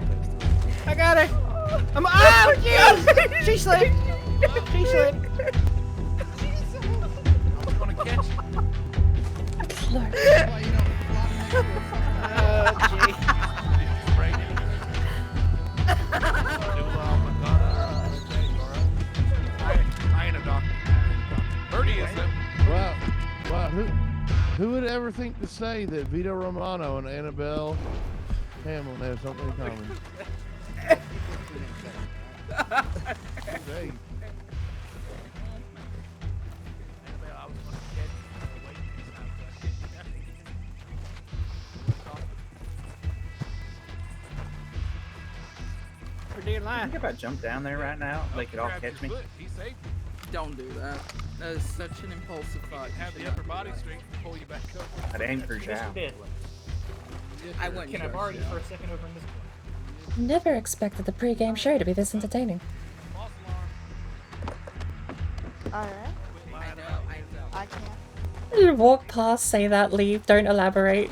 I got her. I'm. Oh, jeez. She slipped. She slipped. I'm gonna catch you. Lord. Why you don't flop Oh, jeez. Spray it. I ain't a doctor. Birdie is them. Wow, who would ever think to say that Vito Romano and Annabelle Hamlin have something in common? Hey. For dear I life. think if I jump down there right now, they could all catch me. He saved Don't do that. That is such an impulsive thought. Have the upper body strength to pull you back up. I'd anchor down. I wouldn't. Can I borrow you for a second over in this one? Never expected the pre-game show to be this entertaining. Alright. I can't. You walk past, say that, leave, don't elaborate.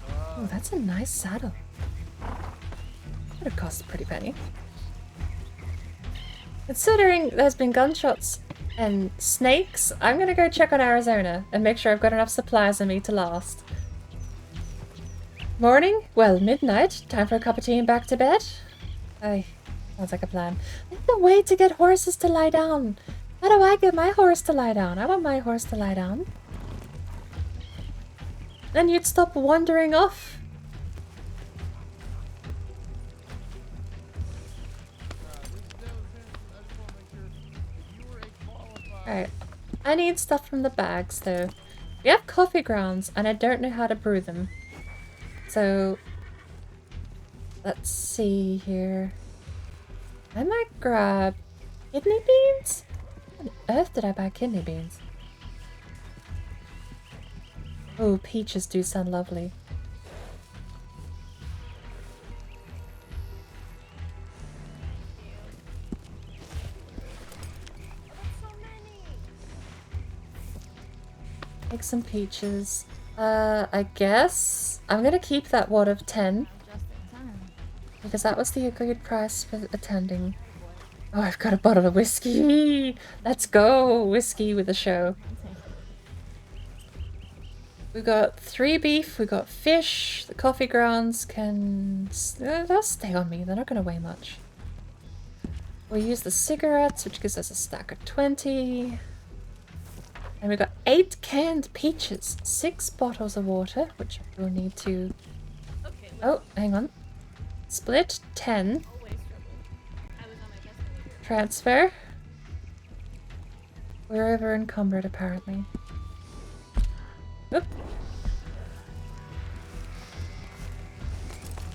Oh, that's a nice saddle. Would have cost a pretty penny. Considering there's been gunshots and snakes, I'm gonna go check on Arizona and make sure I've got enough supplies on me to last. Morning? Well, midnight. Time for a cup of tea and back to bed? Aye, sounds like a plan. There's no way to get horses to lie down. How do I get my horse to lie down? I want my horse to lie down. Then you'd stop wandering off. Alright. I need stuff from the bags though. We have coffee grounds and I don't know how to brew them. So let's see here. I might grab kidney beans? What on earth did I buy kidney beans? Oh, peaches do sound lovely. Make some peaches. I guess I'm gonna keep that wad of 10. Because that was the agreed price for attending. Oh, I've got a bottle of whiskey! Let's go! Whiskey with a show. We got 3 beef, we got fish, the coffee grounds can... they'll stay on me, they're not gonna weigh much. We use the cigarettes, which gives us a stack of 20. And we got 8 canned peaches, 6 bottles of water, which we'll need to... Oh, hang on. Split 10. Transfer. We're over encumbered apparently. Oop.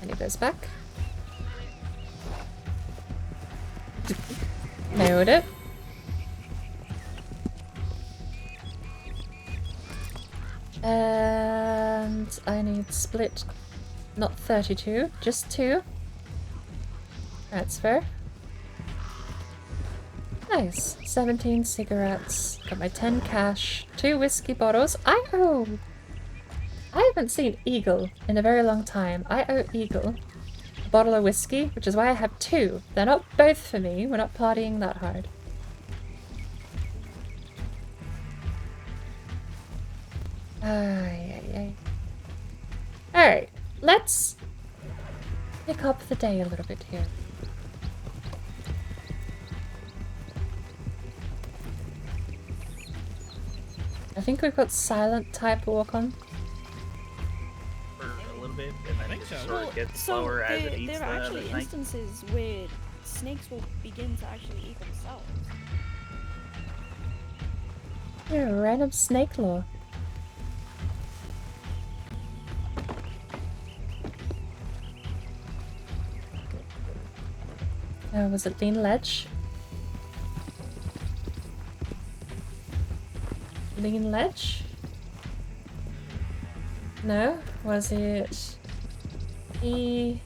I need those back. Nailed it. And I need split, not 32, just 2. Transfer. Nice. 17 cigarettes. Got my 10 cash. 2 whiskey bottles. I haven't seen Eagle in a very long time. I owe Eagle a bottle of whiskey, which is why I have 2. They're not both for me. We're not partying that hard. Alright, let's pick up the day a little bit here. I think we've got silent type walk on. For a little bit, and then it just sort of gets slower as it eats there are actually instances where snakes will begin to actually eat themselves. Yeah, random snake lore. Was it Lean Ledge? Lean Ledge? No? Was it... E...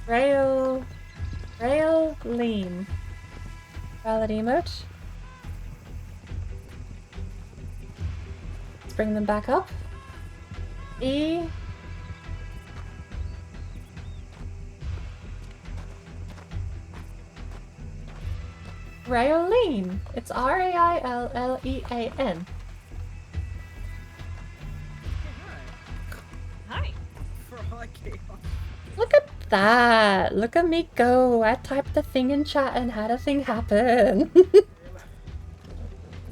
Rail Lean. Valid emote. Let's bring them back up. E... Railean. It's R-A-I-L-L-E-A-N. Hi. Look at that. Look at me go. I typed the thing in chat and had a thing happen.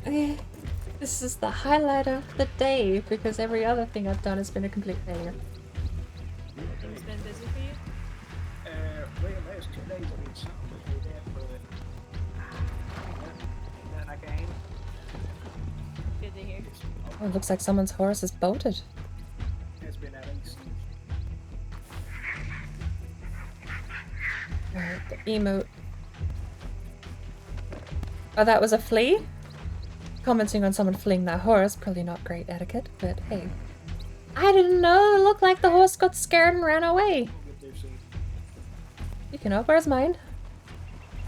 This is the highlight of the day because every other thing I've done has been a complete failure. It's been busy for you? Well, last 2 days I did something before that, but then I came. Good to hear. Oh, it looks like someone's horse is bolted. It's been at least. Alright, the emote. Oh, that was a flea? Commenting on someone fleeing their horse, probably not great etiquette, but hey. I didn't know, it looked like the horse got scared and ran away. You know, where's mine?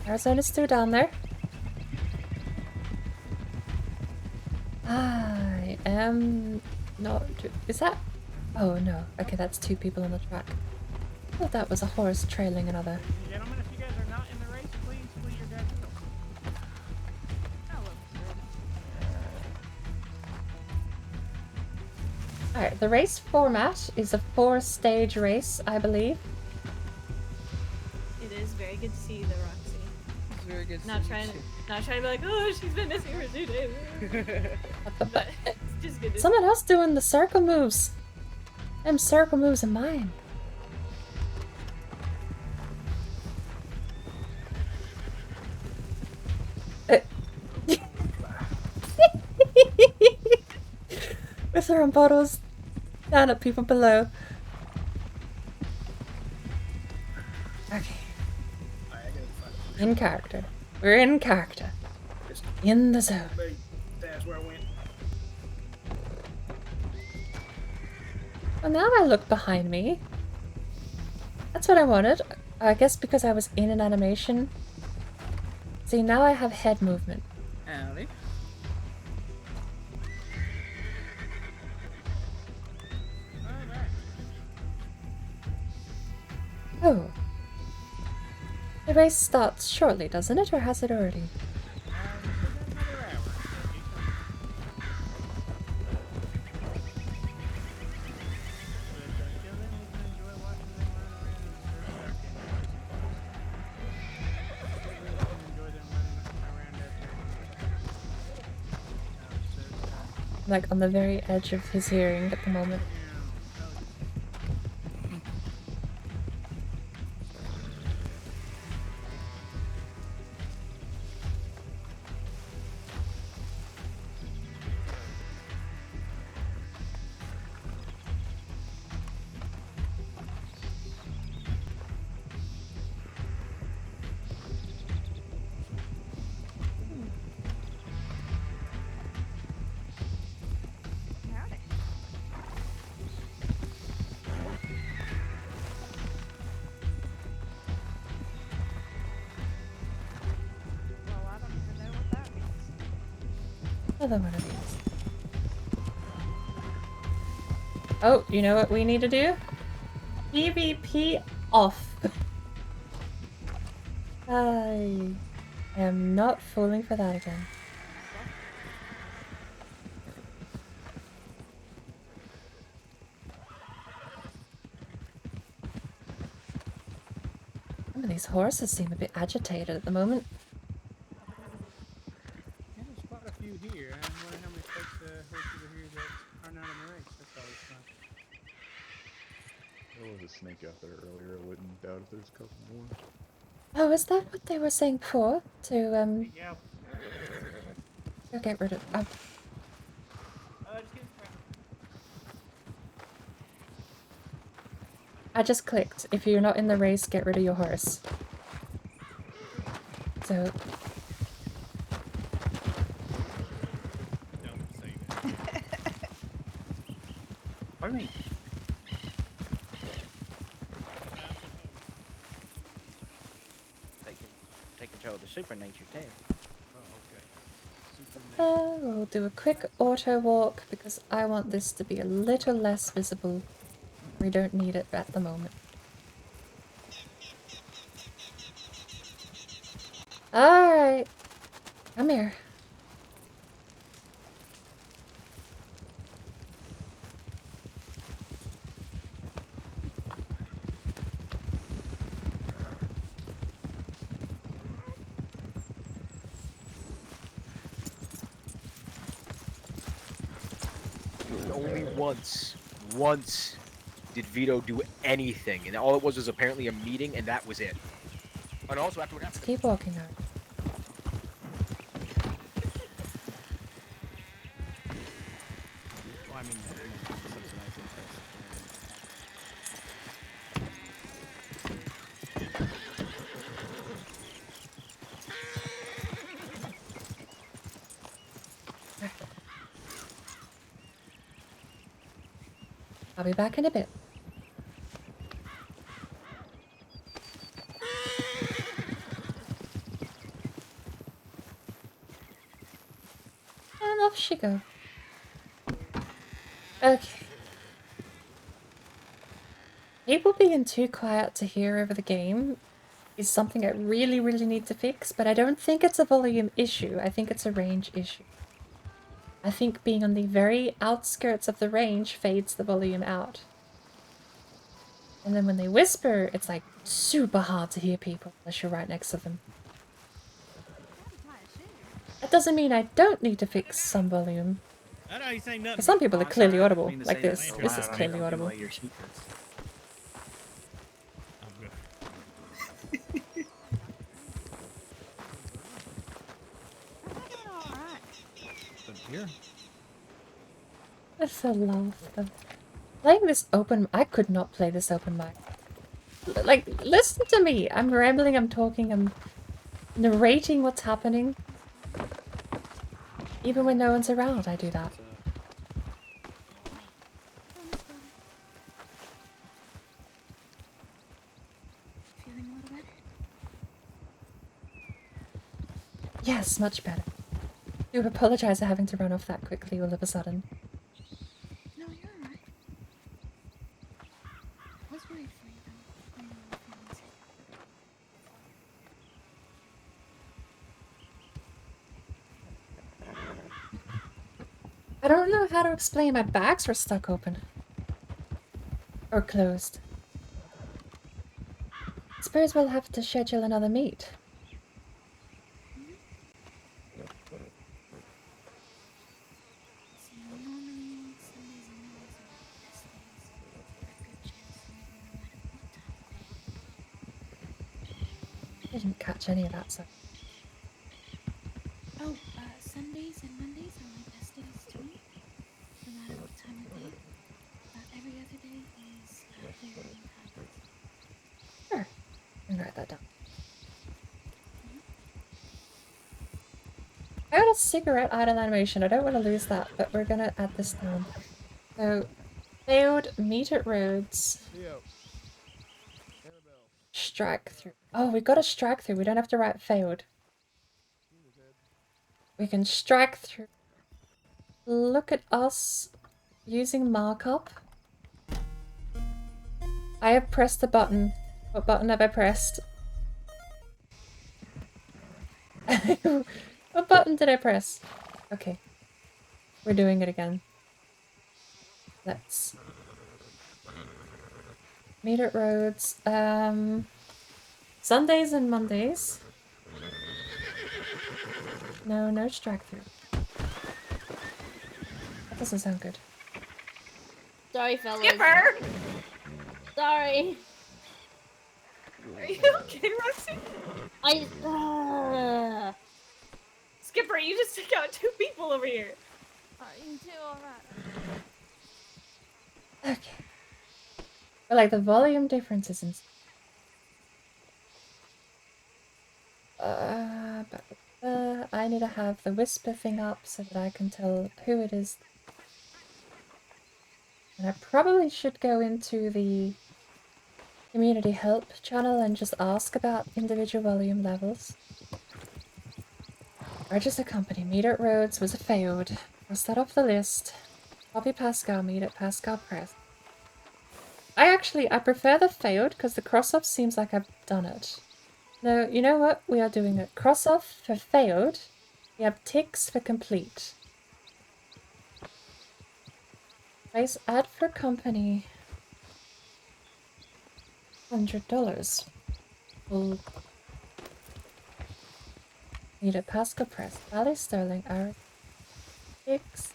Arizona's still down there. I am not... Is that... Oh no, okay, that's 2 people on the track. I thought that was a horse trailing another. Gentlemen, if you guys are not in the race, please flee your guys' Alright, the race format is a 4-stage race, I believe. It is very good to see you, though, Roxy. It's very good to Not see trying you to, too. not trying to be like, oh, she's been missing for 2 days. But it's just good to Someone else doing the circle moves. Them circle moves are mine. We're throwing bottles down at people below. Okay. In character. We're in character. In the zone. That's where I went. Well, now I look behind me. That's what I wanted. I guess because I was in an animation. See, now I have head movement. Howdy. Oh. The race starts shortly, doesn't it? Or has it already? Like on the very edge of his hearing at the moment. Another one of these. Oh, you know what we need to do? PvP off. I am not falling for that again. Some of these horses seem a bit agitated at the moment. Yeah, there's quite a few here. I'm wondering how many folks horses are here that are not in the race. That's always fun. There was a snake out there earlier. I wouldn't doubt if there's a couple more. Oh, is that what they were saying before? To, Yeah. Go get rid of... I just clicked. If you're not in the race, get rid of your horse. So... Pardon me. Take control of the supernature too. We'll do a quick auto walk because I want this to be a little less visible. We don't need it at the moment. Alright. Come here. Only once did Vito do anything, and all it was apparently a meeting, and that was it. And also after what happened. Keep walking out. Well, I mean, subsidized interest. I'll be back in a bit. And off she goes. Okay. People being too quiet to hear over the game is something I really, really need to fix, but I don't think it's a volume issue. I think it's a range issue. I think being on the very outskirts of the range fades the volume out. And then when they whisper, it's like super hard to hear people unless you're right next to them. That doesn't mean I don't need to fix some volume. I know you saying nothing. Some people are clearly audible, mean to like say that this. so This loud. is I clearly don't give audible. away your secrets. Here. That's so laughter. Playing this open, I could not play this open mic. Like, listen to me. I'm rambling, I'm talking, I'm narrating what's happening. Even when no one's around, I do that. Feeling a little better? Yes, much better. I do apologize for having to run off that quickly all of a sudden. No, you're alright. I was worried for you though. When you were feeling sick. I don't know how to explain. My bags were stuck open. Or closed. Suppose we'll have to schedule another meet. See, normally Sundays and Mondays are the best days. A good chance to meet no matter what time of day. I didn't catch any of that, so. Oh, Sundays and Mondays are my best days to meet, no matter what time of day. Every other day is clear and times. Sure. I can write that down. I got a cigarette idle animation. I don't want to lose that, but we're gonna add this down. So, failed meet at roads. Strike through. Oh, we got a strike through. We don't have to write failed. We can strike through. Look at us using markup. I have pressed the button. What button have I pressed? What button did I press? Okay. We're doing it again. Let's meet at roads. Sundays and Mondays. No, no strike through. That doesn't sound good. Sorry, fellas. Skipper! Sorry. Are you okay, Roxy? Skipper, you just took out 2 people over here. Are you two alright? Okay. But like the volume difference isn't. I need to have the whisper thing up so that I can tell who it is. And I probably should go into the community help channel and just ask about individual volume levels. Register company, meet at roads was a failed. Cross that off the list. Copy Pascal, meet at Pascal Press. I prefer the failed because the cross off seems like I've done it. No, you know what? We are doing it. Cross off for failed. We have ticks for complete. Place ad for company. $100. We'll need a Pascal Press. Valley Sterling, our ticks.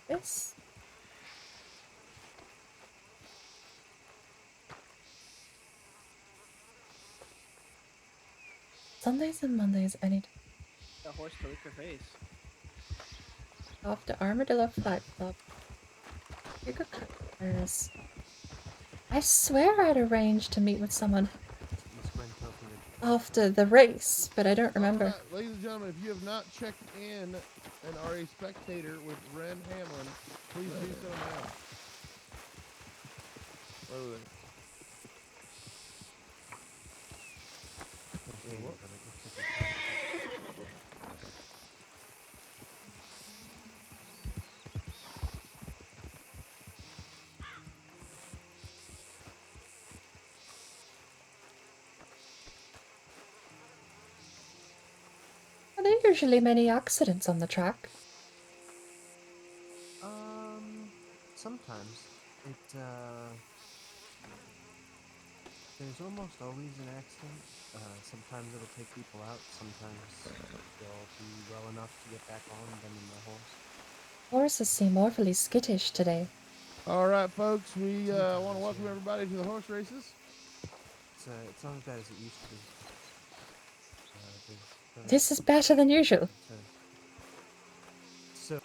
This. Sundays and Mondays, any The horse to lick her face. off the Armadillo Flight Club. Bigger customers. I swear I'd arranged to meet with someone after the race, but I don't remember. Alright, ladies and gentlemen, if you have not checked in and are a spectator with Ren Hamlin, please do so now. Wait. Are there usually many accidents on the track? Sometimes there's almost always an accident. Sometimes it'll take people out. Sometimes they'll be well enough to get back on them in the horse. Horses seem awfully skittish today. Alright, folks, we want to welcome everybody to the horse races. It's not as bad as it used to be. This is better than usual. So,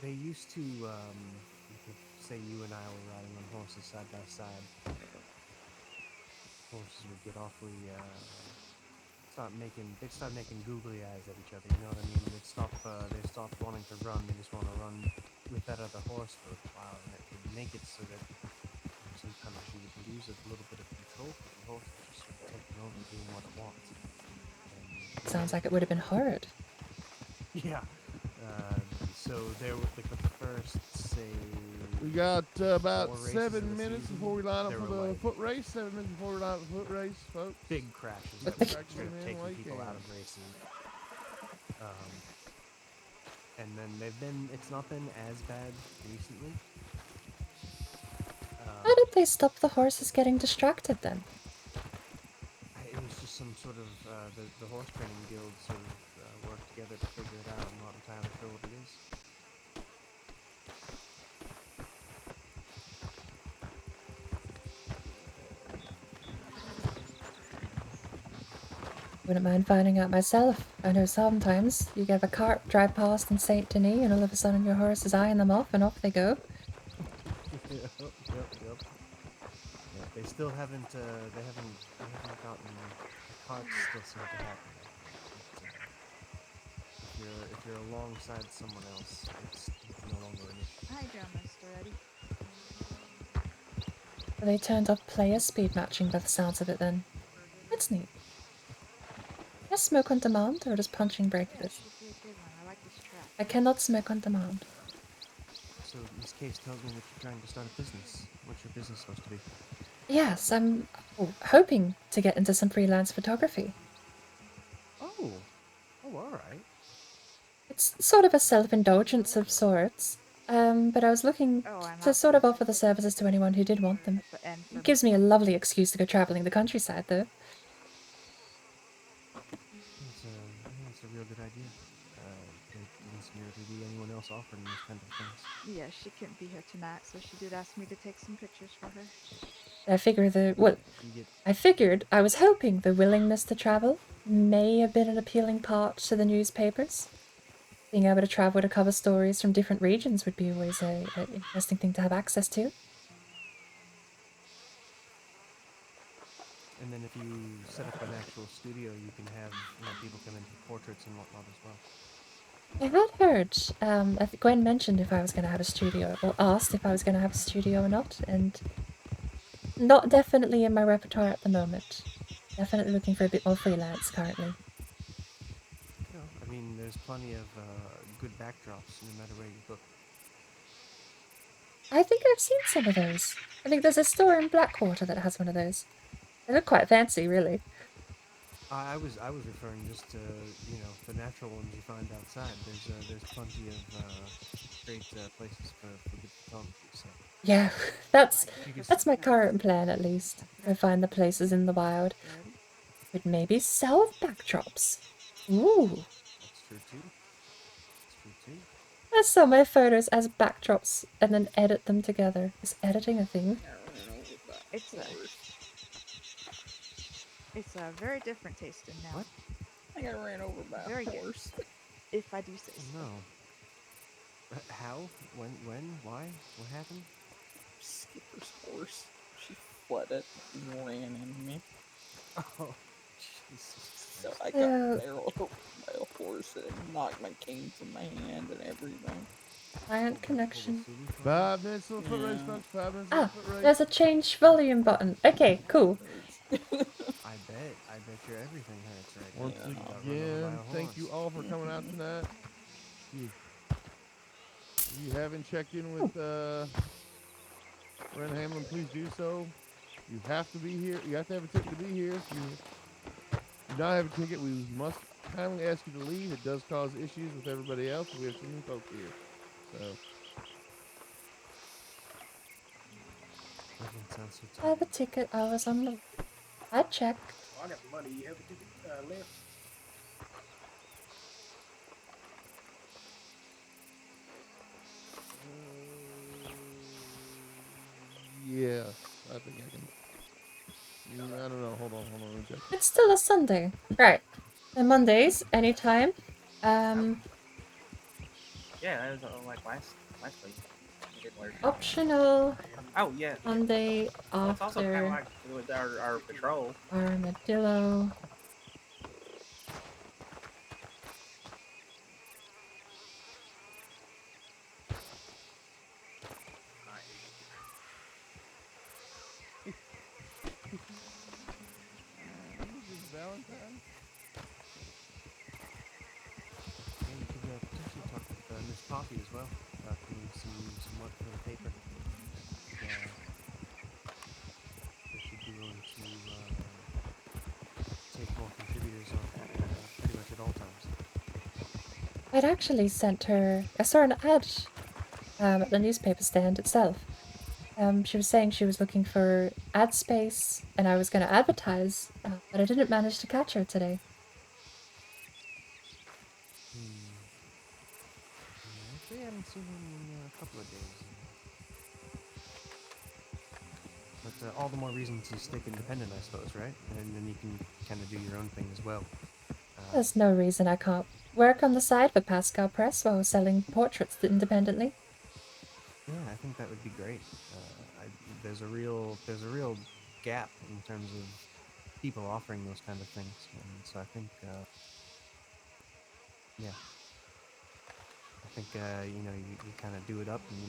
they used to, say you and I were riding on horses side by side. Horses would get awfully, they'd start making googly eyes at each other, you know what I mean? They'd stop wanting to run, they just want to run with that other horse for a while, and it would make it so that sometimes you would lose a little bit of control, but the horse would just sort of taking over doing what it wants. Sounds like it would have been horrid. Yeah. So there was like the first, say... We got about 4 races 7 of the minutes season. before we line up There for were, the like, foot race. 7 minutes before we line up for the foot race, folks. big crashes But that the- were sort of taking like people it. out of racing. And then it's not been as bad recently. How did they stop the horses getting distracted then? It was just some sort of, the horse training guild sort of worked together to figure it out. I'm not entirely sure what it is. Wouldn't mind finding out myself. I know sometimes you get a cart drive past in Saint Denis and all of a sudden your horse is eyeing them off and off they go. Yep. Yeah, they still haven't, they haven't gotten, carts still seem to happen. If you're alongside someone else, it's no longer an issue. How you doing, Mr. Eddie? They turned off player speed matching by the sounds of it then. That's neat. Can I smoke on demand or does punching break this? Should be a good one. I like this track. I cannot smoke on demand. So this case tells me that you're trying to start a business. What's your business supposed to be? Yes, I'm hoping to get into some freelance photography. Oh, alright. It's sort of a self-indulgence of sorts, but I was looking to sort of offer the services to anyone who did want them. It gives me a lovely excuse to go traveling the countryside, though. That's a real good idea. There doesn't seem to be anyone else offering these kind of things. Yeah, she couldn't be here tonight, so she did ask me to take some pictures for her. I figured, I was hoping the willingness to travel may have been an appealing part to the newspapers. Being able to travel to cover stories from different regions would be always an interesting thing to have access to. And then if you set up an actual studio, you can have people come in for portraits and whatnot as well. I had heard, I think Gwen mentioned if I was going to have a studio, or asked if I was going to have a studio or not, and not definitely in my repertoire at the moment. Definitely looking for a bit more freelance currently. No, I mean, there's plenty of good backdrops no matter where you look. I think I've seen some of those. I think there's a store in Blackwater that has one of those. They look quite fancy, really. I was referring just to the natural ones you find outside. There's plenty of great places for good photography. So. Yeah, that's my current plan at least. I find the places in the wild. But maybe sell backdrops. Ooh. That's true too. I sell my photos as backdrops and then edit them together. Is editing a thing? It's a very different tasting now. What? I got ran over by Very a good. horse. If I do say so. No. How? When? Why? What happened? Skipper's horse. She flooded and ran into me. Oh, Jesus So Christ. I got barreled over by a horse and it knocked my cane from my hand and everything. Client connection. 5 minutes till the foot race, folks. 5 minutes till the Ah, foot race. there's a change volume button. Okay, cool. I bet your everything hurts right now. Once You got run over by again, a thank you horse. all for coming out tonight. If you haven't checked in with Ren Hamlin, please do so. You have to be here. You have to have a ticket to be here. If you do not have a ticket, we must kindly ask you to leave. It does cause issues with everybody else. We have too many folk here. So. Everyone sounds so I have a ticket. I was on the. I checked. Oh, I got the money. You have a ticket left? Yeah, I think I can. I don't know. Hold on. Let me check. It's still a Sunday. Right. And Mondays, anytime. Yeah, that was like last week. It didn't work. Optional. Oh yeah. Monday Well, it's also kind of after like with our patrol. Armadillo. Valentine? Yeah, you could potentially talk with Miss Poppy as well about doing some work for the paper. If she'd be willing to take more contributors on pretty much at all times. I'd actually sent her. I saw an ad at the newspaper stand itself. She was saying she was looking for ad space, and I was going to advertise, but I didn't manage to catch her today. Actually, I haven't seen him in a couple of days. But all the more reason to stick independent, I suppose, right? And then you can kind of do your own thing as well. There's no reason I can't work on the side for Pascal Press while selling portraits independently. Yeah, I think that would be great. There's a real gap in terms of people offering those kind of things, and so I think, you kind of do it up and you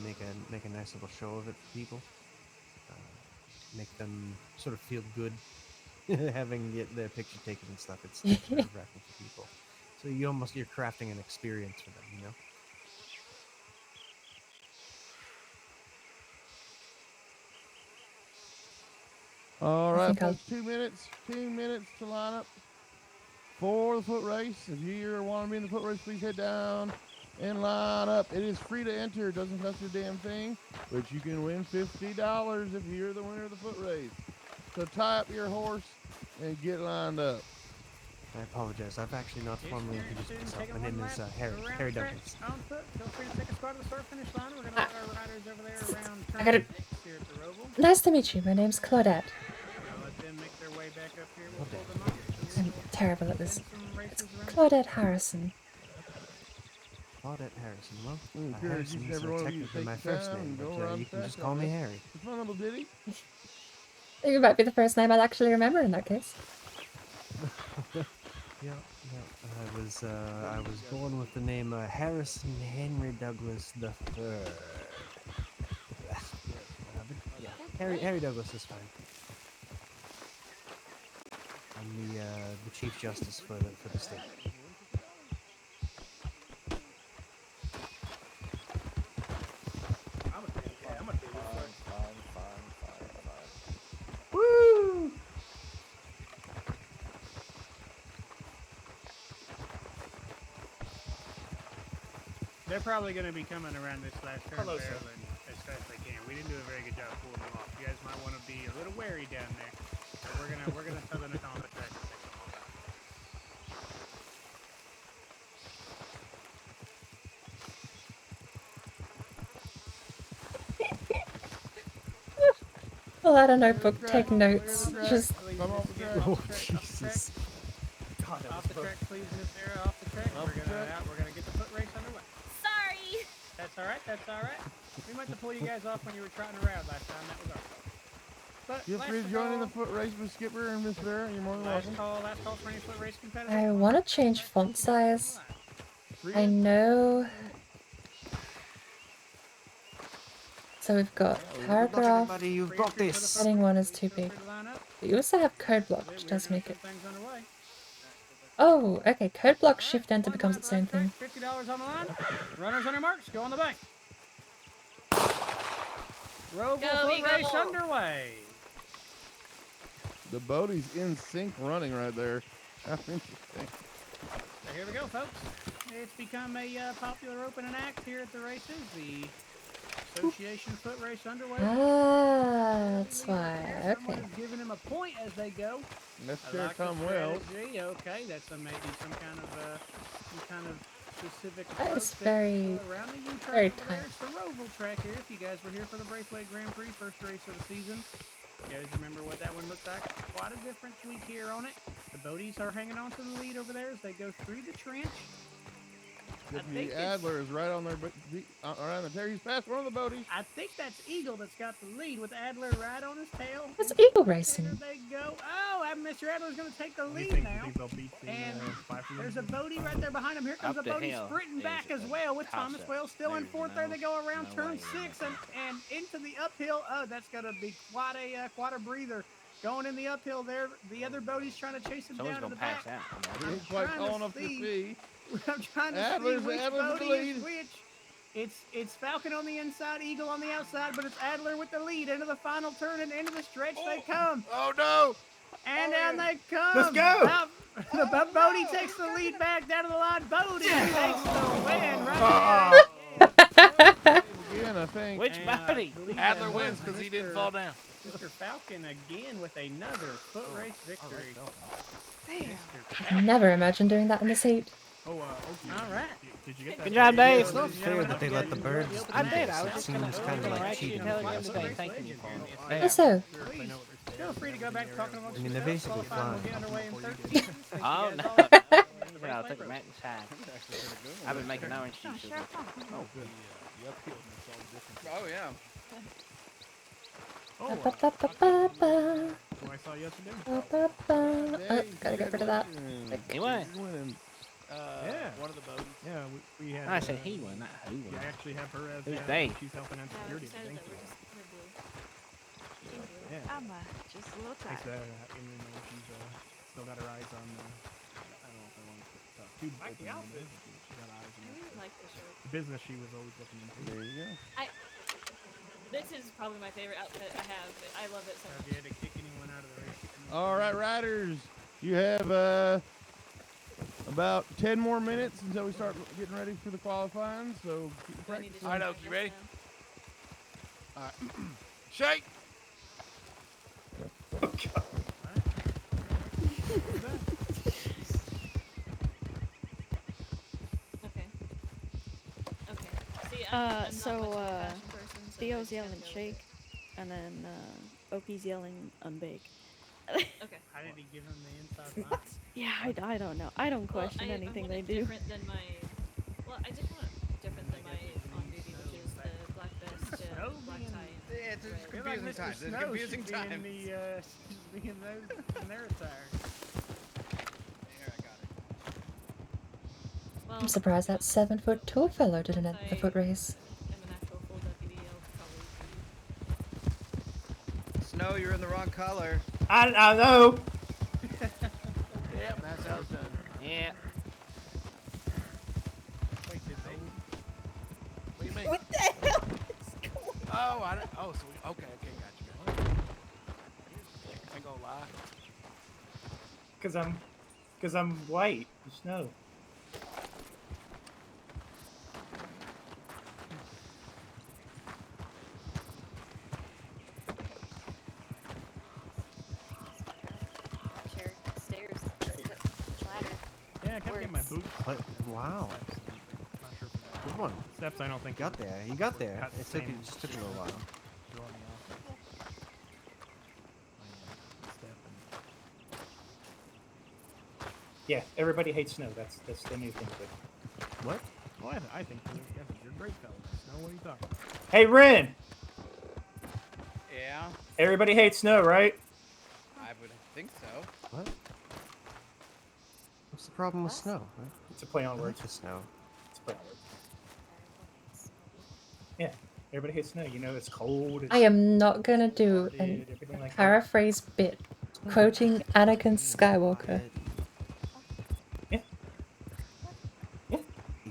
make a nice little show of it for people, make them sort of feel good, having their picture taken and stuff. It's nerve-wracking for people, so you're crafting an experience for them, you know. All right, folks, 2 minutes to line up for the foot race. If you want to be in the foot race, please head down and line up. It is free to enter. It doesn't cost you a damn thing, but you can win $50 if you're the winner of the foot race. So tie up your horse and get lined up. I apologize. I've actually not formally introduced myself. My name is Harry Douglas. On foot. Feel free to take a spot at the start finish line. We're going to let our riders over there around I gotta. here at the Roval. Nice to meet you. My name's Claudette. Let them make their way back up here. We'll pull them up. I'm terrible at this. It's Claudette Harrison. Claudette Harrison. Well, Harrison Harrison is technically my first name, but you can just call me Harry. It's my little ditty. It might be the first name I'll actually remember in that case. Yeah. I was born with the name Harrison Henry Douglas the Third. Yeah, Harry Douglas is fine. I'm the Chief Justice for the state. Woo! They're probably going to be coming around this last turn barreling as fast as they can. We didn't do a very good job pulling them off. You guys might want to be a little wary down there. So we're gonna tell them to come on the track. Pull out a notebook, take notes. Just. Oh, Jesus. God, Off the track, please, Miss Sarah. Off the track. We're gonna get the foot race underway. Sorry. That's all right. That's all right. We meant to pull you guys off when you were trotting around last time. That was our fault. But Feel free to join in the foot race with Skipper and Miss Vera. You're more than welcome. Last call for any foot race competitors. I want to change font size. I know. So we've got paragraph. Everybody, you've got this. Heading 1 is too big. But you also have code block, which does make it. Oh, okay. Code block shift enter becomes its own thing. $50 on the line. Runners on your marks. Go on the bank. Roval foot race underway. The Bodie's in sync running right there. How interesting. So here we go, folks. It's become a popular opening act here at the races. The Association foot race underway. Ah, that's why. Okay. Someone's giving him a point as they go. Mr. Tom Wells. Okay, that's maybe some kind of specific. That is very, very tight. It's the Roval track here. If you guys were here for the Braithwaite Grand Prix, first race of the season, you guys remember what that one looked like? Quite a different tweak here on it. The Bodies are hanging on to the lead over there as they go through the trench. The Adler is right on their around the tail. He's past one of the Bodies. I think that's Eagle that's got the lead with Adler right on his tail. That's Eagle racing. There they go. Oh, Mr. Adler's going to take the lead now. And there's a Bodie right there behind him. Here comes a Bodie sprinting back as well with Thomas Wells still in fourth there. They go around turn 6 and into the uphill. Oh, that's going to be quite a breather. Going in the uphill there. The other Bodie's trying to chase him down to the back. He's quite tall enough to see. I'm trying to see which Bodie is which. It's Falcon on the inside, Eagle on the outside, but it's Adler with the lead. Into the final turn and into the stretch they come. Oh no! And down they come. Let's go! The Bodie takes the lead back down to the line. Bodie takes the win right there. Again, I think. Which Bodie? Adler wins because he didn't fall down. Mr. Falcon again with another foot race victory. I never imagined doing that in the seat. All right. Did you get that? Good job, Dave. It's not fair that they let the birds. I did. I was It just seems kind of like cheating. thanking you for it. Also, Feel free to go back talking about I mean, they're basically flying. Oh, no. Yeah, I'll take it back inside. I've been making orange juice. Oh, good. Oh, yeah. ba ba ba ba ba. Who I saw yesterday? Ba ba ba. Oh, gotta get rid of that. He won. Yeah. One of the boats. Yeah, we had. I said he won, not who won. I actually have her as Who's they? She's helping out security. Thank you. Yeah. I'm just a little tired. She's still got her eyes on. I don't know if I want to talk too open on this. She's got eyes on the business she was always looking into. There you go. This is probably my favorite outfit I have. I love it so Have much. you had to kick anyone out of the race? All right, riders. You have about 10 more minutes until we start getting ready for the qualifying. So keep practicing. All right, Oak, you ready? All right. Shake. Oh, God. See, Theo's yelling shake, and then Opie's yelling unbake. Okay. How did he give him the inside line? Yeah, I don't know. I don't question anything they do. Different than my. Well, I did want it different than my on duty, which is the black vest, black tie. Yeah, it's just You're like confusing Mr. times. It's Snow confusing should times. be in their attire. Here, I got it. Well, I'm surprised that 7-foot tall fellow didn't enter the foot race. I'm an actual full deputy. Snow, you're in the wrong color. I know. Yep, that's how it's done. Yeah. Wait, did they? What do you mean? What the hell is going on? Oh, I don't. Oh, so okay, got you. I ain't gonna lie. Cause I'm white. The snow. Stairs. Ladder. Yeah, I gotta get my boots. Wow. Good one. Steps, I don't think You got there. You got there. Got It the took same just took a little while. Draw me off. Step Yeah, everybody hates snow. That's the new thing. What? Oh, I think you're great fellas. Snow, what are you talking about? Hey, Ren! Yeah, Everybody hates snow, right? I would think so. What? What's the problem with snow? Huh? It's a play on I like words. the snow. It's a play on words. Yeah, everybody hates snow. You know, it's cold. It's I am not gonna do everything a like that. paraphrase bit quoting Anakin Skywalker. You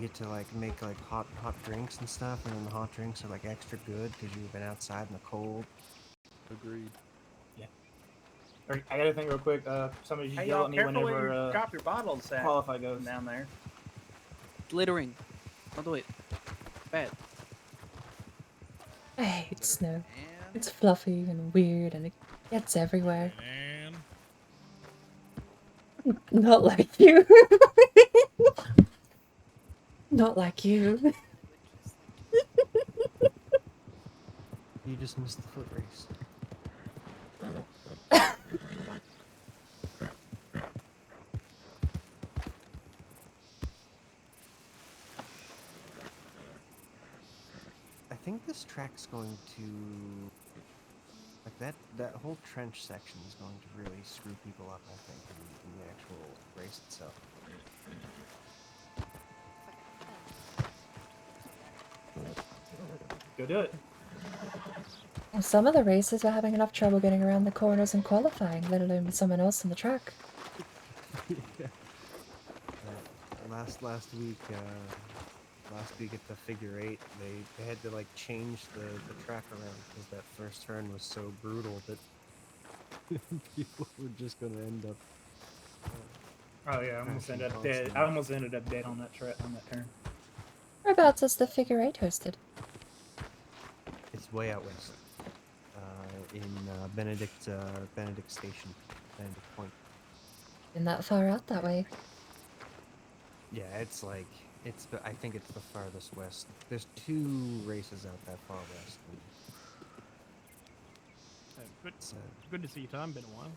get to like make like hot drinks and stuff, and then the hot drinks are like extra good because you've been outside in the cold. Agreed. Yeah. Alright, I gotta think real quick. Somebody Hey, should yell y'all, at me careful where whenever you drop your bottles at qualify goes. down there. Glittering. Don't do it. Bad. I hate snow. It's fluffy and weird and it gets everywhere. Not like you. Not like you. You just missed the foot race. I think this track's going to, like that whole trench section is going to really screw people up, I think, in the actual race itself. Go do it. Some of the races are having enough trouble getting around the corners and qualifying, let alone with someone else on the track. Last week at the figure 8, they had to like change the track around because that first turn was so brutal that people were just gonna end up. Oh yeah, I almost ended up dead. I almost ended up dead on that turn. Whereabouts is the figure 8 hosted? It's way out west, in Benedict Station, Benedict Point. Been that far out that way? Yeah, it's like I think it's the farthest west. There's 2 races out that far west. Good to see you, Tom. Been a while.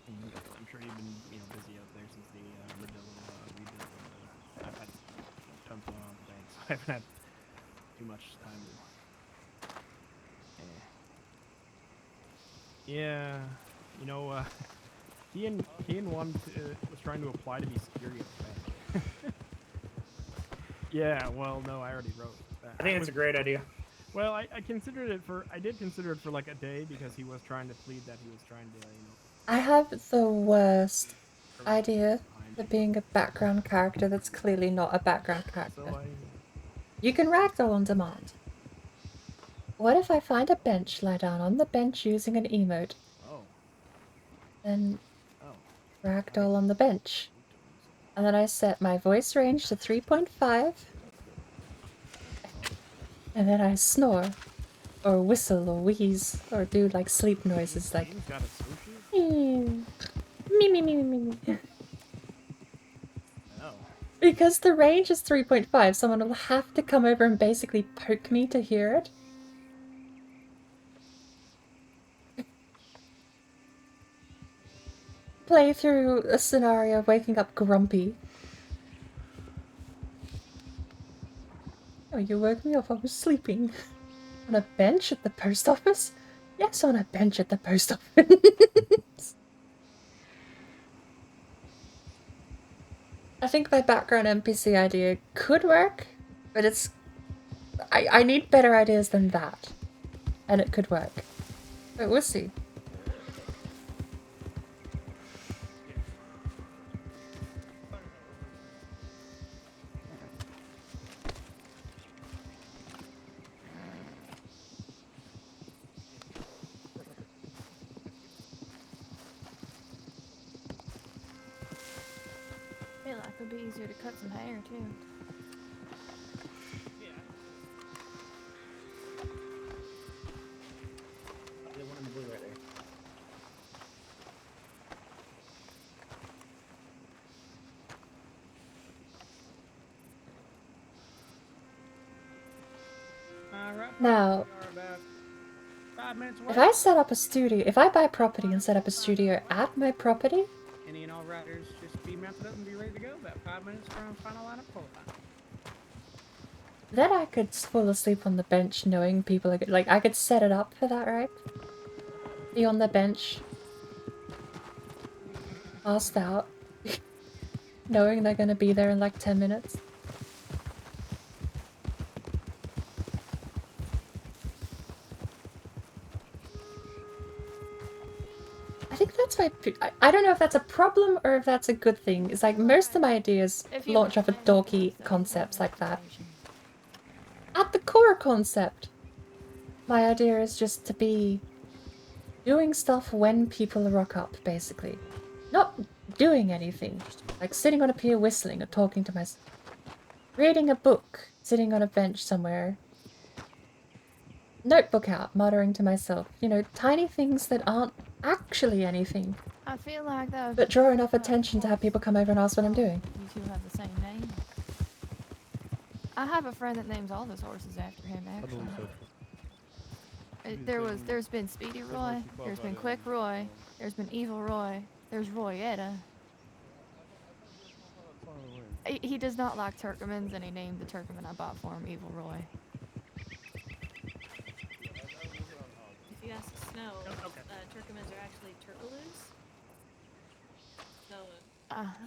I'm sure you've been busy out there since the rebuild. I've had tons going on today, so I haven't had too much time to. Yeah, Ian was trying to apply to be security at the bank. Yeah, well, no, I already wrote that. I think it's a great idea. Well, I considered it for like a day because he was trying to plead that he was trying to, I have the worst idea for being a background character that's clearly not a background character. You can ragdoll on demand. What if I find a bench, lie down on the bench using an emote, then ragdoll on the bench, and then I set my voice range to 3.5, and then I snore, or whistle, or wheeze, or do like sleep noises like me. Because the range is 3.5, someone will have to come over and basically poke me to hear it. Play through a scenario of waking up grumpy. Oh, you woke me up, I was sleeping. On a bench at the post office? Yes, on a bench at the post office. I think my background NPC idea could work, but it's... I need better ideas than that. And it could work. But we'll see. I feel like it would be easier to cut some hair too. The one in the blue right there. Now, if I set up a studio, if I buy property and set up a studio at my property, riders just be mounted up and be ready to go about 5 minutes from final lineup qualifying. Then I could fall asleep on the bench knowing people are good. Like, I could set it up for that, right? Be on the bench. Passed out. Knowing they're gonna be there in like 10 minutes. I think that's why I don't know if that's a problem or if that's a good thing. It's like most of my ideas launch off of dorky concepts like that. At the core concept, my idea is just to be doing stuff when people rock up, basically. Not doing anything. Like sitting on a pier whistling or talking to myself. Reading a book, sitting on a bench somewhere. Notebook out, muttering to myself. You know, tiny things that aren't actually anything. I feel like though. But draw enough attention to have people come over and ask what I'm doing. You two have the same name. I have a friend that names all his horses after him, actually. There's been Speedy Roy, there's been Quick Roy, there's been Evil Roy, there's Royetta. He does not like Turkmans, and he named the Turkman I bought for him Evil Roy. If you ask Snow, Turkmans are actually Turkaloos. So,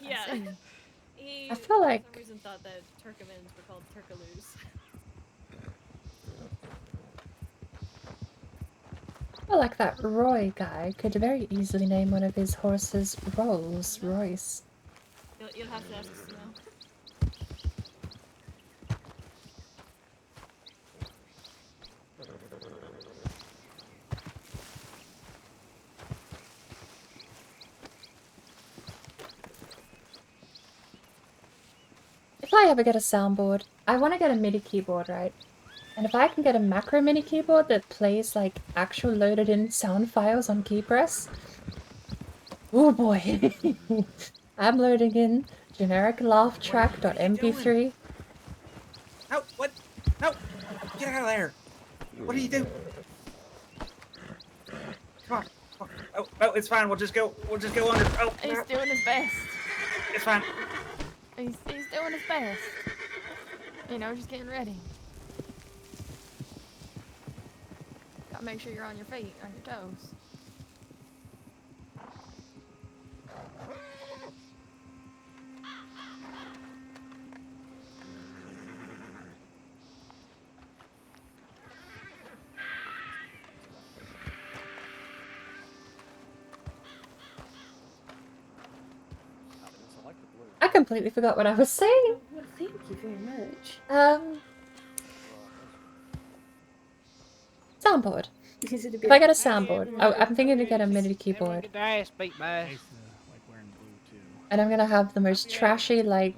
yeah. He, I feel like... for some reason, thought that Turkmans were called Turkaloos. I feel like that Roy guy could very easily name one of his horses Rolls Royce. You'll have to ask Snow. If I ever get a soundboard, I want to get a MIDI keyboard, right? And if I can get a macro MIDI keyboard that plays like actual loaded in sound files on keypress, oh boy, I'm loading in generic laugh track.mp3. No, what? No, get out of there! What do you do? Come on. Oh, it's fine. We'll just go under. Oh, He's doing his best. It's fine. He's doing his best. You know, just getting ready. Gotta make sure you're on your feet, on your toes. I completely forgot what I was saying. Well, thank you very much. Soundboard. If I get a soundboard, I'm thinking to get a MIDI keyboard. And I'm gonna have the most trashy, like,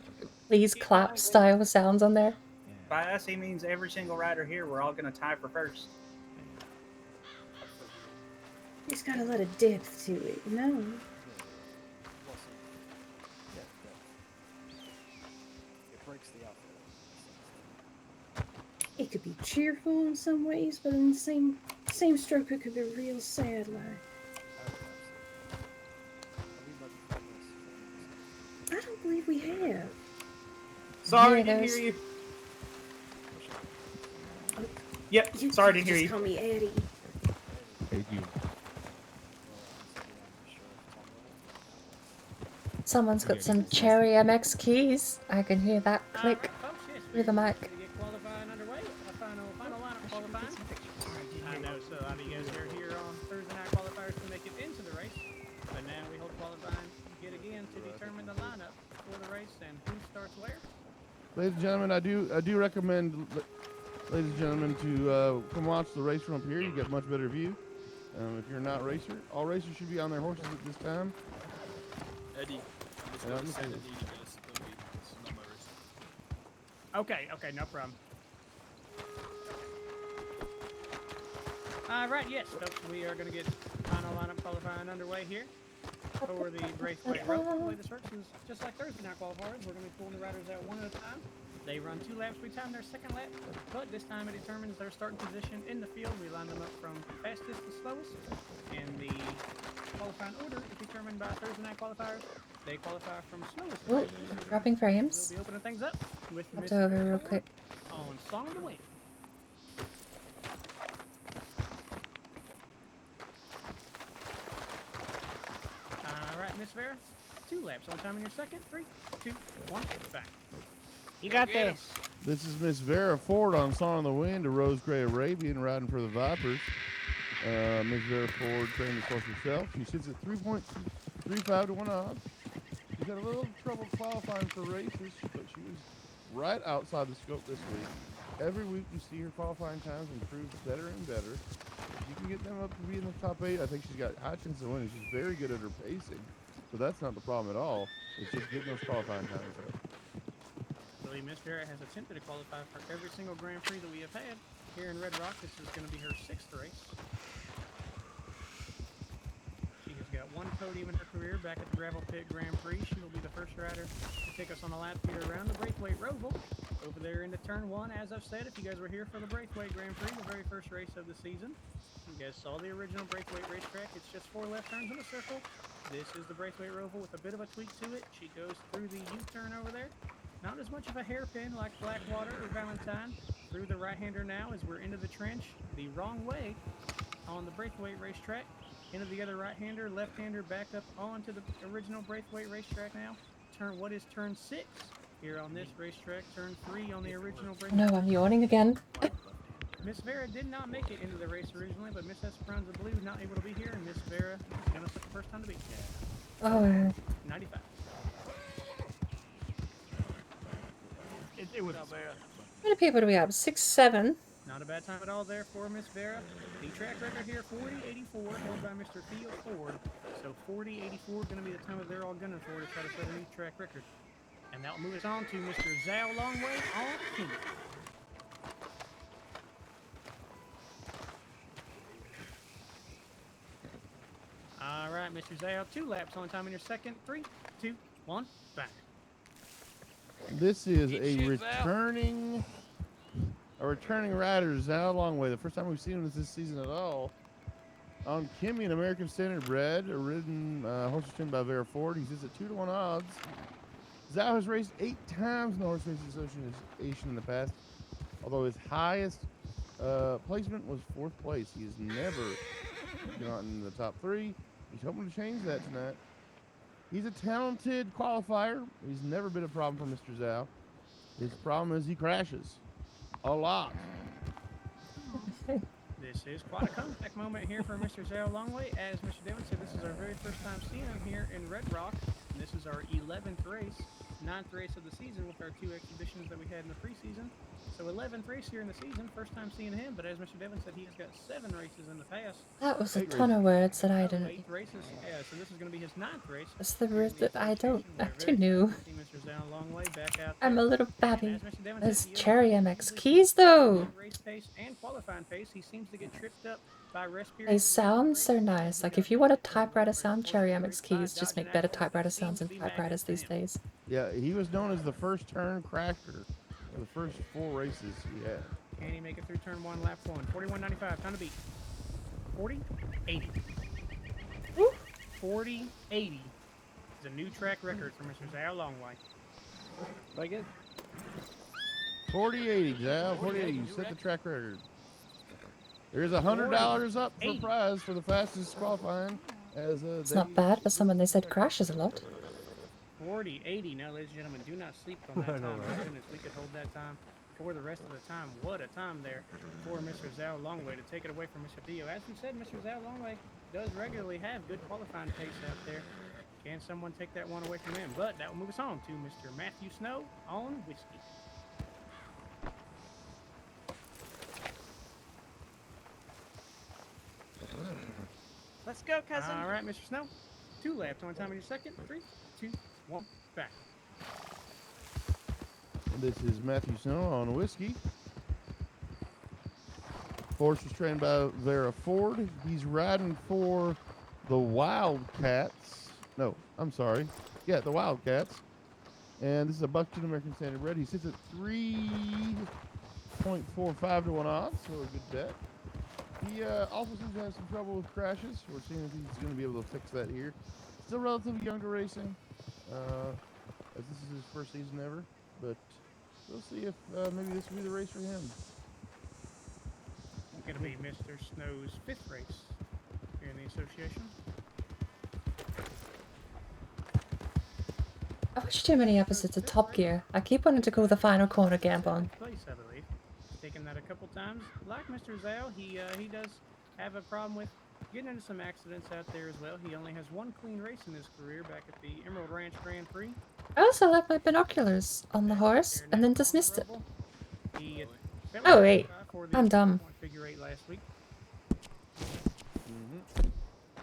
please clap style sounds on there. By us, he means every single rider here. We're all gonna tie for first. It's got a lot of depth to it, you know? It could be cheerful in some ways, but in the same stroke, it could be real sad, like. I don't believe we have. Sorry, didn't hear you. Yep, sorry, didn't hear you. Just call me Eddie. Hey, you. Someone's got some Cherry MX keys. I can hear that click through the mic. I know, so a lot of you guys are here on Thursday night qualifiers to make it into the race. But now we hold qualifying yet again to determine the lineup for the race and who starts where. Ladies and gentlemen, I do recommend, ladies and gentlemen, to come watch the race from up here. You get a much better view. If you're not a racer, all racers should be on their horses at this time. Eddie, Okay, no problem. Right, yes, folks, we are going to get final lineup qualifying underway here for the race white rope. The way this works is just like Thursday night qualifiers. We're going to be pulling the riders out one at a time. They run 2 laps. We time their second lap, but this time it determines their starting position in the field. We line them up from fastest to slowest, and the qualifying order is determined by Thursday night qualifiers. They qualify from slowest Oh, race. dropping frames. We'll be opening things up with Hopped Miss over Vera real Ford quick. on Song of the Wind. All right, Miss Vera, 2 laps on time in your second. 3, 2, 1, back. You got this. This is Miss Vera Ford on Song of the Wind, a Rose Gray Arabian riding for the Vipers. Miss Vera Ford trained this horse herself. She sits at 3.35 to 1 odds. She's had a little trouble qualifying for races, but she was right outside the scope this week. Every week you see her qualifying times improve better and better. If you can get them up to be in the top 8, I think she's got high chance of winning. She's very good at her pacing, so that's not the problem at all. It's just getting those qualifying times up. I believe Miss Vera has attempted to qualify for every single Grand Prix that we have had. Here in Red Rock, this is going to be her 6th race. She has got 1 podium in her career back at the Gravel Pit Grand Prix. She will be the first rider to take us on a lap here around the Braithwaite Roval. Over there into turn 1, as I've said, if you guys were here for the Braithwaite Grand Prix, the very first race of the season, you guys saw the original Braithwaite racetrack. It's just 4 left turns in a circle. This is the Braithwaite Roval with a bit of a tweak to it. She goes through the U-turn over there. Not as much of a hairpin like Blackwater or Valentine. Through the right-hander now as we're into the trench. The wrong way on the Braithwaite racetrack. Into the other right-hander, left-hander back up onto the original Braithwaite racetrack now. What is turn 6 here on this racetrack? Turn 3 on the original Braithwaite. No, I'm yawning again. Miss Vera did not make it into the race originally, but Miss Esperanza Blue not able to be here, and Miss Vera is going to set the first time to beat. Oh. 95. It was Vera. How many people do we have? 6, 7. Not a bad time at all there for Miss Vera. The track record here, 40.84, held by Mr. Theo Ford. So 40.84 going to be the time that they're all gunning for to try to set a new track record. And that will move us on to Mr. Zhao Longway on King. All right, Mr. Zhao, 2 laps on time in your second. 3, 2, 1, back. This is a returning rider, Zhao Longway. The first time we've seen him this season at all. On Kimmy, an American Standard bred, a ridden horse trained by Vera Ford. He sits at 2 to 1 odds. Zhao has raced 8 times in the Horse Racing Association in the past, although his highest placement was 4th place. He has never gotten in the top 3. He's hoping to change that tonight. He's a talented qualifier. He's never been a problem for Mr. Zhao. His problem is he crashes a lot. This is quite a comeback moment here for Mr. Zhao Longway. As Mr. Devon said, this is our very first time seeing him here in Red Rock. And this is our 11th race, 9th race of the season with our 2 exhibitions that we had in the preseason. So 11th race here in the season, first time seeing him. But as Mr. Devon said, he has got 7 races in the past. That was a ton of words that I didn't. 8 races, yeah. So this is going to be his 9th race. It's the word that I'm too new. Mr. Zhao Longway back out. I'm a little babby. Devon There's said, Cherry MX keys though. Race pace and qualifying pace. He seems to get tripped up by rest They periods. sound so nice. Like if you want a typewriter sound, Cherry MX keys just make better typewriter sounds than typewriters these days. Yeah, he was known as the first turn crasher for the first 4 races he had. Can he make it through turn 1, lap 1? 41.95, time to beat. 40.80. 40.80 is a new track record for Mr. Zhao Longway. Like it? 40.80, Zhao. 40.80. You set the track record. There's $100 up for prize for the fastest qualifying. It's not bad for someone they said crashes a lot. 40.80. Now, ladies and gentlemen, do not sleep on that time. My goodness, we could hold that time for the rest of the time. What a time there for Mr. Zhao Longway to take it away from Mr. Theo. As we said, Mr. Zhao Longway does regularly have good qualifying pace out there. Can someone take that one away from him? But that will move us on to Mr. Matthew Snow on Whiskey. Let's go, cousin. All right, Mr. Snow. 2 laps on time in your second. 3, 2, 1, back. This is Matthew Snow on Whiskey. Horse was trained by Vera Ford. He's riding for the Wildcats. No, I'm sorry. Yeah, the Wildcats. And this is a Buckton American Standard bred. He sits at 3.45 to 1 odds, so a good bet. He also seems to have some trouble with crashes. We're seeing if he's going to be able to fix that here. Still relatively young to racing. as this is his first season ever. But we'll see if maybe this will be the race for him. It's going to be Mr. Snow's 5th race here in the association. I watched too many episodes of Top Gear. I keep wanting to call the final corner Gambon. Place, I believe. Taken that a couple times. Like Mr. Zhao, he does have a problem with getting into some accidents out there as well. He only has one clean race in his career back at the Emerald Ranch Grand Prix. I also left my binoculars on the horse and then dismissed it. He Oh wait, I'm dumb. Figure 8 last week.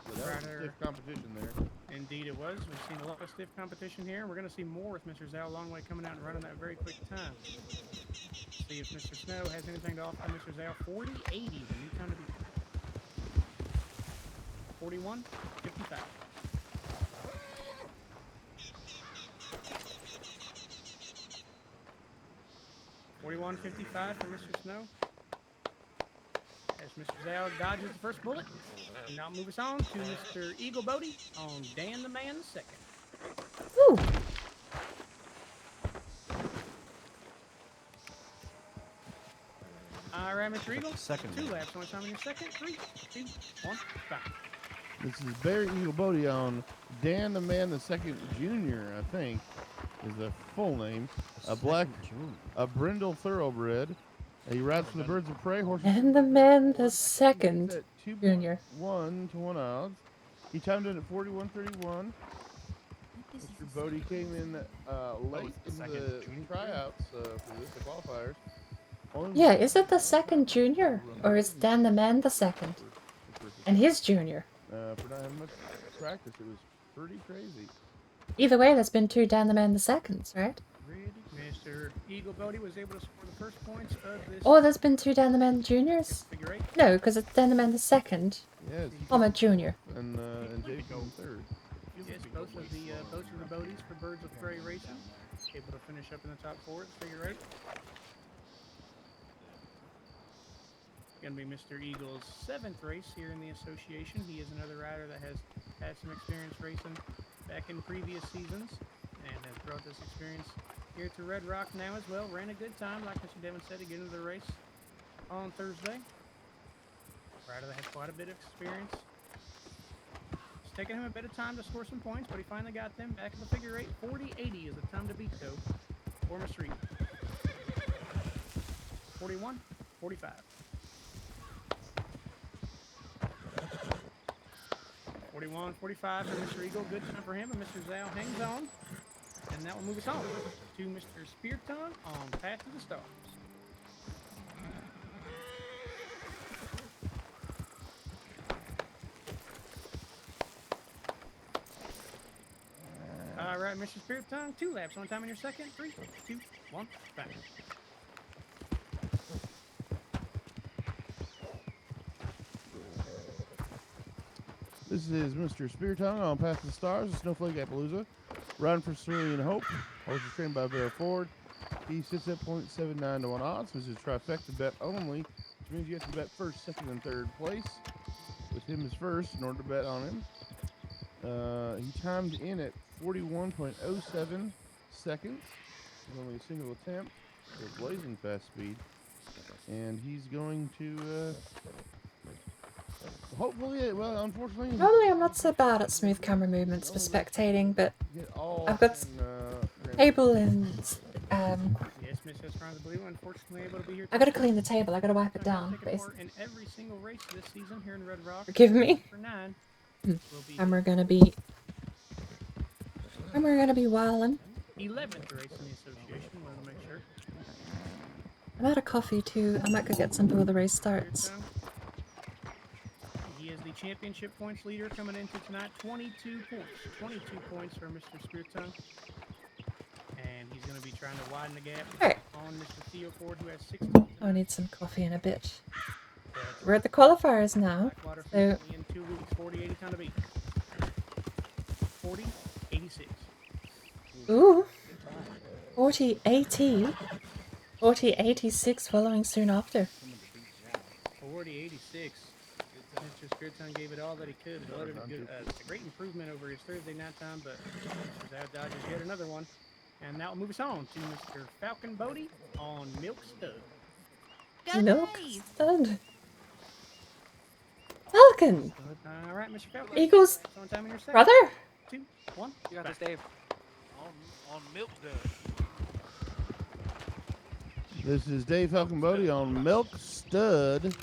So that was stiff competition there. Indeed it was. We've seen a lot of stiff competition here. We're going to see more with Mr. Zhao Longway coming out and running that very quick time. See if Mr. Snow has anything to offer Mr. Zhao. 40-80, the new time to beat. 41-55. 41-55 for Mr. Snow. As Mr. Zhao dodges the first bullet. And now move us on to Mr. Eagle Bodie on Dan the Man the second. Woo! Alright, Mr. Eagle. Second. 2 laps. Only time in your second. 3, 2, 1, 5. This is Barry Eagle Bodie on Dan the Man the Second Jr., I think, is the full name. A brindle thoroughbred. He rides from the Birds of Prey. Horses And the Man the Second Junior. 1 to 1 odds. He timed in at 41:31. Mr. Bodie came in late in the tryouts for this, the qualifiers. Yeah, is it the second junior? Or is Dan the Man the second? And his junior? For not having much practice, it was pretty crazy. Either way, there's been 2 Dan the Man the seconds, right? Mr. Eagle Bodie was able to score the first points of this. Or there's been 2 Dan the Man juniors? Figure 8. No, because it's Dan the Man the second. Yes. I'm a junior. And Jake in third. Yes, both of the Bodies for Birds of Prey Racing. Able to finish up in the top 4 at figure 8. Going to be Mr. Eagle's 7th race here in the association. He is another rider that has had some experience racing back in previous seasons and has brought this experience here to Red Rock now as well. Ran a good time, like Mr. Devin said, to get into the race on Thursday. Rider that has quite a bit of experience. It's taken him a bit of time to score some points, but he finally got them back at the figure 8. 40-80 is the time to beat, though, for Mr. Eagle. 41-45. 41-45 for Mr. Eagle. Good time for him, and Mr. Zhao hangs on. And that will move us on to Mr. Spear Tongue on Path to the Stars. All right, Mr. Spirit Tongue, 2 laps. On time in your second. 3, 2, 1, back. This is Mr. Spear Tongue on Path to the Stars, Snowflake Appaloosa. Riding for Cerulean Hope. Horse is trained by Vera Ford. He sits at 0.79 to 1 odds. This is a trifecta bet only, which means you have to bet first, second, and third place. With him as first in order to bet on him. He timed in at 41.07 seconds. Only a single attempt. A blazing fast speed. And he's going to hopefully, well, unfortunately... Normally I'm not so bad at smooth camera movements for spectating, but I've got table and... Yes, Miss Esperanza Blue, unfortunately able to be here. I gotta clean the table, I gotta wipe it down, basically. In every single race this season here in Red Rock. Forgive me. For 9. And we're gonna be wildin'. 11th race in the association, wanted to make sure. I'm out of coffee too. I might go get some before the race starts. He is the championship points leader coming into tonight. 22 points. 22 points for Mr. Spear Tongue. And he's going to be trying to widen the gap on Mr. Theo Ford, who has 16. I need some coffee in a bit. We're at the qualifiers now. So in 2 weeks, 40-80 time to beat. 40-86. ooh. 40-80. 40-86 following soon after. 40-86. Mr. Ton gave it all that he could. It's a great improvement over his Thursday night time, but Mr. Zao dodges yet another one. And that will move us on to Mr. Falcon Bodie on Milk Stud. Milk Stud. Falcon! All right, Mr. Falcon. Eagle's On time in your second. brother? 2, 1. You got this, Dave. On Milk Stud. This is Dave Falcon Bodie on Milk Stud.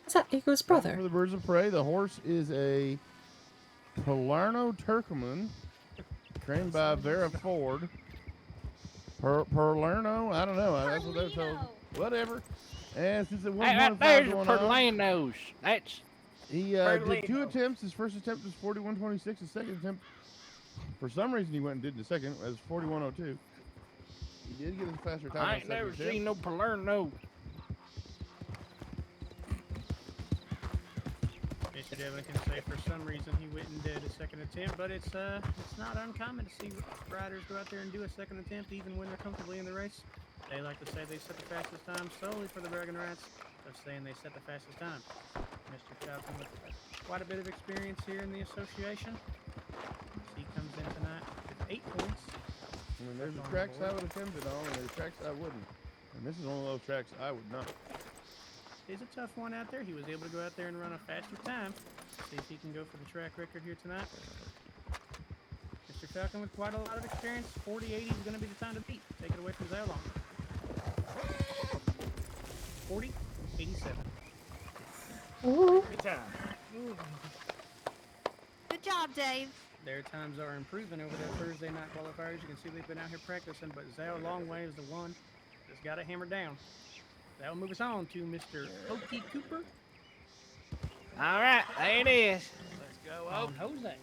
Is that Eagle's brother? For the Birds of Prey, the horse is a Palermo Turcoman, trained by Vera Ford. Palermo? I don't know. That's what they're told. Whatever. And since it wasn't there's Perlanos. That's. He did 2 attempts. His first attempt was 41.26. His second attempt, for some reason, he went and did the second as 41.02. He did get a faster time. I ain't never seen no Palermo. Mr. Devlin can say for some reason he went and did a second attempt, but it's not uncommon to see riders go out there and do a second attempt even when they're comfortably in the race. They like to say they set the fastest time solely for the bragging rights of saying they set the fastest time. Mr. Falcon with quite a bit of experience here in the association. He comes in tonight with 8 points. I mean, there's the tracks I would attempt it on, and there's tracks I wouldn't. And this is one of those tracks I would not. It's a tough one out there. He was able to go out there and run a faster time. See if he can go for the track record here tonight. Mr. Falcon with quite a lot of experience. 40-80 is going to be the time to beat. Take it away from Zalong. 40-87. Ooh. Good time. Good job, Dave. Their times are improving over their Thursday night qualifiers. You can see they've been out here practicing, but Zao Longway is the one that's got it hammered down. That will move us on to Mr. Okie Cooper. All right, there it is. Let's go On Jose.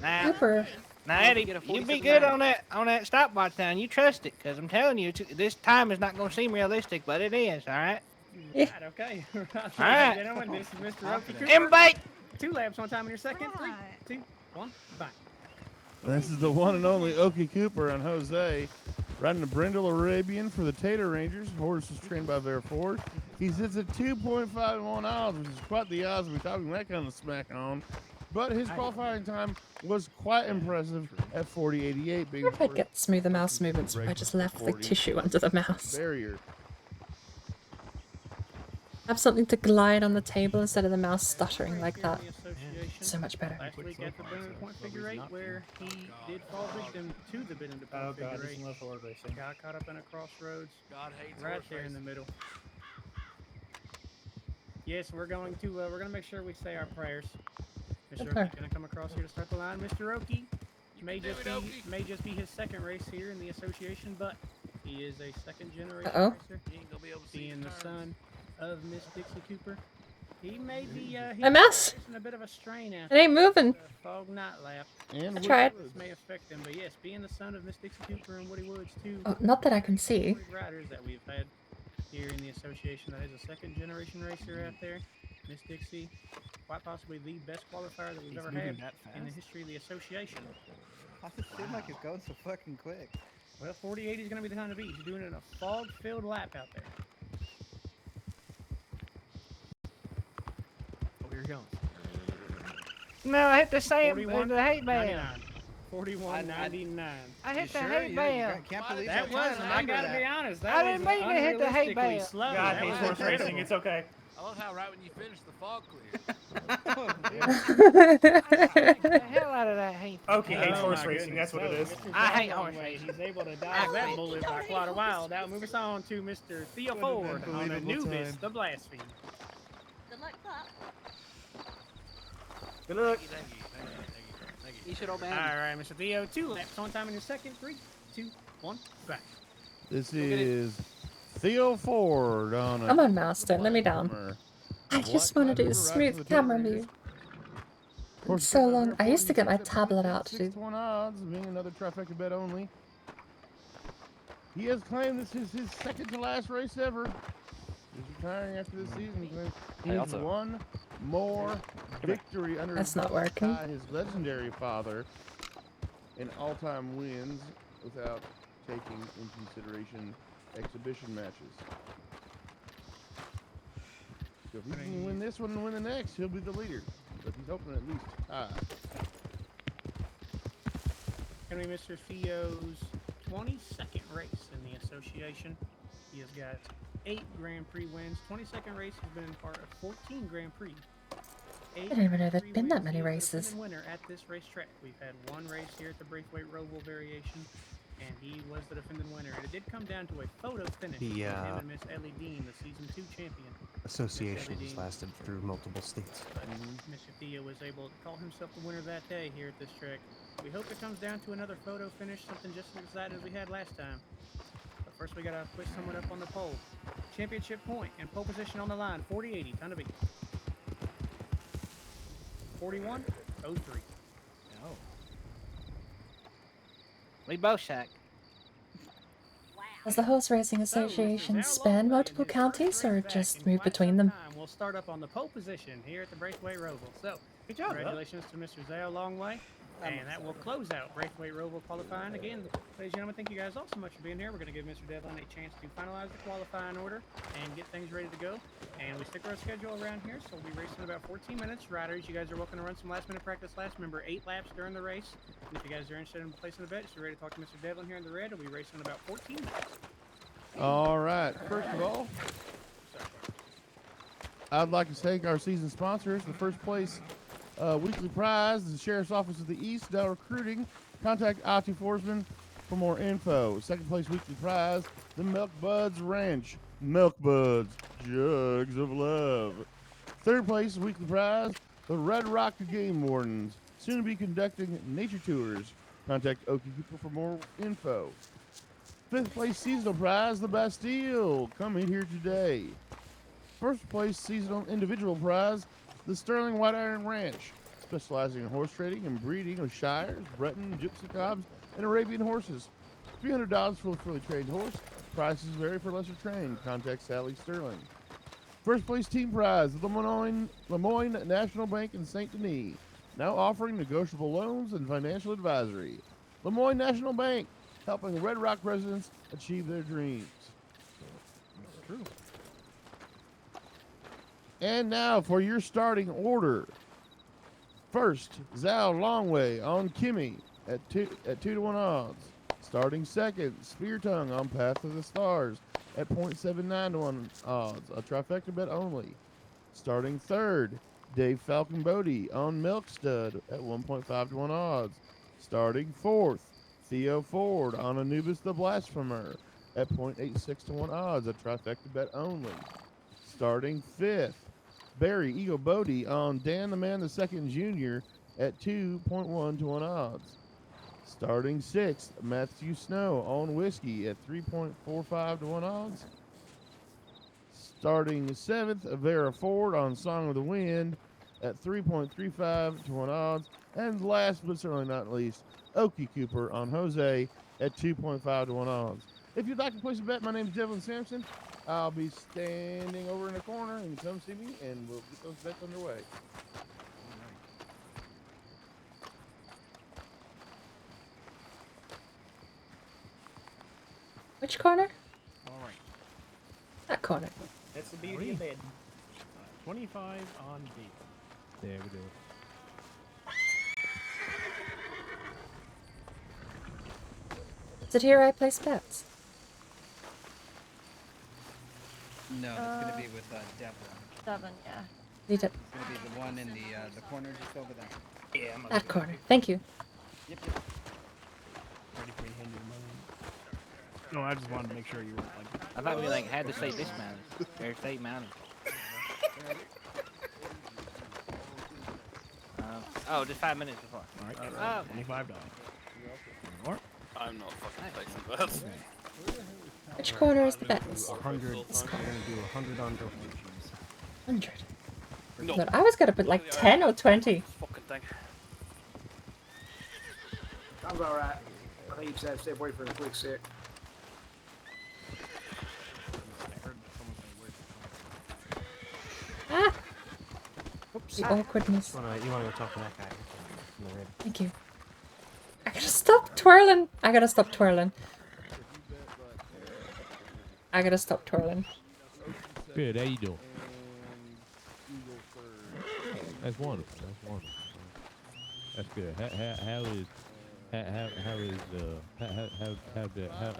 Now, Cooper. now Eddie, you be good on that stopwatch now. You trust it, because I'm telling you, this time is not going to seem realistic, but it is, all right? Right, okay. All right. Gentlemen, this is Mr. Okie Cooper. Invite. 2 laps on time in your second. 3, 2, 1, bye. This is the one and only Okie Cooper on Jose, riding the Brindle Arabian for the Tater Rangers. Horse is trained by Vera Ford. He sits at 2.51 odds, which is quite the odds we're talking that kind of smack on. But his qualifying time was quite impressive at 40.88. I wonder if I'd get smoother mouse movements if I just left the tissue under the mouse. Barrier. Have something to glide on the table instead of the mouse stuttering like that. So much better. Last week at the Benham Point Figure 8, where he did fall victim to the Benham Point Figure 8. Got caught up in a crossroads. God hates right horse there in the racing. middle. Yes, we're going to make sure we say our prayers. Mr. Okay. Oki's going to come across here to start the line. Mr. Okie may just be his second race here in the association, but he is a second generation racer. He ain't gonna be able to see Being the turns. son of Miss Dixie Cooper. He may be A mess. facing a bit of a strain out It ain't moving. Fog night lap. And I tried. This may affect him, but yes, being the son of Miss Dixie Cooper and Woody Woods, two Oh, not that I can see. great riders that we've had here in the association. That is a second generation racer out there. Miss Dixie, quite possibly the best qualifier that we've ever had in the history of the association. Why does it seem like it's going so fucking quick? Well, 48 is going to be the time to beat. He's doing it in a fog-filled lap out there. Oh, here he comes. No, I hit the same, 41, the hate bell. 41.99. I hit the sure? hate bell. Can't believe That was, I gotta be honest, that I didn't was mean to hit the hate unrealistically bell. slow. God That hates was horse incredible. racing, it's okay. I love how right when you finish, the fog clears. The hell out of that hate. Okay, hates horse racing, that's what it is. I hate horse racing. He's able to dodge that bullet by quite a while. Now move us on to Mr. Theo Ford on Anubis, the Blaspheme. Good luck, Pop. Good luck. You should obey. All right, Mr. Theo, 2 laps on time in your second. 3, 2, 1, back. This is Theo Ford on a Come on, mouse, don't let me down. I just want to do a smooth camera view. It's so long. I used to get my tablet out to do. 6-1 odds, being another trifecta bet only. He has claimed this is his second to last race ever. He's retiring after this season. He claims he has one more victory under That's his not belt working. by his legendary father in all-time wins without taking in consideration exhibition matches. So if he can win this one and win the next, he'll be the leader. But he's hoping at least to tie. Gonna be Mr. Theo's 22nd race in the association. He has got 8 Grand Prix wins. 22nd race has been part of 14 Grand Prix. I didn't even know there'd been that many races. Winner at this racetrack. We've had one race here at the Braithwaite Roval variation, and he was the defending winner. And it did come down to a photo finish between him and Miss Ellie Dean, the season 2 champion. Associations lasted through multiple states. But Mr. Theo was able to call himself the winner that day here at this track. We hope it comes down to another photo finish, something just as exciting as we had last time. But first we gotta push someone up on the pole. Championship point and pole position on the line, 40-80, ton to beat. 41-03. Oh. Lead bow shack. Does the Horse Racing Association span multiple counties or just move between them? We'll start up on the pole position here at the Braithwaite Roval. So, congratulations to Mr. Zao Longway. And that will close out Braithwaite Roval qualifying. Again, ladies and gentlemen, thank you guys all so much for being here. We're going to give Mr. Devlin a chance to finalize the qualifying order and get things ready to go. And we stick to our schedule around here, so we'll be racing in about 14 minutes. Riders, you guys are welcome to run some last-minute practice last. Remember, 8 laps during the race. And if you guys are interested in placing a bet, just be ready to talk to Mr. Devlin here in the red. We'll be racing in about 14 minutes. All right. First of all, I'd like to thank our season sponsors. The first place weekly prize is the Sheriff's Office of the East, Dell Recruiting. Contact IT Forsman for more info. Second place weekly prize, the Milk Buds Ranch. Milk Buds, jugs of love. Third place weekly prize, the Red Rock Game Wardens. Soon to be conducting nature tours. Contact Okie Cooper for more info. Fifth place seasonal prize, the Bastille. Come in here today. First place seasonal individual prize, the Sterling White Iron Ranch, specializing in horse trading and breeding of Shires, Breton, Gypsy Cobs, and Arabian horses. $300 for a fully trained horse. Prices vary for lesser trained. Contact Sally Sterling. First place team prize, the Lemoyne National Bank in St. Denis, now offering negotiable loans and financial advisory. Lemoyne National Bank, helping Red Rock residents achieve their dreams. That's true. And now for your starting order. First, Zhao Longway on Kimmy at 2-1 odds. Starting second, Spear Tongue on Path to the Stars at 0.79 to 1 odds. A trifecta bet only. Starting third, Dave Falcon Bodie on Milk Stud at 1.5 to 1 odds. Starting fourth, Theo Ford on Anubis the Blasphemer at 0.86 to 1 odds. A trifecta bet only. Starting fifth, Barry Eagle Bodie on Dan the Man the Second Jr. at 2.1 to 1 odds. Starting sixth, Matthew Snow on Whiskey at 3.45 to 1 odds. Starting seventh, Vera Ford on Song of the Wind at 3.35 to 1 odds. And last but certainly not least, Okie Cooper on Jose at 2.5 to 1 odds. If you'd like to place a bet, my name is Devlin Sampson. I'll be standing over in the corner, and come see me, and we'll get those bets underway. Which corner? All right. That corner. That's the beauty of bed. 25 on B. There we go. Is it here I place bets? No, it's gonna be with Devlin. Devlin, yeah. Need it. It's gonna be the one in the corner just over there. Yeah, I'm That corner. Thank you. Yep. Ready for your hand in money. No, I just wanted to make sure you weren't like. I thought we had to say dismounted. Or state mounted. Oh, just 5 minutes before. All right. Oh. $25. More? I'm not fucking placing bets. Which corner is the bets? 100. We're gonna do 100 on Dope. 100. No. But I was gonna put like 10 or 20. Fucking thing. Sounds alright. I think you just have to step away for a quick sec. Ah! The awkwardness. You wanna go talk to that guy in the red? Thank you. I gotta stop twirling. I gotta stop twirling. I gotta stop twirling. Good, how you doing? That's wonderful. That's wonderful. That's good.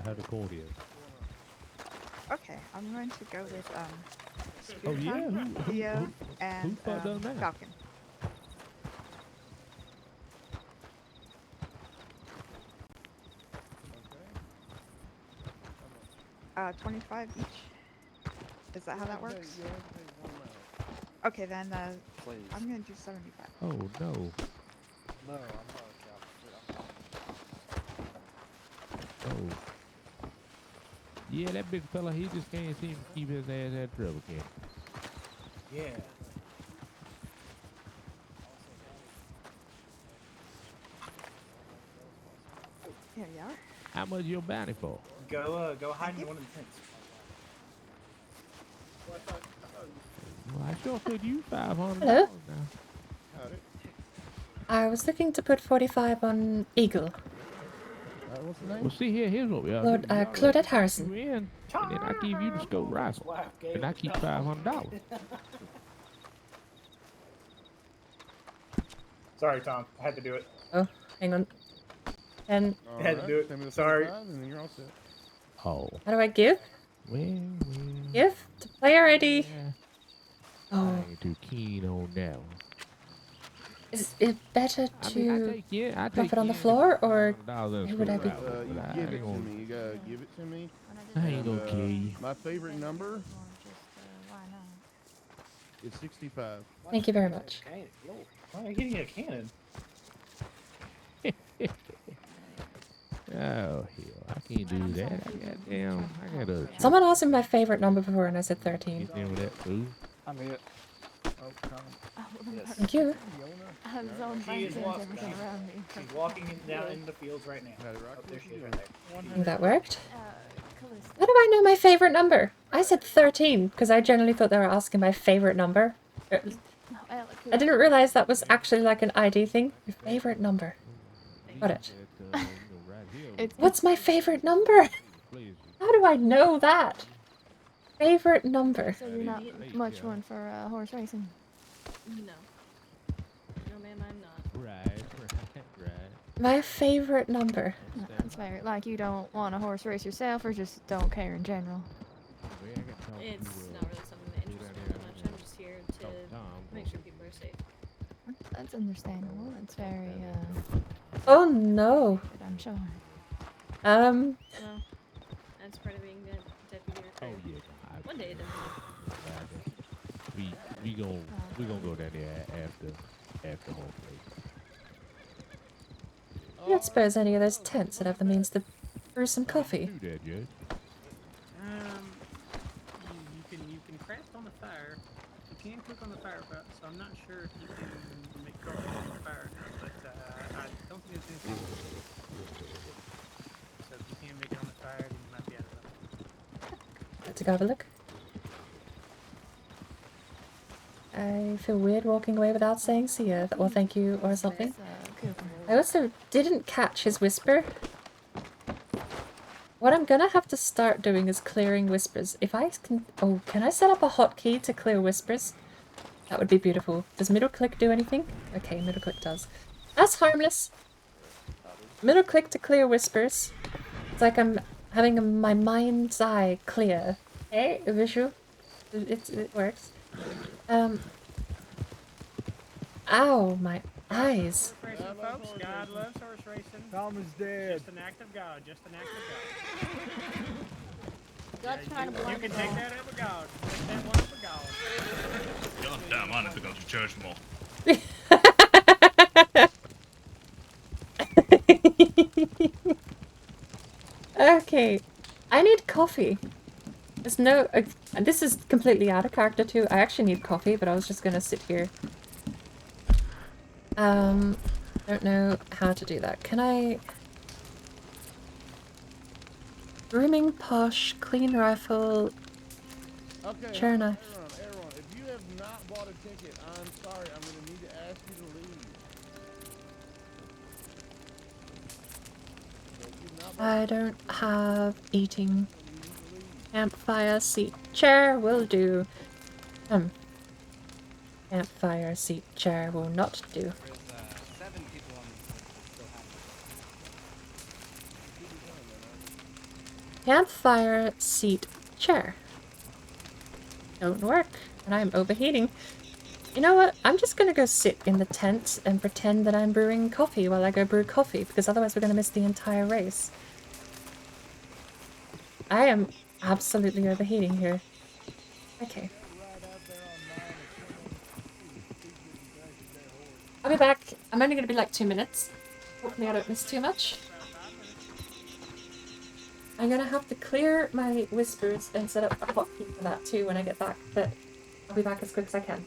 How the court is? Okay, I'm going to go with Oh yeah, Theo, and done that? Falcon. 25 each. Is that how that works? Okay, then I'm gonna do 75. Oh no. No, I'm not Oh. Yeah, that big fella, he just can't seem to keep his ass out of trouble, can he? Yeah. Here you are. How much your bounty for? Go hide in one of the tents. Well, I sure could use $500 Hello? now. I was looking to put 45 on Eagle. What's the name? Well, see here, here's what we are. Claudette Harrison. You in, and then I give you the scope rifle, and I keep $500. Sorry, Tom. I had to do it. Oh, hang on. And I had to do it. Sorry. Oh. how do I give? Well. Give to player ID. I Oh, ain't too keen on that one. is it better I to take you. drop it on the floor, or who would I be? You Give it to me. You gotta give it to me. I ain't gonna kill you. My favorite number is 65. Thank you very much. Why are you getting a cannon? Oh hell, I can't do that. I got other. Someone asked me my favorite number before, and I said 13. Get in with that food. I'm it. Oh, come. Thank you. I was on She is walking. everything around me. She's walking down in the fields right now. Oh, there she is right there. I think that worked. How do I know my favorite number? I said 13 because I generally thought they were asking my favorite number. I didn't realize that was actually like an ID thing. Your favorite number. Got it. What's my favorite number? How do I know that? Favorite number. So you're not much one for horse racing? No. No, ma'am, I'm not. Right. My favorite number. No, that's fair. Like you don't want a horse race yourself, or just don't care in general? It's not really something that interests me that much. I'm just here to make sure people are safe. That's understandable. It's very Oh no. I'm sure. Well, that's part of being deputy recruit. Oh yeah. One day, definitely. We gonna go down there after horse race. I don't suppose any of those tents would have the means to brew some coffee. Do that, Judge. You can craft on the fire. You can cook on the fire, but so I'm not sure if you can make coffee on the fire or not. But I don't think it's anything. So if you can make it on the fire, then you might be able to. Let's go have a look. I feel weird walking away without saying see ya, or thank you, or something. I also didn't catch his whisper. What I'm gonna have to start doing is clearing whispers. If I can... Oh, can I set up a hotkey to clear whispers? That would be beautiful. Does middle click do anything? Okay, middle click does. That's harmless. Middle click to clear whispers. It's like I'm having my mind's eye clear. Hey, visual. It works. Ow, my eyes. Horse racing, folks. God loves horse racing. Tom is dead. Just an act of God. Just an act of God. God's trying to You can take that up a God. Take that one up a God. God damn, I need to go to church more. Okay, I need coffee. There's no... this is completely out of character too. I actually need coffee, but I was just gonna sit here. Don't know how to do that. Can I... Grooming posh, clean rifle, Okay. chair knife. Everyone, if you have not bought a ticket, I'm sorry. I'm gonna need to ask you to leave. I don't have eating. Campfire, seat, chair will do. Campfire seat chair will not do. There's 7 people on this list that still have it. Campfire seat chair. Don't work, and I'm overheating. You know what? I'm just gonna go sit in the tent and pretend that I'm brewing coffee while I go brew coffee, because otherwise we're gonna miss the entire race. I am absolutely overheating here. Okay. I'll be back. I'm only gonna be like 2 minutes. Hopefully I don't miss too much. I'm gonna have to clear my whispers and set up a hotkey for that too when I get back, but I'll be back as quick as I can.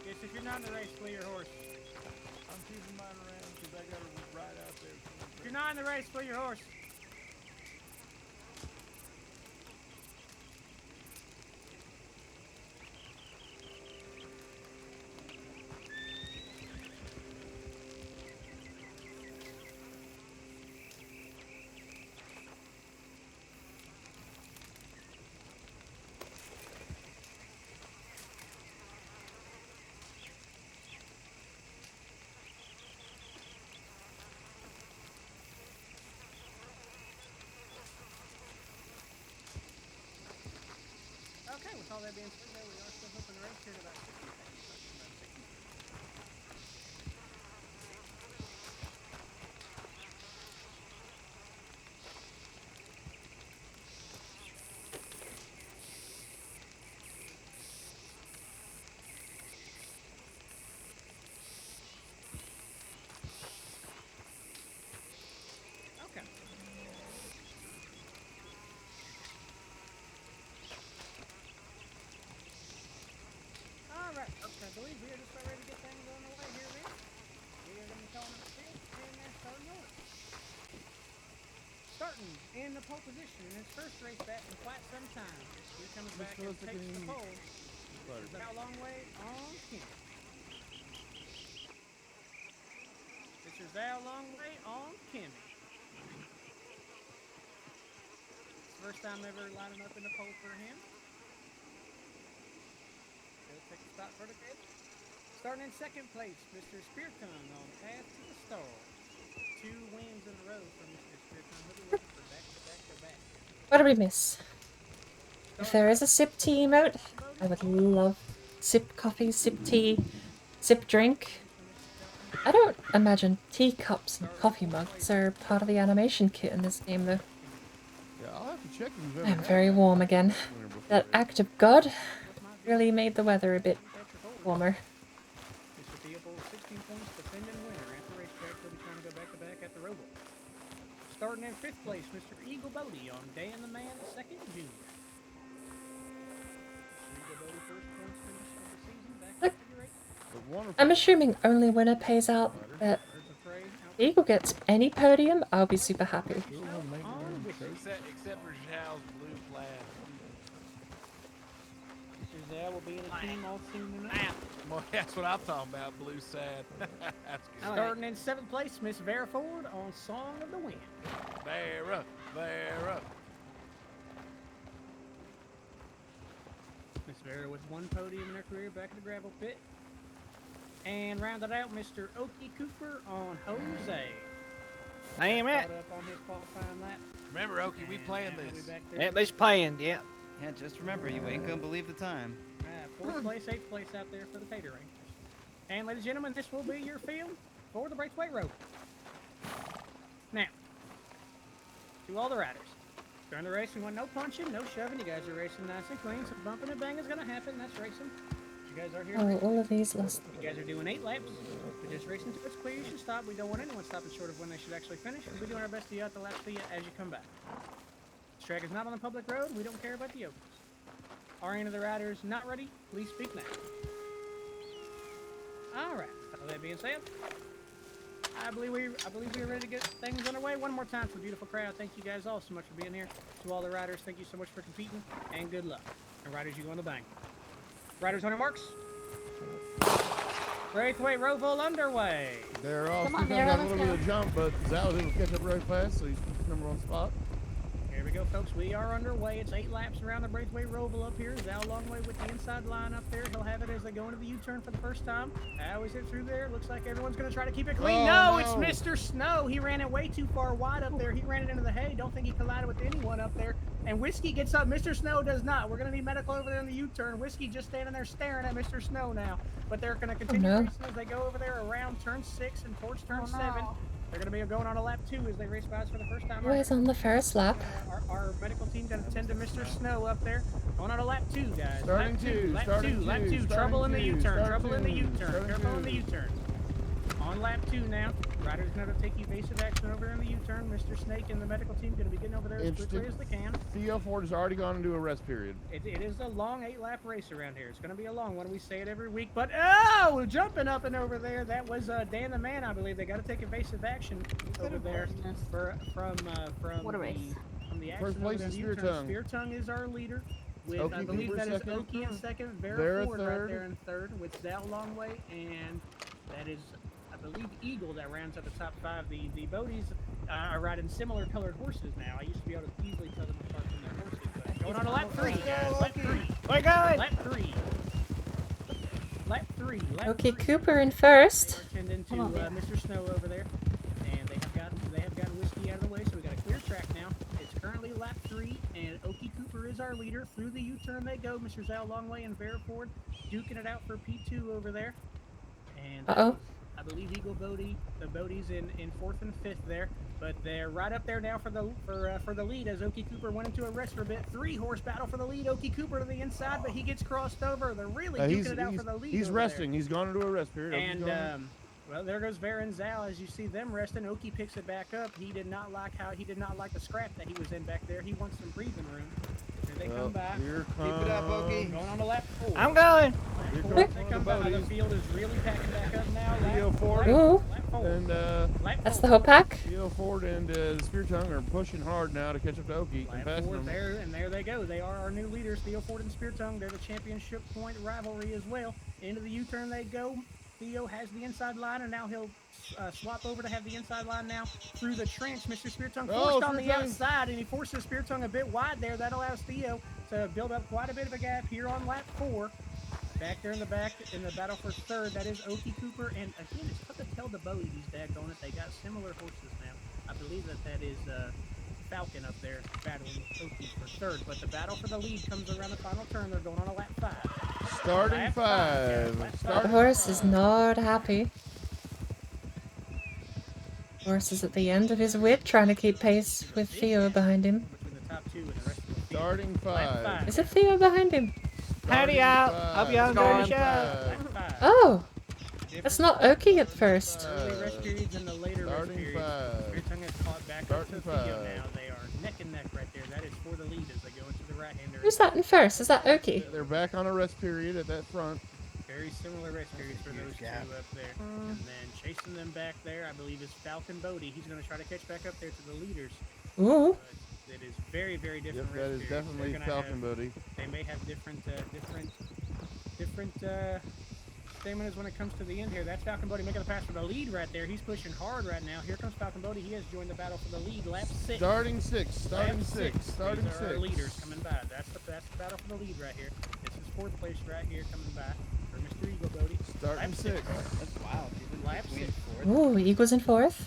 Yes, if you're not in the race, flee your horse. I'm keeping mine around because I got her right out there. If you're not in the race, flee your horse. Okay, with all that being said, though, we are still hoping the race here at about 60 seconds. Okay. Alright, folks, I believe we are just about ready to get things on the way here, man. We are going to be calling up the field, and they're starting over. Starting in the pole position in his first race back in quite some time. He comes back and takes the pole. This is Al Longway on Kim. This is Al Longway on Kimmy. First time ever lining up in the pole for him. He'll take a spot for the kid. Starting in second place, Mr. Spearton on Path to the Stars. 2 wins in a row for Mr. Spearton. He'll be looking for back-to-back-to-back. What did we miss? If there is a sip tea emote, I would love sip coffee, sip tea, sip drink. I don't imagine teacups and coffee mugs are part of the animation kit in this game though. Yeah, I'll have to check if you've ever I'm had very that warm again. before. That act of God really made the weather a bit warmer. Mr. Theobald, 16 points, defending winner at the racetrack. He'll be trying to go back-to-back at the Roval. Starting in 5th place, Mr. Eagle Bodie on Day and the Man, 2nd junior. Eagle Bodie, first points finish of the season, back to figure 8. I'm assuming only winner pays out, but if Eagle gets any podium, I'll be super happy. Except for Zhao's blue plaid. Mr. Zhao will be in a team all soon enough. Well, that's what I'm talking about, Blue Sad. That's good. Starting in 7th place, Miss Vera Ford on Song of the Wind. Vera, Vera. Miss Vera with 1 podium in her career back in the gravel pit. And rounded out Mr. Okie Cooper on Jose. Damn it. Caught up on his qualifying lap. Remember, Okie, we playing this. Yeah, they's playing, yeah. Yeah, just remember, you ain't gonna believe the time. 4th place, 8th place out there for the Tater Rangers. And ladies and gentlemen, this will be your field for the Braithwaite Road. Now, to all the riders. During the race, we want no punching, no shoving. You guys are racing nice and clean. Some bumping and bang is going to happen. That's racing. You guys are here. Oh, all of these last. You guys are doing 8 laps. We're just racing to it's clear. You should stop. We don't want anyone stopping short of when they should actually finish. We're doing our best to get the laps for you as you come back. This track is not on the public road. We don't care about the opens. Are any of the riders not ready? Please speak now. All right. With that being said, I believe we are ready to get things underway. One more time for the beautiful crowd. Thank you guys all so much for being here. To all the riders, thank you so much for competing, and good luck. And riders, you go on the bank. Riders on your marks. Braithwaite Roval underway. They're all got a little bit of jump, but Zal didn't catch up really fast, so he's #1 spot. Here we go, folks. We are underway. It's 8 laps around the Braithwaite Roval up here. Zal Longway with the inside line up there. He'll have it as they go into the U-turn for the first time. How is it through there? Looks like everyone's going to try to keep it clean. No, it's Mr. Snow. He ran it way too far wide up there. He ran it into the hay. Don't think he collided with anyone up there. And Whiskey gets up. Mr. Snow does not. We're going to need medical over there in the U-turn. Whiskey just standing there staring at Mr. Snow now. But they're going to continue racing as they go over there around turn 6 and towards turn 7. They're going to be going on a lap 2 as they race by us for the first time. Always on the first lap. Our medical team going to tend to Mr. Snow up there. Going on a lap 2, guys. Starting lap 2. Trouble in the U-turn. Trouble in the U-turn. Trouble in the U-turn. On lap 2 now. Riders going to take evasive action over in the U-turn. Mr. Snake and the medical team going to be getting over there as quickly as they can. Theo Ford has already gone into a rest period. It is a long 8-lap race around here. It's going to be a long one. We say it every week. But, oh, jumping up and over there. That was Dan the Man, I believe. They got to take evasive action over there from the action. First place is Spear Tongue. Spear Tongue is our leader. With, Okie I believe that is second. Okie in second. Vera Ford right there in third with Zal Longway. And that is, I believe, Eagle that rounds up the top 5. The Bodies are riding similar colored horses now. I used to be able to easily tell them apart from their horses. But going on to lap 3, guys. Lap 3. My God! Lap 3. Lap 3. Okay, Cooper in first. They're tending to Mr. Snow over there. And they have gotten Whiskey out of the way, so we got a clear track now. It's currently lap 3, and Okie Cooper is our leader. Through the U-turn they go. Mr. Zal Longway and Vera Ford duking it out for P2 over there. And I believe Eagle Bodie, the Bodies in 4th and 5th there, but they're right up there now for the lead as Okie Cooper went into a rest for a bit. 3-horse battle for the lead. Okie Cooper to the inside, but he gets crossed over. They're really duking it out for the lead. He's resting. He's gone into a rest period. And well, there goes Vera and Zal as you see them resting. Okie picks it back up. He did not like the scrap that he was in back there. He wants some breathing room. Here they come by. Keep it up, Okie. Going on to lap 4. I'm going. They come by. The field is really packing back up now. Theo Ford and that's the whole pack. Theo Ford and Spear Tongue are pushing hard now to catch up to Okie and passing them. There they go. They are our new leaders, Theo Ford and Spear Tongue. They're the championship point rivalry as well. Into the U-turn they go. Theo has the inside line, and now he'll swap over to have the inside line now through the trench. Mr. Spear Tongue forced on the outside, and he forces Spear Tongue a bit wide there. That allows Theo to build up quite a bit of a gap here on lap 4. Back there in the back, in the battle for third, that is Okie Cooper, and again, it's tough to tell the Bodie, these daggone it. They got similar horses now. I believe that is Falcon up there battling Okie for third, but the battle for the lead comes around the final turn. They're going on a lap 5. Starting lap 5. The horse is not happy. Horse is at the end of his wit, trying to keep pace with Theo behind him. Starting 5. Is it Theo behind him? Howdy out. Hope you all enjoyed the show. Oh, that's not Okie at first. Early rest periods and the later rest periods. Spear Tongue has caught back up to Theo now. They are neck and neck right there. That is for the lead as they go into the right-hander. Who's that in first? Is that Okie? They're back on a rest period at that front. Very similar rest periods for those two up there. And then chasing them back there, I believe, is Falcon Bodie. He's going to try to catch back up there to the leaders. Ooh. It is very, very different. Yep, that is definitely Falcon Bodie. They may have different different staminas when it comes to the end here. That's Falcon Bodie making the pass for the lead right there. He's pushing hard right now. Here comes Falcon Bodie. He has joined the battle for the lead. Lap 6. Starting six. Starting Lap six. Starting These are our six. leaders coming by. That's the battle for the lead right here. This is 4th place right here coming by for Mr. Eagle Bodie. Starting Lap 6. That's wild. Lap 6. Ooh, Eagles in 4th.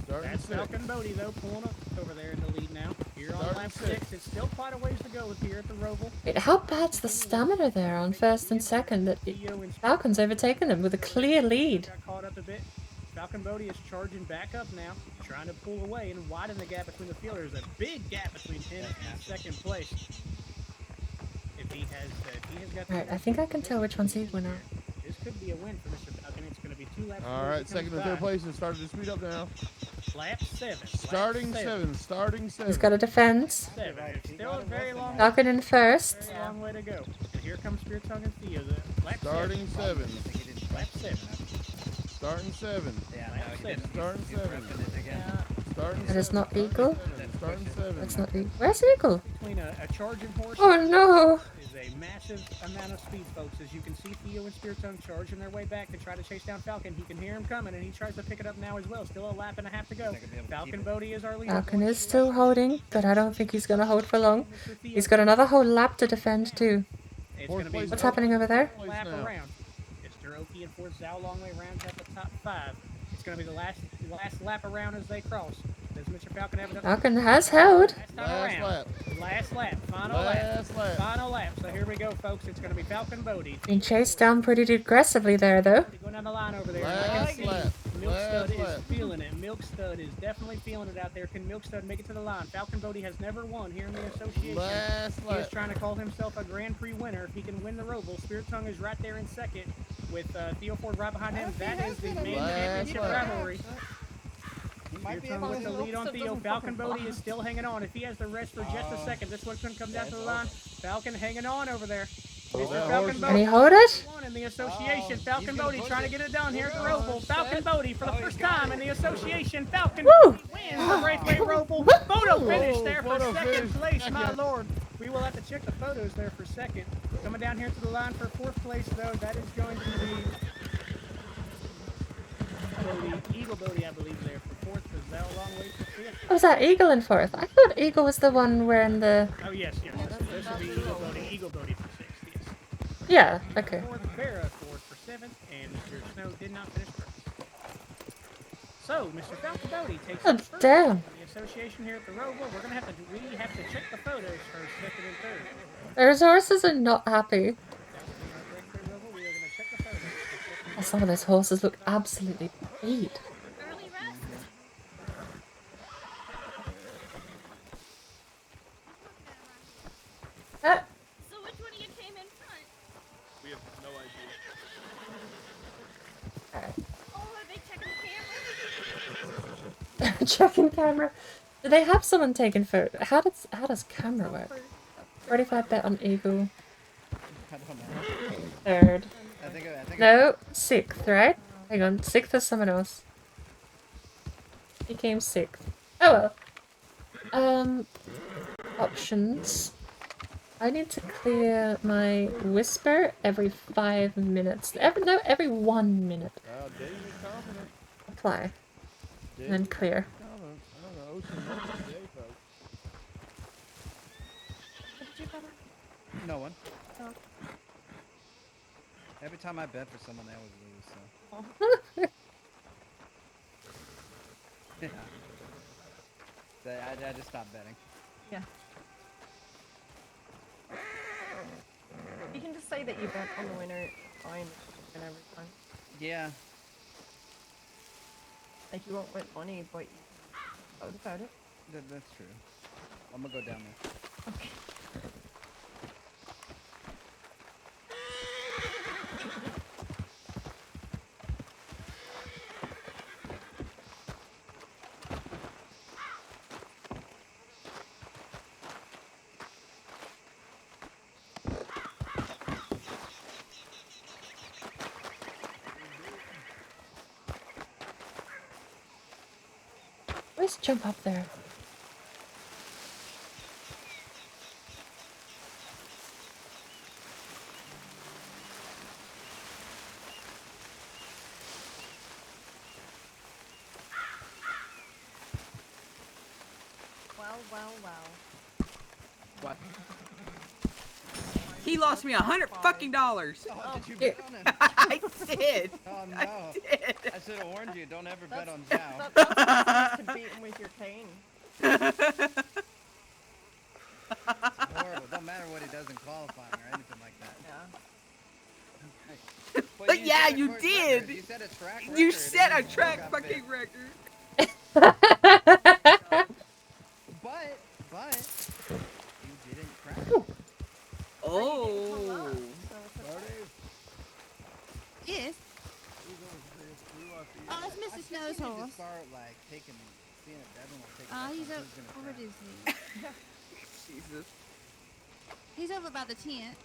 Starting That's 6. Falcon Bodie though, pulling up over there in the lead now. Here on lap 6. It's still quite a ways to go here at the Roval. Wait, how bad's the stamina there on 1st and 2nd that Falcon's overtaken them with a clear lead? Got caught up a bit. Falcon Bodie is charging back up now, trying to pull away and widen the gap between the field. There's a big gap between him and 2nd place. If he has got. Alright, I think I can tell which one's Eagle now. This could be a win for Mr. Falcon. It's going to be 2 laps. Alright, 2nd and 3rd place has started to speed up now. Lap 7. Starting 7. Starting 7. He's got to defend. 7. It's still a very long Falcon in 1st. Very long way to go. And here comes Spirit Tongue and Theo. Lap Starting 7. Lap 7. Starting 7. Lap 7. Starting 7. Starting That is not Eagle. Starting 7. That's not Eagle. Where's Eagle? Between a charging horse Oh no! is a massive amount of speed, folks. As you can see, Theo and Spirit Tongue charging their way back to try to chase down Falcon. He can hear him coming, and he tries to pick it up now as well. Still a lap and a half to go. Falcon Bodie is our leader. Falcon is still holding, but I don't think he's going to hold for long. He's got another whole lap to defend too. It's gonna be What's happening over there? Lap around. Mr. Oki and Fort Zhao Longway rounds at the top 5. It's going to be the last lap around as they cross. Does Mr. Falcon have enough? Falcon has held. Last lap. Last lap. Final lap. Final lap. So here we go, folks. It's going to be Falcon Bodie. Being chased down pretty aggressively there though. Going down the line over there. Last lap. Milk Stud is feeling it. Milk Stud is definitely feeling it out there. Can Milk Stud make it to the line? Falcon Bodie has never won here in the association. He is trying to call himself a Grand Prix winner. If he can win the Roval, Spirit Tongue is right there in 2nd with Theo Ford right behind him. That is the main championship rivalry. Spirit Tongue with the lead on Theo. Falcon Bodie is still hanging on. If he has the rest for just a second, this one's going to come down to the line. Falcon hanging on over there. Mr. Falcon Can Bodie he hold it? in the association. Falcon Bodie trying to get it done here at the Roval. Falcon Bodie for the first time in the association. Falcon wins the Raceway Roval. Photo finish there for 2nd place, my lord. We will have to check the photos there for 2nd. Coming down here to the line for 4th place, though, that is going to be Eagle Bodie, I believe, there for 4th. Because that a long way to 5th. Oh, was that Eagle in 4th? I thought Eagle was the one wearing the... Oh, yes. This will be Eagle Bodie for 6th, yes. Yeah, okay. 4th, Vera for 7th, and Mr. Snow did not finish 1st. So, Mr. Falcon Bodie takes Oh, first damn. in the association here at the Roval. We're going to have to check the photos for 2nd and 3rd. Those horses are not happy. Oh, some of those horses look absolutely beat. So which one of you came in front? We have no idea. Oh, are they checking the camera? Checking camera. Do they have someone taking photo? How does camera work? 45 bet on Eagle. I don't know. 3rd. I think No, 6th, right? Hang on, 6th is someone else. He came 6th. Oh well. Options. I need to clear my whisper every 5 minutes. Every 1 minute. Apply. And then clear. No one. Every time I bet for someone, they always lose, so. Yeah. I just stopped betting. Yeah. You can just say that you bet on the winner, fine, and every time. Yeah. Like you won't win money, but you vote about it. That's true. I'm gonna go down there. Okay. Let's jump up there. Well. What? He lost me $100 fucking dollars. Oh, did you bet on him? I did. Oh no. I did. I should have warned you. Don't ever bet on Zhao. That's to beat him with your cane. It's horrible. Don't matter what he does in qualifying or anything like that. Yeah. But Yeah, you did. You set a track record. You set a track fucking record. But you didn't crash. Oh. Yes. Oh, that's Mr. Snow's Just horse. start like seeing if Devin will take. Oh, he's who's over. gonna Where crash. is he? Jesus. He's over by the tent.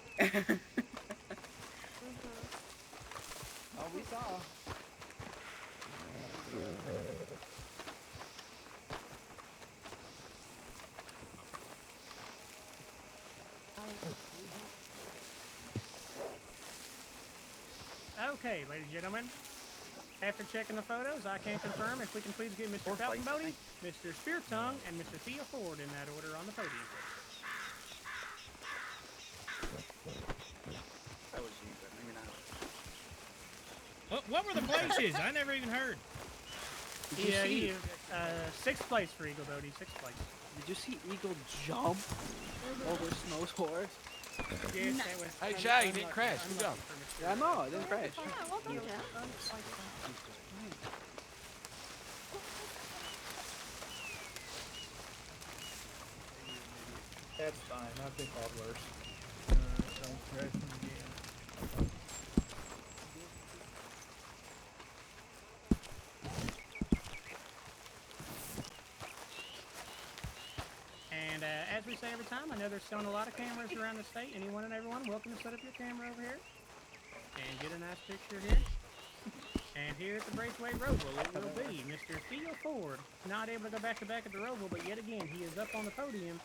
Oh, we saw. Okay, ladies and gentlemen. After checking the photos, I can confirm if we can please get Mr. Falcon Bodie, Mr. Spear Tongue, and Mr. Thea Ford in that order on the podium. That was you, but maybe not. What were the places? I never even heard. Yeah, he is 6th place for Eagle Bodie, 6th place. Did you see Eagle jump over Snow's horse? Yes, Hey, Shay, you didn't crash. Good job. Yeah, I know, it didn't crash. That's fine. I think I'll worse. And as we say every time, I know there's still a lot of cameras around the state. Anyone and everyone, welcome to set up your camera over here and get a nice picture here. And here at the Braithwaite Roval, it will be Mr. Theo Ford, not able to go back-to-back at the Roval, but yet again, he is up on the podium.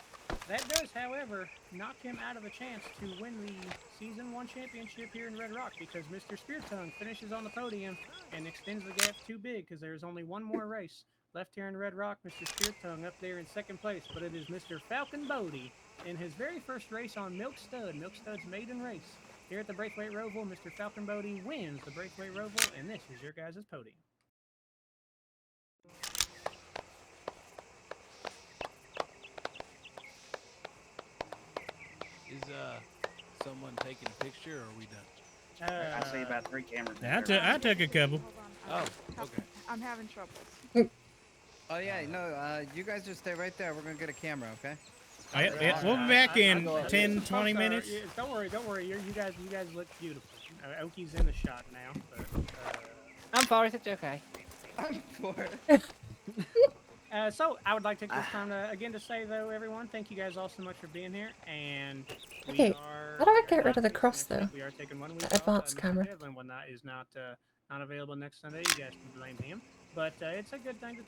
That does, however, knock him out of a chance to win the Season 1 championship here in Red Rock, because Mr. Speartongue finishes on the podium and extends the gap too big, because there's only one more race left here in Red Rock. Mr. Speartongue up there in 2nd place, but it is Mr. Falcon Bodie in his very first race on Milk Stud, Milk Stud's maiden race. Here at the Braithwaite Roval, Mr. Falcon Bodie wins the Braithwaite Roval, and this is your guys' podium. Is someone taking a picture, or are we done? I see about 3 cameras. I took a couple. Oh, okay. I'm having trouble. Oh yeah, no. You guys just stay right there. We're gonna get a camera, okay? We'll be back in 10, 20 minutes. Don't worry. You guys look beautiful. Oki's in the shot now. But, I'm for it. It's okay. I'm for it. So I would like to take this time to again to say though, everyone, thank you guys all so much for being here. And Okay, how do I get rid of the cross though? We are taking 1 week The advanced camera. When that is not available next Sunday, you guys can blame him. But it's a good thing to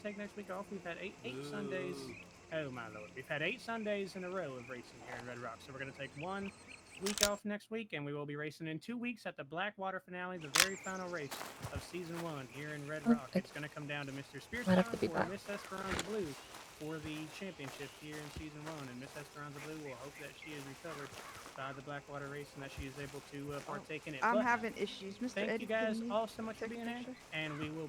take next week off. We've had eight Sundays. Oh my lord, we've had 8 Sundays in a row of racing here in Red Rock. So we're going to take 1 week off next week, and we will be racing in 2 weeks at the Blackwater finale, the very final race of Season 1 here in Red Rock. It's going to come down to Mr. Spearton or Miss Esperanza Blue for the championship here in Season 1. And Miss Esperanza Blue will hope that she is recovered by the Blackwater race and that she is able to partake in it. I'm But having issues, Mr. thank Eddie. you guys can all so much for take a being here, picture? and we will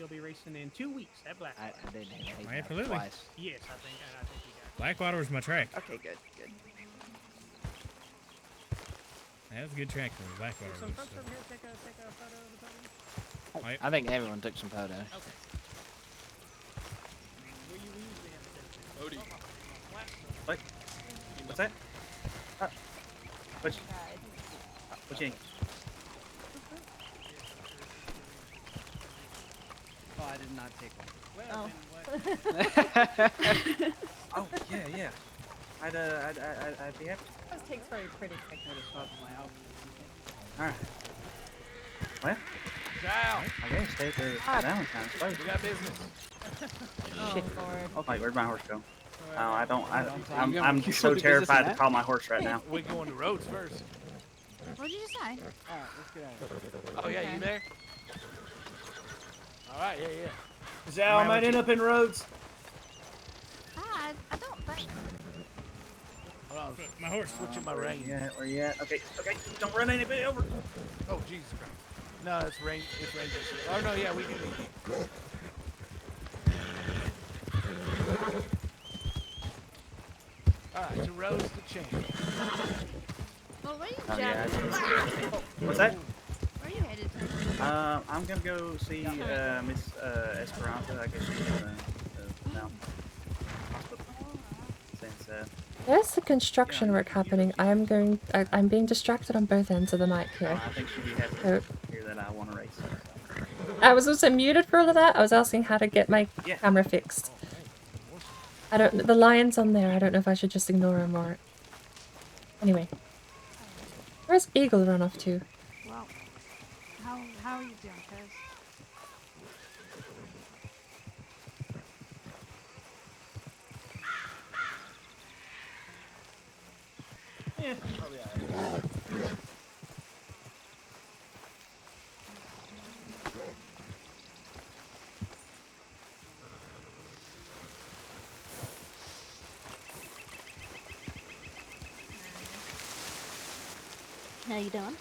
be racing in 2 weeks at Blackwater. I didn't hate that Absolutely. twice. Yes, I think you guys. Blackwater was my track. Okay, good. That was a good track for me. Blackwater So was. folks over here take a photo of the podium. I think everyone took some photos. Okay. We usually have to What? What's that? Which ink? Oh, I did not take one. Well, Oh yeah. I'd be happy. This takes very pretty pictures of my outfit. All right. Well, Ciao. I guess stay at the Valentine's place. We got business. Oh, Lord. Oh, wait, where'd my horse go? No, I don't. You I'm gonna so do terrified business to call my horse right now. We're going to Rhodes first. What did you just say? Alright, let's get out of here. Oh yeah, you there? All right, yeah. Zal might end up in Rhodes. Hi. house. My horse. Switching my reins. Yeah, where you at? Okay, okay. Don't run anybody over. Oh, Jesus Christ. No, it's rain. It's rain. Oh, no, yeah, we do need you. Alright, to Rose the Champ. Well, where are you Oh, yeah. jabbing? What's that? Where are you headed to? I'm gonna go see Miss Esperanza. I guess she's in the mountain hospital. Since There's the construction work happening. I'm being distracted on both ends of the mic here. I think she'd be happy So, to hear that I want to race. I was also muted for all of that. I was asking how to get my camera fixed. I don't. The lion's on there. I don't know if I should just ignore him or. Anyway, where's Eagle run off to? Well, how are you doing, Kez? Yeah. How you doing?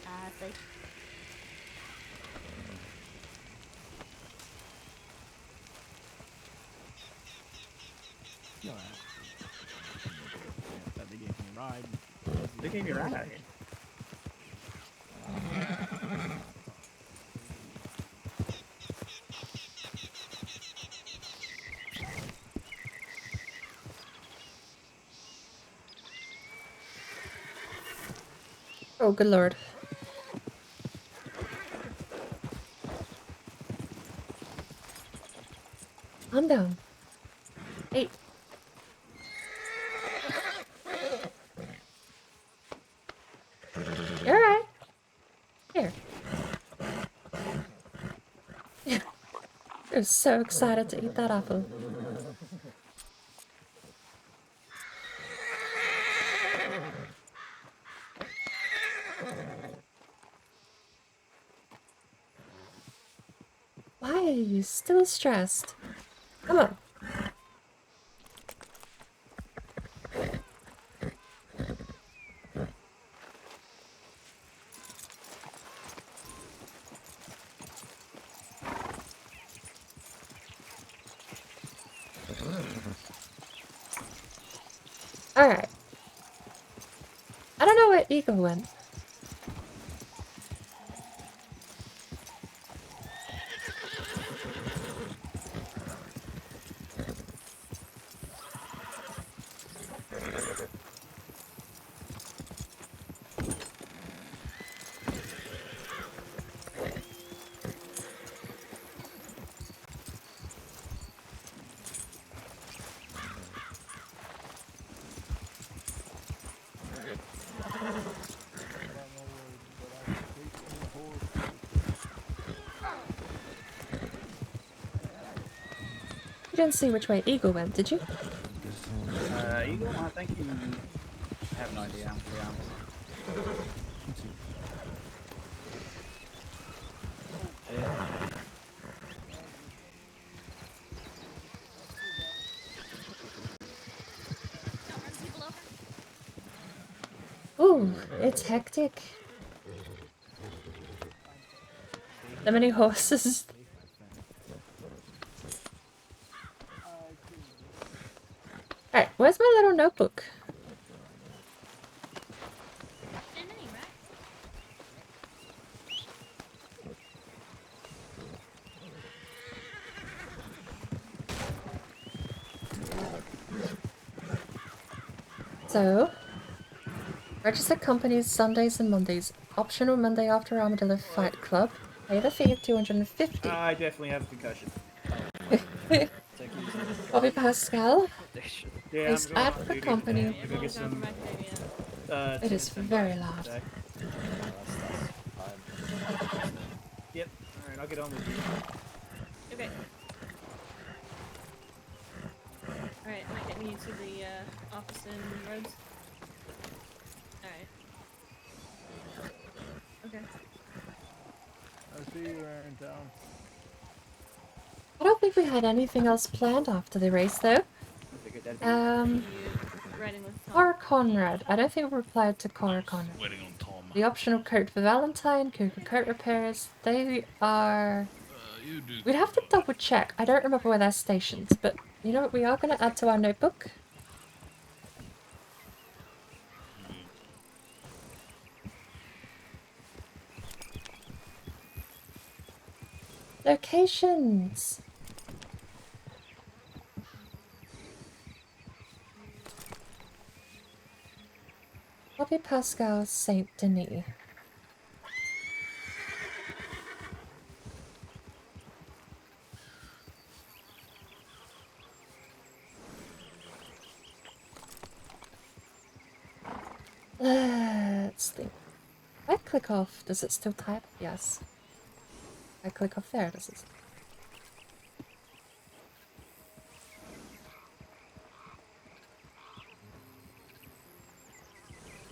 I see. No, they gave me a ride. They gave you a ride out here. Oh, good lord. Calm down. Hey. You're alright. Here. You're so excited to eat that apple. Why are you still stressed? Come on. Alright. I don't know where Eagle went. You didn't see which way Eagle went, did you? Eagle, I think you have no idea, to be honest. Ooh, it's hectic. So many horses. Alright, where's my little notebook? So, register companies Sundays and Mondays. Optional Monday after Armadillo Fight Club. Pay the fee of 250. I definitely have a concussion. Bobby Pascal Yeah, is at the company. Get some, It is very loud. Yep. Alright, I'll get on with you. Okay. Alright, am I getting you to the office in Rhodes? Alright. Okay. I'll see you in town. I don't think we had anything else planned after the race, though. Riding with Tom. Cora Conrad. I don't think we replied to Cora Conrad. Waiting on Tom. The optional Kurt for Valentine, Cougar Kurt repairs. They are. You do. We'd have to double check. I don't remember where they're stationed, but you know what? We are going to add to our notebook. Locations. Bobby Pascal Saint Denis. Let's think. If I click off, does it still type? Yes. If I click off there, does it?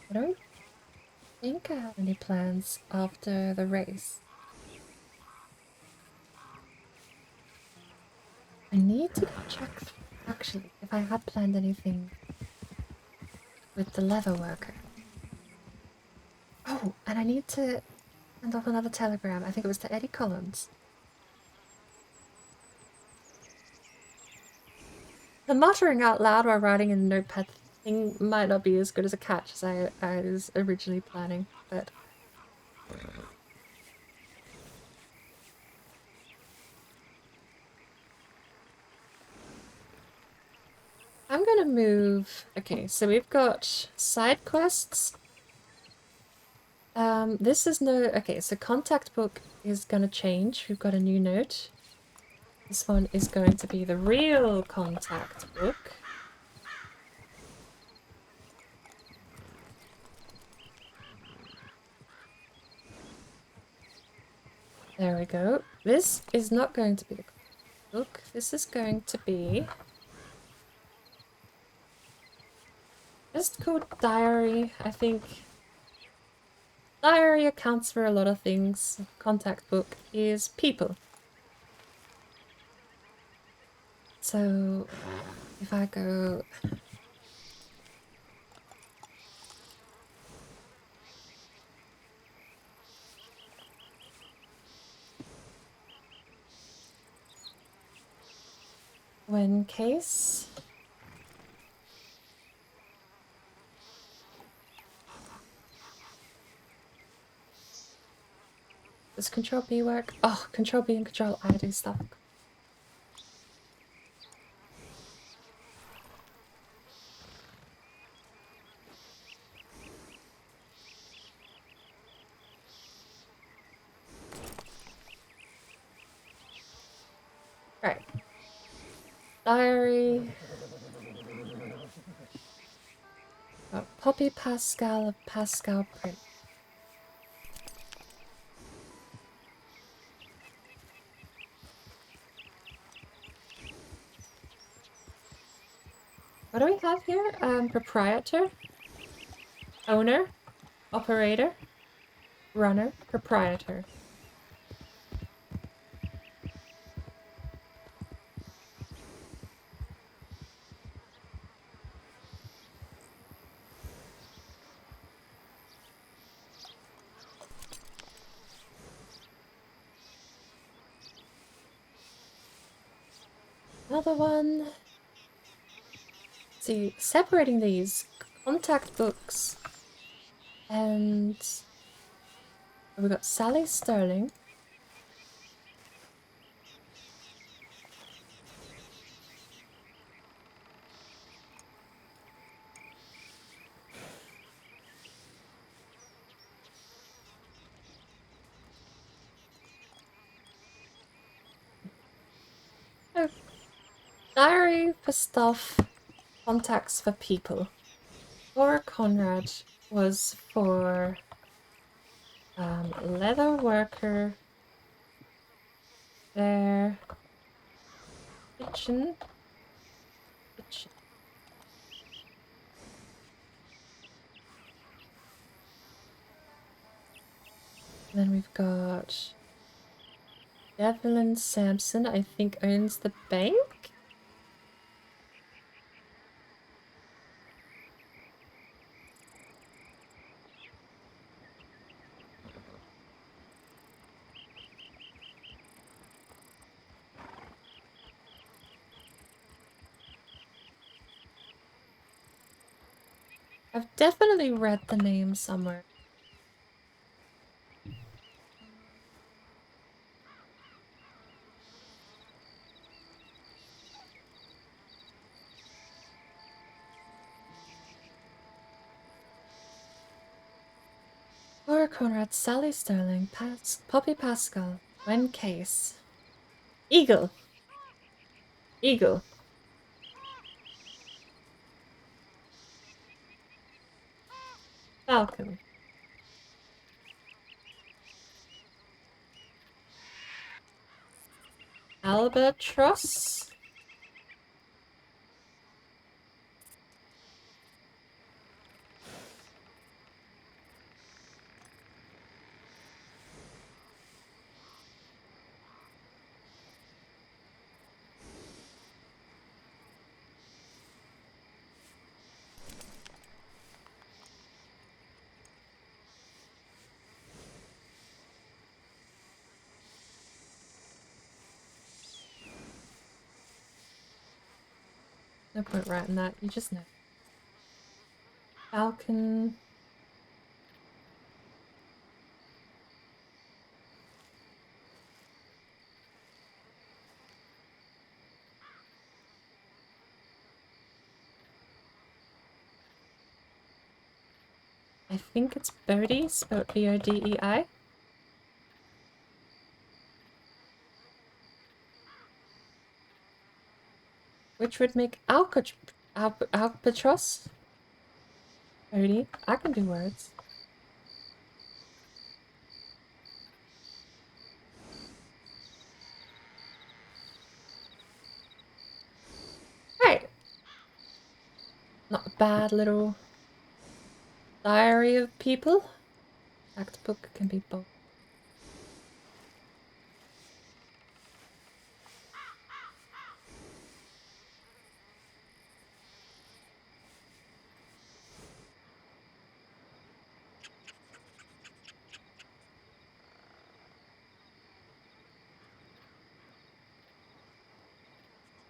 I don't think I have any plans after the race. I need to check, actually, if I had planned anything with the leather worker. Oh, and I need to send off another telegram. I think it was to Eddie Collins. The muttering out loud while writing in the notepad thing might not be as good as a catch as I was originally planning, but... I'm gonna move... Okay, so we've got side quests. This is no... Okay, so contact book is gonna change. We've got a new note. This one is going to be the real contact book. There we go. This is not going to be the book. This is going to be... just called diary, I think. Diary accounts for a lot of things. Contact book is people. So, if I go... when case... Does Control B work? Oh, Control B and Control I do stuff. Right. Diary. Oh, Poppy Pascal of Pascal Print. What do we have here? Proprietor, owner, operator, runner, proprietor. Another one. See, separating these contact books, and we've got Sally Sterling. Oh, diary for stuff, contacts for people. Laura Conrad was for leather worker, their kitchen. And then we've got Evelyn Sampson, I think, owns the bank? I've definitely read the name somewhere. Laura Conrad, Sally Sterling, Poppy Pascal, Gwen Case. Eagle. Eagle. Falcon. Albatross. No point writing that, you just know. Falcon. I think it's Bodhi, spelled B-O-D-E-I. Which would make Albatross. Bodhi. I can do words. Right. Not a bad little diary of people. Fact book can be both.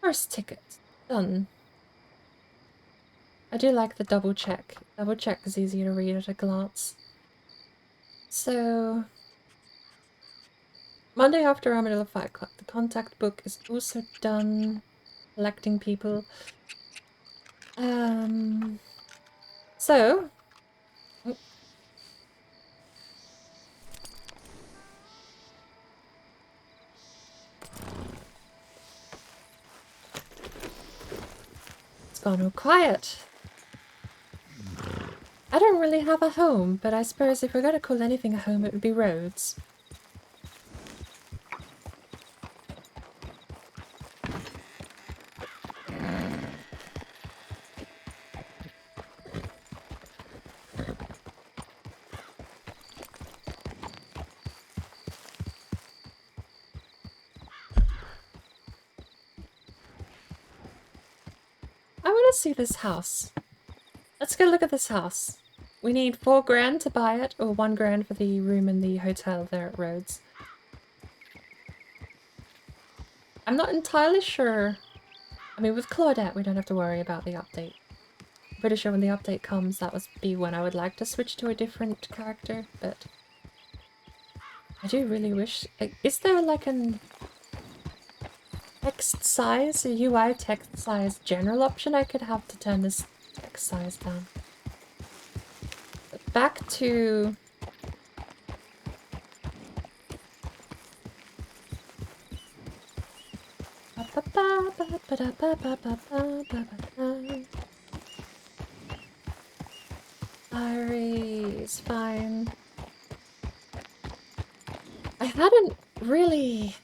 First ticket. Done. I do like the double check. Double check is easier to read at a glance. So... Monday after Armadillo Fight Club. The contact book is also done. Collecting people. So... It's gone all quiet. I don't really have a home, but I suppose if we're gonna call anything a home, it would be roads. I want to see this house. Let's go look at this house. We need 4 grand to buy it, or 1 grand for the room in the hotel there at Rhodes. I'm not entirely sure. I mean, with Claudette, we don't have to worry about the update. I'm pretty sure when the update comes, that would be when I would like to switch to a different character, but... I do really wish... Is there like an... text size, a UI text size general option I could have to turn this text size down? But back to... Diary is fine. I hadn't really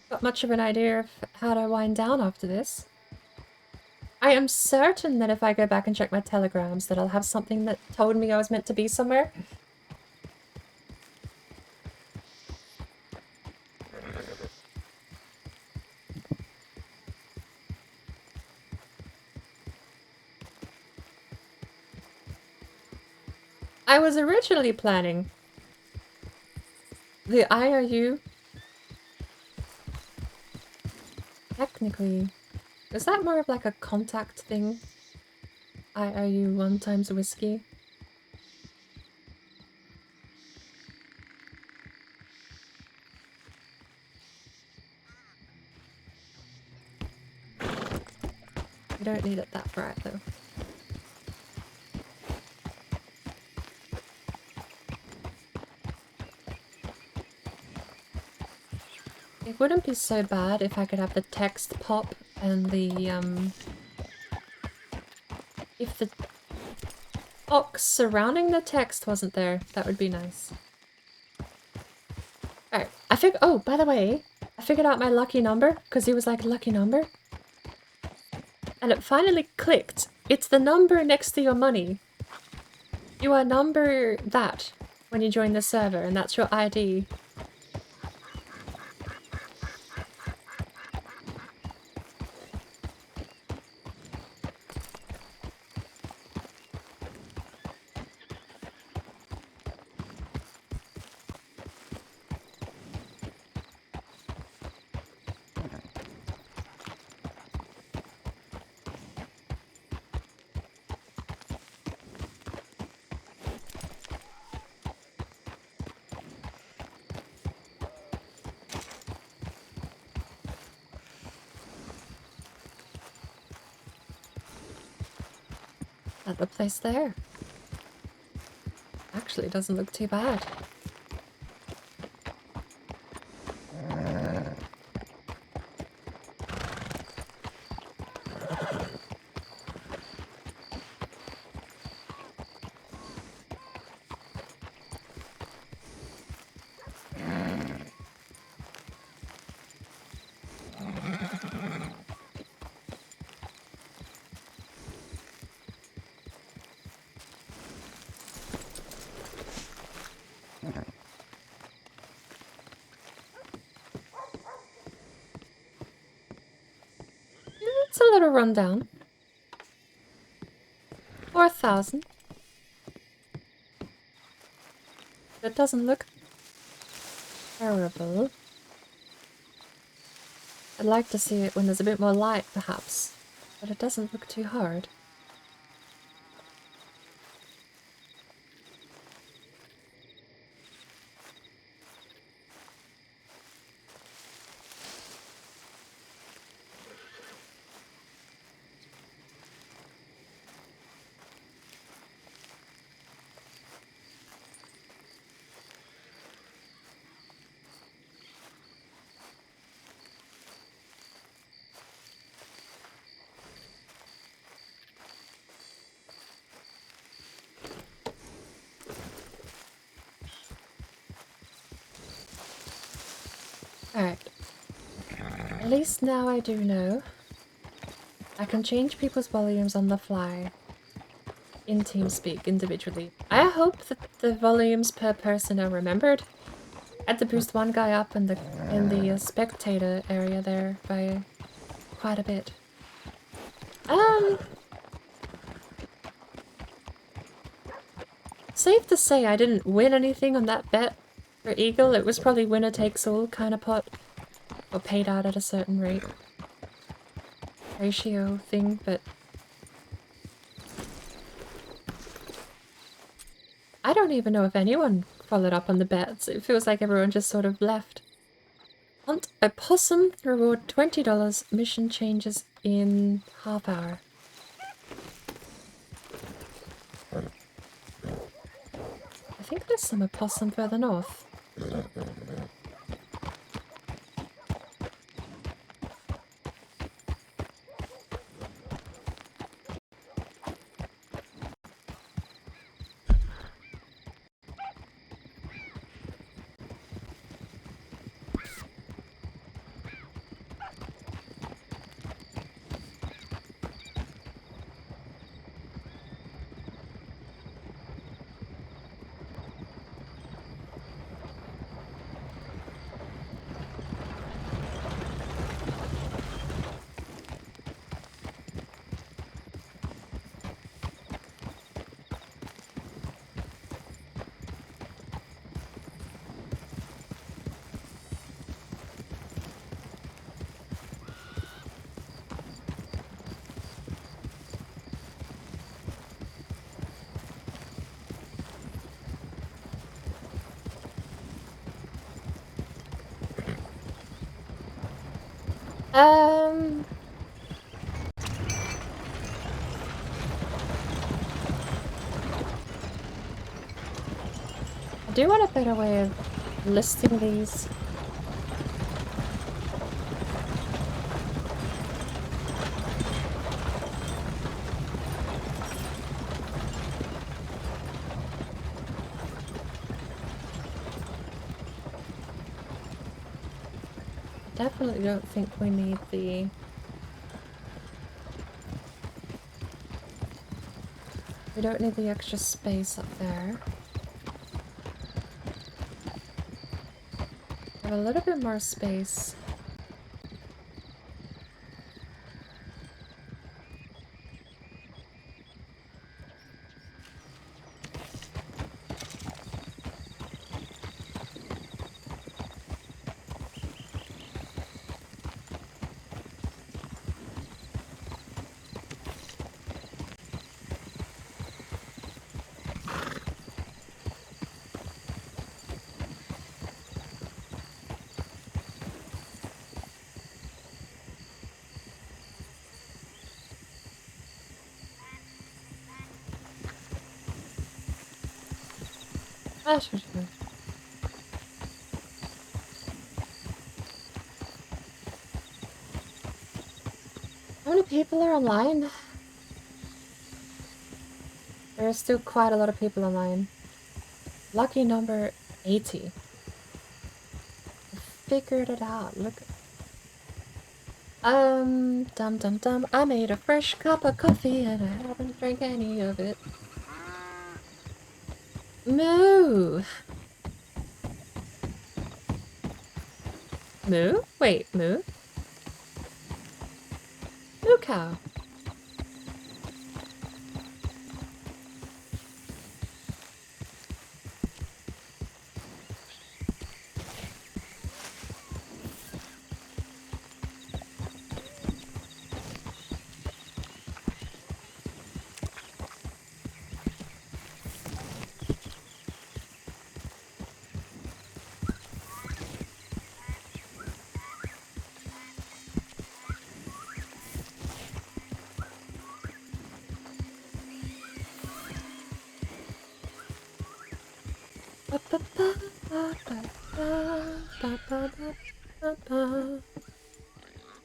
got much of an idea of how to wind down after this. I am certain that if I go back and check my telegrams that I'll have something that told me I was meant to be somewhere. I was originally planning the IOU. Technically, is that more of like a contact thing? IOU 1 times whiskey. You don't need it that bright though. It wouldn't be so bad if I could have the text pop and the if the box surrounding the text wasn't there, that would be nice. Alright, oh, by the way, I figured out my lucky number, because he was like, lucky number? And it finally clicked. It's the number next to your money. You are number that when you join the server, and that's your ID. At the place there. Actually, it doesn't look too bad. It's a little rundown. 4,000. It doesn't look terrible. I'd like to see it when there's a bit more light, perhaps, but it doesn't look too hard. Alright. At least now I do know. I can change people's volumes on the fly. In TeamSpeak, individually. I hope that the volumes per person are remembered. I had to boost one guy up in the spectator area there by quite a bit. Safe to say I didn't win anything on that bet for Eagle. It was probably winner takes all kind of pot. Or paid out at a certain rate. Ratio thing, but... I don't even know if anyone followed up on the bets. It feels like everyone just sort of left. Hunt a possum, reward $20, mission changes in half hour. I think there's some opossum further north. Um... I do want a better way of listing these. Definitely don't think we need the... We don't need the extra space up there. Have a little bit more space. Ah, sure. How many people are online? There are still quite a lot of people online. Lucky number 80. I figured it out. Look. Dum dum dum. I made a fresh cup of coffee and I haven't drank any of it. Moo! Moo? Wait, moo? Moo cow.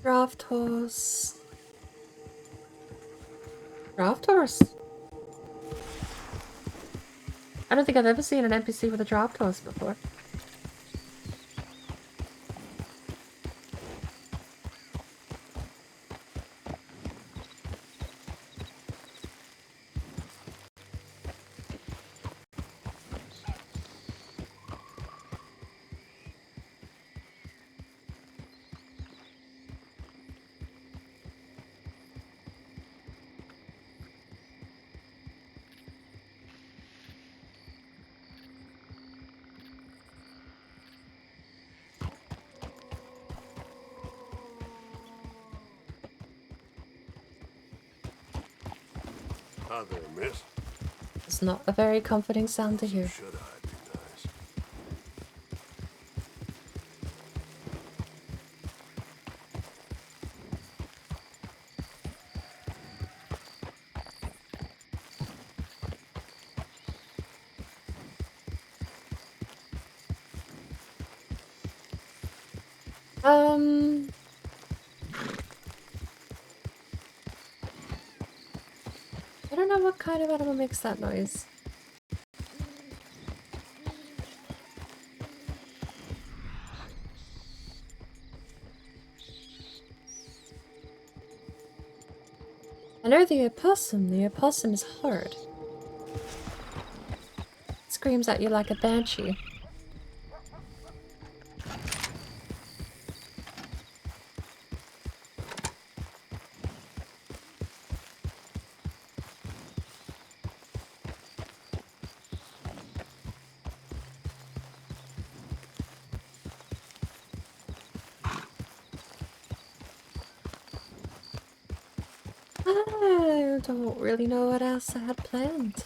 Draft horse. Draft horse? I don't think I've ever seen an NPC with a draft horse before. Hi there, miss. It's not a very comforting sound to hear. Should I be nice? I don't know what kind of animal makes that noise. I know the opossum. The opossum is hard. It screams at you like a banshee. I don't really know what else I had planned.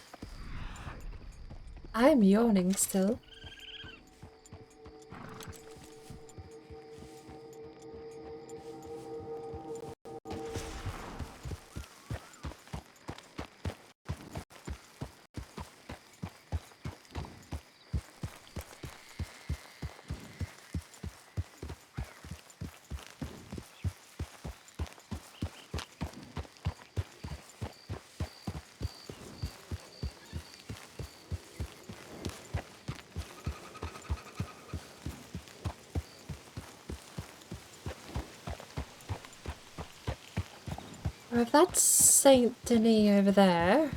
I'm yawning still. Well, if that's Saint Denis over there.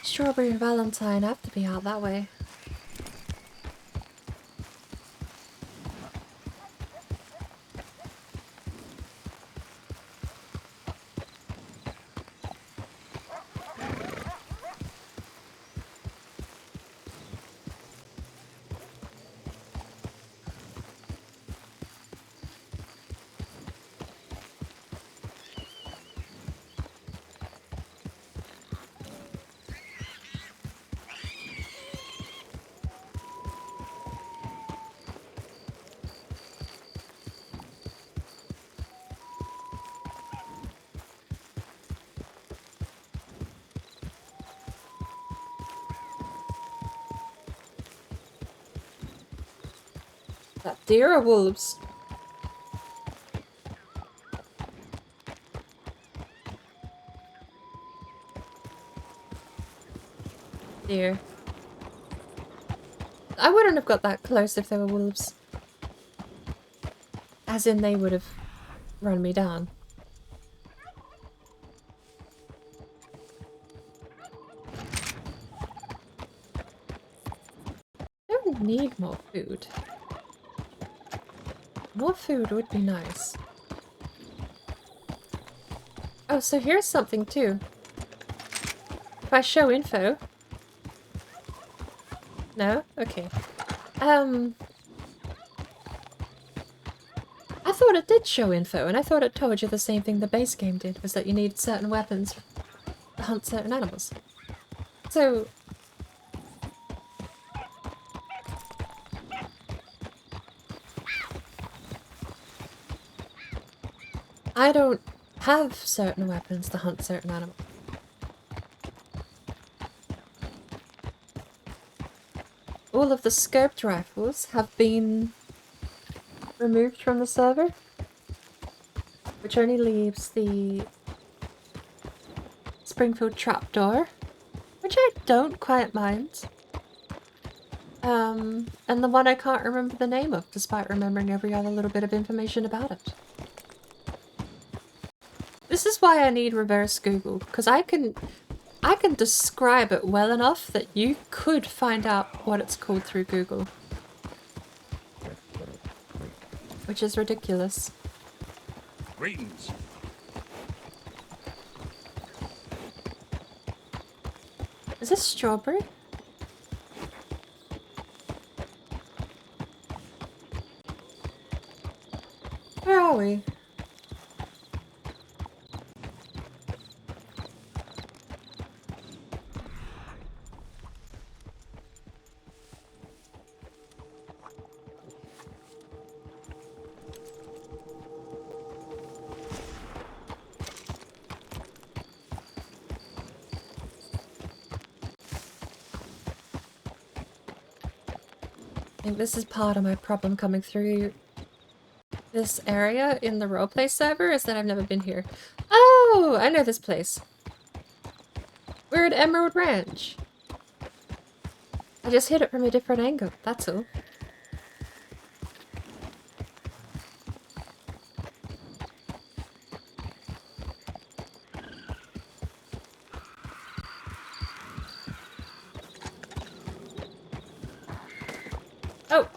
Strawberry and Valentine have to be out that way. That deer or wolves? Deer. I wouldn't have got that close if they were wolves. As in they would have run me down. I don't need more food. More food would be nice. Oh, so here's something too. If I show info... No? Okay. I thought it did show info, and I thought it told you the same thing the base game did, was that you needed certain weapons to hunt certain animals. So... I don't have certain weapons to hunt certain animals. All of the scoped rifles have been removed from the server, which only leaves the Springfield trapdoor, which I don't quite mind. And the one I can't remember the name of, despite remembering every other little bit of information about it. This is why I need reverse Google, because I can describe it well enough that you could find out what it's called through Google. Which is ridiculous. Greetings. Is this strawberry? Where are we? I think this is part of my problem coming through this area in the roleplay server, is that I've never been here. Oh, I know this place. We're at Emerald Ranch. I just hit it from a different angle, that's all. Oh!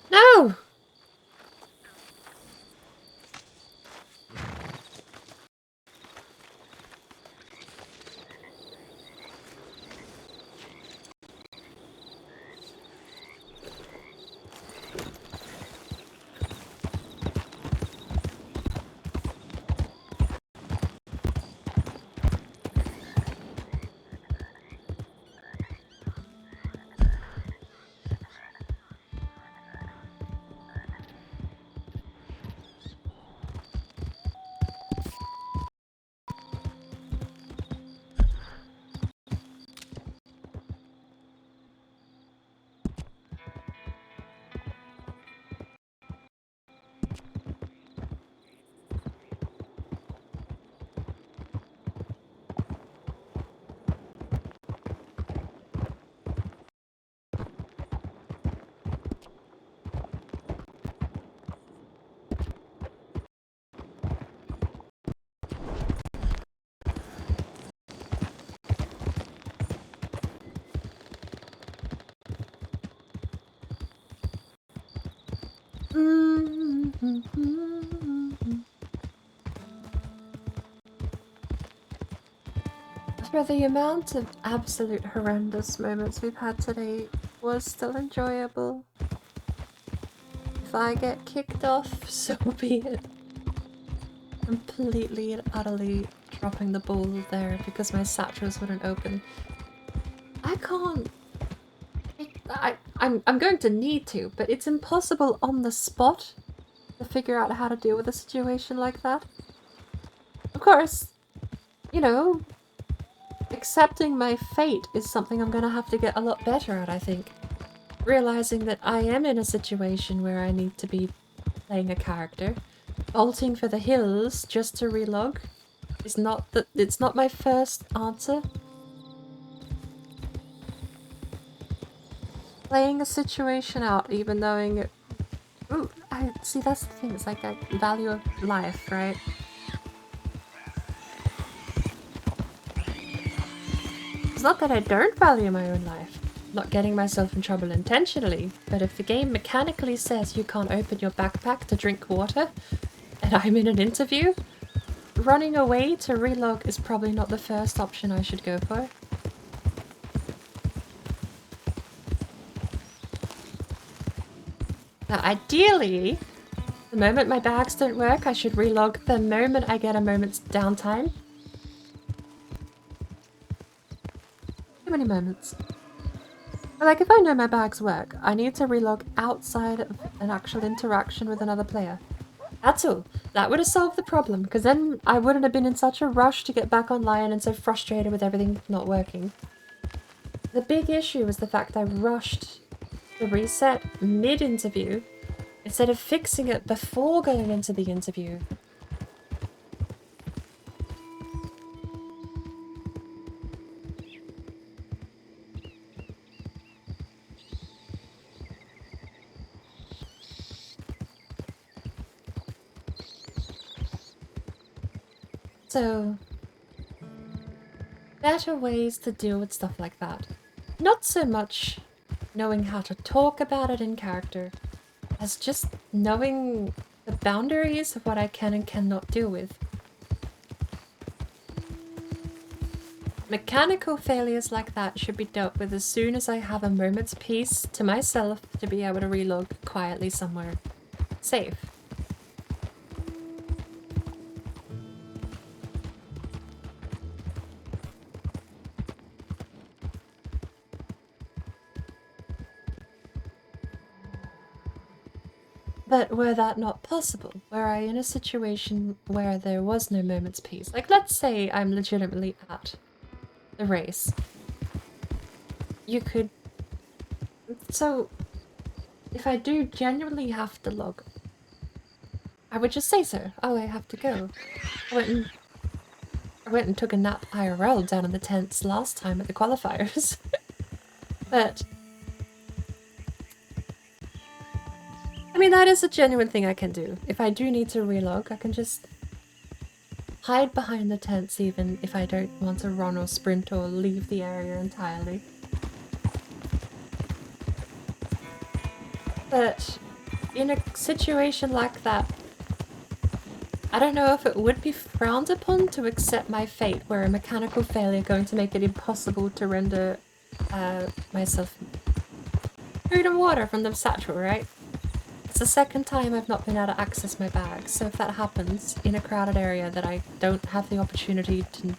No! For the amount of absolute horrendous moments we've had today was still enjoyable. If I get kicked off, so be it. Completely and utterly dropping the ball there because my satchels wouldn't open. I can't... I'm going to need to, but it's impossible on the spot to figure out how to deal with a situation like that. Of course, you know, accepting my fate is something I'm gonna have to get a lot better at, I think. Realizing that I am in a situation where I need to be playing a character. Bolting for the hills just to relog is not it's not my first answer. Playing a situation out, even knowing it... Ooh, I see, that's the thing, it's like I value of life, right? It's not that I don't value my own life. I'm not getting myself in trouble intentionally, but if the game mechanically says you can't open your backpack to drink water, and I'm in an interview, running away to relog is probably not the first option I should go for. Now, ideally, the moment my bags don't work, I should relog the moment I get a moment's downtime. Too many moments. But like, if I know my bags work, I need to relog outside of an actual interaction with another player. That's all. That would have solved the problem, because then I wouldn't have been in such a rush to get back online and so frustrated with everything not working. The big issue was the fact I rushed the reset mid-interview instead of fixing it before going into the interview. So, better ways to deal with stuff like that. Not so much knowing how to talk about it in character, as just knowing the boundaries of what I can and cannot deal with. Mechanical failures like that should be dealt with as soon as I have a moment's peace to myself to be able to relog quietly somewhere safe. But were that not possible, were I in a situation where there was no moment's peace, like let's say I'm legitimately at the race, you could... So, if I do genuinely have to log, I would just say so. Oh, I have to go. I went and took a nap IRL down in the tents last time at the qualifiers. But... I mean, that is a genuine thing I can do. If I do need to relog, I can just hide behind the tents even if I don't want to run or sprint or leave the area entirely. But in a situation like that, I don't know if it would be frowned upon to accept my fate, where a mechanical failure going to make it impossible to render myself food and water from the satchel, right? It's the second time I've not been able to access my bag, so if that happens in a crowded area that I don't have the opportunity to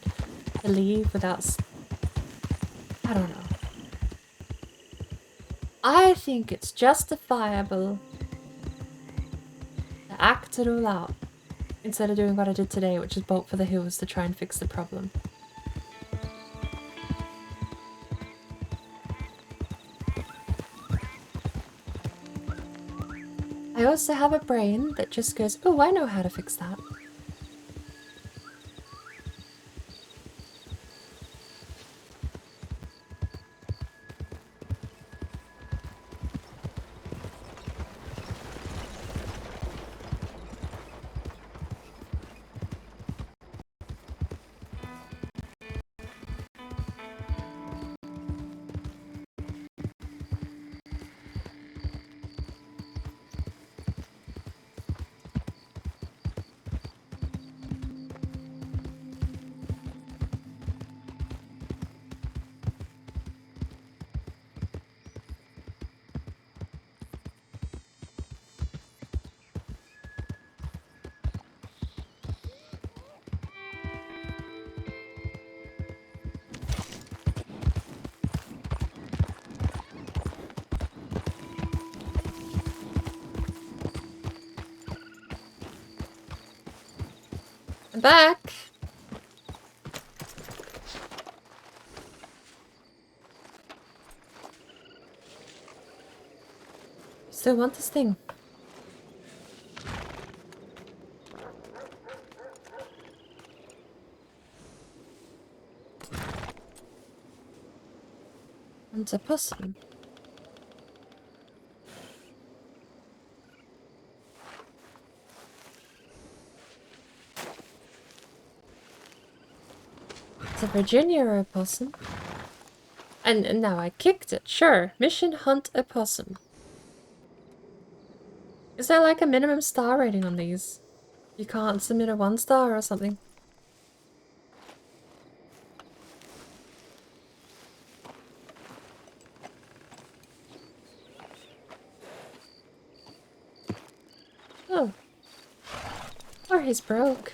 leave without... I don't know. I think it's justifiable to act it all out, instead of doing what I did today, which is bolt for the hills to try and fix the problem. I also have a brain that just goes, oh, I know how to fix that. I'm back. Still want this thing. It's a possum. It's a Virginia opossum. And now I kicked it. Sure. Mission hunt a possum. Is there like a minimum star rating on these? You can't submit a 1 star or something. Oh. Or he's broke.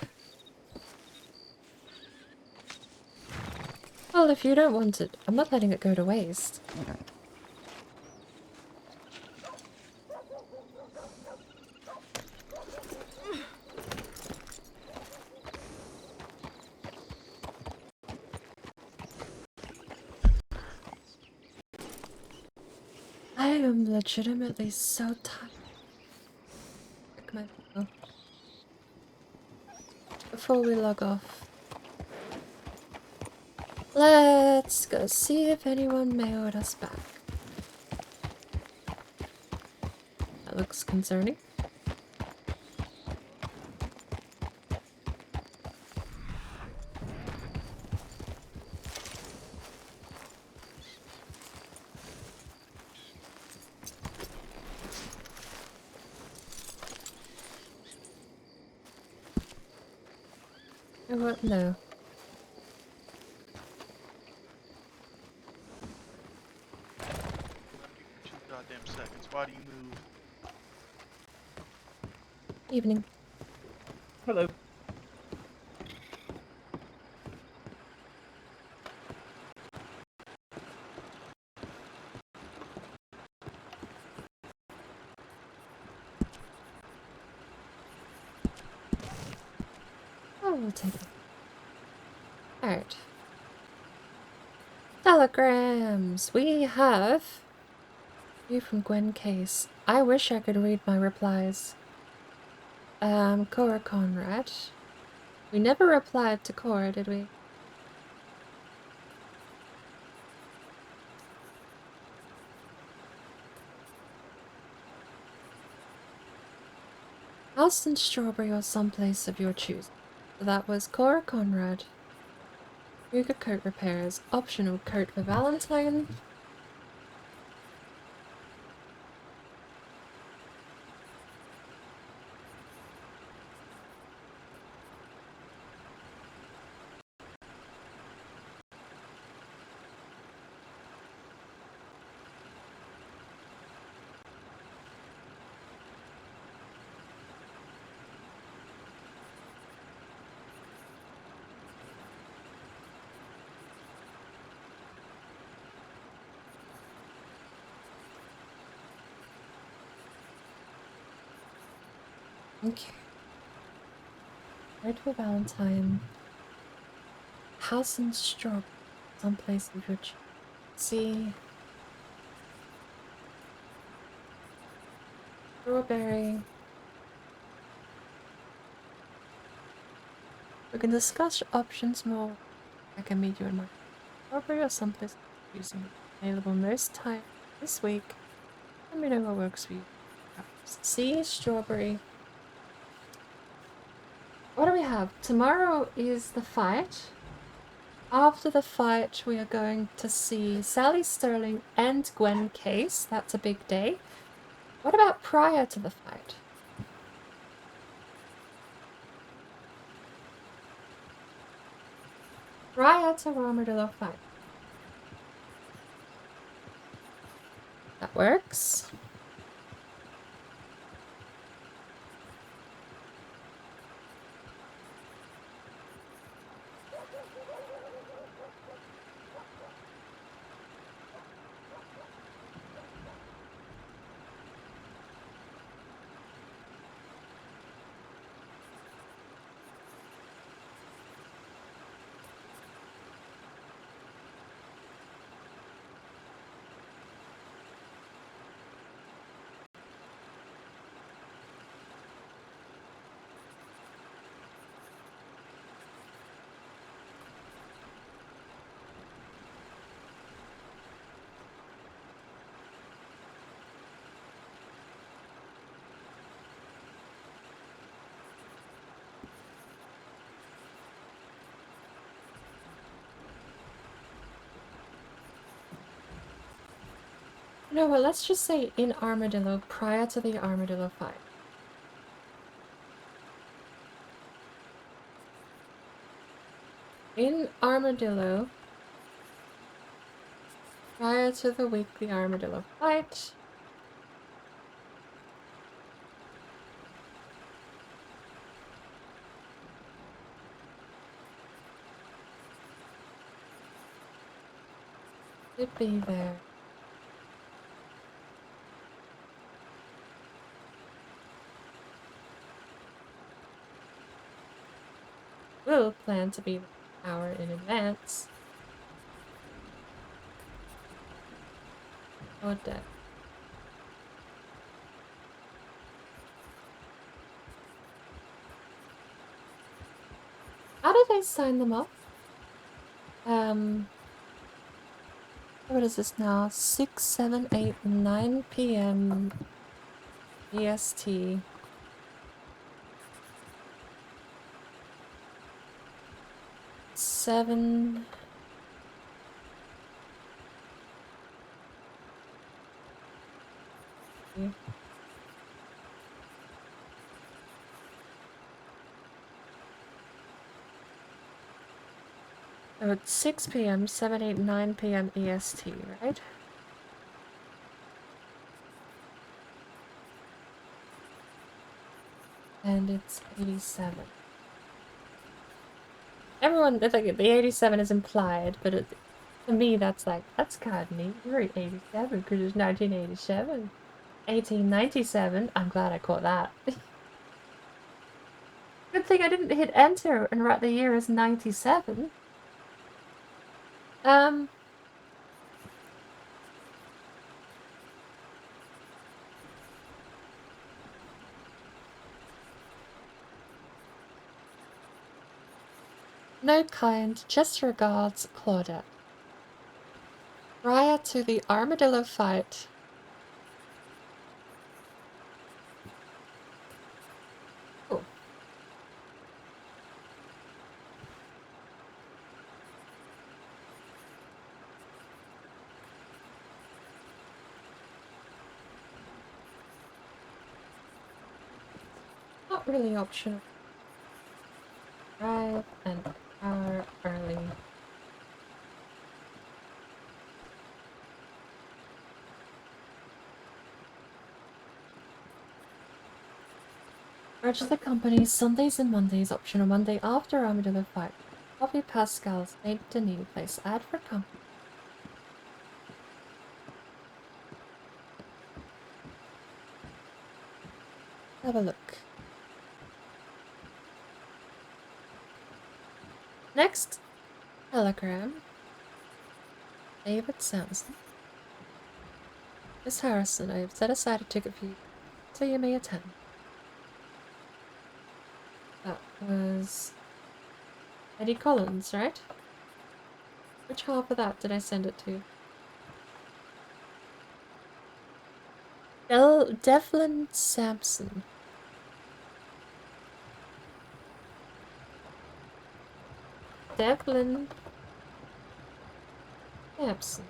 Well, if you don't want it, I'm not letting it go to waste. I am legitimately so tired. Come on. Oh. Before we log off, let's go see if anyone mailed us back. That looks concerning. You know what? No. 2 goddamn seconds. Why do you move? Evening. Hello. Oh, we'll take it. Alright. Telegrams! We have you from Gwen Case. I wish I could read my replies. Cora Conrad. We never replied to Cora, did we? Alston Strawberry or someplace of your choosing. So that was Cora Conrad. Ruger coat repairs. Optional coat for Valentine. Okay. Right for Valentine. House and Straw. Someplace of your choosing. See. Strawberry. We can discuss options more. I can meet you in my strawberry or someplace using available most time this week. Let me know what works for you. See, strawberry. What do we have? Tomorrow is the fight. After the fight, we are going to see Sally Sterling and Gwen Case. That's a big day. What about prior to the fight? Prior to Armadillo fight. That works. No, well, let's just say in Armadillo, prior to the Armadillo fight. In Armadillo, prior to the weekly Armadillo fight, it'd be there. We'll plan to be an hour in advance. Or dead. How did I sign them up? What is this now? 6, 7, 8, 9 p.m. EST. Seven. Oh, it's 6 p.m., 7, 8, 9 p.m. EST, right? And it's 87. Everyone, it's like the 87 is implied, but it, to me that's like, that's kind of neat. You're at 87 because it's 1987. 1897, I'm glad I caught that. Good thing I didn't hit enter and write the year as 97. No kind, just regards, Claudette. Prior to the Armadillo fight, oh. Not really optional. Arrive an hour early. Charge the company Sundays and Mondays, optional Monday after Armadillo fight. Copy Pascal's Saint Denis place ad for company. Have a look. Next telegram. David Sampson. Miss Harrison, I have set aside a ticket for you, so you may attend. That was Eddie Collins, right? Which half of that did I send it to? Devlin Sampson. Devlin Sampson.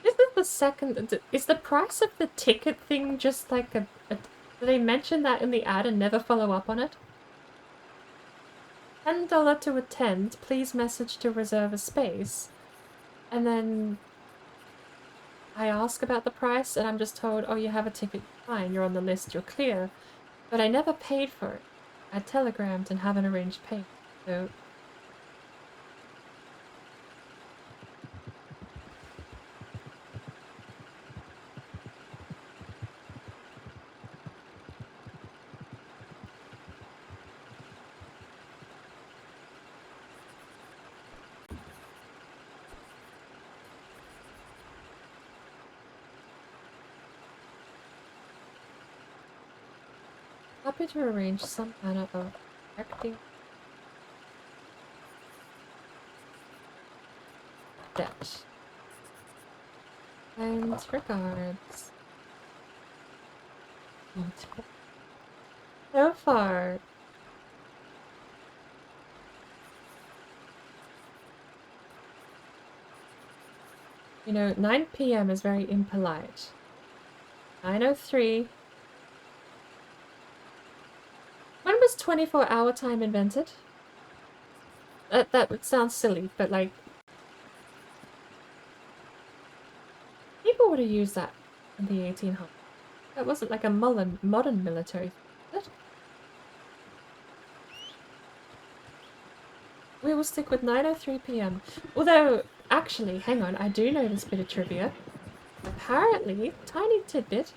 This is the second. Is the price of the ticket thing just like a do they mention that in the ad and never follow up on it? $10 to attend, please message to reserve a space. And then I ask about the price and I'm just told, oh, you have a ticket, fine, you're on the list, you're clear. But I never paid for it. I telegrammed and haven't arranged payment, so... happy to arrange some manner of acting debt. And regards. So far, you know, 9 p.m. is very impolite. 9:03. When was 24-hour time invented? That would sound silly, but like, people would have used that in the 1800s. That wasn't like a modern military. We will stick with 9:03 p.m. Although, actually, hang on, I do know this bit of trivia. Apparently, tiny tidbit,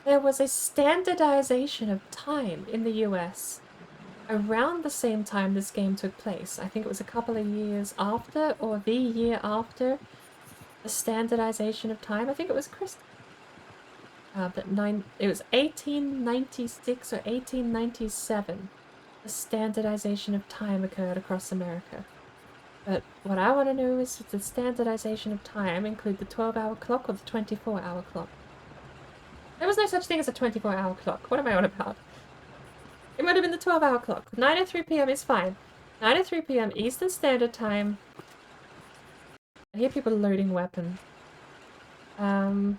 there was a standardization of time in the US around the same time this game took place. I think it was a couple of years after, or the year after, the standardization of time. I think it was it was 1896 or 1897. The standardization of time occurred across America. But what I want to know is, does the standardization of time include the 12-hour clock or the 24-hour clock? There was no such thing as a 24-hour clock. What am I on about? It might have been the 12-hour clock. 9:03 p.m. is fine. 9:03 p.m. Eastern Standard Time. I hear people loading weapons. 7:23.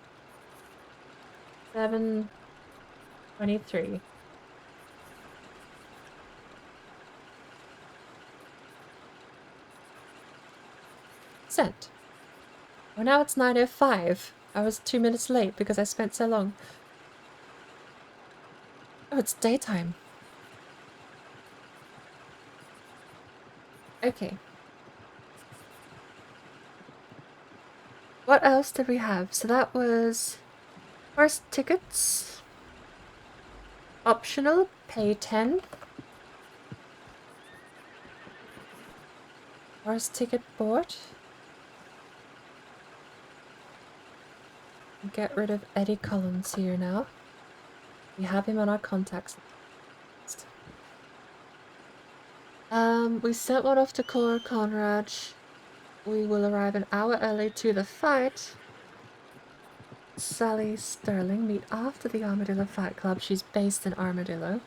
Sent. Oh, now it's 9:05. I was 2 minutes late because I spent so long. Oh, it's daytime. Okay. What else did we have? So that was first tickets. Optional, pay 10. First ticket board. Get rid of Eddie Collins here now. We have him on our contacts list. We sent one off to Cora Conrad. We will arrive an hour early to the fight. Sally Sterling, meet after the Armadillo Fight Club. She's based in Armadillo.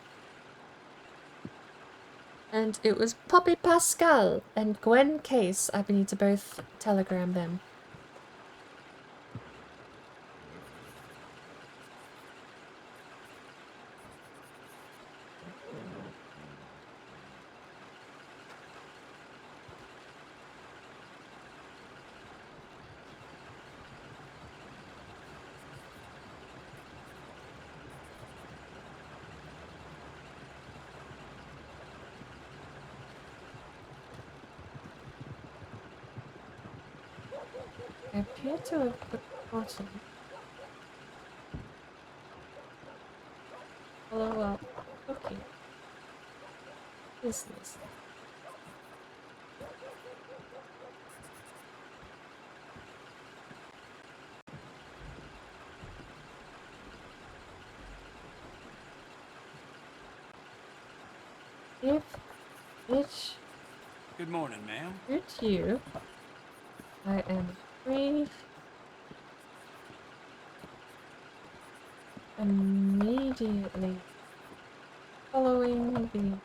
And it was Poppy Pascal and Gwen Case. I need to both telegram them. I appear to have forgotten. Follow up. Okay. Business. If it's Good morning, ma'am. it's you, I am free immediately following the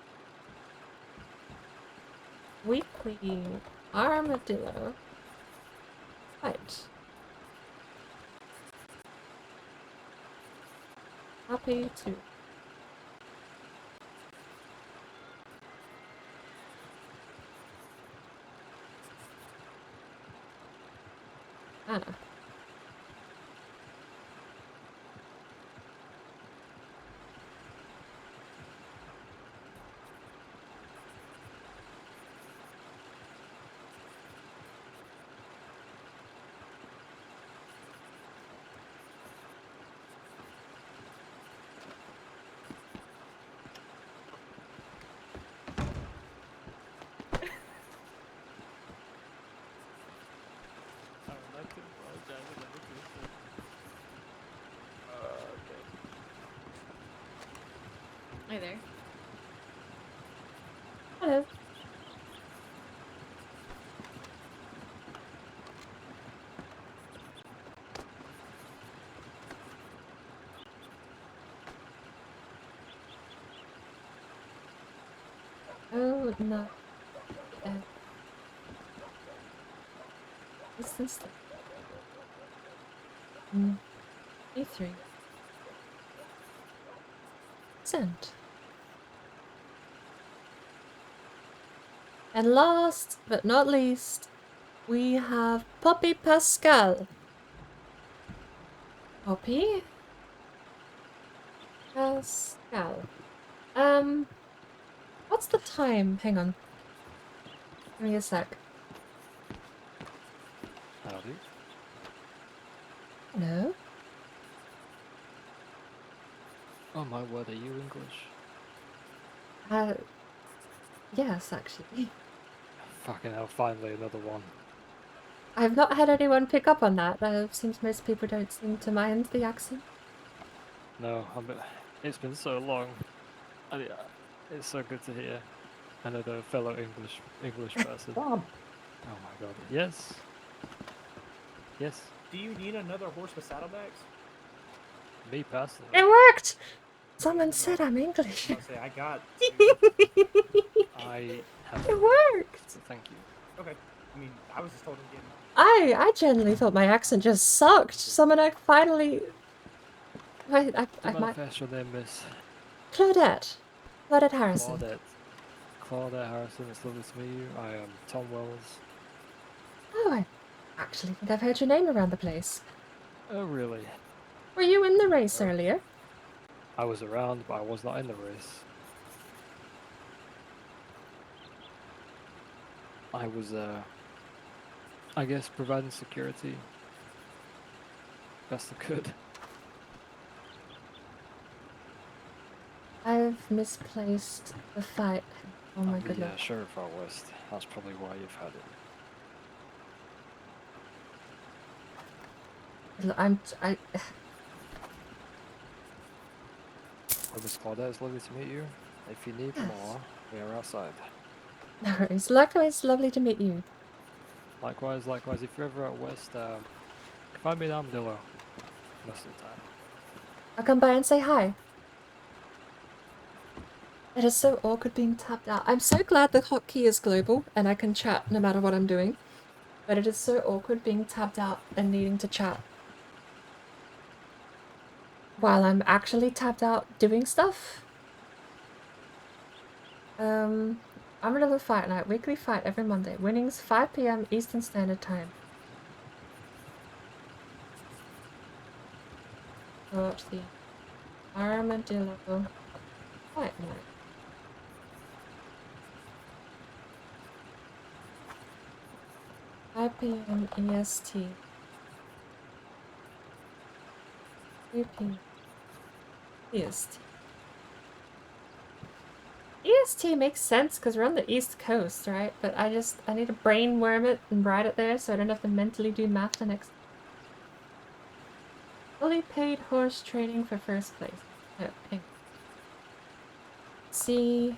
weekly Armadillo fight. Happy to. Anna. Hi there. Hello. Oh no. What's this thing? E3. Sent. And last but not least, we have Poppy Pascal. Poppy Pascal. What's the time? Hang on. Give me a sec. Howdy. Hello? Oh my word, are you English? Yes, actually. Fucking hell, finally another one. I've not had anyone pick up on that. Seems most people don't seem to mind the accent. No, it's been so long. It's so good to hear another fellow English person. Bob. Oh my god. Yes. Yes. Do you need another horse with saddlebags? Me personally. It worked! Someone said I'm English. I'll say I got. I have. It worked! So thank you. Okay. I mean, I was just told I'm getting. I genuinely thought my accent just sucked. Someone I finally... I might... Manifest your name, Miss. Claudette. Claudette Harrison. Claudette Harrison, it's lovely to meet you. I am Tom Wells. Oh, I actually think I've heard your name around the place. Oh, really? Were you in the race earlier? I was around, but I was not in the race. I was, I guess, providing security best I could. I've misplaced the fight. Oh my goodness. Yeah, Sheriff out west. That's probably why you've had it. Oh, Miss Claudette, it's lovely to meet you. If you need more, we are outside. No worries. Likewise, lovely to meet you. Likewise, if you're ever out west, find me in Armadillo most of the time. I'll come by and say hi. It is so awkward being tapped out. I'm so glad the hotkey is global and I can chat no matter what I'm doing. But it is so awkward being tapped out and needing to chat while I'm actually tapped out doing stuff. Armadillo Fight Night, weekly fight every Monday. Winnings 5 PM Eastern Standard Time. Watch the Armadillo Fight Night. PM EST. 3 PM EST. EST makes sense because we're on the East Coast, right? But I need to brainworm it and write it there so I don't have to mentally do math the next. Fully paid horse training for first place. Okay. See.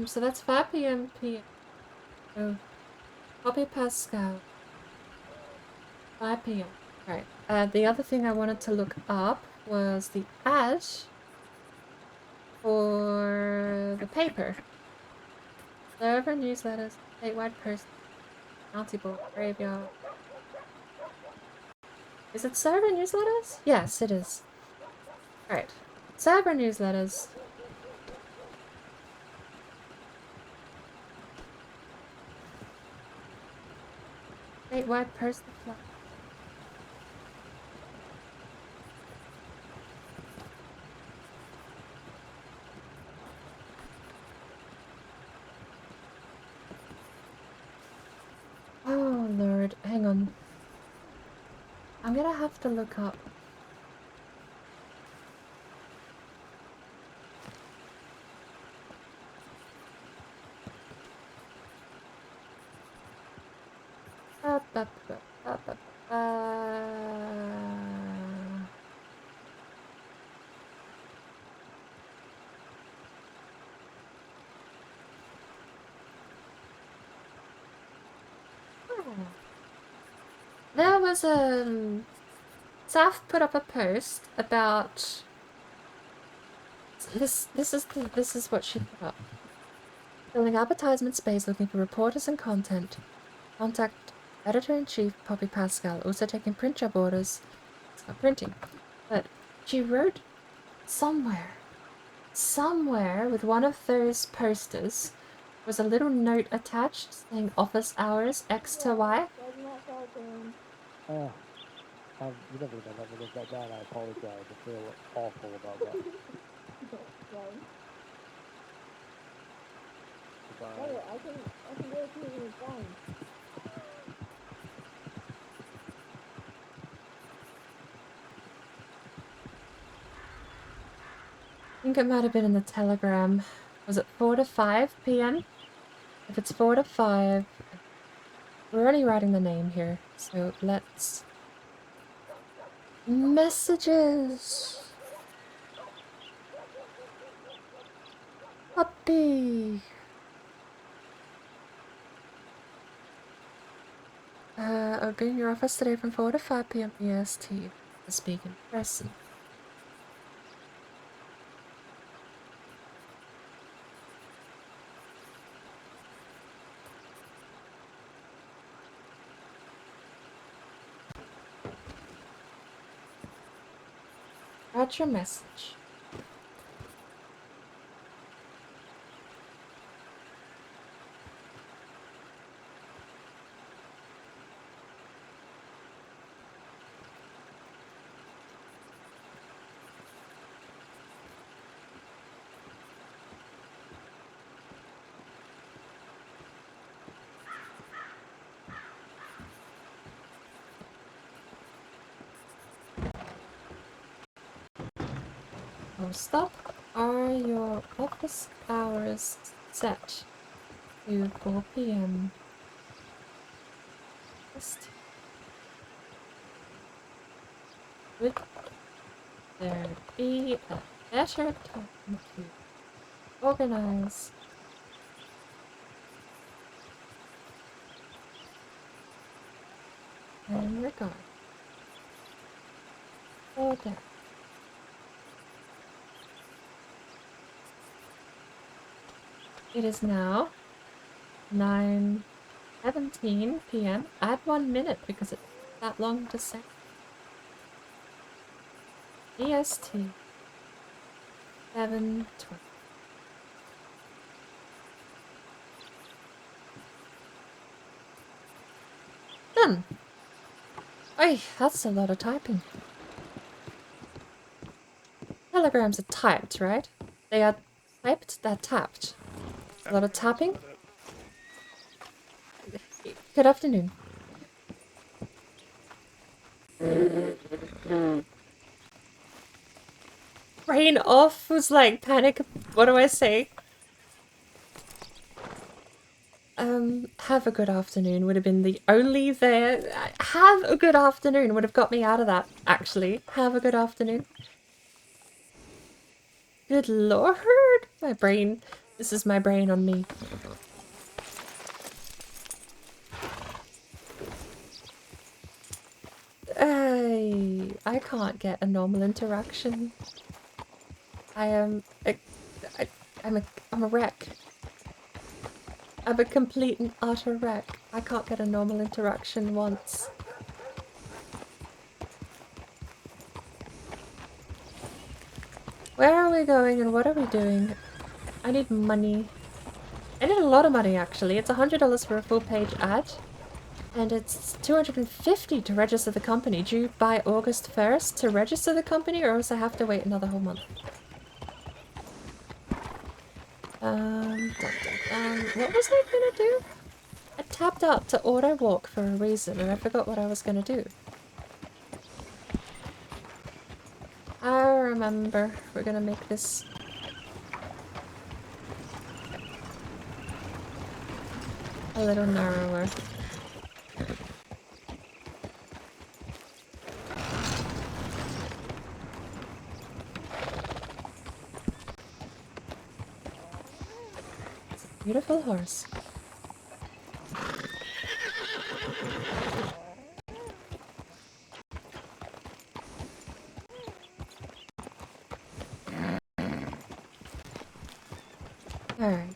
So that's 5 PM PM. Oh, Poppy Pascal. 5 PM. Right. The other thing I wanted to look up was the ad for the paper. Server newsletters, statewide person, county board, graveyard. Is it server newsletters? Yes, it is. Right. Server newsletters. Statewide person. Oh hang on. I'm gonna have to look up. There was Saf put up a post about this. This is what she put up. Filling advertisement space, looking for reporters and content. Contact editor-in-chief Poppy Pascal. Also taking print job orders. It's not printing, but she wrote somewhere with one of those posters was a little note attached saying office hours X to Y. Oh, you never know that when that down. I apologize. I feel awful about that. Goodbye. I can go through it fine. I think it might have been in the telegram. Was it 4 to 5 p.m.? If it's 4 to 5, we're only writing the name here, so let's... Messages! Puppy! I'll be in your office today from 4 to 5 p.m. EST to speak in person. What's your message? Stop. Are your office hours set to 4 p.m.? Would there be a better time to organize in regard for that? It is now 9:17 p.m. Add 1 minute because it's that long to say. EST 7:20. Done. Oy, that's a lot of typing. Telegrams are typed, right? They are typed, they're tapped. A lot of tapping. Good afternoon. Brain off was like panic. What do I say? Have a good afternoon would have been the only there. Have a good afternoon would have got me out of that, actually. Have a good afternoon. Good lord. My brain. This is my brain on me. I can't get a normal interaction. I'm a wreck. I'm a complete and utter wreck. I can't get a normal interaction once. Where are we going and what are we doing? I need money. I need a lot of money actually. It's $100 for a full page ad. And it's $250 to register the company. Due by August 1st to register the company, or else I have to wait another whole month. What was I gonna do? tapped out to auto walk for a reason, and I forgot what I was gonna do. I remember. We're gonna make this a little narrower. It's a beautiful horse. Alright.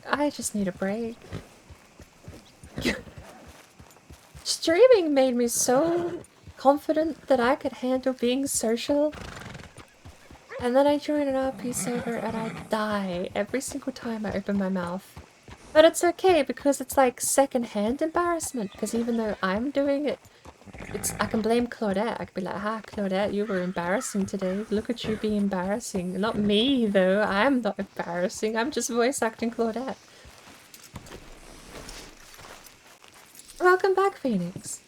I just need a break. Streaming made me so confident that I could handle being social. And then I join an RP server and I die every single time I open my mouth. But it's okay because it's like secondhand embarrassment, because even though I'm doing it, I can blame Claudette. I could be like, "Ha, Claudette, you were embarrassing today. Look at you being embarrassing." Not me, though. I'm not embarrassing. I'm just voice acting Claudette. Welcome back, Phoenix.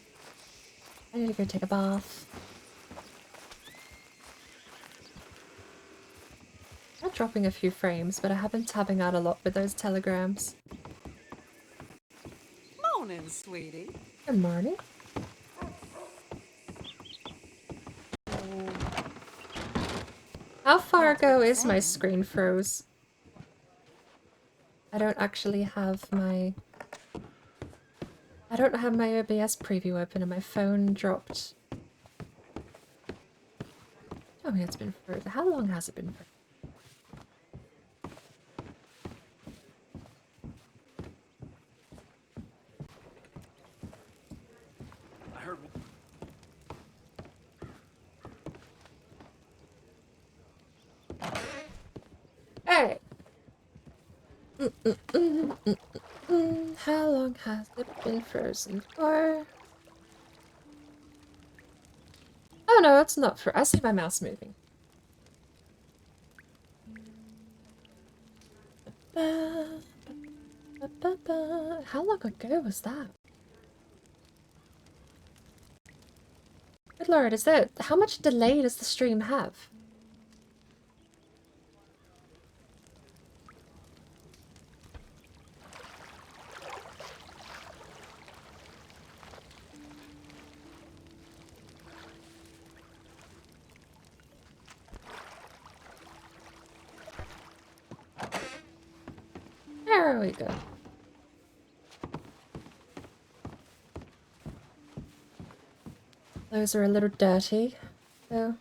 I need to go take a bath. I'm dropping a few frames, but I have been tabbing out a lot with those telegrams. Morning, sweetie. Good morning. How far ago is my screen froze? I don't actually have my... I don't have my OBS preview open and my phone dropped. Tell me it's been frozen. How long has it been frozen? I heard. Alright. How long has it been frozen for? Oh no, it's not for. I see my mouse moving. How long ago was that? Good lord, is that... How much delay does the stream have? There we go. Those are a little dirty, though.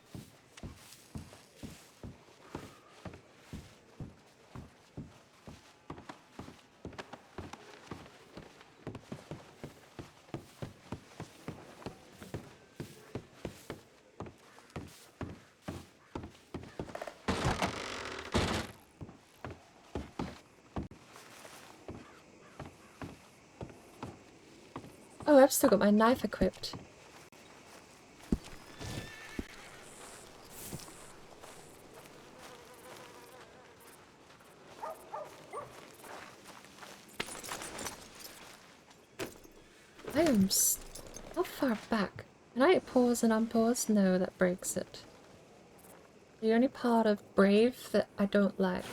Oh, I've still got my knife equipped. I am... How far back? Can I pause and unpause? No, that breaks it. The only part of Brave that I don't like...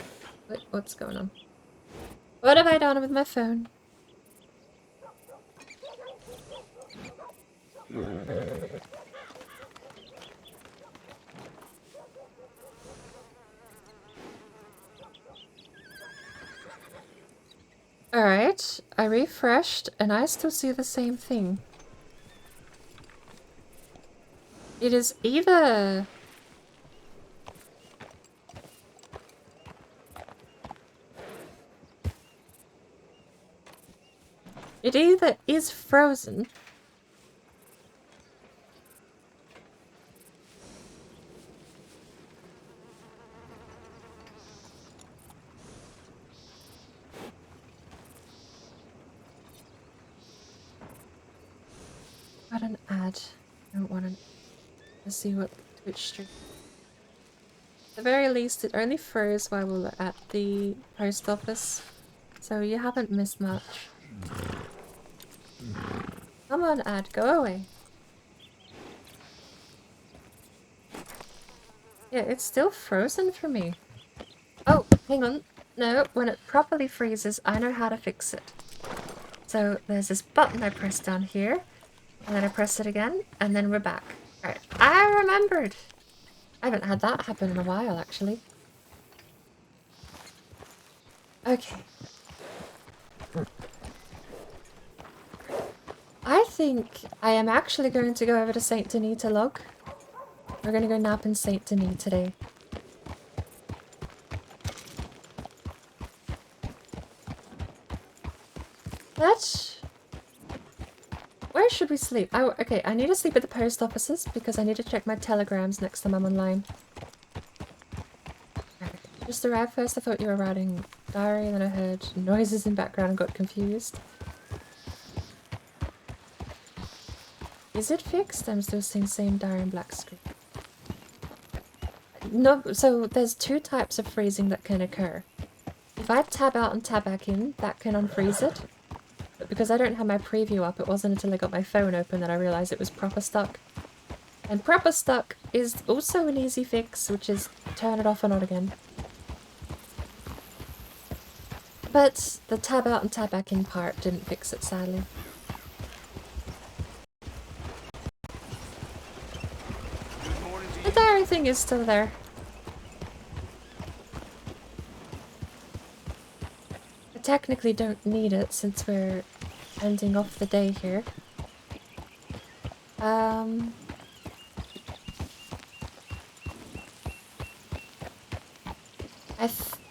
Wait, what's going on? What have I done with my phone? Alright, I refreshed and I still see the same thing. It is either... It either is frozen Got an ad. I don't want to see what Twitch stream. At the very least, it only froze while we were at the post office, so you haven't missed much. Come on, Ad, go away. Yeah, it's still frozen for me. Oh, hang on. No, when it properly freezes, I know how to fix it. So there's this button I press down here, and then I press it again, and then we're back. Alright, I remembered! I haven't had that happen in a while, actually. Okay. I think I am actually going to go over to St. Denis to log. We're going to go nap in St. Denis today. Where should we sleep? Oh, okay, I need to sleep at the post offices because I need to check my telegrams next time I'm online. Just arrived first, I thought you were writing diary, then I heard noises in background and got confused. Is it fixed? I'm still seeing same diary and black screen. No, so there's two types of freezing that can occur. If I tab out and tab back in, that can unfreeze it. But because I don't have my preview up, it wasn't until I got my phone open that I realised it was proper stuck. And proper stuck is also an easy fix, which is turn it off and on again. But the tab out and tab back in part didn't fix it, sadly. The diary thing is still there. I technically don't need it since we're ending off the day here. I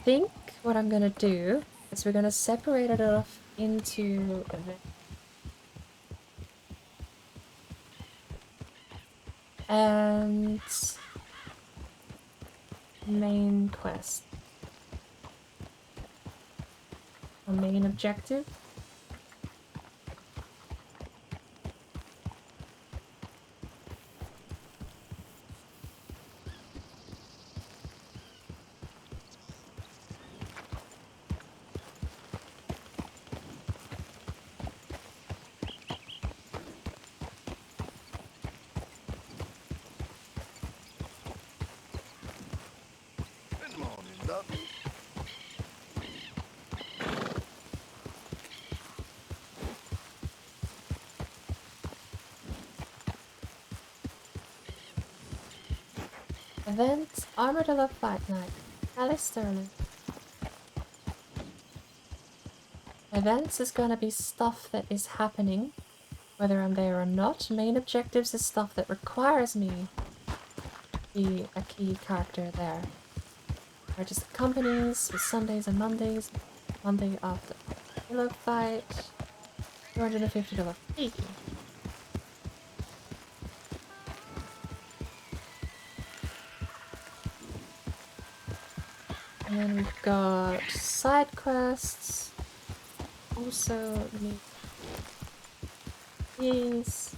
think what I'm gonna do is we're gonna separate it off into and main quest. A main objective. Good morning, Duffy. Event, Armadillo Fight Night, Alice Sterling. Events is gonna be stuff that is happening, whether I'm there or not. Main objectives is stuff that requires me to be a key character there. Or just companies with Sundays and Mondays. Monday after Armadillo Fight. $250 fee. And then we've got side quests. Also need these.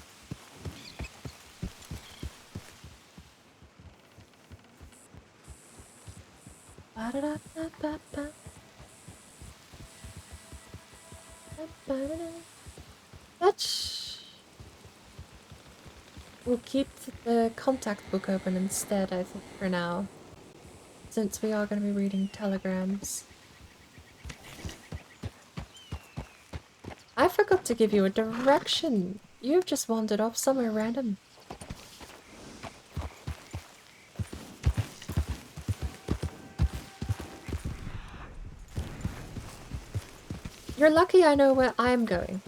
We'll keep the contact book open instead, I think, for now. Since we are going to be reading telegrams. I forgot to give you a direction. You've just wandered off somewhere random. You're lucky I know where I'm going.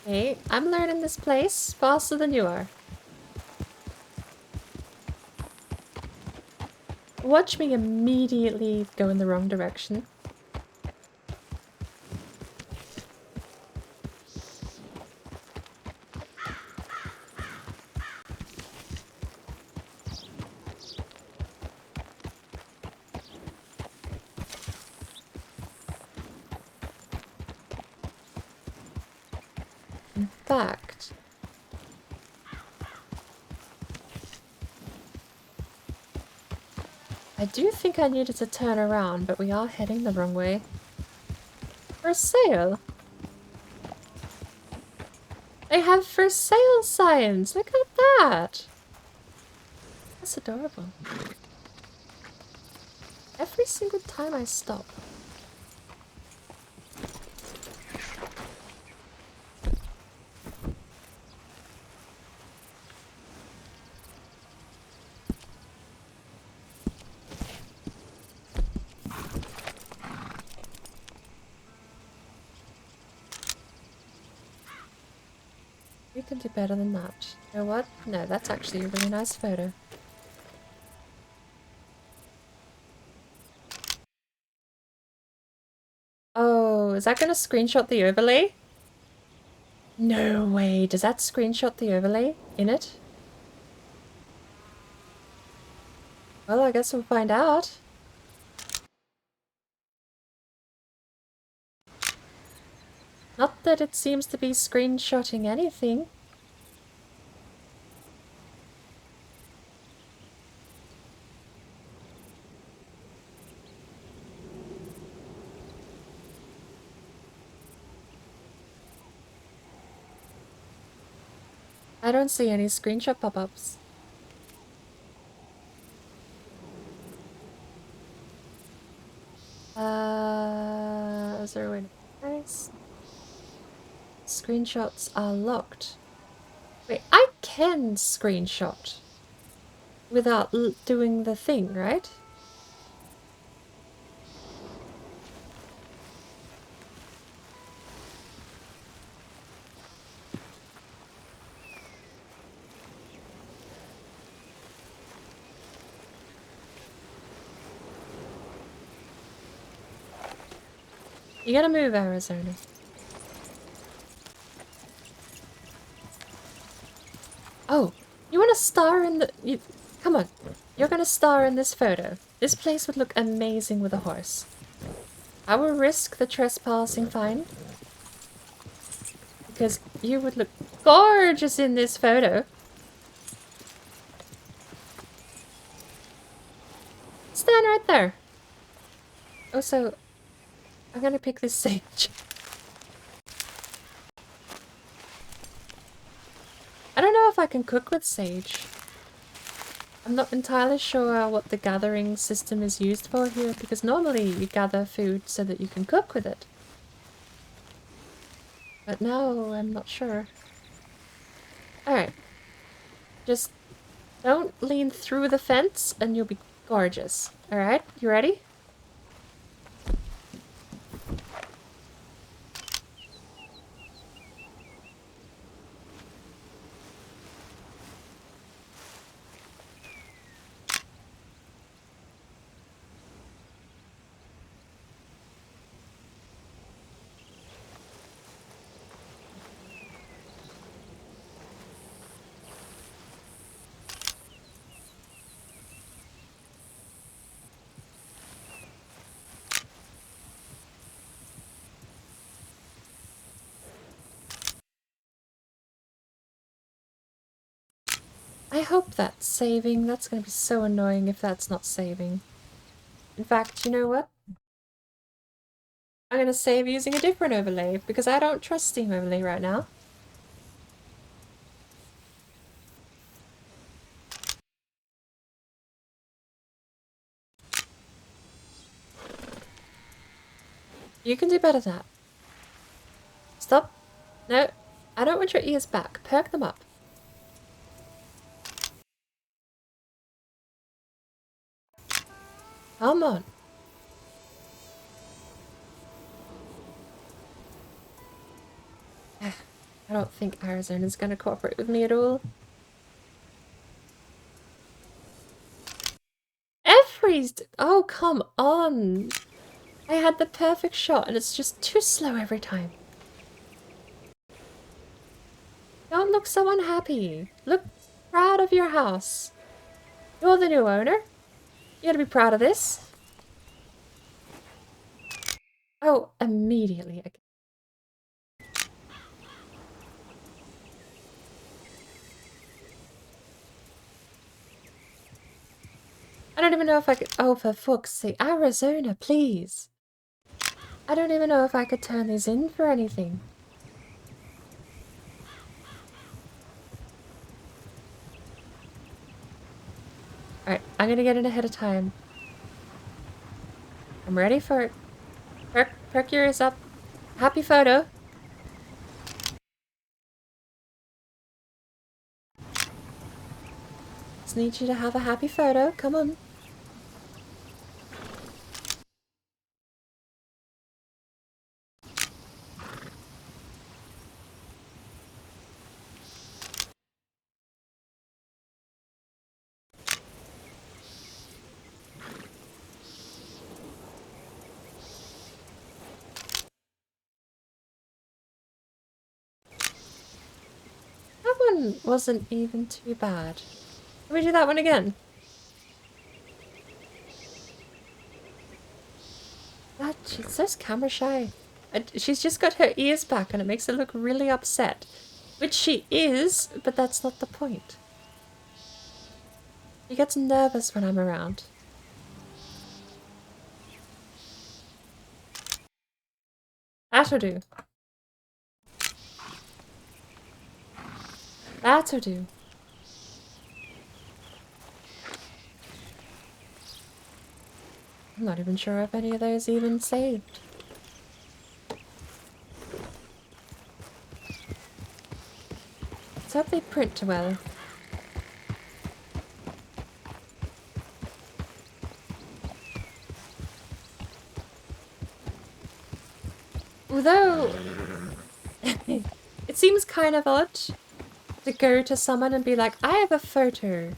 Hey, I'm learning this place faster than you are. Watch me immediately go in the wrong direction. In fact, I do think I needed to turn around, but we are heading the wrong way. For sale? They have for sale signs! Look at that! That's adorable. Every single time I stop. We can do better than that. You know what? No, that's actually a really nice photo. Oh, is that gonna screenshot the overlay? No way. Does that screenshot the overlay in it? Well, I guess we'll find out. Not that it seems to be screenshotting anything. I don't see any screenshot pop-ups. Is there a way to nice? Screenshots are locked. Wait, I can screenshot without doing the thing, right? You gotta move, Arizona. Oh, you want to star in the... come on. You're gonna star in this photo. This place would look amazing with a horse. I will risk the trespassing fine. Because you would look gorgeous in this photo. Stand right there. Also, I'm gonna pick this sage. I don't know if I can cook with sage. I'm not entirely sure what the gathering system is used for here, because normally you gather food so that you can cook with it. But now I'm not sure. Alright. Just don't lean through the fence and you'll be gorgeous. Alright, you ready? I hope that's saving. That's going to be so annoying if that's not saving. In fact, you know what? I'm going to save using a different overlay because I don't trust Steam Overlay right now. You can do better than that. Stop. No, I don't want your ears back. Perk them up. Come on. I don't think Arizona's gonna cooperate with me at all. Oh, come on. I had the perfect shot and it's just too slow every time. Don't look so unhappy. Look proud of your house. You're the new owner. You gotta be proud of this. Oh, immediately. I don't even know if I could. Oh, for fuck's sake. Arizona, please. I don't even know if I could turn these in for anything. Alright, I'm gonna get in ahead of time. I'm ready for it. Perk your ears up. Happy photo. Just need you to have a happy photo. Come on. That one wasn't even too bad. Can we do that one again? God, she's so camera shy. She's just got her ears back and it makes her look really upset. Which she is, but that's not the point. She gets nervous when I'm around. That'll do. That'll do. I'm not even sure if any of those even saved. Let's hope they print well. Although, it seems kind of odd to go to someone and be like, I have a photo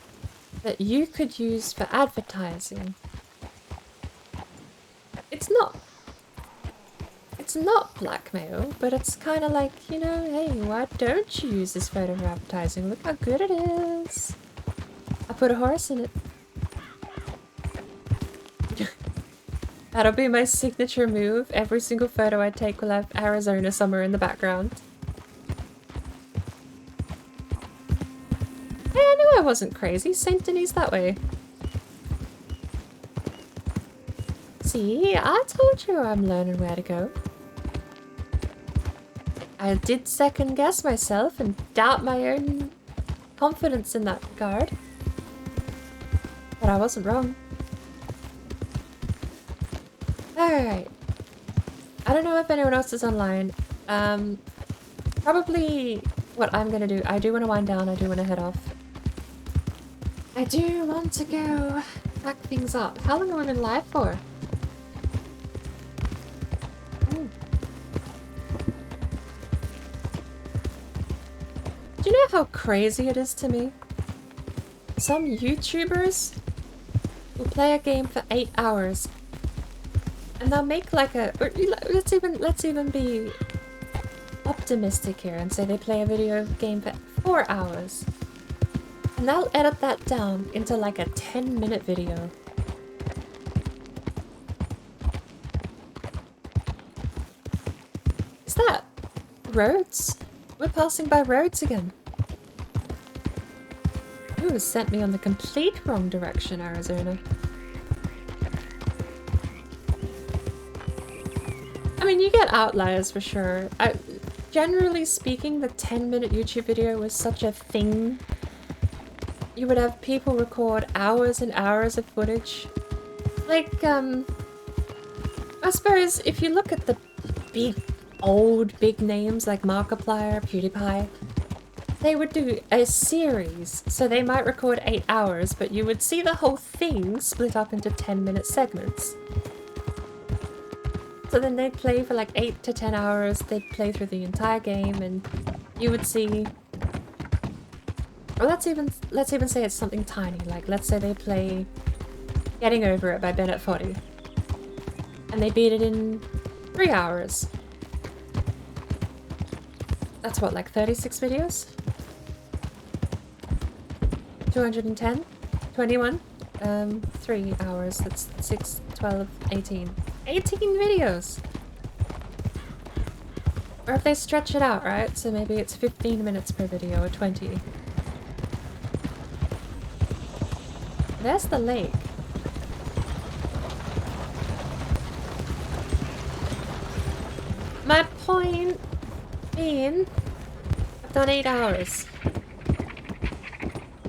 that you could use for advertising. It's not blackmail, but it's kind of like, you know, hey, why don't you use this photo for advertising? Look how good it is. I put a horse in it. That'll be my signature move. Every single photo I take will have Arizona somewhere in the background. Yeah, I knew I wasn't crazy. St. Denis that way. See, I told you I'm learning where to go. I did second guess myself and doubt my own confidence in that regard. But I wasn't wrong. Alright. I don't know if anyone else is online. Probably what I'm gonna do. I do want to wind down. I do want to head off. I do want to go pack things up. How long have I been live for? Do you know how crazy it is to me? Some YouTubers will play a game for 8 hours and they'll make like a, or let's even be optimistic here and say they play a video game for 4 hours and they'll edit that down into like a 10-minute video. Is that roads? We're passing by roads again. Ooh, sent me on the complete wrong direction, Arizona. I mean, you get outliers for sure. Generally speaking, the 10-minute YouTube video was such a thing. You would have people record hours and hours of footage. Like, I suppose if you look at the big names like Markiplier, PewDiePie, they would do a series. So they might record 8 hours, but you would see the whole thing split up into 10-minute segments. So then they'd play for like 8 to 10 hours, they'd play through the entire game, and you would see... Or let's even say it's something tiny, like let's say they play Getting Over It by Bennett Foddy. And they beat it in 3 hours. That's what, like 36 videos? 210? 21? 3 hours, that's 6, 12, 18. 18 videos! Or if they stretch it out, right? So maybe it's 15 minutes per video, or 20. There's the lake. point being, I've done 8 hours.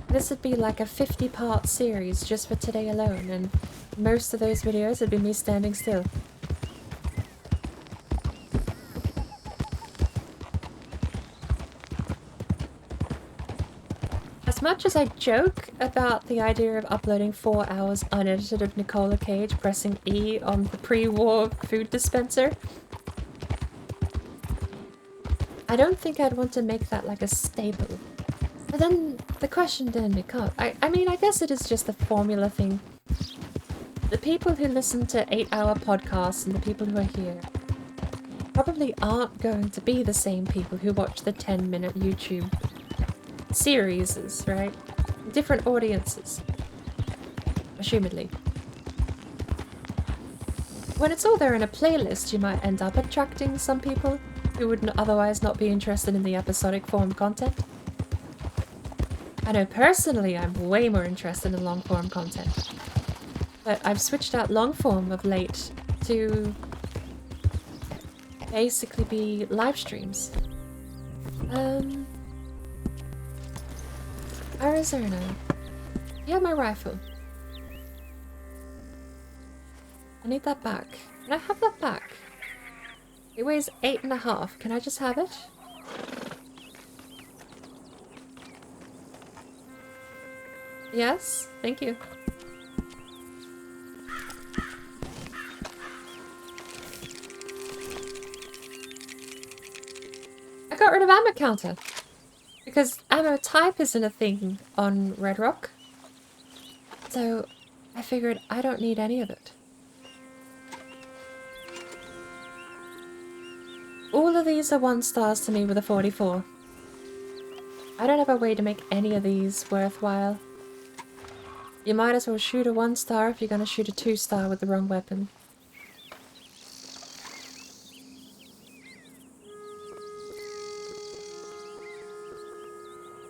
This would be like a 50-part series just for today alone, and most of those videos would be me standing still. As much as I joke about the idea of uploading 4 hours unedited of Nicola Cage pressing E on the pre-war food dispenser, I don't think I'd want to make that like a staple. But then the question then becomes, I mean, I guess it is just a formula thing. The people who listen to 8-hour podcasts and the people who are here probably aren't going to be the same people who watch the 10-minute YouTube series, right? Different audiences. Assumedly. When it's all there in a playlist, you might end up attracting some people who would otherwise not be interested in the episodic form content. I know personally I'm way more interested in long form content. But I've switched out long form of late to basically be live streams. Arizona. Yeah, my rifle. I need that back. Can I have that back? It weighs 8.5. Can I just have it? Yes, thank you. I got rid of ammo counter. Because ammo type isn't a thing on Red Rock. So I figured I don't need any of it. All of these are 1 stars to me with a 44. I don't have a way to make any of these worthwhile. You might as well shoot a 1 star if you're gonna shoot a 2 star with the wrong weapon.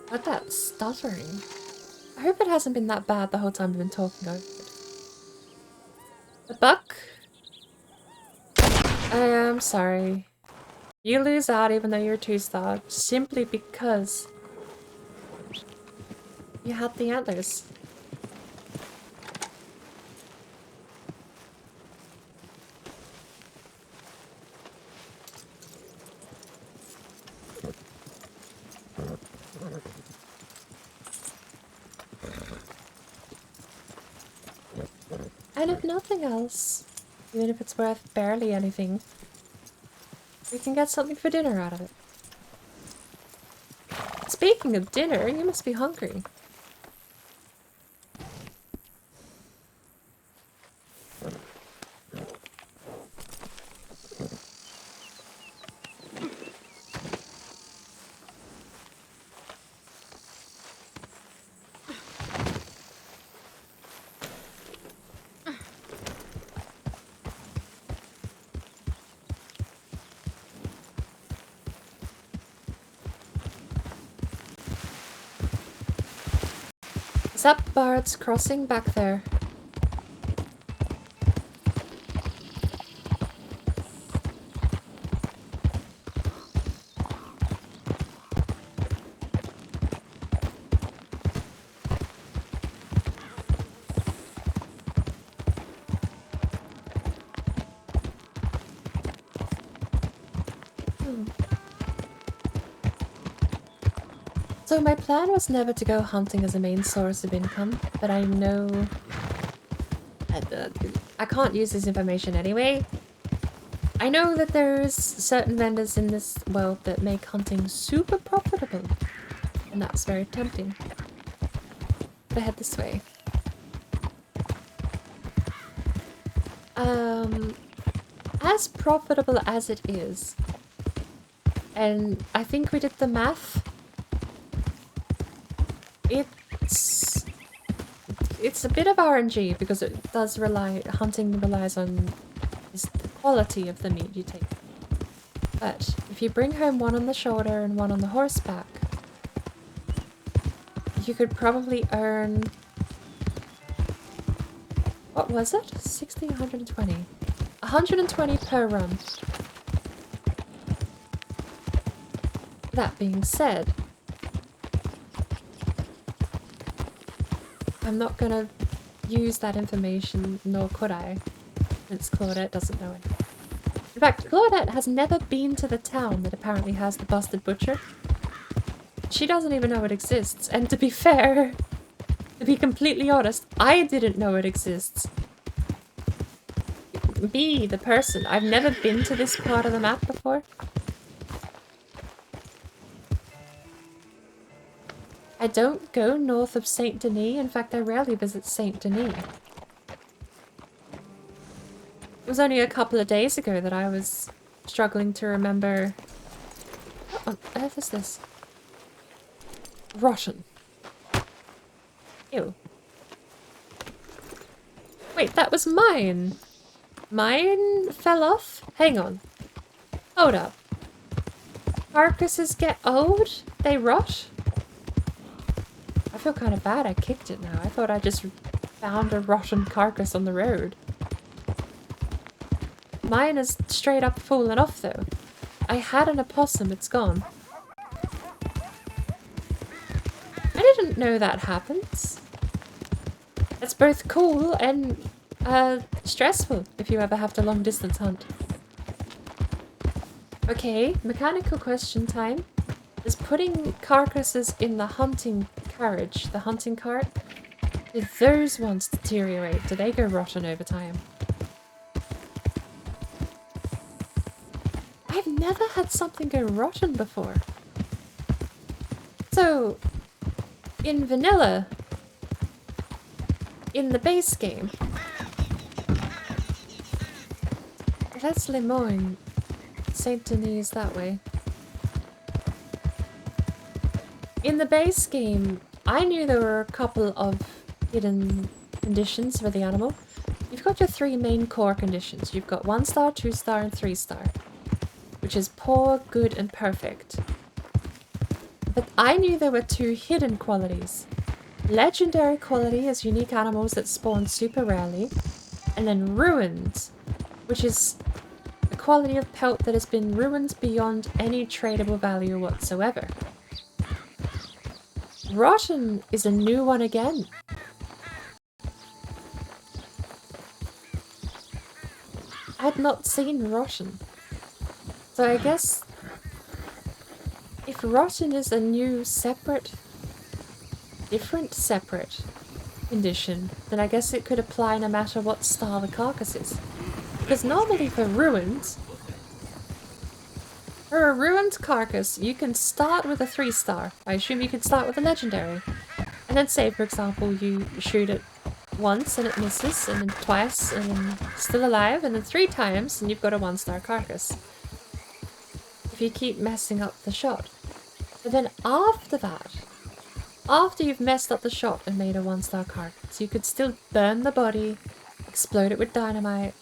What that stuttering? I hope it hasn't been that bad the whole time I've been talking over it. The buck? I am sorry. You lose out even though you're 2 star simply because you had the antlers. And if nothing else, even if it's worth barely anything, we can get something for dinner out of it. Speaking of dinner, you must be hungry. Is that Bard's Crossing back there? So my plan was never to go hunting as a main source of income, but I know... I can't use this information anyway. I know that there's certain vendors in this world that make hunting super profitable, and that's very tempting. But I head this way. As profitable as it is, and I think we did the math, it's a bit of RNG because it does hunting relies on the quality of the meat you take. But if you bring home one on the shoulder and one on the horseback, you could probably earn, what was it? 60, 120. 120 per run. That being said, I'm not gonna use that information, nor could I, since Claudette doesn't know it. In fact, Claudette has never been to the town that apparently has the busted butcher. She doesn't even know it exists, and to be fair, to be completely honest, I didn't know it exists. Me, the person, I've never been to this part of the map before. I don't go north of Saint Denis. In fact, I rarely visit Saint Denis. It was only a couple of days ago that I was struggling to remember... What on earth is this? Russian. Ew. Wait, that was mine. Mine fell off? Hang on. Hold up. Carcasses get old? They rot? I feel kind of bad I kicked it now. I thought I just found a rotten carcass on the road. Mine is straight up fallen off though. I had an opossum, it's gone. I didn't know that happens. It's both cool and stressful if you ever have to long distance hunt. Okay, mechanical question time. Is putting carcasses in the hunting carriage, the hunting cart, did those ones deteriorate? Do they go rotten over time? I've never had something go rotten before. So, in vanilla, in the base game, that's Lemoyne. Saint Denis that way. In the base game, I knew there were a couple of hidden conditions for the animal. You've got your 3 main core conditions. You've got 1 star, 2 star, and 3 star. Which is poor, good, and perfect. But I knew there were 2 hidden qualities. Legendary quality is unique animals that spawn super rarely. And then ruined, which is a quality of pelt that has been ruined beyond any tradable value whatsoever. Rotten is a new one again. I'd not seen Rotten. So I guess if Rotten is a new separate condition, then I guess it could apply no matter what style the carcass is. Because normally for a ruined carcass, you can start with a 3 star. I assume you can start with a legendary. And then say, for example, you shoot it once and it misses, and then twice and then still alive, and then 3 times and you've got a 1 star carcass. If you keep messing up the shot. But then after that, after you've messed up the shot and made a 1 star carcass, you could still burn the body, explode it with dynamite.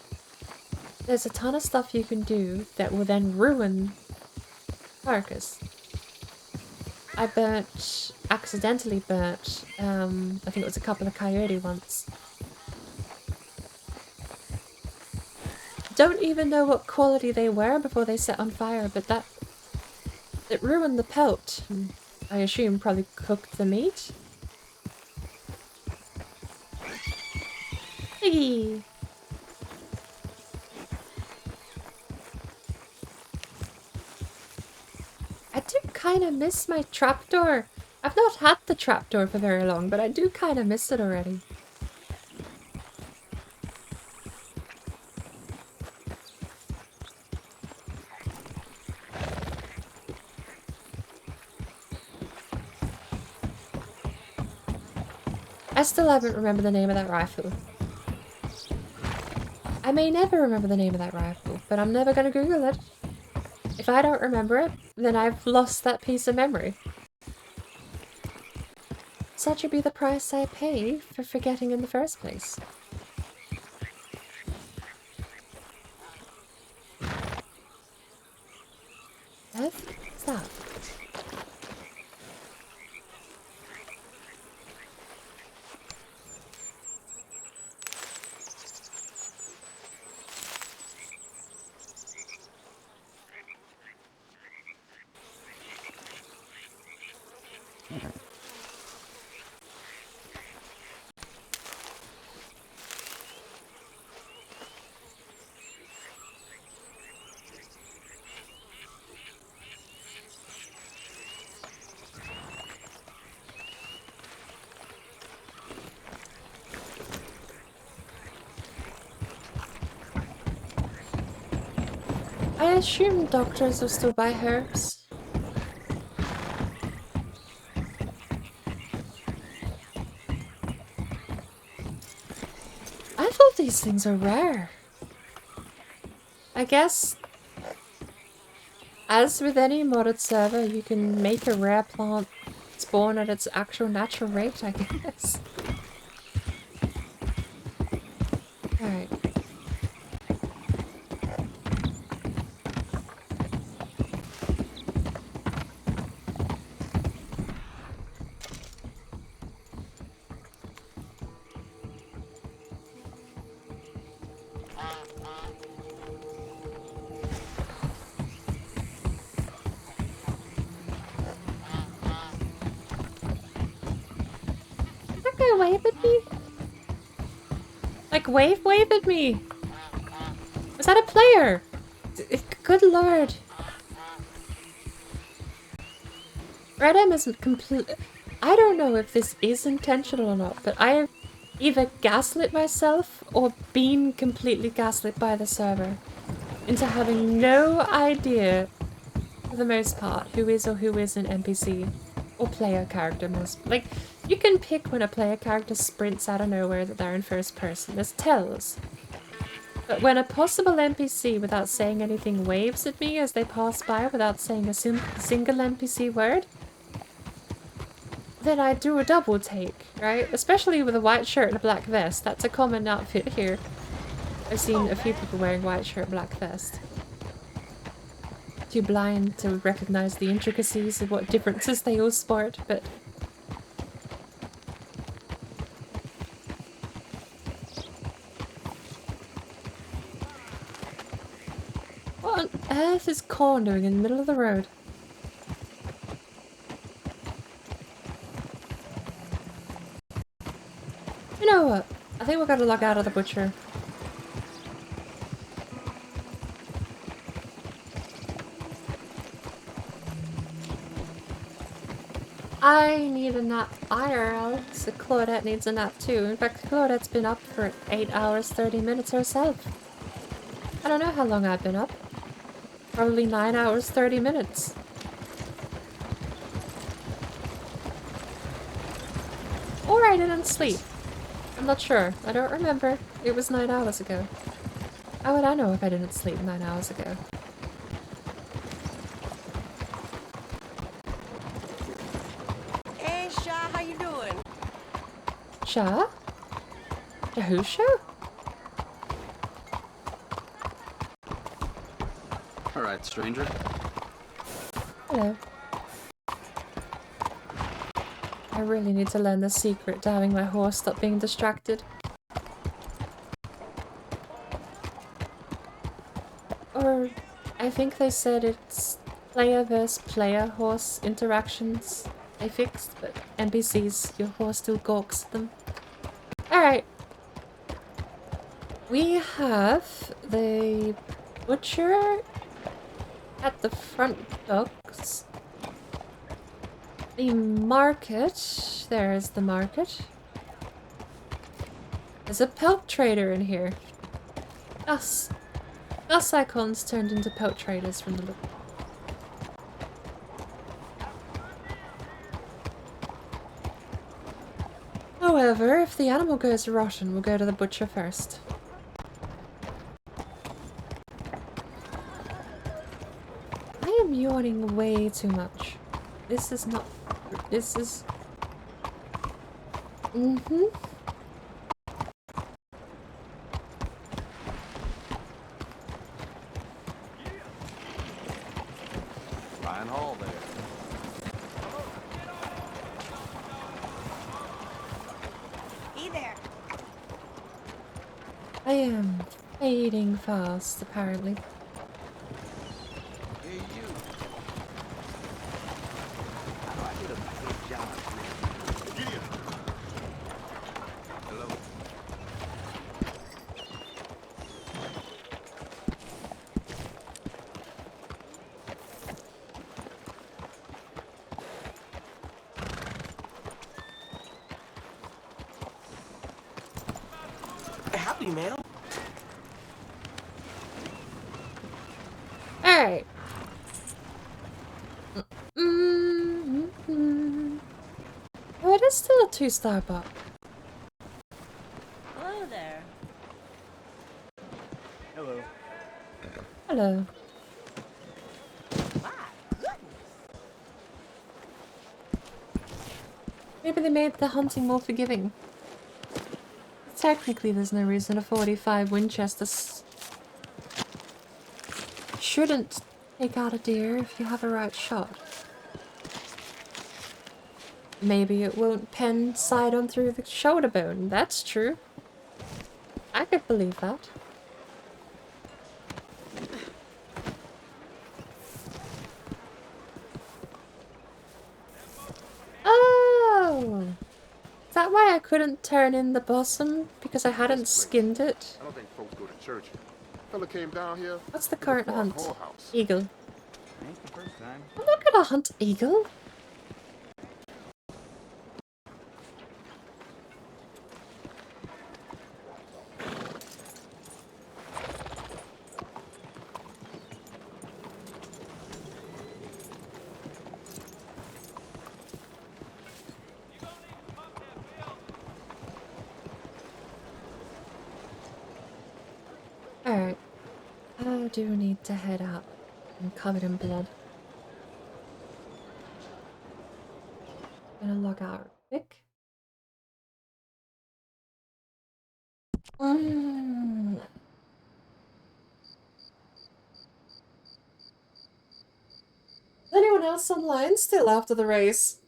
There's a ton of stuff you can do that will then ruin carcass. I accidentally burnt, I think it was a couple of coyote once. Don't even know what quality they were before they set on fire, but it ruined the pelt. I assume probably cooked the meat. Piggy! I do kind of miss my trapdoor. I've not had the trapdoor for very long, but I do kind of miss it already. I still haven't remembered the name of that rifle. I may never remember the name of that rifle, but I'm never gonna Google it. If I don't remember it, then I've lost that piece of memory. Such would be the price I pay for forgetting in the first place. What's that? I assume doctors will still buy herbs. I thought these things are rare. I guess, as with any modded server, you can make a rare plant spawn at its actual natural rate, I guess. Alright. That guy waved at me? Like wave at me? Was that a player? Good lord. RedM is complete. I don't know if this is intentional or not, but I have either gaslit myself or been completely gaslit by the server into having no idea, for the most part, who is or who isn't NPC or player character. Like, you can pick when a player character sprints out of nowhere that they're in first person. There's tells. But when a possible NPC without saying anything waves at me as they pass by without saying a single NPC word, then I do a double take, right? Especially with a white shirt and a black vest. That's a common outfit here. I've seen a few people wearing white shirt, black vest. Too blind to recognize the intricacies of what differences they all sport, but... What on earth is Corn doing in the middle of the road? You know what? I think we're gonna log out of the butcher. I need a nap IRL, so Claudette needs a nap too. In fact, Claudette's been up for 8 hours, 30 minutes herself. I don't know how long I've been up. Probably 9 hours, 30 minutes. Or I didn't sleep. I'm not sure. I don't remember. It was 9 hours ago. How would I know if I didn't sleep 9 hours ago? Hey, Sha, how you doing? Sha? Yahusha? Alright, stranger. Hello. I really need to learn the secret to having my horse stop being distracted. Or, I think they said it's player versus player horse interactions they fixed, but NPCs, your horse still gawks at them. Alright. We have the butcher at the front docks. The market. There's the market. There's a pelt trader in here. Us. Us icons turned into pelt traders from the look. However, if the animal goes rotten, we'll go to the butcher first. I am yawning way too much. This is not... This is... Ryan Hall there. Hey there. I am fading fast, apparently. Hey, you. I did a good job. Gideon. Hello. Howdy, ma'am. 2-star bot. Hello there. Hello. Hello. Maybe they made the hunting more forgiving. Technically, there's no reason a 45 Winchester shouldn't take out a deer if you have a right shot. Maybe it won't pen side on through the shoulder bone. That's true. I could believe that. Oh! Is that why I couldn't turn in the bosom? Because I hadn't skinned it? I don't think folks go to church. Fella came down here. What's the current hunt? Eagle. Ain't the first time. I'm not gonna hunt eagle. Alright. I do need to head out. I'm covered in blood. Gonna log out quick. Is anyone else online still after the race?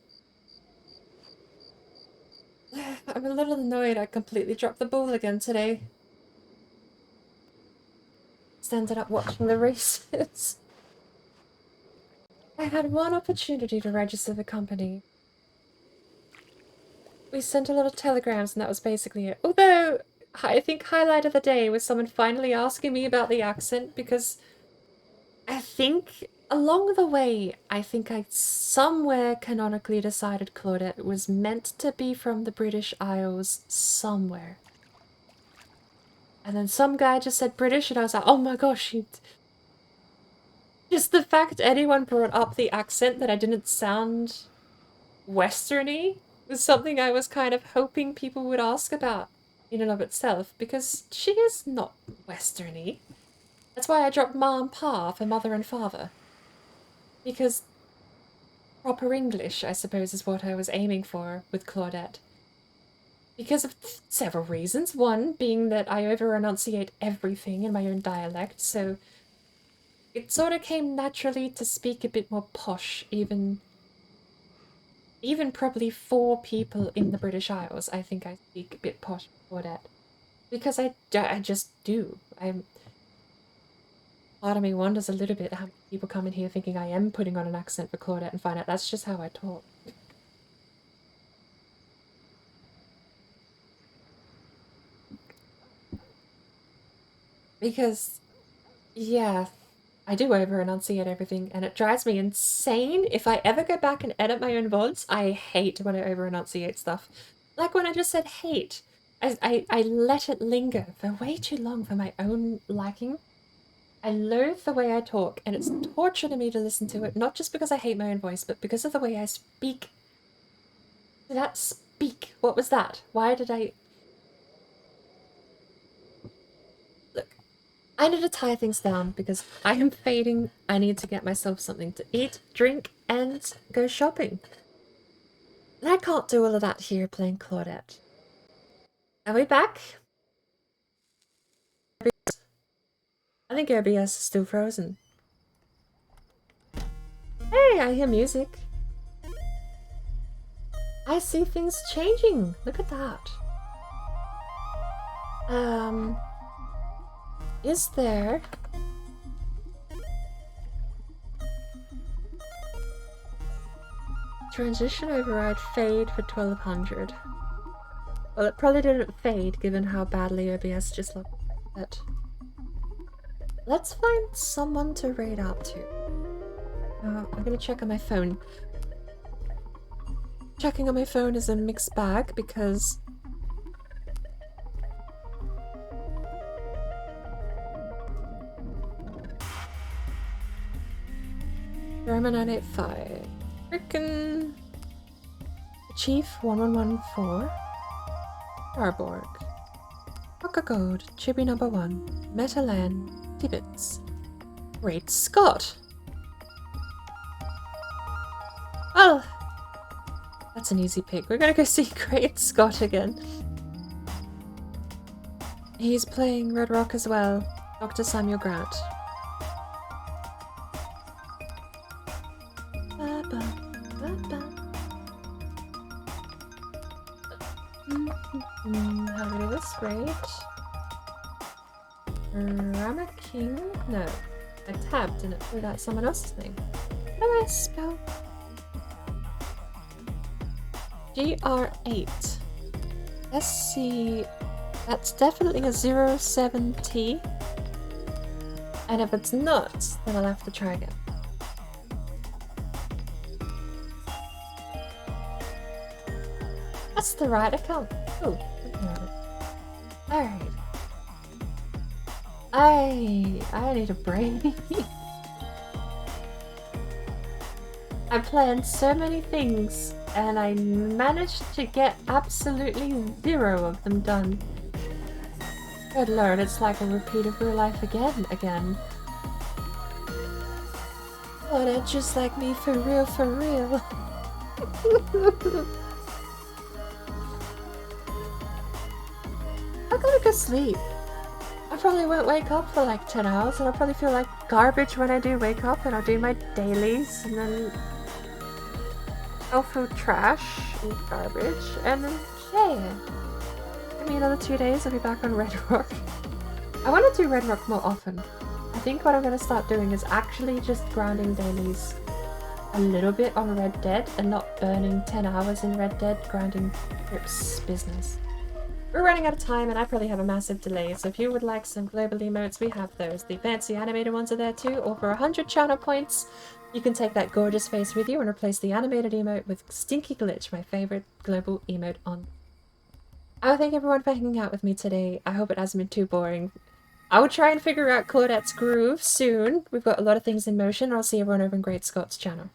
I'm a little annoyed I completely dropped the ball again today. Just ended up watching the races. I had one opportunity to register the company. We sent a lot of telegrams and that was basically it. Although, I think highlight of the day was someone finally asking me about the accent because I think along the way, I think I somewhere canonically decided Claudette was meant to be from the British Isles somewhere. And then some guy just said British and I was like, oh my gosh, just the fact anyone brought up the accent that I didn't sound Westerny was something I was kind of hoping people would ask about in and of itself, because she is not Westerny. That's why I dropped Ma and Pa for mother and father. Because proper English, I suppose, is what I was aiming for with Claudette. Because of several reasons. One being that I over-enunciate everything in my own dialect, so it sort of came naturally to speak a bit more posh, even probably for people in the British Isles. I think I speak a bit posh for that. Because I just do. Part of me wonders a little bit how many people come in here thinking I am putting on an accent for Claudette and find out that's just how I talk. Because, yeah, I do over-enunciate everything, and it drives me insane. If I ever go back and edit my own VODs, I hate when I over-enunciate stuff. Like when I just said hate. I let it linger for way too long for my own liking. I loathe the way I talk, and it's torture to me to listen to it, not just because I hate my own voice, but because of the way I speak. That speak. What was that? Why did I... Look, I need to tie things down because I am fading. I need to get myself something to eat, drink, and go shopping. And I can't do all of that here playing Claudette. Are we back? I think OBS is still frozen. Hey, I hear music. I see things changing. Look at that. Is there... Transition override fade for 1200. Well, it probably didn't fade given how badly OBS just looked at it. Let's find someone to raid out to. I'm gonna check on my phone. Checking on my phone is a mixed bag because... German 985. Frickin'... Chief 1114, Starborg, Rocker Code, Chibi number 1, Metalan, Tibbets, Great Scott. Well, that's an easy pick. We're gonna go see Great Scott again. He's playing Red Rock as well, Dr. Samuel Grant. How do we do this? Great. Rama King? No. I tabbed and it threw out someone else's name. What do I spell? GR8. Let's see. That's definitely a 07T. And if it's not, then I'll have to try again. That's the right account. Oh, alright. I need a brain. I planned so many things and I managed to get absolutely 0 of them done. Good lord, it's like a repeat of real life again. Oh, that's just like me for real. I gotta go sleep. I probably won't wake up for like 10 hours and I'll probably feel like garbage when I do wake up, and I'll do my dailies and then tofu trash and garbage and then yeah. Maybe another 2 days I'll be back on Red Rock. I want to do Red Rock more often. I think what I'm going to start doing is actually just grinding dailies a little bit on Red Dead and not burning 10 hours in Red Dead grinding Rip's business. We're running out of time and I probably have a massive delay, so if you would like some global emotes, we have those. The fancy animated ones are there too, or for 100 channel points, you can take that gorgeous face with you and replace the animated emote with Stinky Glitch, my favorite global emote on. I want to thank everyone for hanging out with me today. I hope it hasn't been too boring. I will try and figure out Claudette's groove soon. We've got a lot of things in motion. I'll see everyone over in Great Scott's channel.